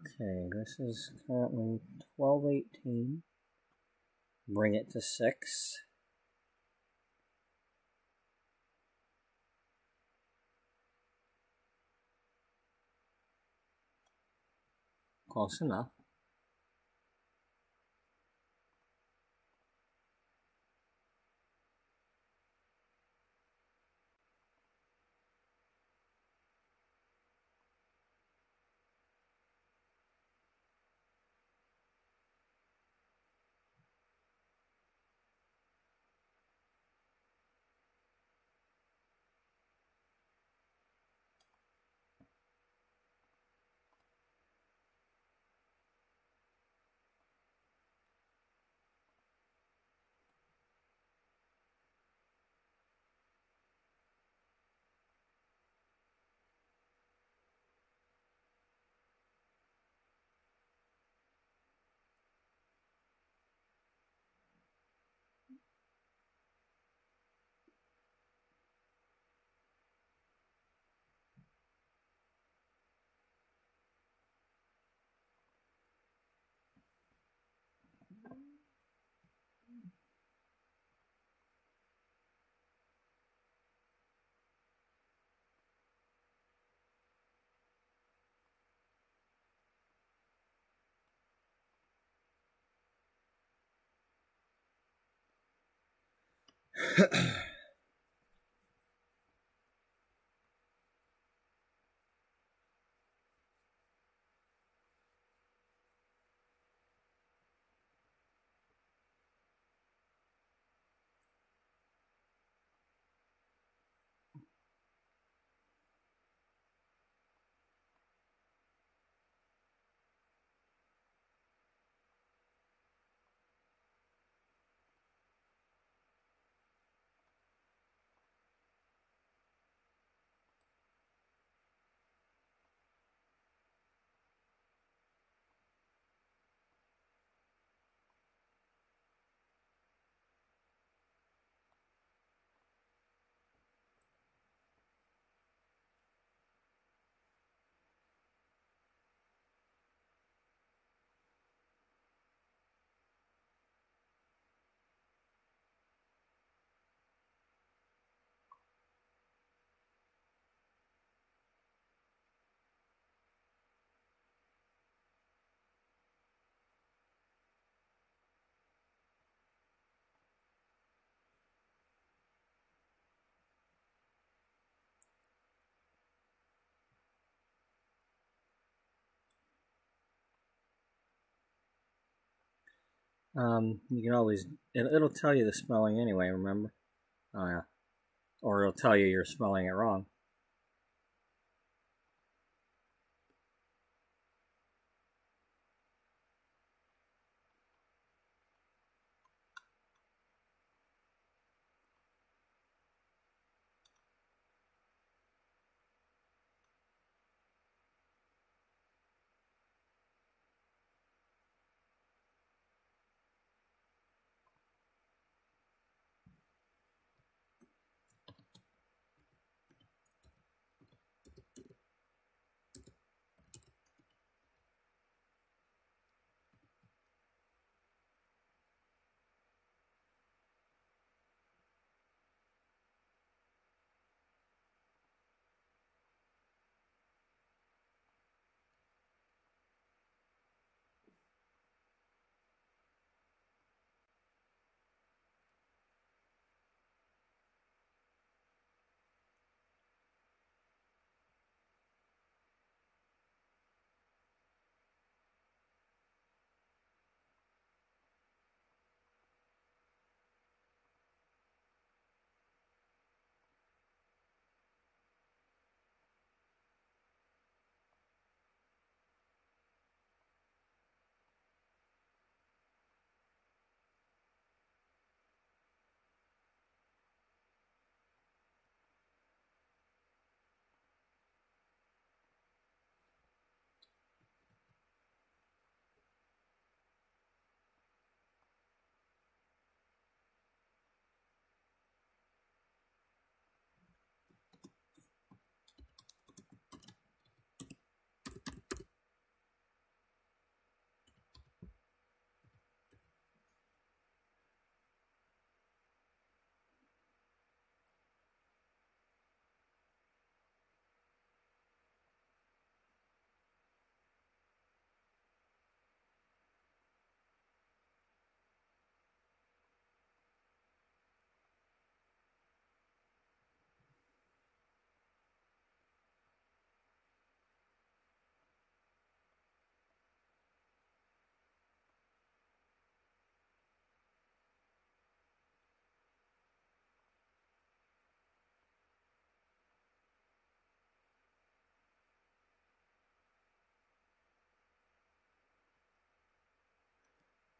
okay, this is currently 12:18. Bring it to 6. Close enough. You can always, it'll tell you the spelling anyway, remember? Oh yeah. Or it'll tell you you're spelling it wrong.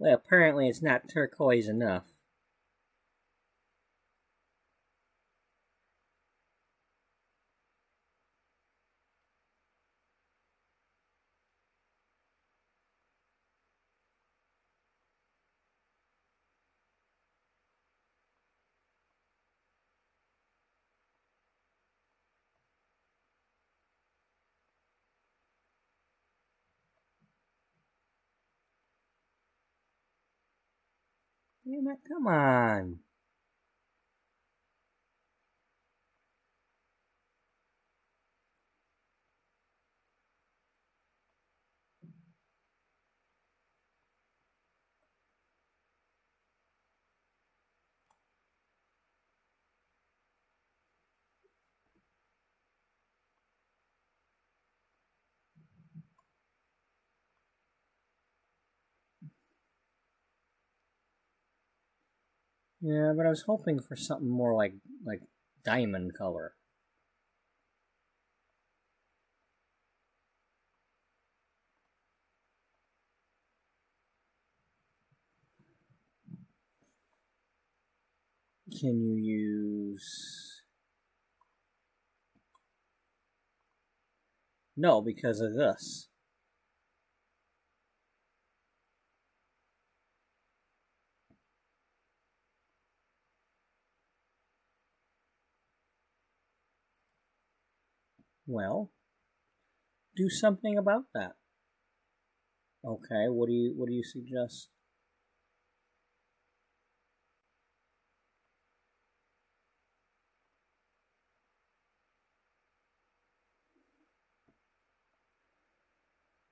Well, apparently it's not turquoise enough. Damn it, come on. Yeah, but I was hoping for something more like diamond color. Can you use... No, because of this. Well, do something about that. Okay, what do you suggest?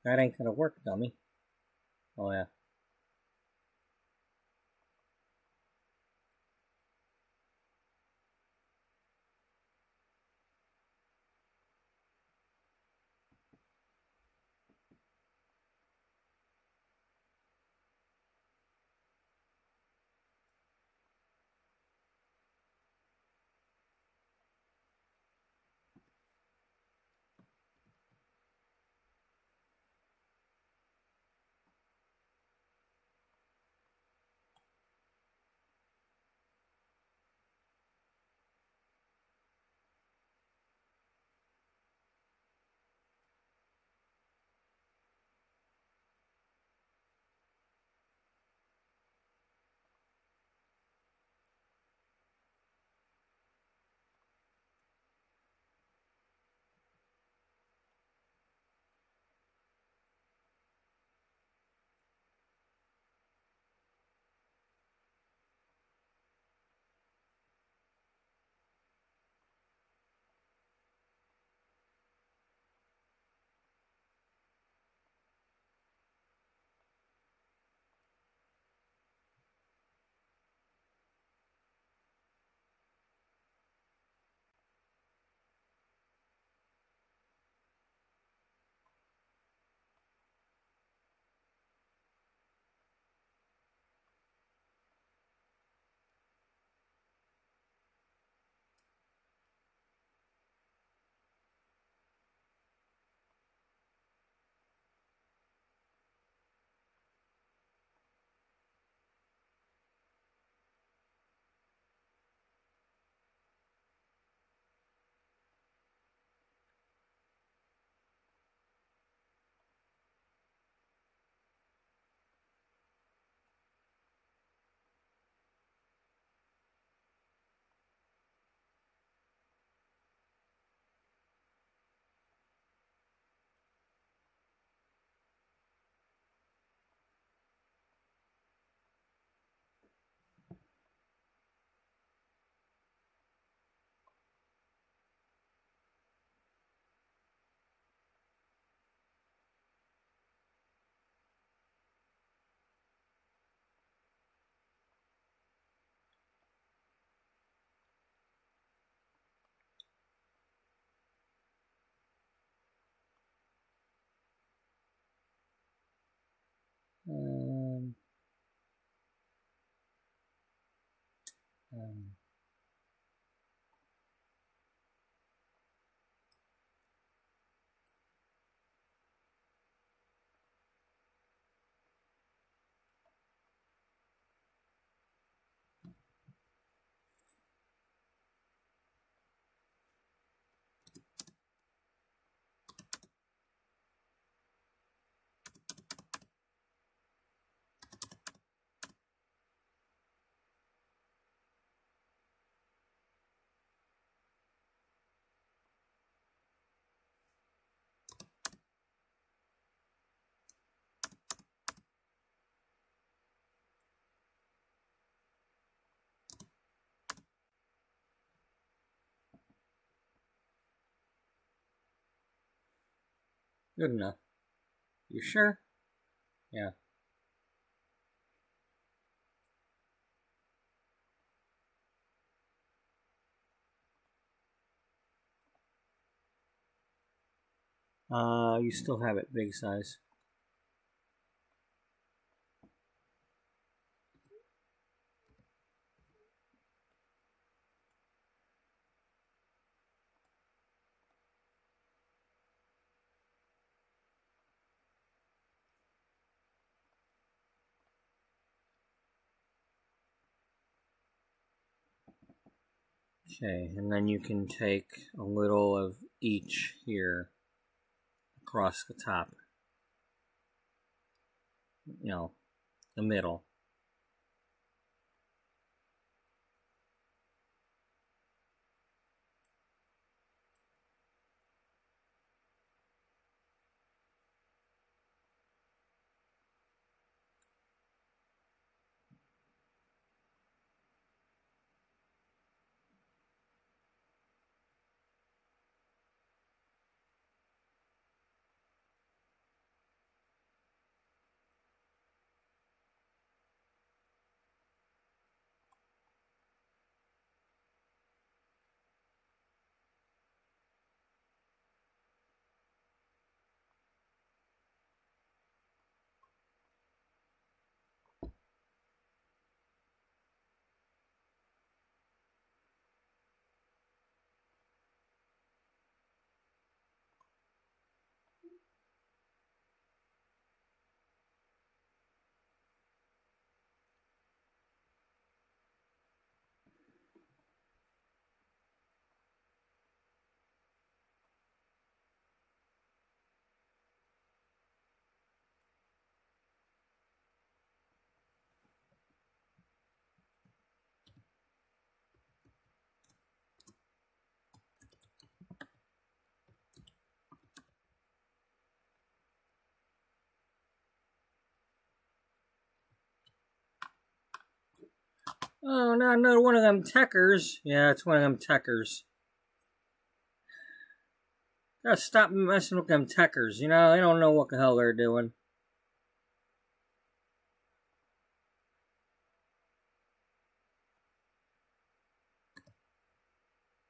That ain't gonna work, dummy. Oh yeah. Um, um, Good enough. You sure? Yeah. You still have it big size. Okay, and then you can take a little of each here across the top. You know, the middle. Oh, not another one of them techers. Yeah, it's one of them techers. Gotta stop messing with them techers. You know, they don't know what the hell they're doing.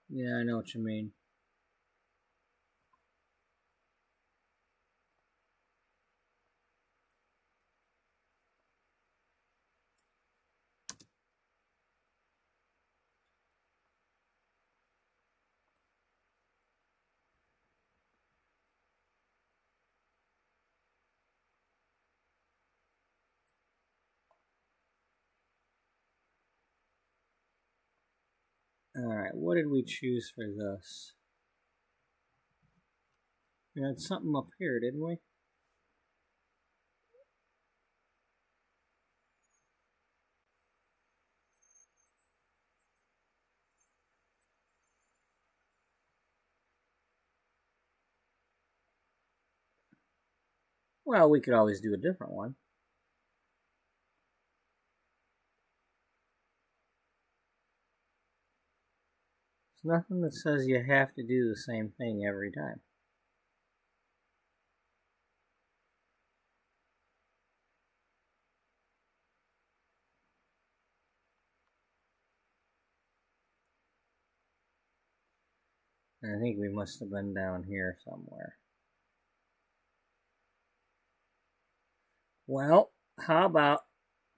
Yeah, I know what you mean. Alright, what did we choose for this? We had something up here, didn't we? Well, we could always do a different one. There's nothing that says you have to do the same thing every time. I think we must have been down here somewhere. Well, how about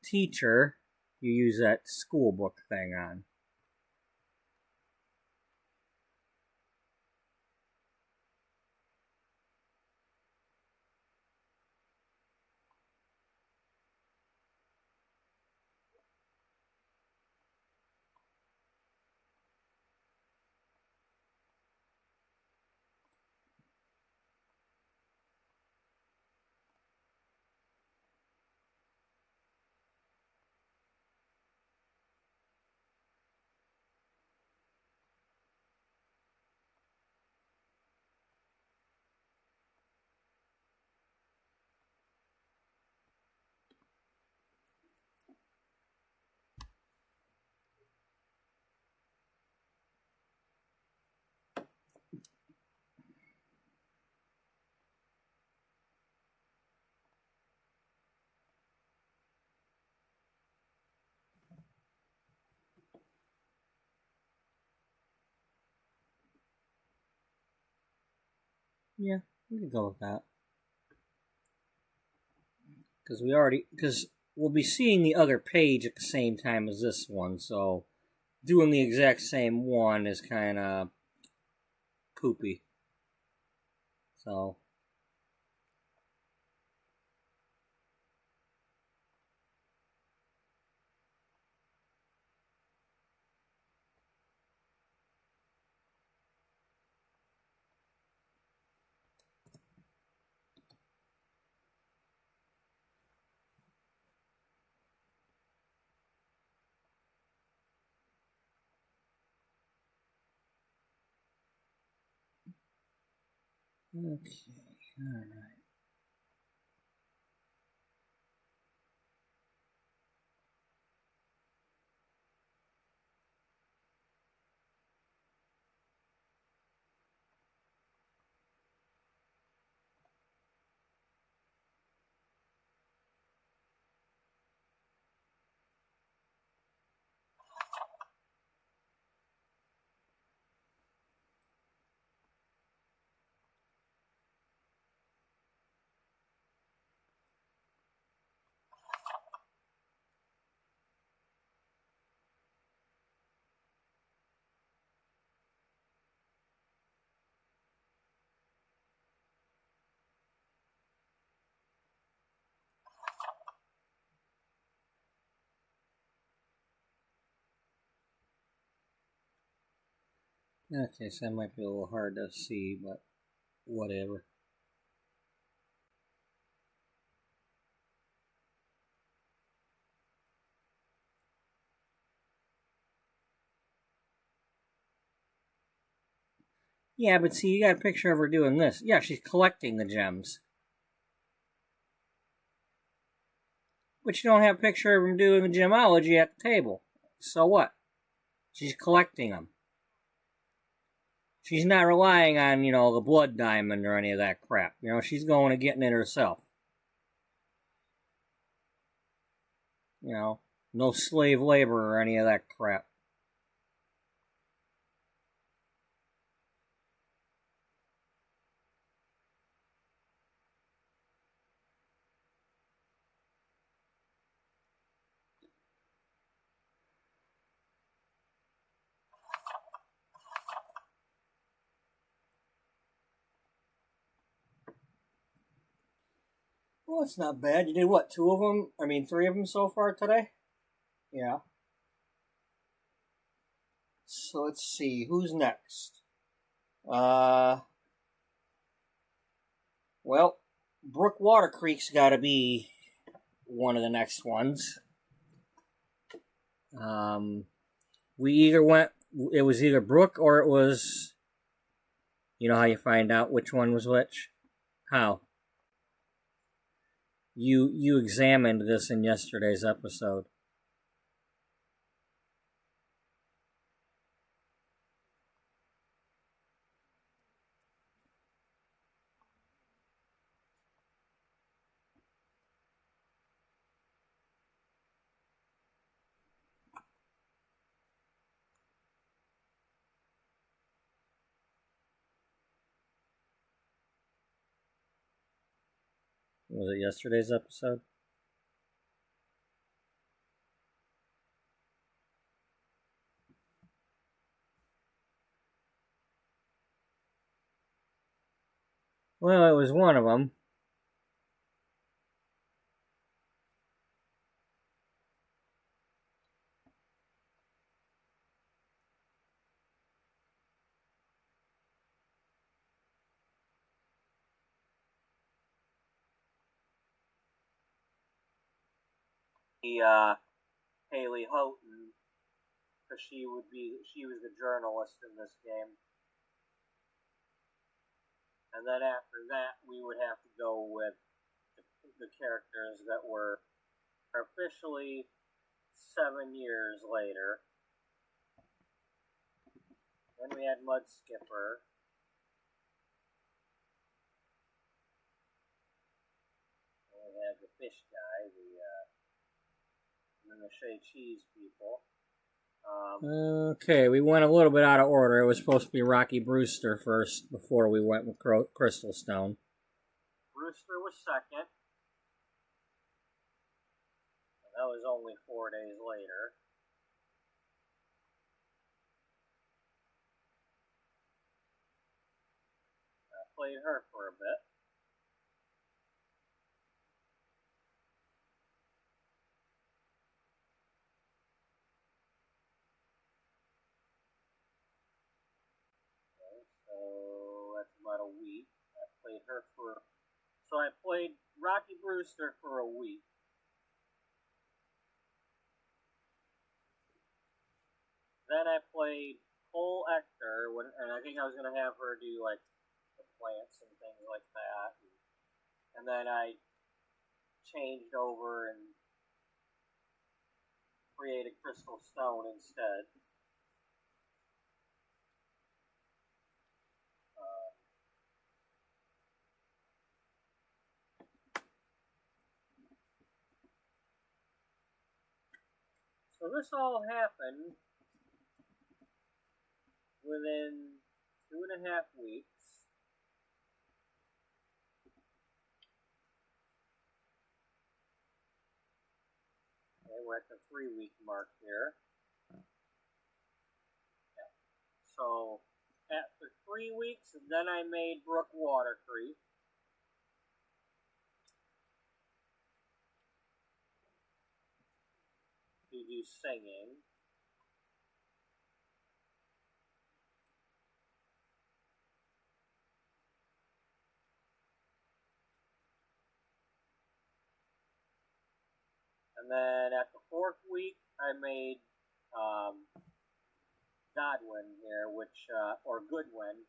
teacher you use that school book thing on? Yeah, we can go with that. Because we'll be seeing the other page at the same time as this one, so doing the exact same one is kind of poopy. So. Okay, alright. Okay, so that might be a little hard to see, but whatever. Yeah, but see, you got a picture of her doing this. Yeah, she's collecting the gems. But you don't have a picture of him doing the gemology at the table. So what? She's collecting them. She's not relying on, the blood diamond or any of that crap. She's going and getting it herself. No slave labor or any of that crap. Well, it's not bad. You did what, 2 of them? 3 of them so far today? Yeah. So let's see, who's next? Well, Brookwater Creek's gotta be one of the next ones. It was either Brook or it was, you know how you find out which one was which? How? You examined this in yesterday's episode. Was it yesterday's episode? Well, it was one of them. Haley Houghton, because she was the journalist in this game. And then after that, we would have to go with the characters that were officially 7 years later. Then we had Mud Skipper. And we had the fish guy, and then the Shea Cheese people. Okay, we went a little bit out of order. It was supposed to be Rocky Brewster first before we went with Crystal Stone. Brewster was second. That was only 4 days later. I played her for a bit. Okay, so that's about a week. I played her for... So I played Rocky Brewster for a week. Then I played Cole Ector, and I think I was going to have her do like the plants and things like that. And then I changed over and created Crystal Stone instead. So this all happened within 2.5 weeks. Okay, we're at the 3-week mark here. Yeah. So after 3 weeks, then I made Brook Water Creek. To do singing. And then at the 4th week, I made Godwin here, or Goodwin.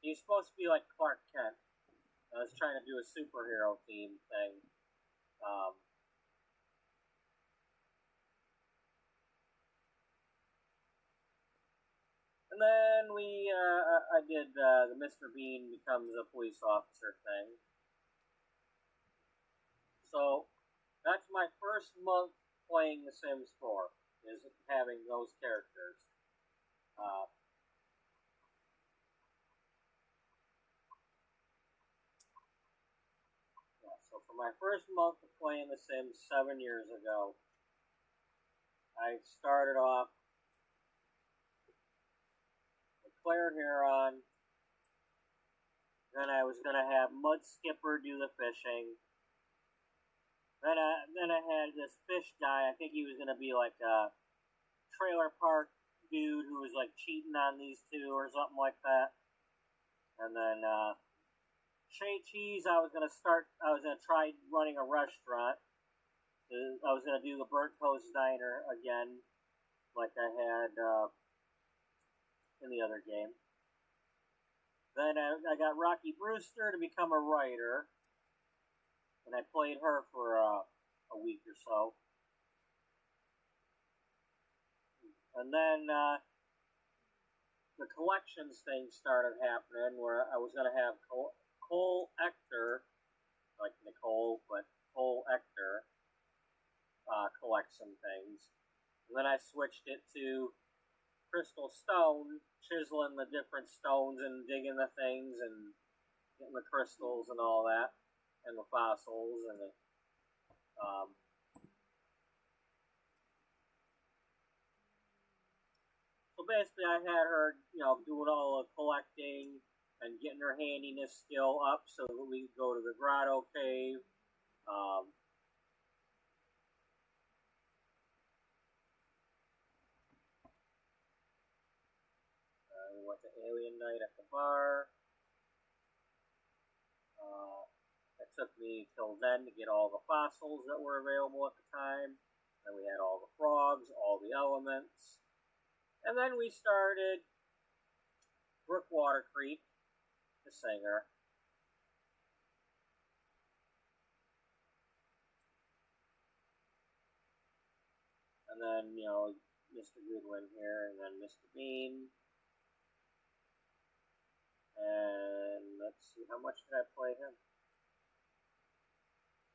He's supposed to be like Clark Kent. I was trying to do a superhero theme thing. And then I did the Mr. Bean becomes a police officer thing. So that's my first month playing The Sims 4, is having those characters. So for my first month of playing The Sims 7 years ago, I started off with Claire Heron. Then I was going to have Mud Skipper do the fishing. Then I had this fish guy. I think he was going to be like a trailer park dude who was like cheating on these two or something like that. And then Shea Cheese, I was going to try running a restaurant. I was going to do the Burnt Toast Diner again, like I had in the other game. Then I got Rocky Brewster to become a writer, and I played her for a week or so. And then the collections thing started happening, where I was going to have Cole Ector, like Nicole, but Cole Ector, collect some things. And then I switched it to Crystal Stone, chiseling the different stones and digging the things and getting the crystals and all that, and the fossils and the so basically I had her, doing all the collecting and getting her handiness skill up so that we could go to the grotto cave. We went to Alien Night at the bar. It took me till then to get all the fossils that were available at the time. Then we had all the frogs, all the elements. And then we started Brookwater Creek, the singer. And then, Mr. Goodwin here, and then Mr. Bean. And let's see, how much did I play him?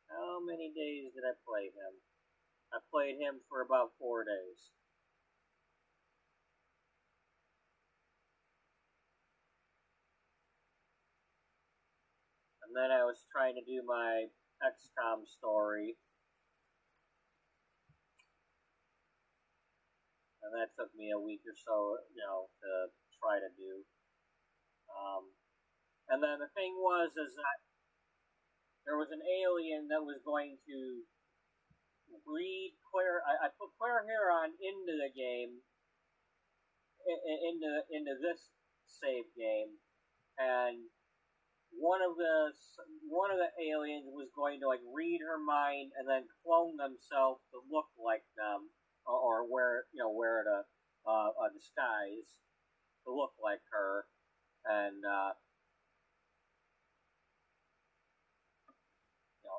How many days did I play him? I played him for about 4 days. And then I was trying to do my XCOM story. And that took me a week or so, to try to do. And then the thing was, is that there was an alien that was going to breed Claire. I put Claire Heron into the game, into this save game, and one of the aliens was going to like read her mind and then clone themselves to look like them, or wear a disguise to look like her, and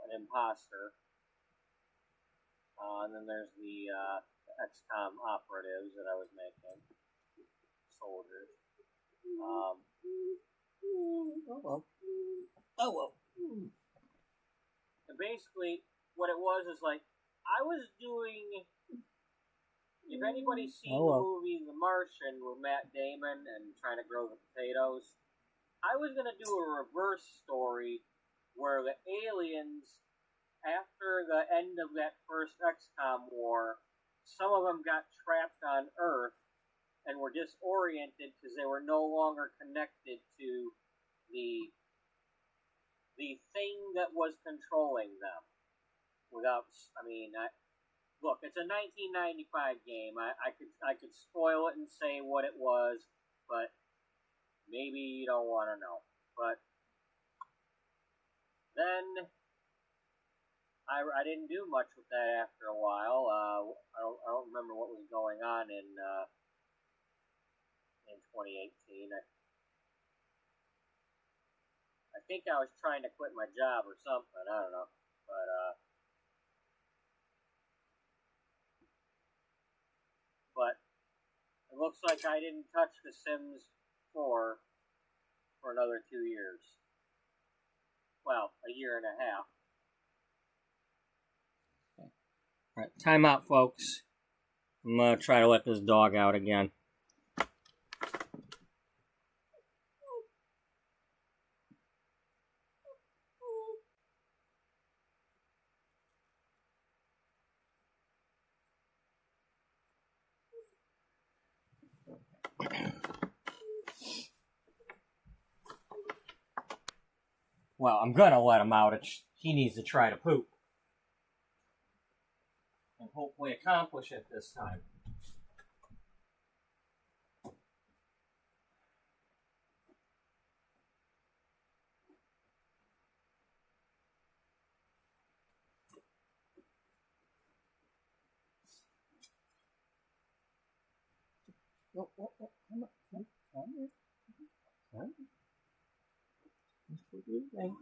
an imposter. And then there's the XCOM operatives that I was making, soldiers. Oh well. Oh well. And basically, what it was is like I was doing. If anybody's seen the movie The Martian with Matt Damon and trying to grow the potatoes, I was gonna do a reverse story where the aliens, after the end of that first XCOM war, some of them got trapped on Earth and were disoriented because they were no longer connected to the thing that was controlling them. Look, it's a 1995 game. I could spoil it and say what it was, but maybe you don't want to know. But then I didn't do much with that after a while. I don't remember what was going on in 2018. I think I was trying to quit my job or something. I don't know, but it looks like I didn't touch The Sims 4 for another 2 years. Well, a year and a half. All right, time out, folks. I'm gonna try to let this dog out again. Well, I'm gonna let him out. He needs to try to poop. And hopefully accomplish it this time. Come on. What do you think?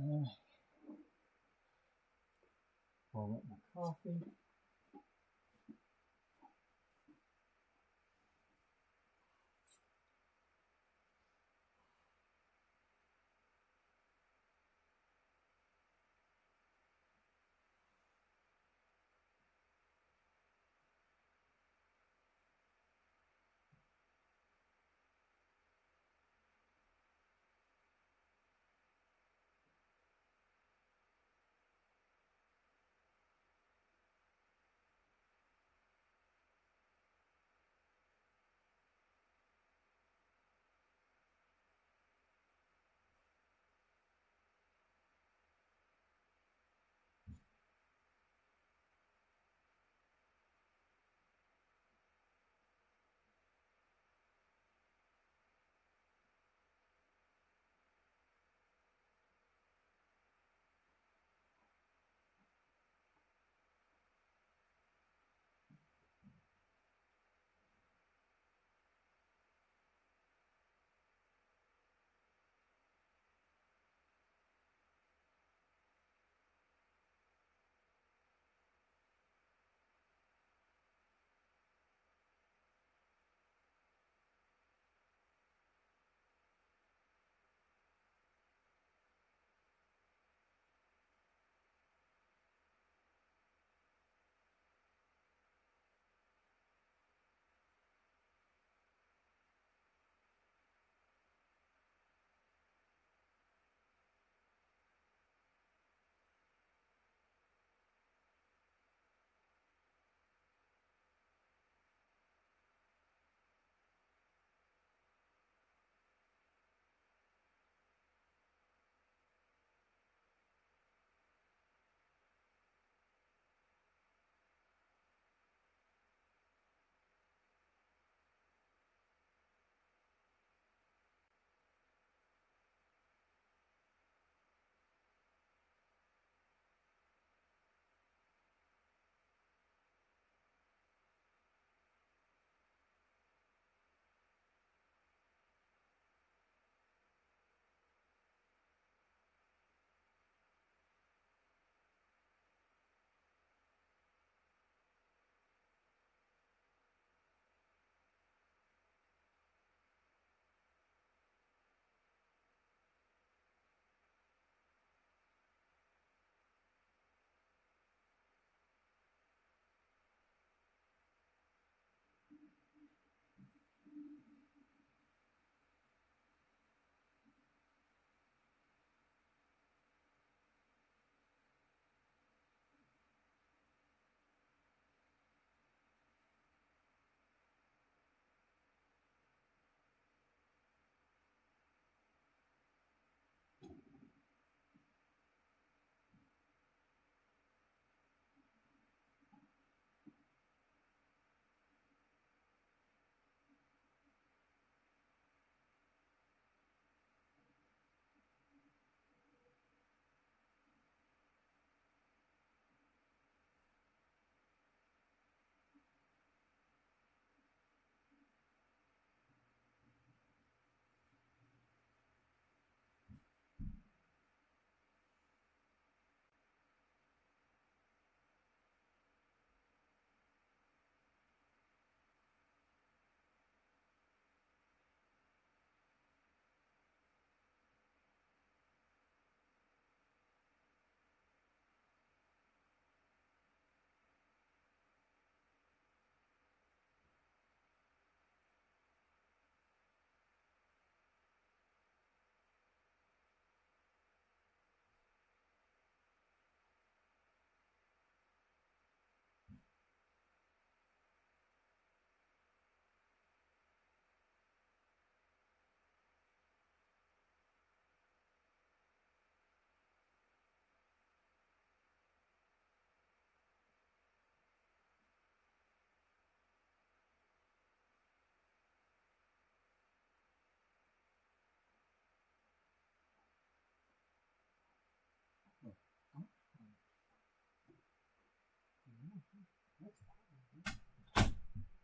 Warm up my coffee.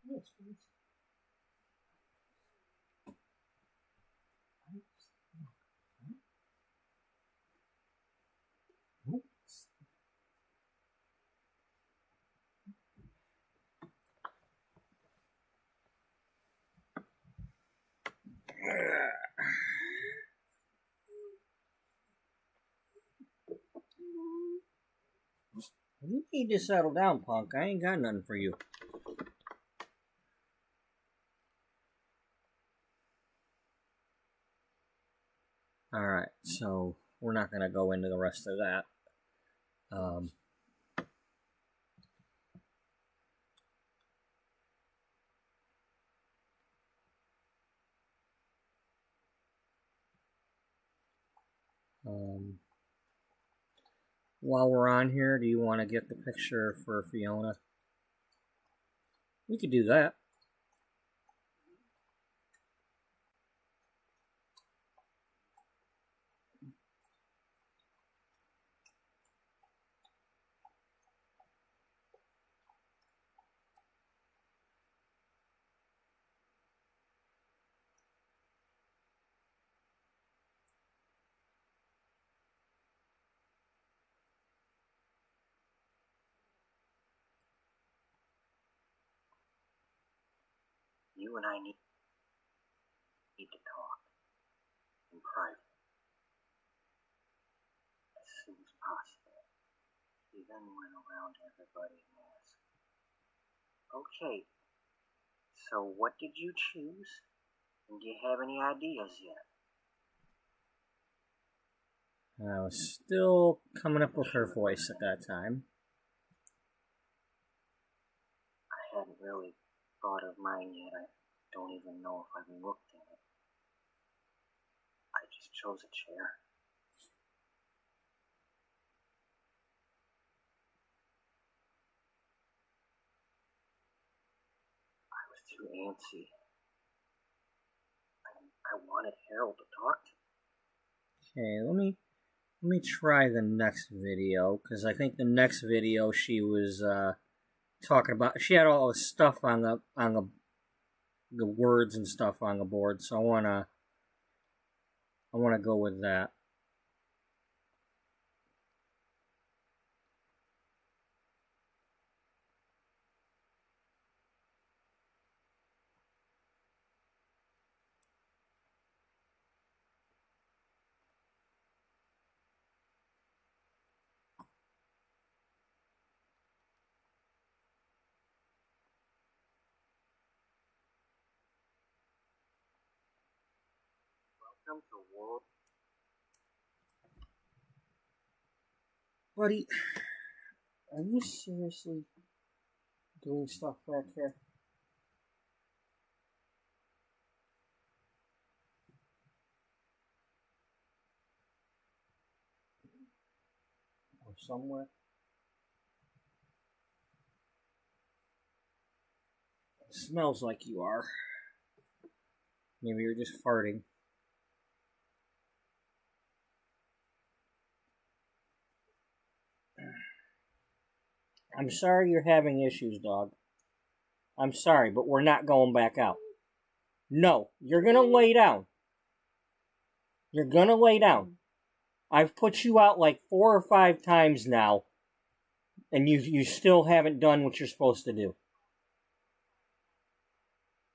Yes, please. You need to settle down, punk. I ain't got nothing for you. Alright, so we're not going to go into the rest of that. While we're on here, do you want to get the picture for Fiona? We could do that. You and I need to talk in private as soon as possible. He then went around to everybody and asked, "Okay, so what did you choose? And do you have any ideas yet?" I was still coming up with her voice at that time. I hadn't really thought of mine yet. I don't even know if I've looked at it. I just chose a chair. I was too antsy. I wanted Harold to talk to me. Okay, let me try the next video, because I think the next video she was talking about, she had all the stuff on the words and stuff on the board, so I wanna go with that. Welcome to World. Buddy, are you seriously doing stuff back here? Or somewhere? It smells like you are. Maybe you're just farting. I'm sorry you're having issues, dog. I'm sorry, but we're not going back out. No, you're gonna lay down. You're gonna lay down. I've put you out like 4 or 5 times now, and you still haven't done what you're supposed to do.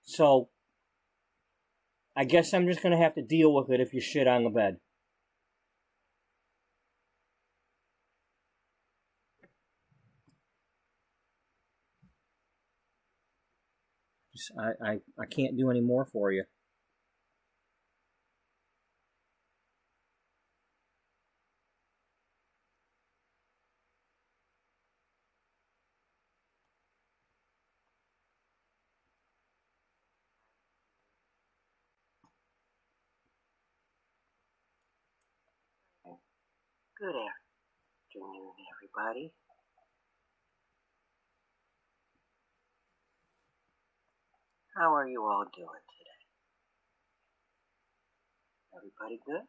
So, I guess I'm just gonna have to deal with it if you shit on the bed. I can't do any more for you. Good afternoon, everybody. How are you all doing today? Everybody good?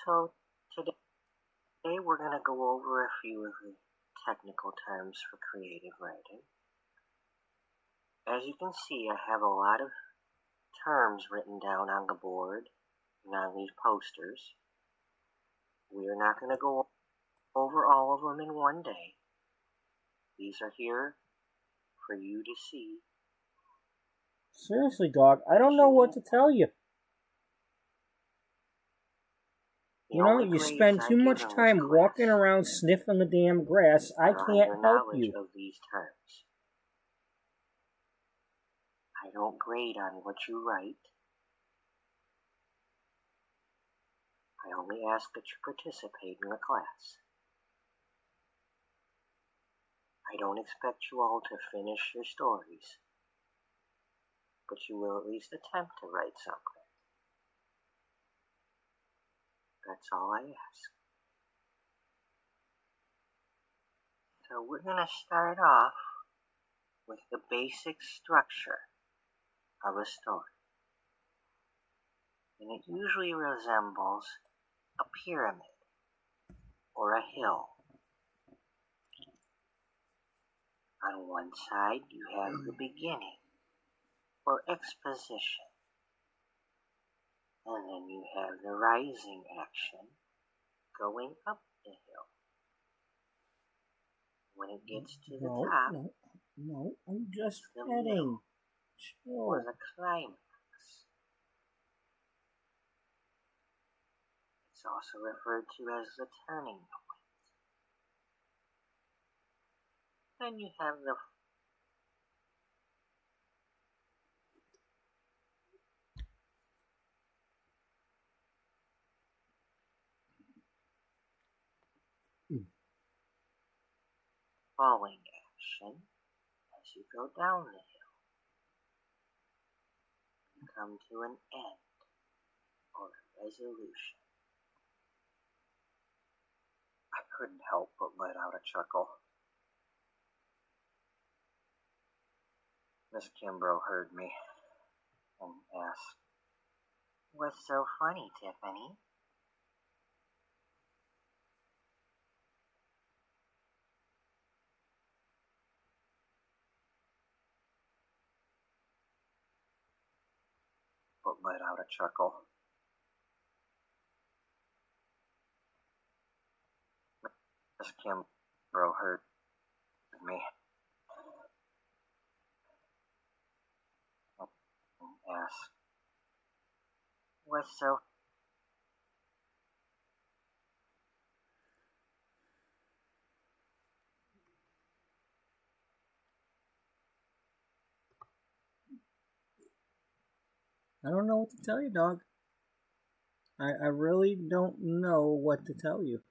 So, today we're going to go over a few of the technical terms for creative writing. As you can see, I have a lot of terms written down on the board and on these posters. We are not going to go over all of them in one day. These are here for you to see. Seriously, dog, I don't know what to tell you. You know, you spend too much time walking around sniffing the damn grass. I can't help you. Of these terms. I don't grade on what you write. I only ask that you participate in the class. I don't expect you all to finish your stories, but you will at least attempt to write something. That's all I ask. So we're going to start off with the basic structure of a story. And it usually resembles a pyramid or a hill. On one side, you have the beginning or exposition. And then you have the rising action going up the hill. When it gets to the top, No, I'm just the petting. middle, or the climax. It's also referred to as the turning point. Then you have the falling action as you go down the hill and come to an end or a resolution. I couldn't help but let out a chuckle. Miss Kimbrough heard me and asked, "What's so funny, Tiffany?" But let out a chuckle. Miss Kimbrough heard me and asked, "What's so I don't know what to tell you, dog. I really don't know what to tell you.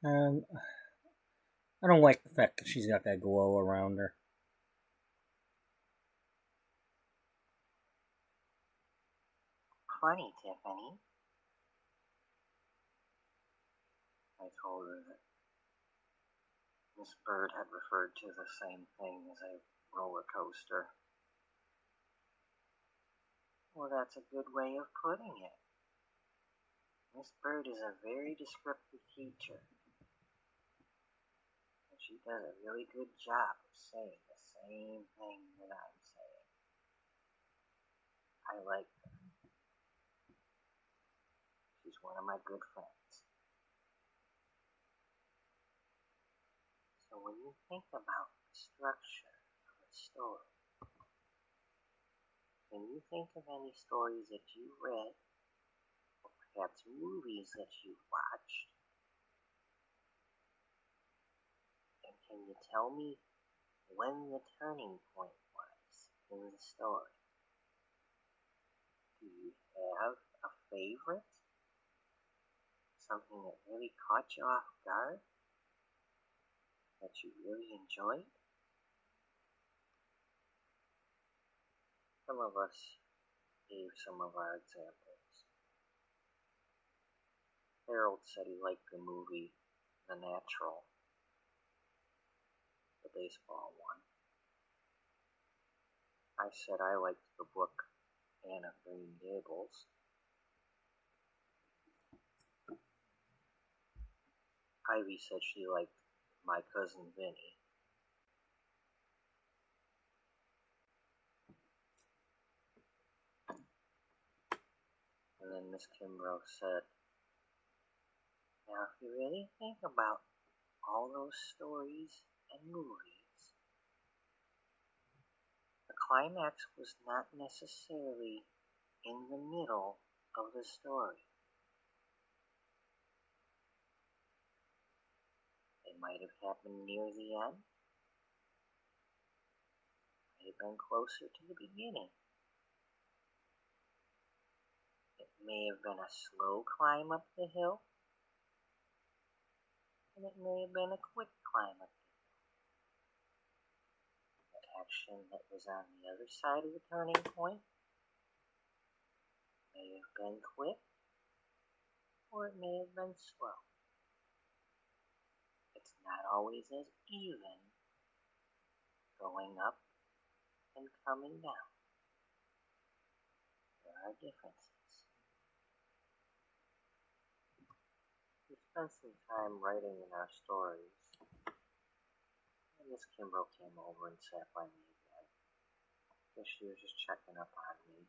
And I don't like the fact that she's got that glow around her. Funny, Tiffany. I told her that Miss Bird had referred to the same thing as a roller coaster. Well, that's a good way of putting it. Miss Bird is a very descriptive teacher. And she does a really good job of saying the same thing that I'm saying. I like her. She's one of my good friends. So when you think about the structure of a story, can you think of any stories that you read, or perhaps movies that you've watched? And can you tell me when the turning point was in the story? Do you have a favorite? Something that really caught you off guard? That you really enjoyed? Some of us gave some of our examples. Harold said he liked the movie The Natural, the baseball one. I said I liked the book Anne of Green Gables. Ivy said she liked My Cousin Vinny. And then Miss Kimbrough said, now if you really think about all those stories and movies, the climax was not necessarily in the middle of the story. It might have happened near the end. Might have been closer to the beginning. It may have been a slow climb up the hill, and it may have been a quick climb up the hill. The action that was on the other side of the turning point may have been quick, or it may have been slow. It's not always as even going up and coming down. There are differences. We spent some time writing in our stories, and Miss Kimbrough came over and sat by me again. Guess she was just checking up on me,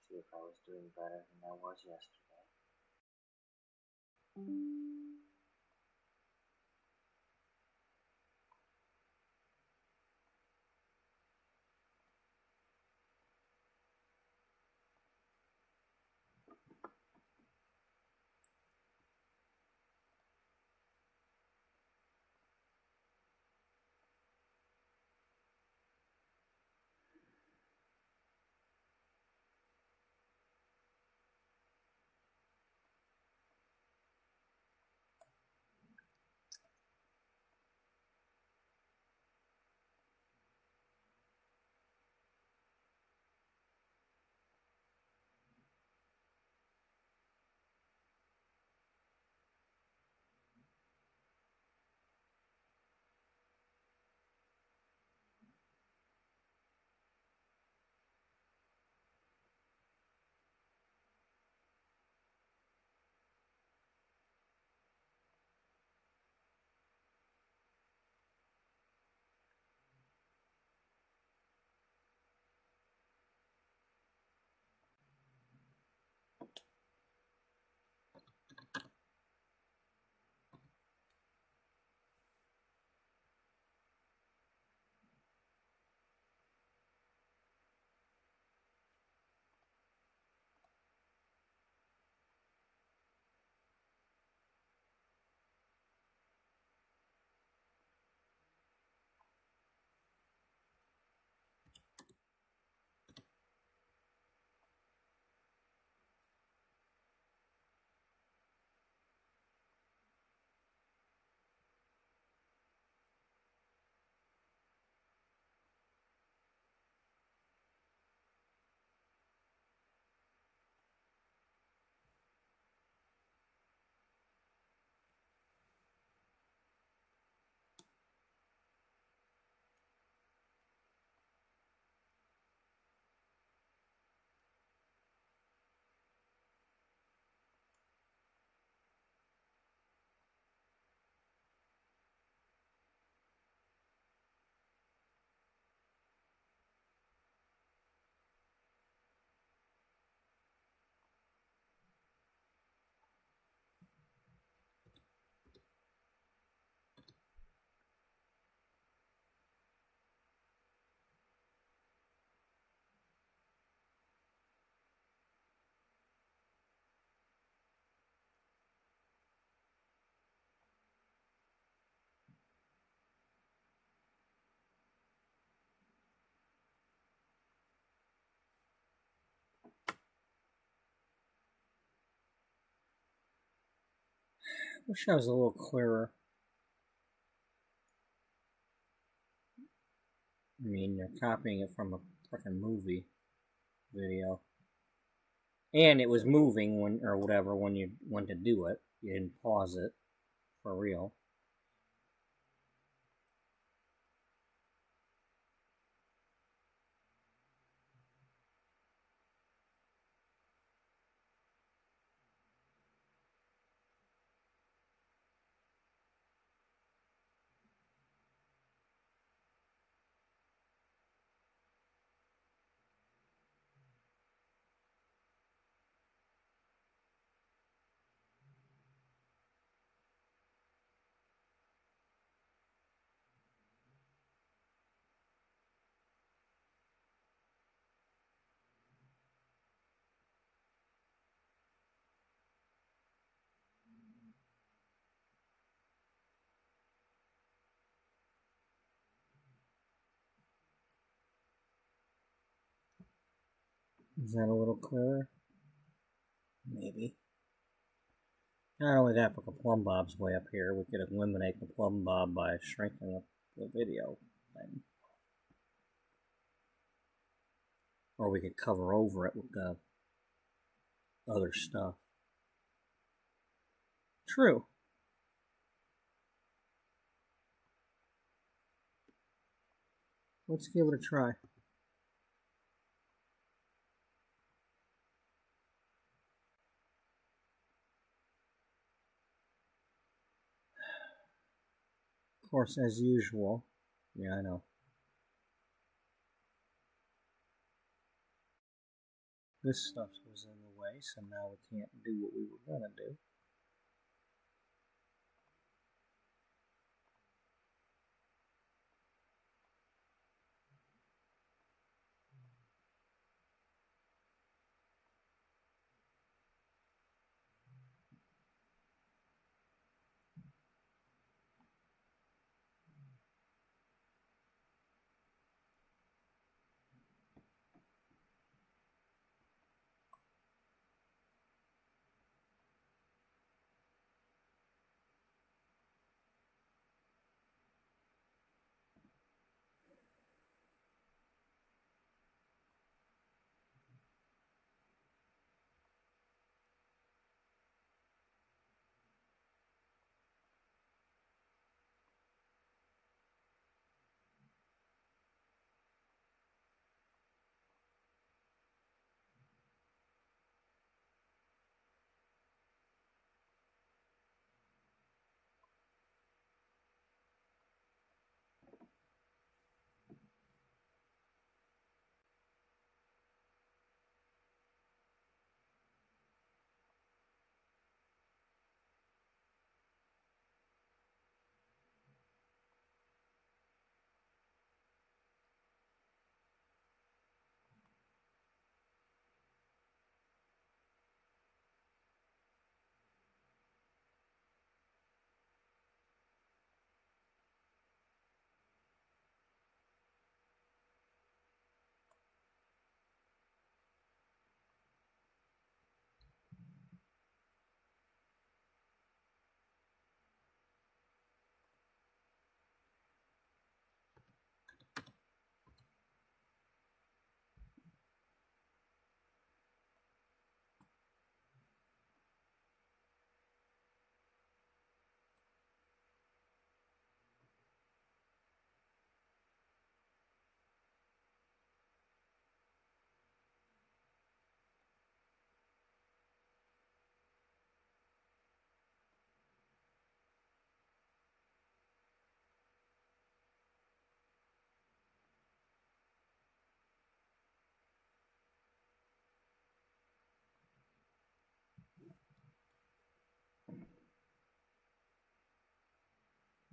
see if I was doing better than I was yesterday. wish I was a little clearer. I mean, they're copying it from a freaking movie video. And it was moving when, or whatever, when you went to do it. You didn't pause it. For real. Is that a little clearer? Maybe. Not only that, but the plumb bob's way up here. We could eliminate the plumb bob by shrinking up the video thing. Or we could cover over it with the other stuff. True. Let's give it a try. Of course, as usual. Yeah, I know. This stuff was in the way, so now we can't do what we were gonna do.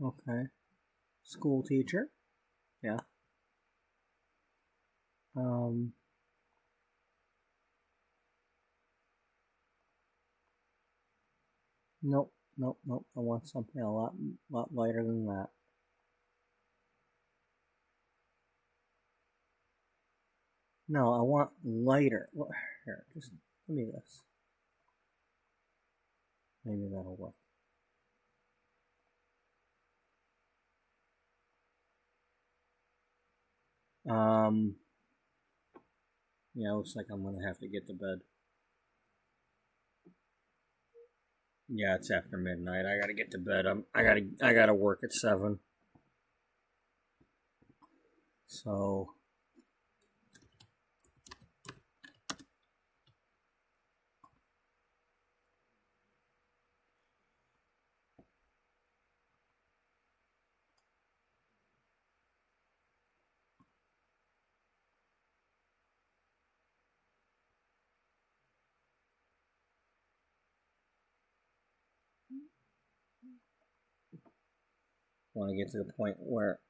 Okay. School teacher. Yeah. Nope, nope, nope. I want something a lot lighter than that. No, I want lighter. Here, just give me this. Maybe that'll work. Yeah, looks like I'm gonna have to get to bed. Yeah, it's after midnight. I gotta get to bed. I gotta work at 7. So I want to get to the point where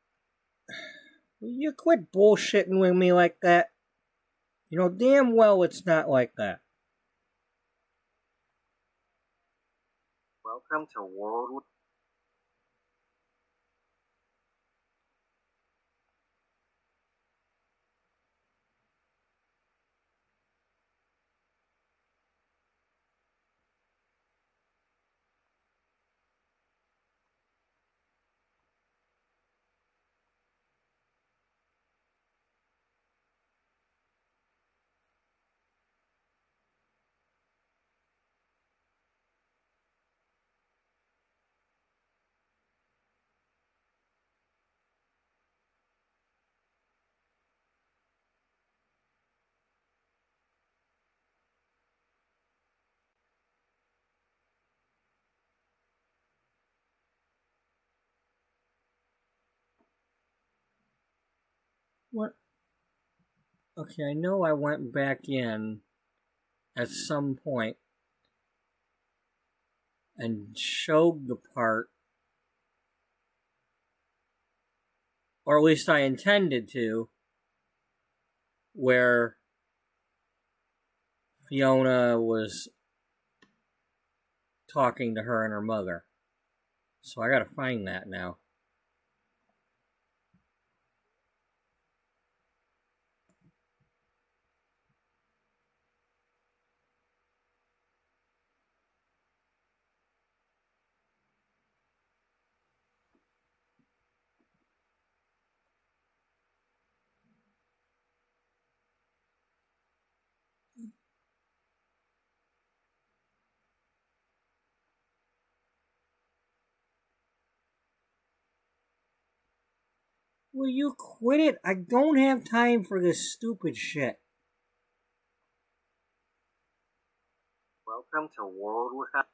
will you quit bullshitting with me like that? You know damn well it's not like that. Welcome to World. What? Okay, I know I went back in at some point and showed the part, or at least I intended to, where Fiona was talking to her and her mother. So I gotta find that now. Will you quit it? I don't have time for this stupid shit. Welcome to World Without.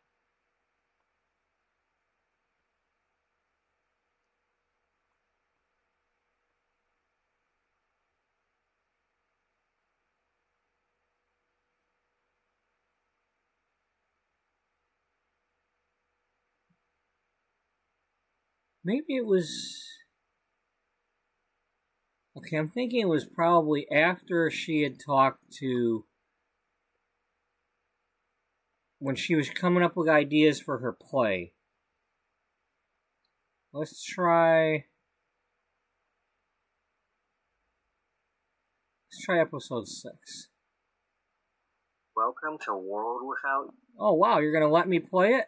Maybe it was... Okay, I'm thinking it was probably after she had talked to... when she was coming up with ideas for her play. Let's try episode 6. Welcome to World Without. Oh wow, you're gonna let me play it?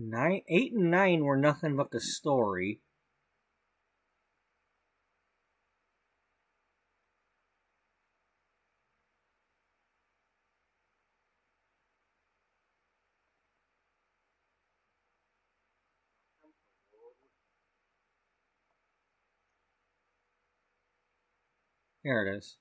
Nine, 8 and 9 were nothing but the story. Here it is.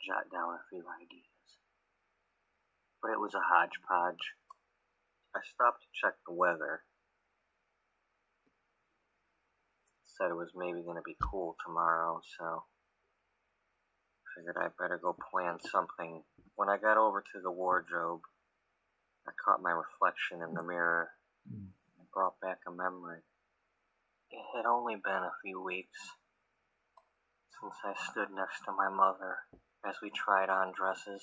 Jot down a few ideas. But it was a hodgepodge. I stopped to check the weather. Said it was maybe going to be cool tomorrow, so figured I'd better go plan something. When I got over to the wardrobe, I caught my reflection in the mirror. It brought back a memory. It had only been a few weeks. since I stood next to my mother as we tried on dresses.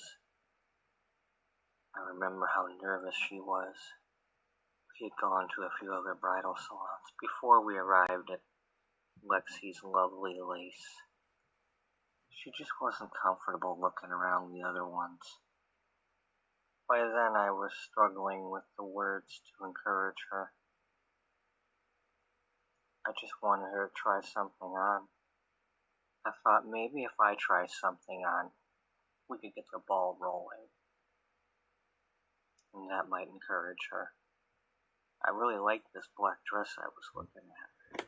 I remember how nervous she was. We had gone to a few other bridal salons before we arrived at Lexi's lovely lace. She just wasn't comfortable looking around the other ones. By then I was struggling with the words to encourage her. I just wanted her to try something on. I thought maybe if I try something on, we could get the ball rolling. And that might encourage her. I really liked this black dress I was looking at.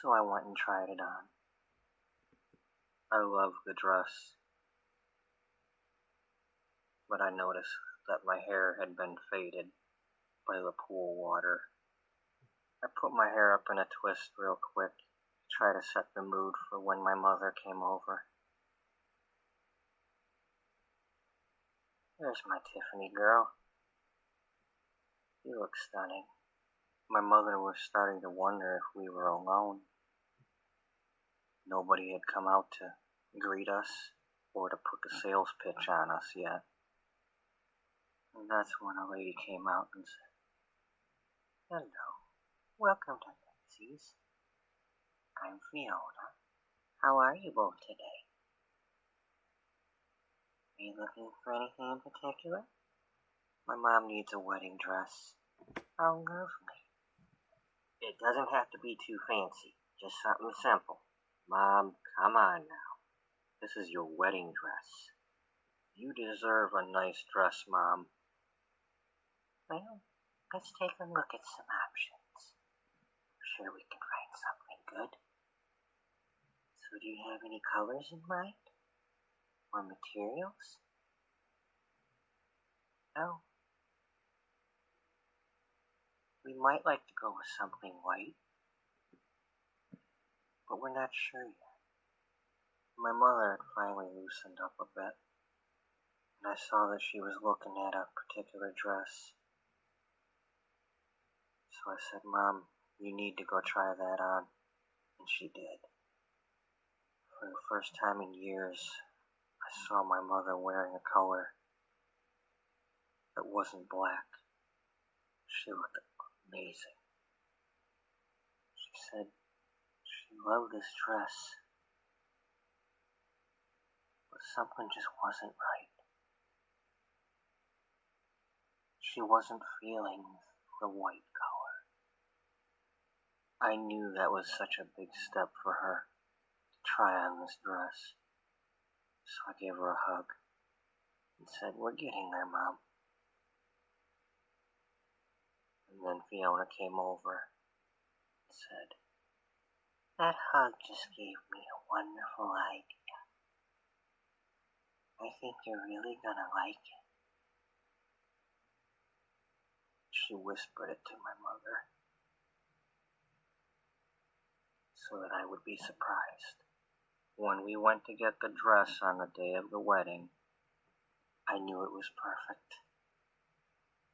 So I went and tried it on. I loved the dress, but I noticed that my hair had been faded by the pool water. I put my hair up in a twist real quick to try to set the mood for when my mother came over. There's my Tiffany girl. You look stunning. My mother was starting to wonder if we were alone. Nobody had come out to greet us or to put the sales pitch on us yet. And that's when a lady came out and said, "Hello, welcome to Lexi's. I'm Fiona. How are you both today? Are you looking for anything in particular? My mom needs a wedding dress." "Oh, lovely. It doesn't have to be too fancy, just something simple." "Mom, come on now. This is your wedding dress. You deserve a nice dress, Mom." "Well, let's take a look at some options. I'm sure we can find something good. So do you have any colors in mind? Or materials?" "Oh, we might like to go with something white, but we're not sure yet." My mother had finally loosened up a bit, and I saw that she was looking at a particular dress. So I said, "Mom, you need to go try that on." And she did. For the first time in years, I saw my mother wearing a color that wasn't black. She looked amazing. She said she loved this dress, but something just wasn't right. She wasn't feeling the white color. I knew that was such a big step for her to try on this dress. So I gave her a hug and said, "We're getting there, Mom." And then Fiona came over and said, "That hug just gave me a wonderful idea. I think you're really gonna like it." She whispered it to my mother so that I would be surprised. When we went to get the dress on the day of the wedding, I knew it was perfect.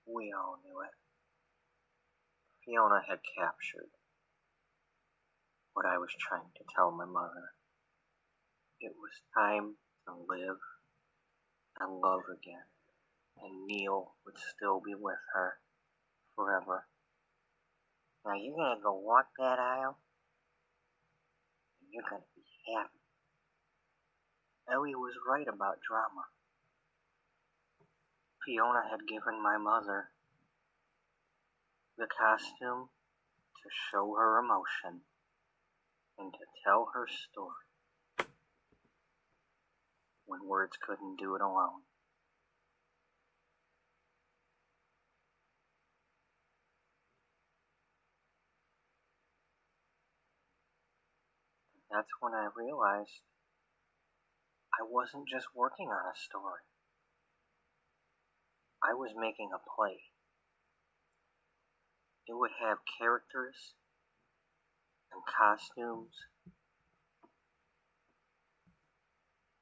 We all knew it. Fiona had captured what I was trying to tell my mother. It was time to live and love again, and Neil would still be with her forever. Now you're gonna go walk that aisle, and you're gonna be happy. Ellie was right about drama. Fiona had given my mother the costume to show her emotion and to tell her story when words couldn't do it alone. That's when I realized I wasn't just working on a story. I was making a play. It would have characters and costumes,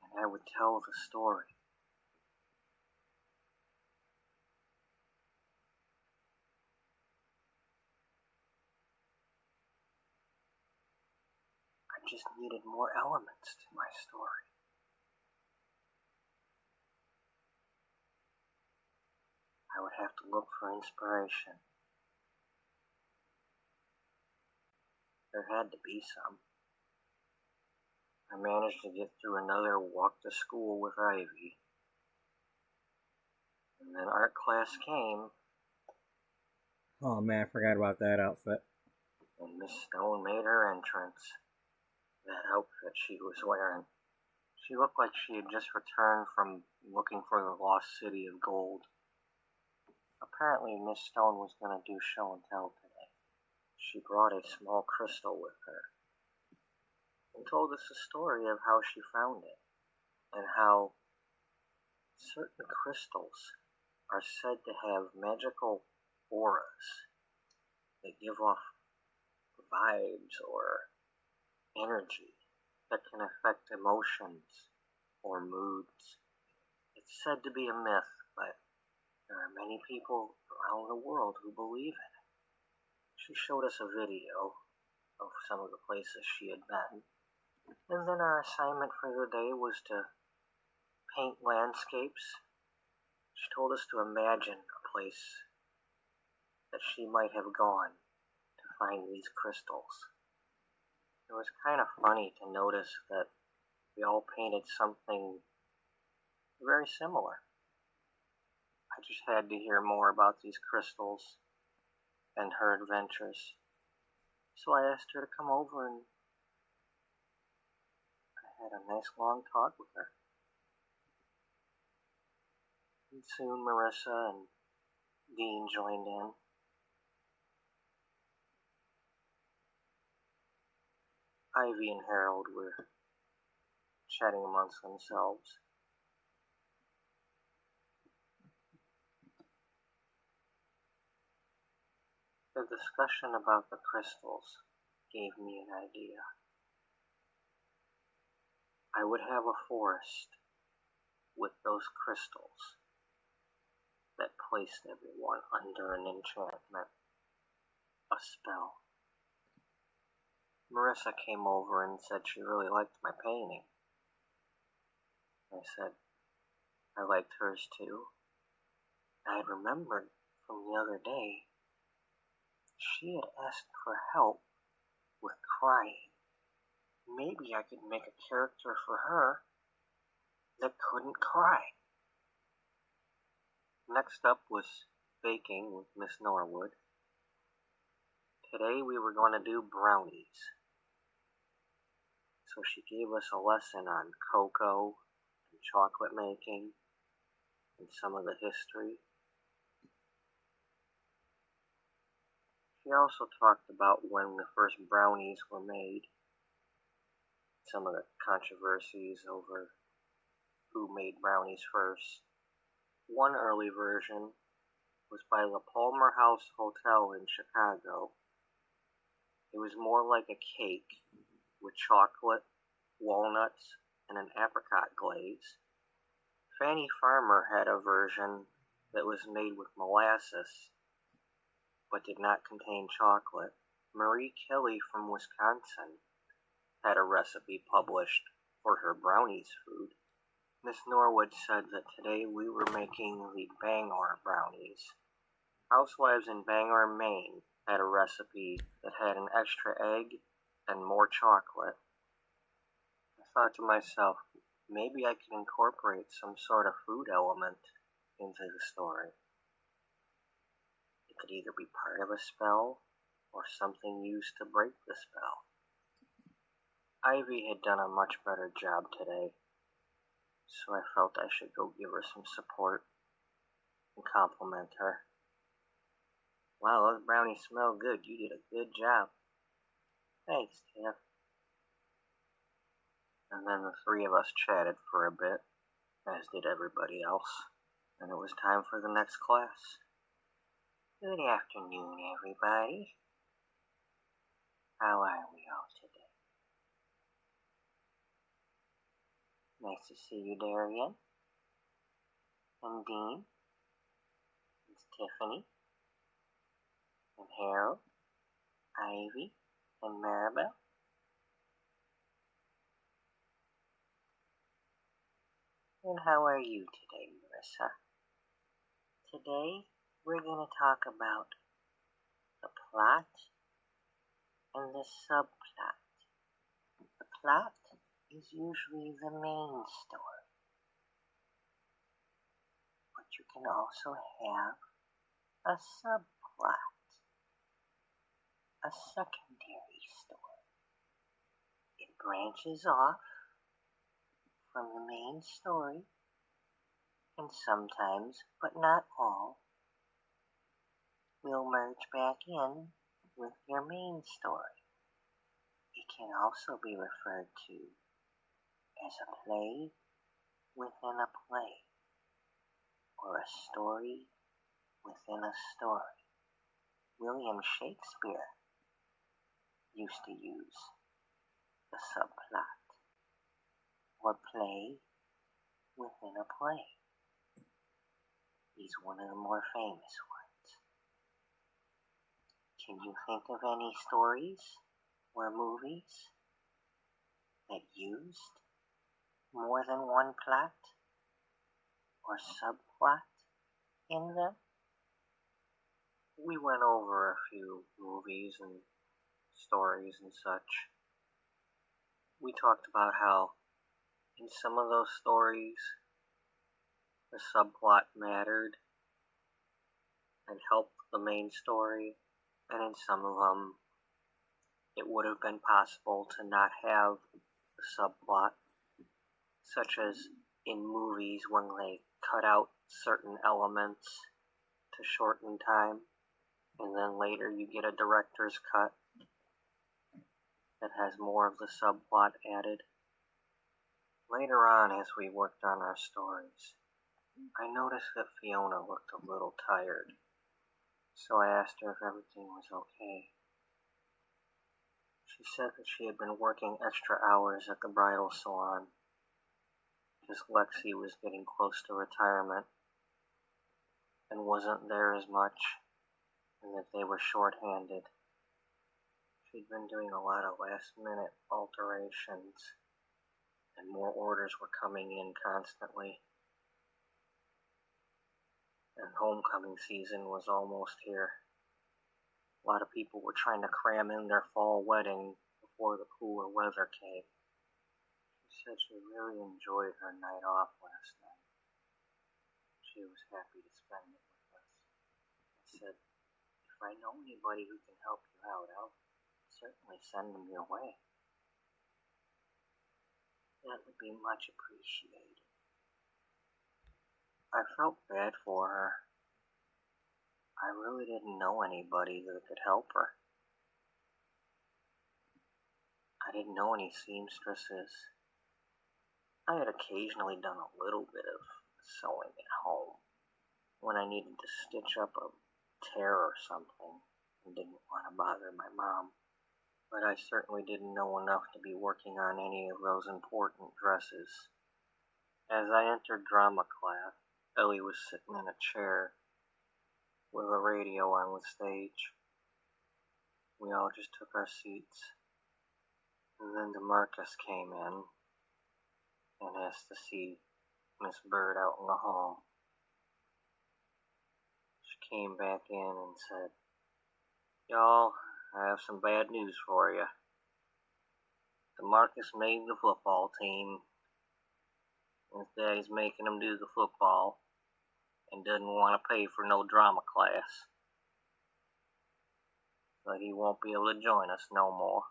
and I would tell the story. just needed more elements to my story. I would have to look for inspiration. There had to be some. I managed to get through another walk to school with Ivy. And then art class came, Oh man, I forgot about that outfit. and Miss Stone made her entrance. That outfit she was wearing. She looked like she had just returned from looking for the lost city of gold. Apparently Miss Stone was going to do show and tell today. She brought a small crystal with her and told us a story of how she found it and how certain crystals are said to have magical auras that give off vibes or energy that can affect emotions or moods. It's said to be a myth, but there are many people around the world who believe in it. She showed us a video of some of the places she had been, and then our assignment for the day was to paint landscapes. She told us to imagine a place that she might have gone to find these crystals. It was kind of funny to notice that we all painted something very similar. I just had to hear more about these crystals and her adventures. So I asked her to come over and I had a nice long talk with her. And soon Marissa and Dean joined in. Ivy and Harold were chatting amongst themselves. The discussion about the crystals gave me an idea. I would have a forest with those crystals that placed everyone under an enchantment, a spell. Marissa came over and said she really liked my painting. I said I liked hers too. I had remembered from the other day she had asked for help with crying. Maybe I could make a character for her that couldn't cry. Next up was baking with Miss Norwood. Today we were going to do brownies. So she gave us a lesson on cocoa and chocolate making and some of the history. She also talked about when the first brownies were made, some of the controversies over who made brownies first. One early version was by the Palmer House Hotel in Chicago. It was more like a cake with chocolate, walnuts, and an apricot glaze. Fanny Farmer had a version that was made with molasses but did not contain chocolate. Marie Kelly from Wisconsin had a recipe published for her brownies food. Miss Norwood said that today we were making the Bangor brownies. Housewives in Bangor, Maine had a recipe that had an extra egg and more chocolate. I thought to myself, maybe I could incorporate some sort of food element into the story. It could either be part of a spell or something used to break the spell. Ivy had done a much better job today, so I felt I should go give her some support and compliment her. Wow, those brownies smell good. You did a good job. Thanks, Tiff. And then the three of us chatted for a bit, as did everybody else, and it was time for the next class. Good afternoon, everybody. How are we all today? Nice to see you, Darian. And Dean. It's Tiffany. And Harold. Ivy. And Maribel. And how are you today, Marissa? Today, we're going to talk about the plot and the subplot. The plot is usually the main story, but you can also have a subplot, a secondary story. It branches off from the main story, and sometimes, but not all, will merge back in with your main story. It can also be referred to as a play within a play, or a story within a story. William Shakespeare used to use the subplot, or play within a play. He's one of the more famous ones. Can you think of any stories or movies that used more than one plot or subplot in them? We went over a few movies and stories and such. We talked about how in some of those stories the subplot mattered and helped the main story, and in some of them it would have been possible to not have the subplot, such as in movies when they cut out certain elements to shorten time, and then later you get a director's cut that has more of the subplot added. Later on, as we worked on our stories, I noticed that Fiona looked a little tired, so I asked her if everything was okay. She said that she had been working extra hours at the bridal salon because Lexi was getting close to retirement and wasn't there as much, and that they were short-handed. She'd been doing a lot of last-minute alterations, and more orders were coming in constantly. And homecoming season was almost here. A lot of people were trying to cram in their fall wedding before the cooler weather came. She said she really enjoyed her night off last night. She was happy to spend it with us. I said, if I know anybody who can help you out, I'll certainly send them your way. That would be much appreciated. I felt bad for her. I really didn't know anybody that could help her. I didn't know any seamstresses. I had occasionally done a little bit of sewing at home when I needed to stitch up a tear or something and didn't want to bother my mom. But I certainly didn't know enough to be working on any of those important dresses. As I entered drama class, Ellie was sitting in a chair with a radio on the stage. We all just took our seats, and then DeMarcus came in and asked to see Miss Bird out in the hall. She came back in and said, "Y'all, I have some bad news for you. DeMarcus made the football team. His daddy's making him do the football and doesn't want to pay for no drama class. But he won't be able to join us no more.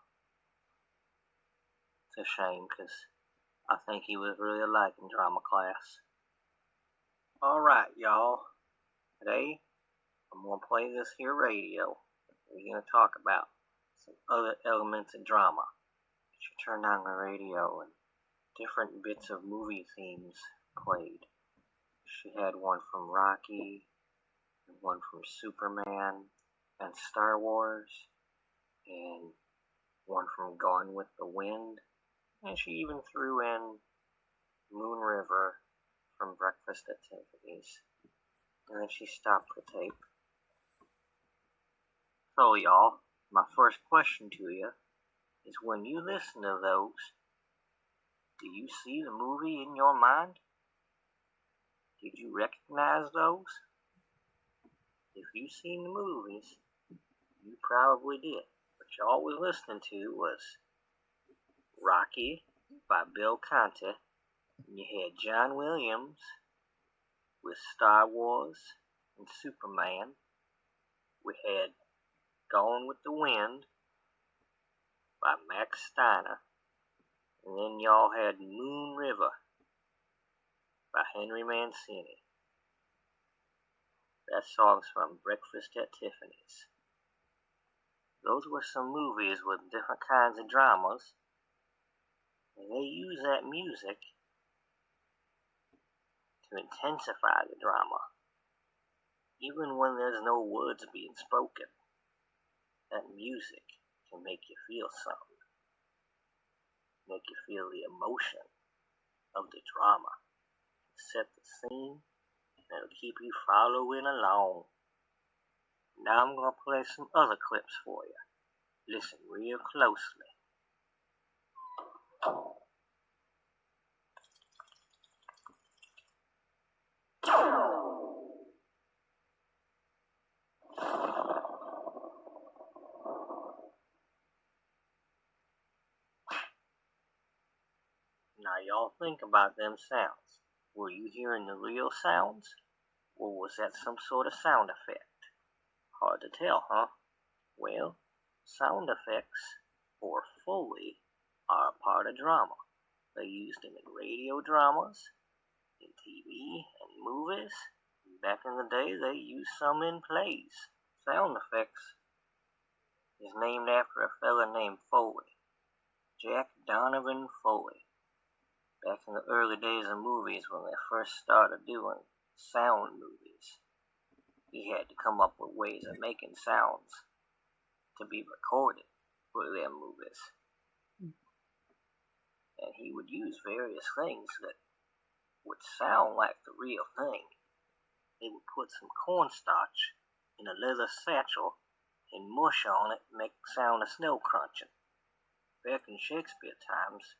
It's a shame, because I think he was really liking drama class." Alright, y'all. Today, I'm going to play this here radio. We're going to talk about some other elements of drama. She turned on the radio and different bits of movie themes played. She had one from Rocky, and one from Superman and Star Wars, and one from Gone with the Wind, and she even threw in Moon River from Breakfast at Tiffany's. And then she stopped the tape. So y'all, my first question to you is, when you listen to those, do you see the movie in your mind? Did you recognize those? If you've seen the movies, you probably did. What y'all was listening to was Rocky by Bill Conti, and you had John Williams with Star Wars and Superman. We had Gone with the Wind by Max Steiner, and then y'all had Moon River by Henry Mancini. That song's from Breakfast at Tiffany's. Those were some movies with different kinds of dramas, and they use that music to intensify the drama. Even when there's no words being spoken, that music can make you feel something. Make you feel the emotion of the drama. Set the scene, and it'll keep you following along. Now I'm going to play some other clips for you. Listen real closely. Now y'all think about them sounds. Were you hearing the real sounds? Or was that some sort of sound effect? Hard to tell, huh? Well, sound effects, or Foley, are a part of drama. They used them in radio dramas, in TV and movies. Back in the day, they used some in plays. Sound effects is named after a fella named Foley, Jack Donovan Foley. Back in the early days of movies, when they first started doing sound movies, he had to come up with ways of making sounds to be recorded for them movies. And he would use various things that would sound like the real thing. They would put some cornstarch in a leather satchel and mush on it and make the sound of snow crunching. Back in Shakespeare times,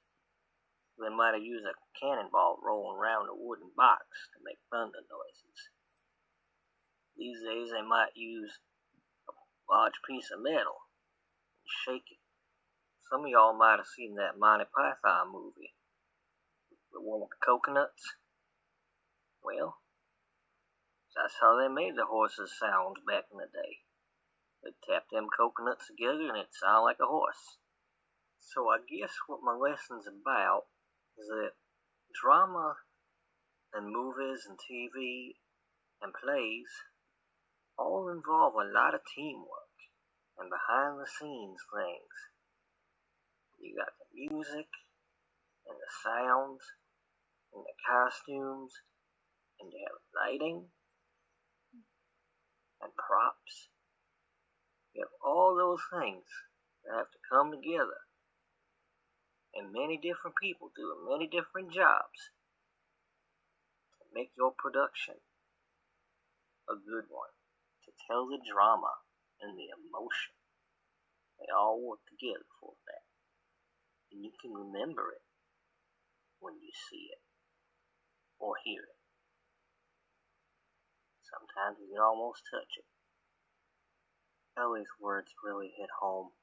they might have used a cannonball rolling around a wooden box to make thunder noises. These days they might use a large piece of metal and shake it. Some of y'all might have seen that Monty Python movie, the one with the coconuts. Well, that's how they made the horses' sounds back in the day. They'd tap them coconuts together and it'd sound like a horse. So I guess what my lesson's about is that drama and movies and TV and plays all involve a lot of teamwork and behind the scenes things. You got the music and the sounds and the costumes, and you have lighting and props. You have all those things that have to come together. And many different people doing many different jobs to make your production a good one, to tell the drama and the emotion. They all work together for that. And you can remember it when you see it or hear it. Sometimes you can almost touch it. Ellie's words really hit home.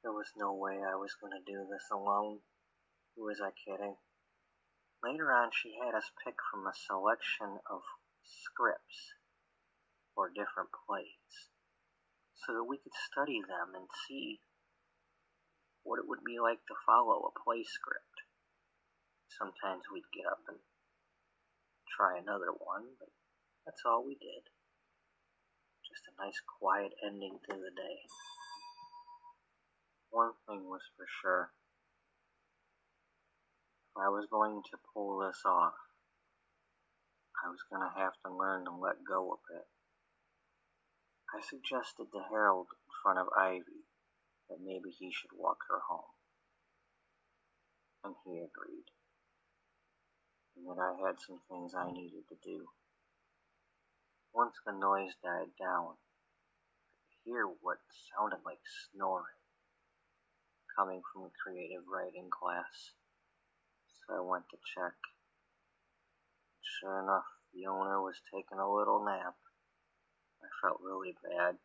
There was no way I was going to do this alone. Who was I kidding? Later on, she had us pick from a selection of scripts for different plays so that we could study them and see what it would be like to follow a play script. Sometimes we'd get up and try another one, but that's all we did. Just a nice quiet ending to the day. One thing was for sure. If I was going to pull this off, I was going to have to learn to let go a bit. I suggested to Harold in front of Ivy that maybe he should walk her home. And he agreed. And that I had some things I needed to do. Once the noise died down, I could hear what sounded like snoring coming from the creative writing class. So I went to check. Sure enough, the owner was taking a little nap. I felt really bad.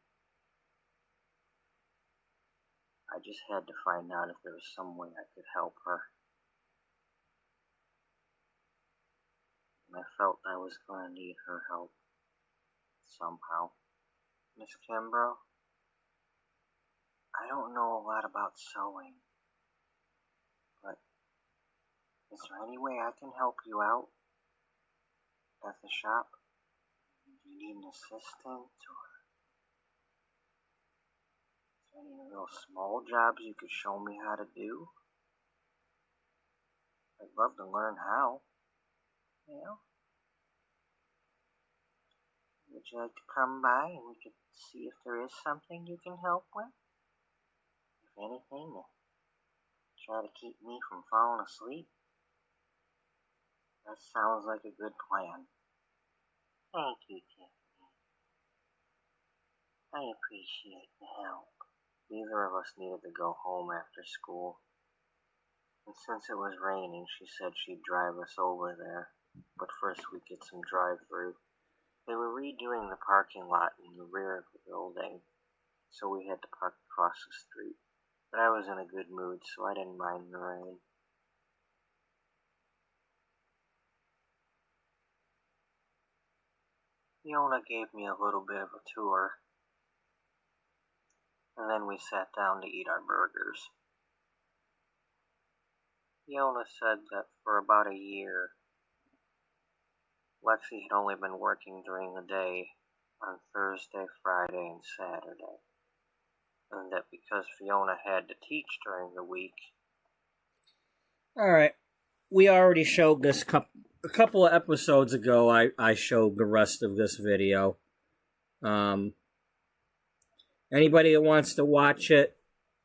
I just had to find out if there was some way I could help her. And I felt I was going to need her help somehow. Miss Kimbrough, I don't know a lot about sewing, but is there any way I can help you out at the shop? Do you need an assistant, or is there any real small jobs you could show me how to do? I'd love to learn how. You know? Would you like to come by and we could see if there is something you can help with? If anything, to try to keep me from falling asleep? That sounds like a good plan. Thank you, Tiffany. I appreciate the help. Neither of us needed to go home after school. And since it was raining, she said she'd drive us over there. But first we'd get some drive-through. They were redoing the parking lot in the rear of the building, so we had to park across the street. But I was in a good mood, so I didn't mind the rain. Fiona gave me a little bit of a tour, and then we sat down to eat our burgers. Fiona said that for about a year, Lexi had only been working during the day on Thursday, Friday, and Saturday, and that because Fiona had to teach during the week. Alright, we already showed this a couple of episodes ago. I showed the rest of this video. Anybody that wants to watch it,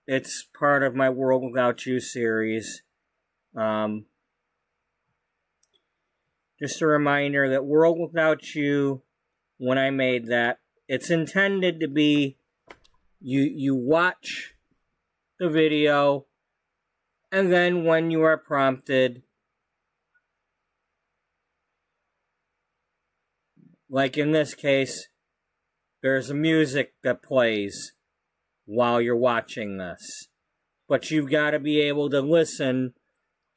it's part of my World Without You series. Just a reminder that World Without You, when I made that, it's intended to be you watch the video, and then when you are prompted, like in this case, there's a music that plays while you're watching this. But you've got to be able to listen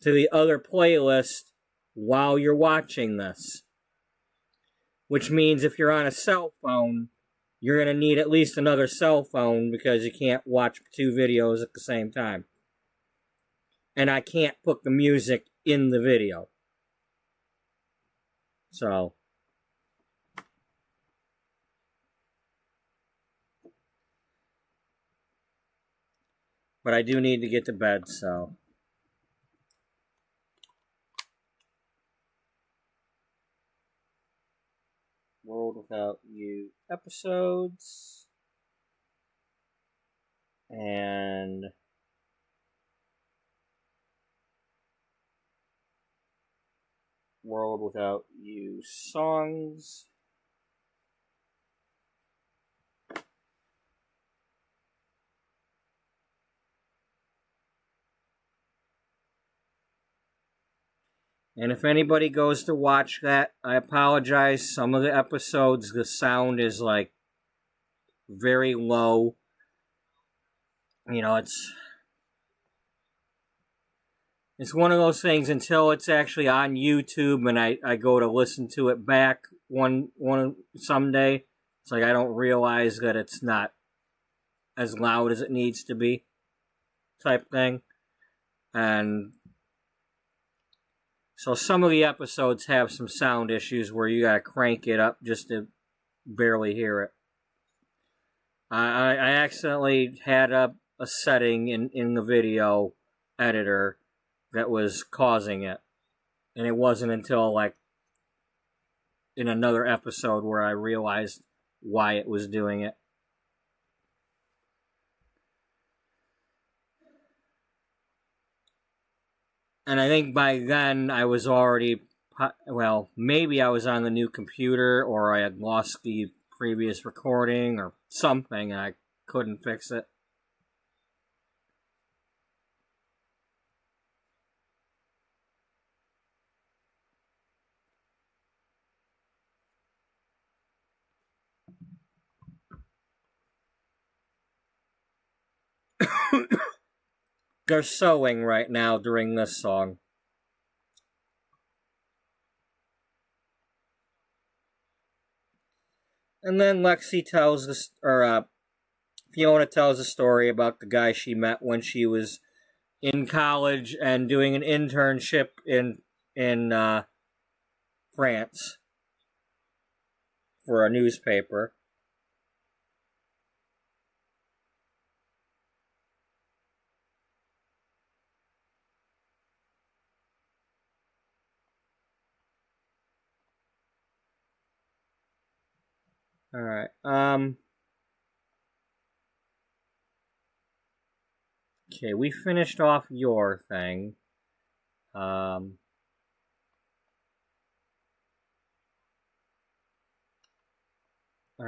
to the other playlist while you're watching this. Which means if you're on a cell phone, you're going to need at least another cell phone because you can't watch two videos at the same time. And I can't put the music in the video. So, but I do need to get to bed, so. World Without You episodes. And World Without You songs. And if anybody goes to watch that, I apologize. Some of the episodes, the sound is like very low. You know, it's one of those things until it's actually on YouTube and I go to listen to it back one someday. It's like I don't realize that it's not as loud as it needs to be, type thing. And so some of the episodes have some sound issues where you gotta crank it up just to barely hear it. I accidentally had a setting in the video editor that was causing it. And it wasn't until like in another episode where I realized why it was doing it. And I think by then I was already, well, maybe I was on the new computer or I had lost the previous recording or something and I couldn't fix it. They're sewing right now during this song. And then Lexi tells this, or Fiona tells a story about the guy she met when she was in college and doing an internship in France for a newspaper. All right. Okay, we finished off your thing. Are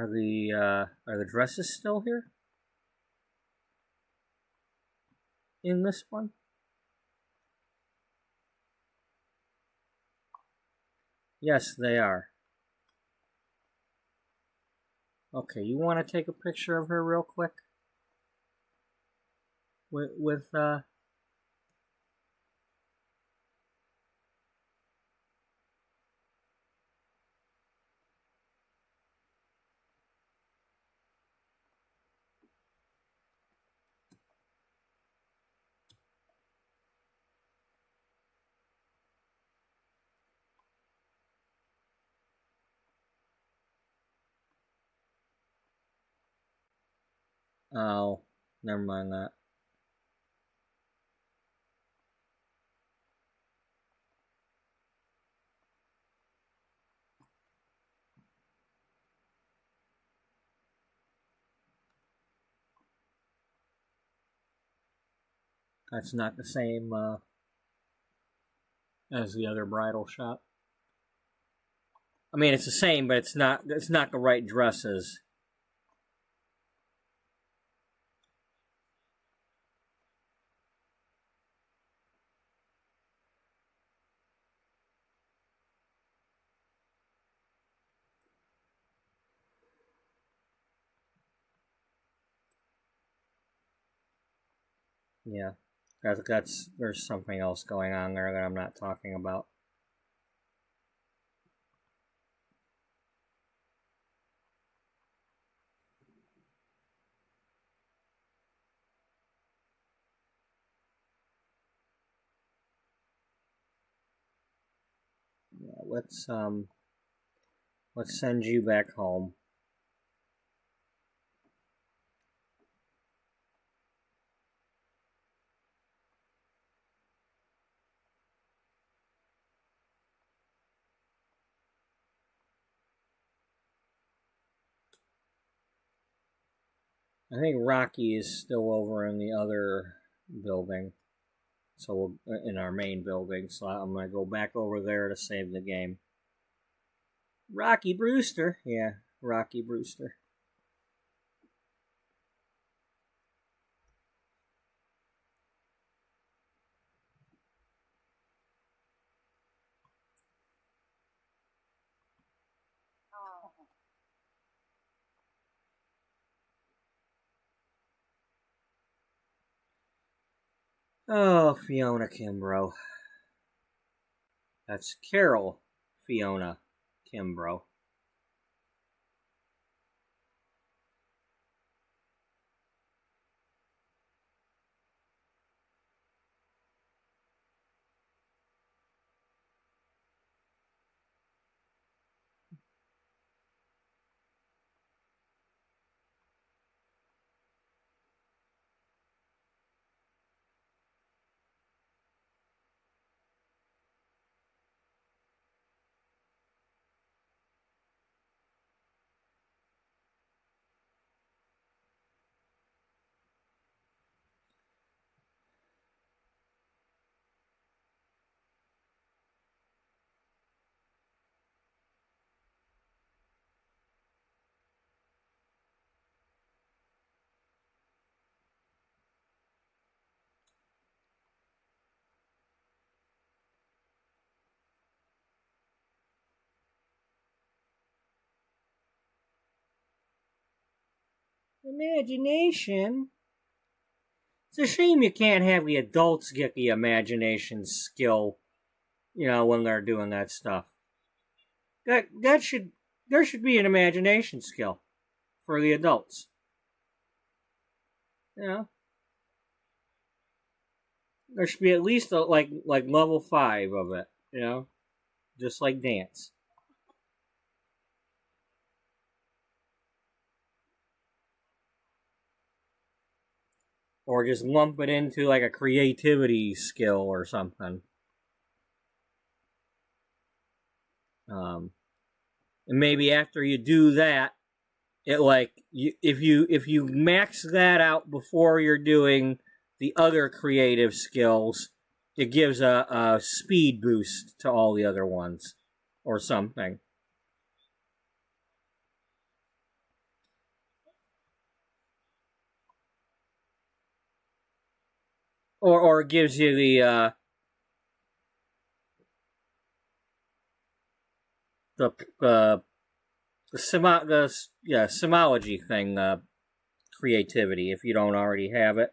the dresses still here? In this one? Yes, they are. Okay, you want to take a picture of her real quick? With oh, never mind that. That's not the same as the other bridal shop. I mean, it's the same, but it's not the right dresses. Yeah, that's there's something else going on there that I'm not talking about. Yeah, let's send you back home. I think Rocky is still over in the other building. So in our main building. So I'm going to go back over there to save the game. Rocky Brewster. Yeah, Rocky Brewster. Oh, Fiona Kimbrough. That's Carol Fiona Kimbrough. Imagination. It's a shame you can't have the adults get the imagination skill, when they're doing that stuff. There should be an imagination skill for the adults. There should be at least like level 5 of it, just like dance. Or just lump it into like a creativity skill or something. And maybe after you do that, if you max that out before you're doing the other creative skills, it gives a speed boost to all the other ones or something. Or it gives you the simology thing, creativity, if you don't already have it.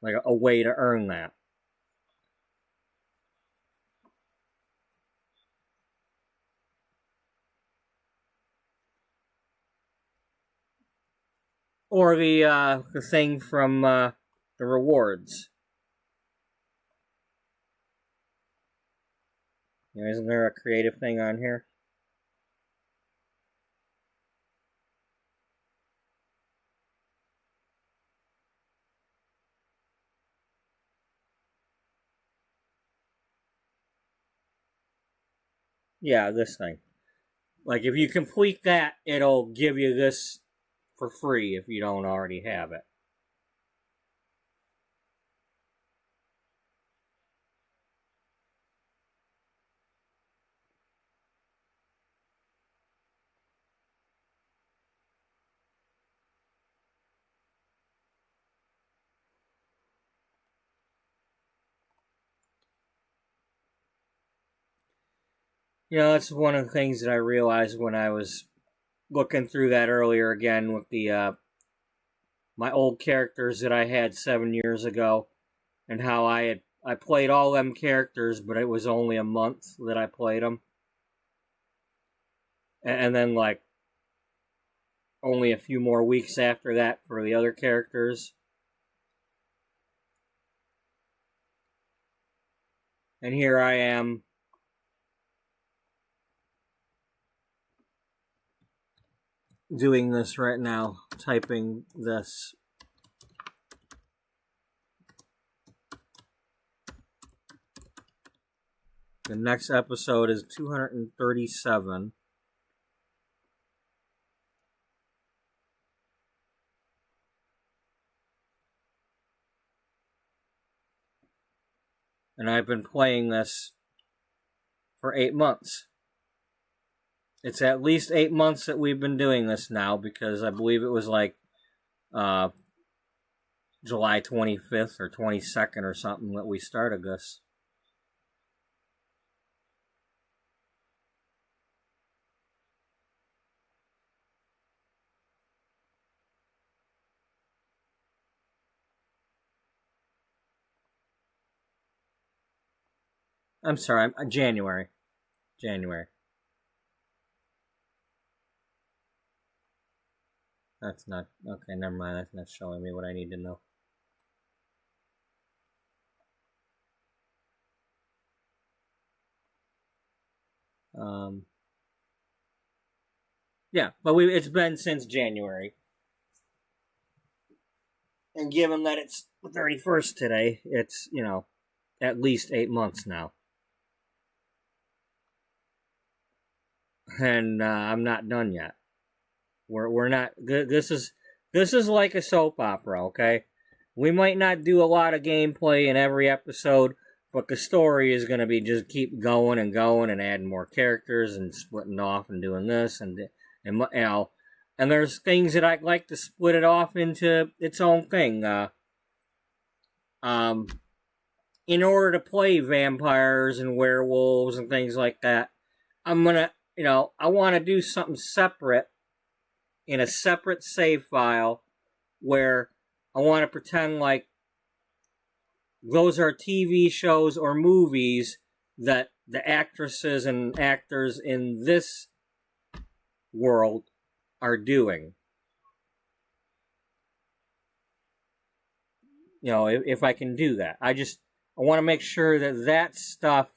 Like a way to earn that. Or the thing from the rewards. Isn't there a creative thing on here? Yeah, this thing. Like, if you complete that, it'll give you this for free if you don't already have it. That's one of the things that I realized when I was looking through that earlier again with the my old characters that I had 7 years ago, and how I played all them characters, but it was only a month that I played them, and then like only a few more weeks after that for the other characters. And here I am, doing this right now, typing this. The next episode is 237. And I've been playing this for 8 months. It's at least 8 months that we've been doing this now, because I believe it was like July 25th or 22nd or something that we started this. I'm sorry, January. That's not, okay, never mind, that's not showing me what I need to know. Yeah, but it's been since January. And given that it's the 31st today, it's, at least 8 months now. And I'm not done yet. We're not. This is like a soap opera, okay? We might not do a lot of gameplay in every episode, but the story is going to be just keep going and going and adding more characters and splitting off and doing this and there's things that I'd like to split it off into its own thing. In order to play vampires and werewolves and things like that, I'm gonna, I want to do something separate in a separate save file where I want to pretend like those are TV shows or movies that the actresses and actors in this world are doing. You know, if I can do that. I want to make sure that that stuff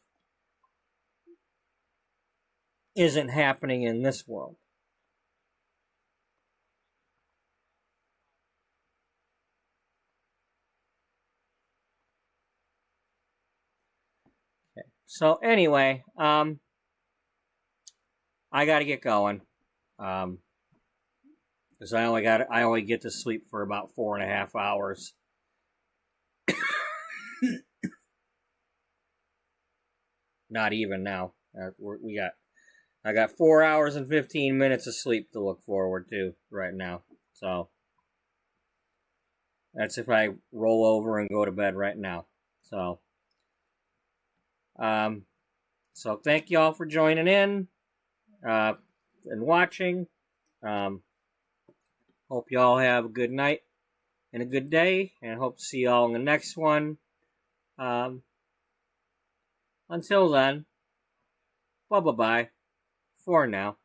isn't happening in this world. Okay. So anyway, I got to get going. Because I only get to sleep for about 4.5 hours. Not even now. I got 4 hours and 15 minutes of sleep to look forward to right now. So that's if I roll over and go to bed right now. So thank you all for joining in and watching. Hope you all have a good night and a good day, and hope to see you all in the next one. Until then, bye-bye for now.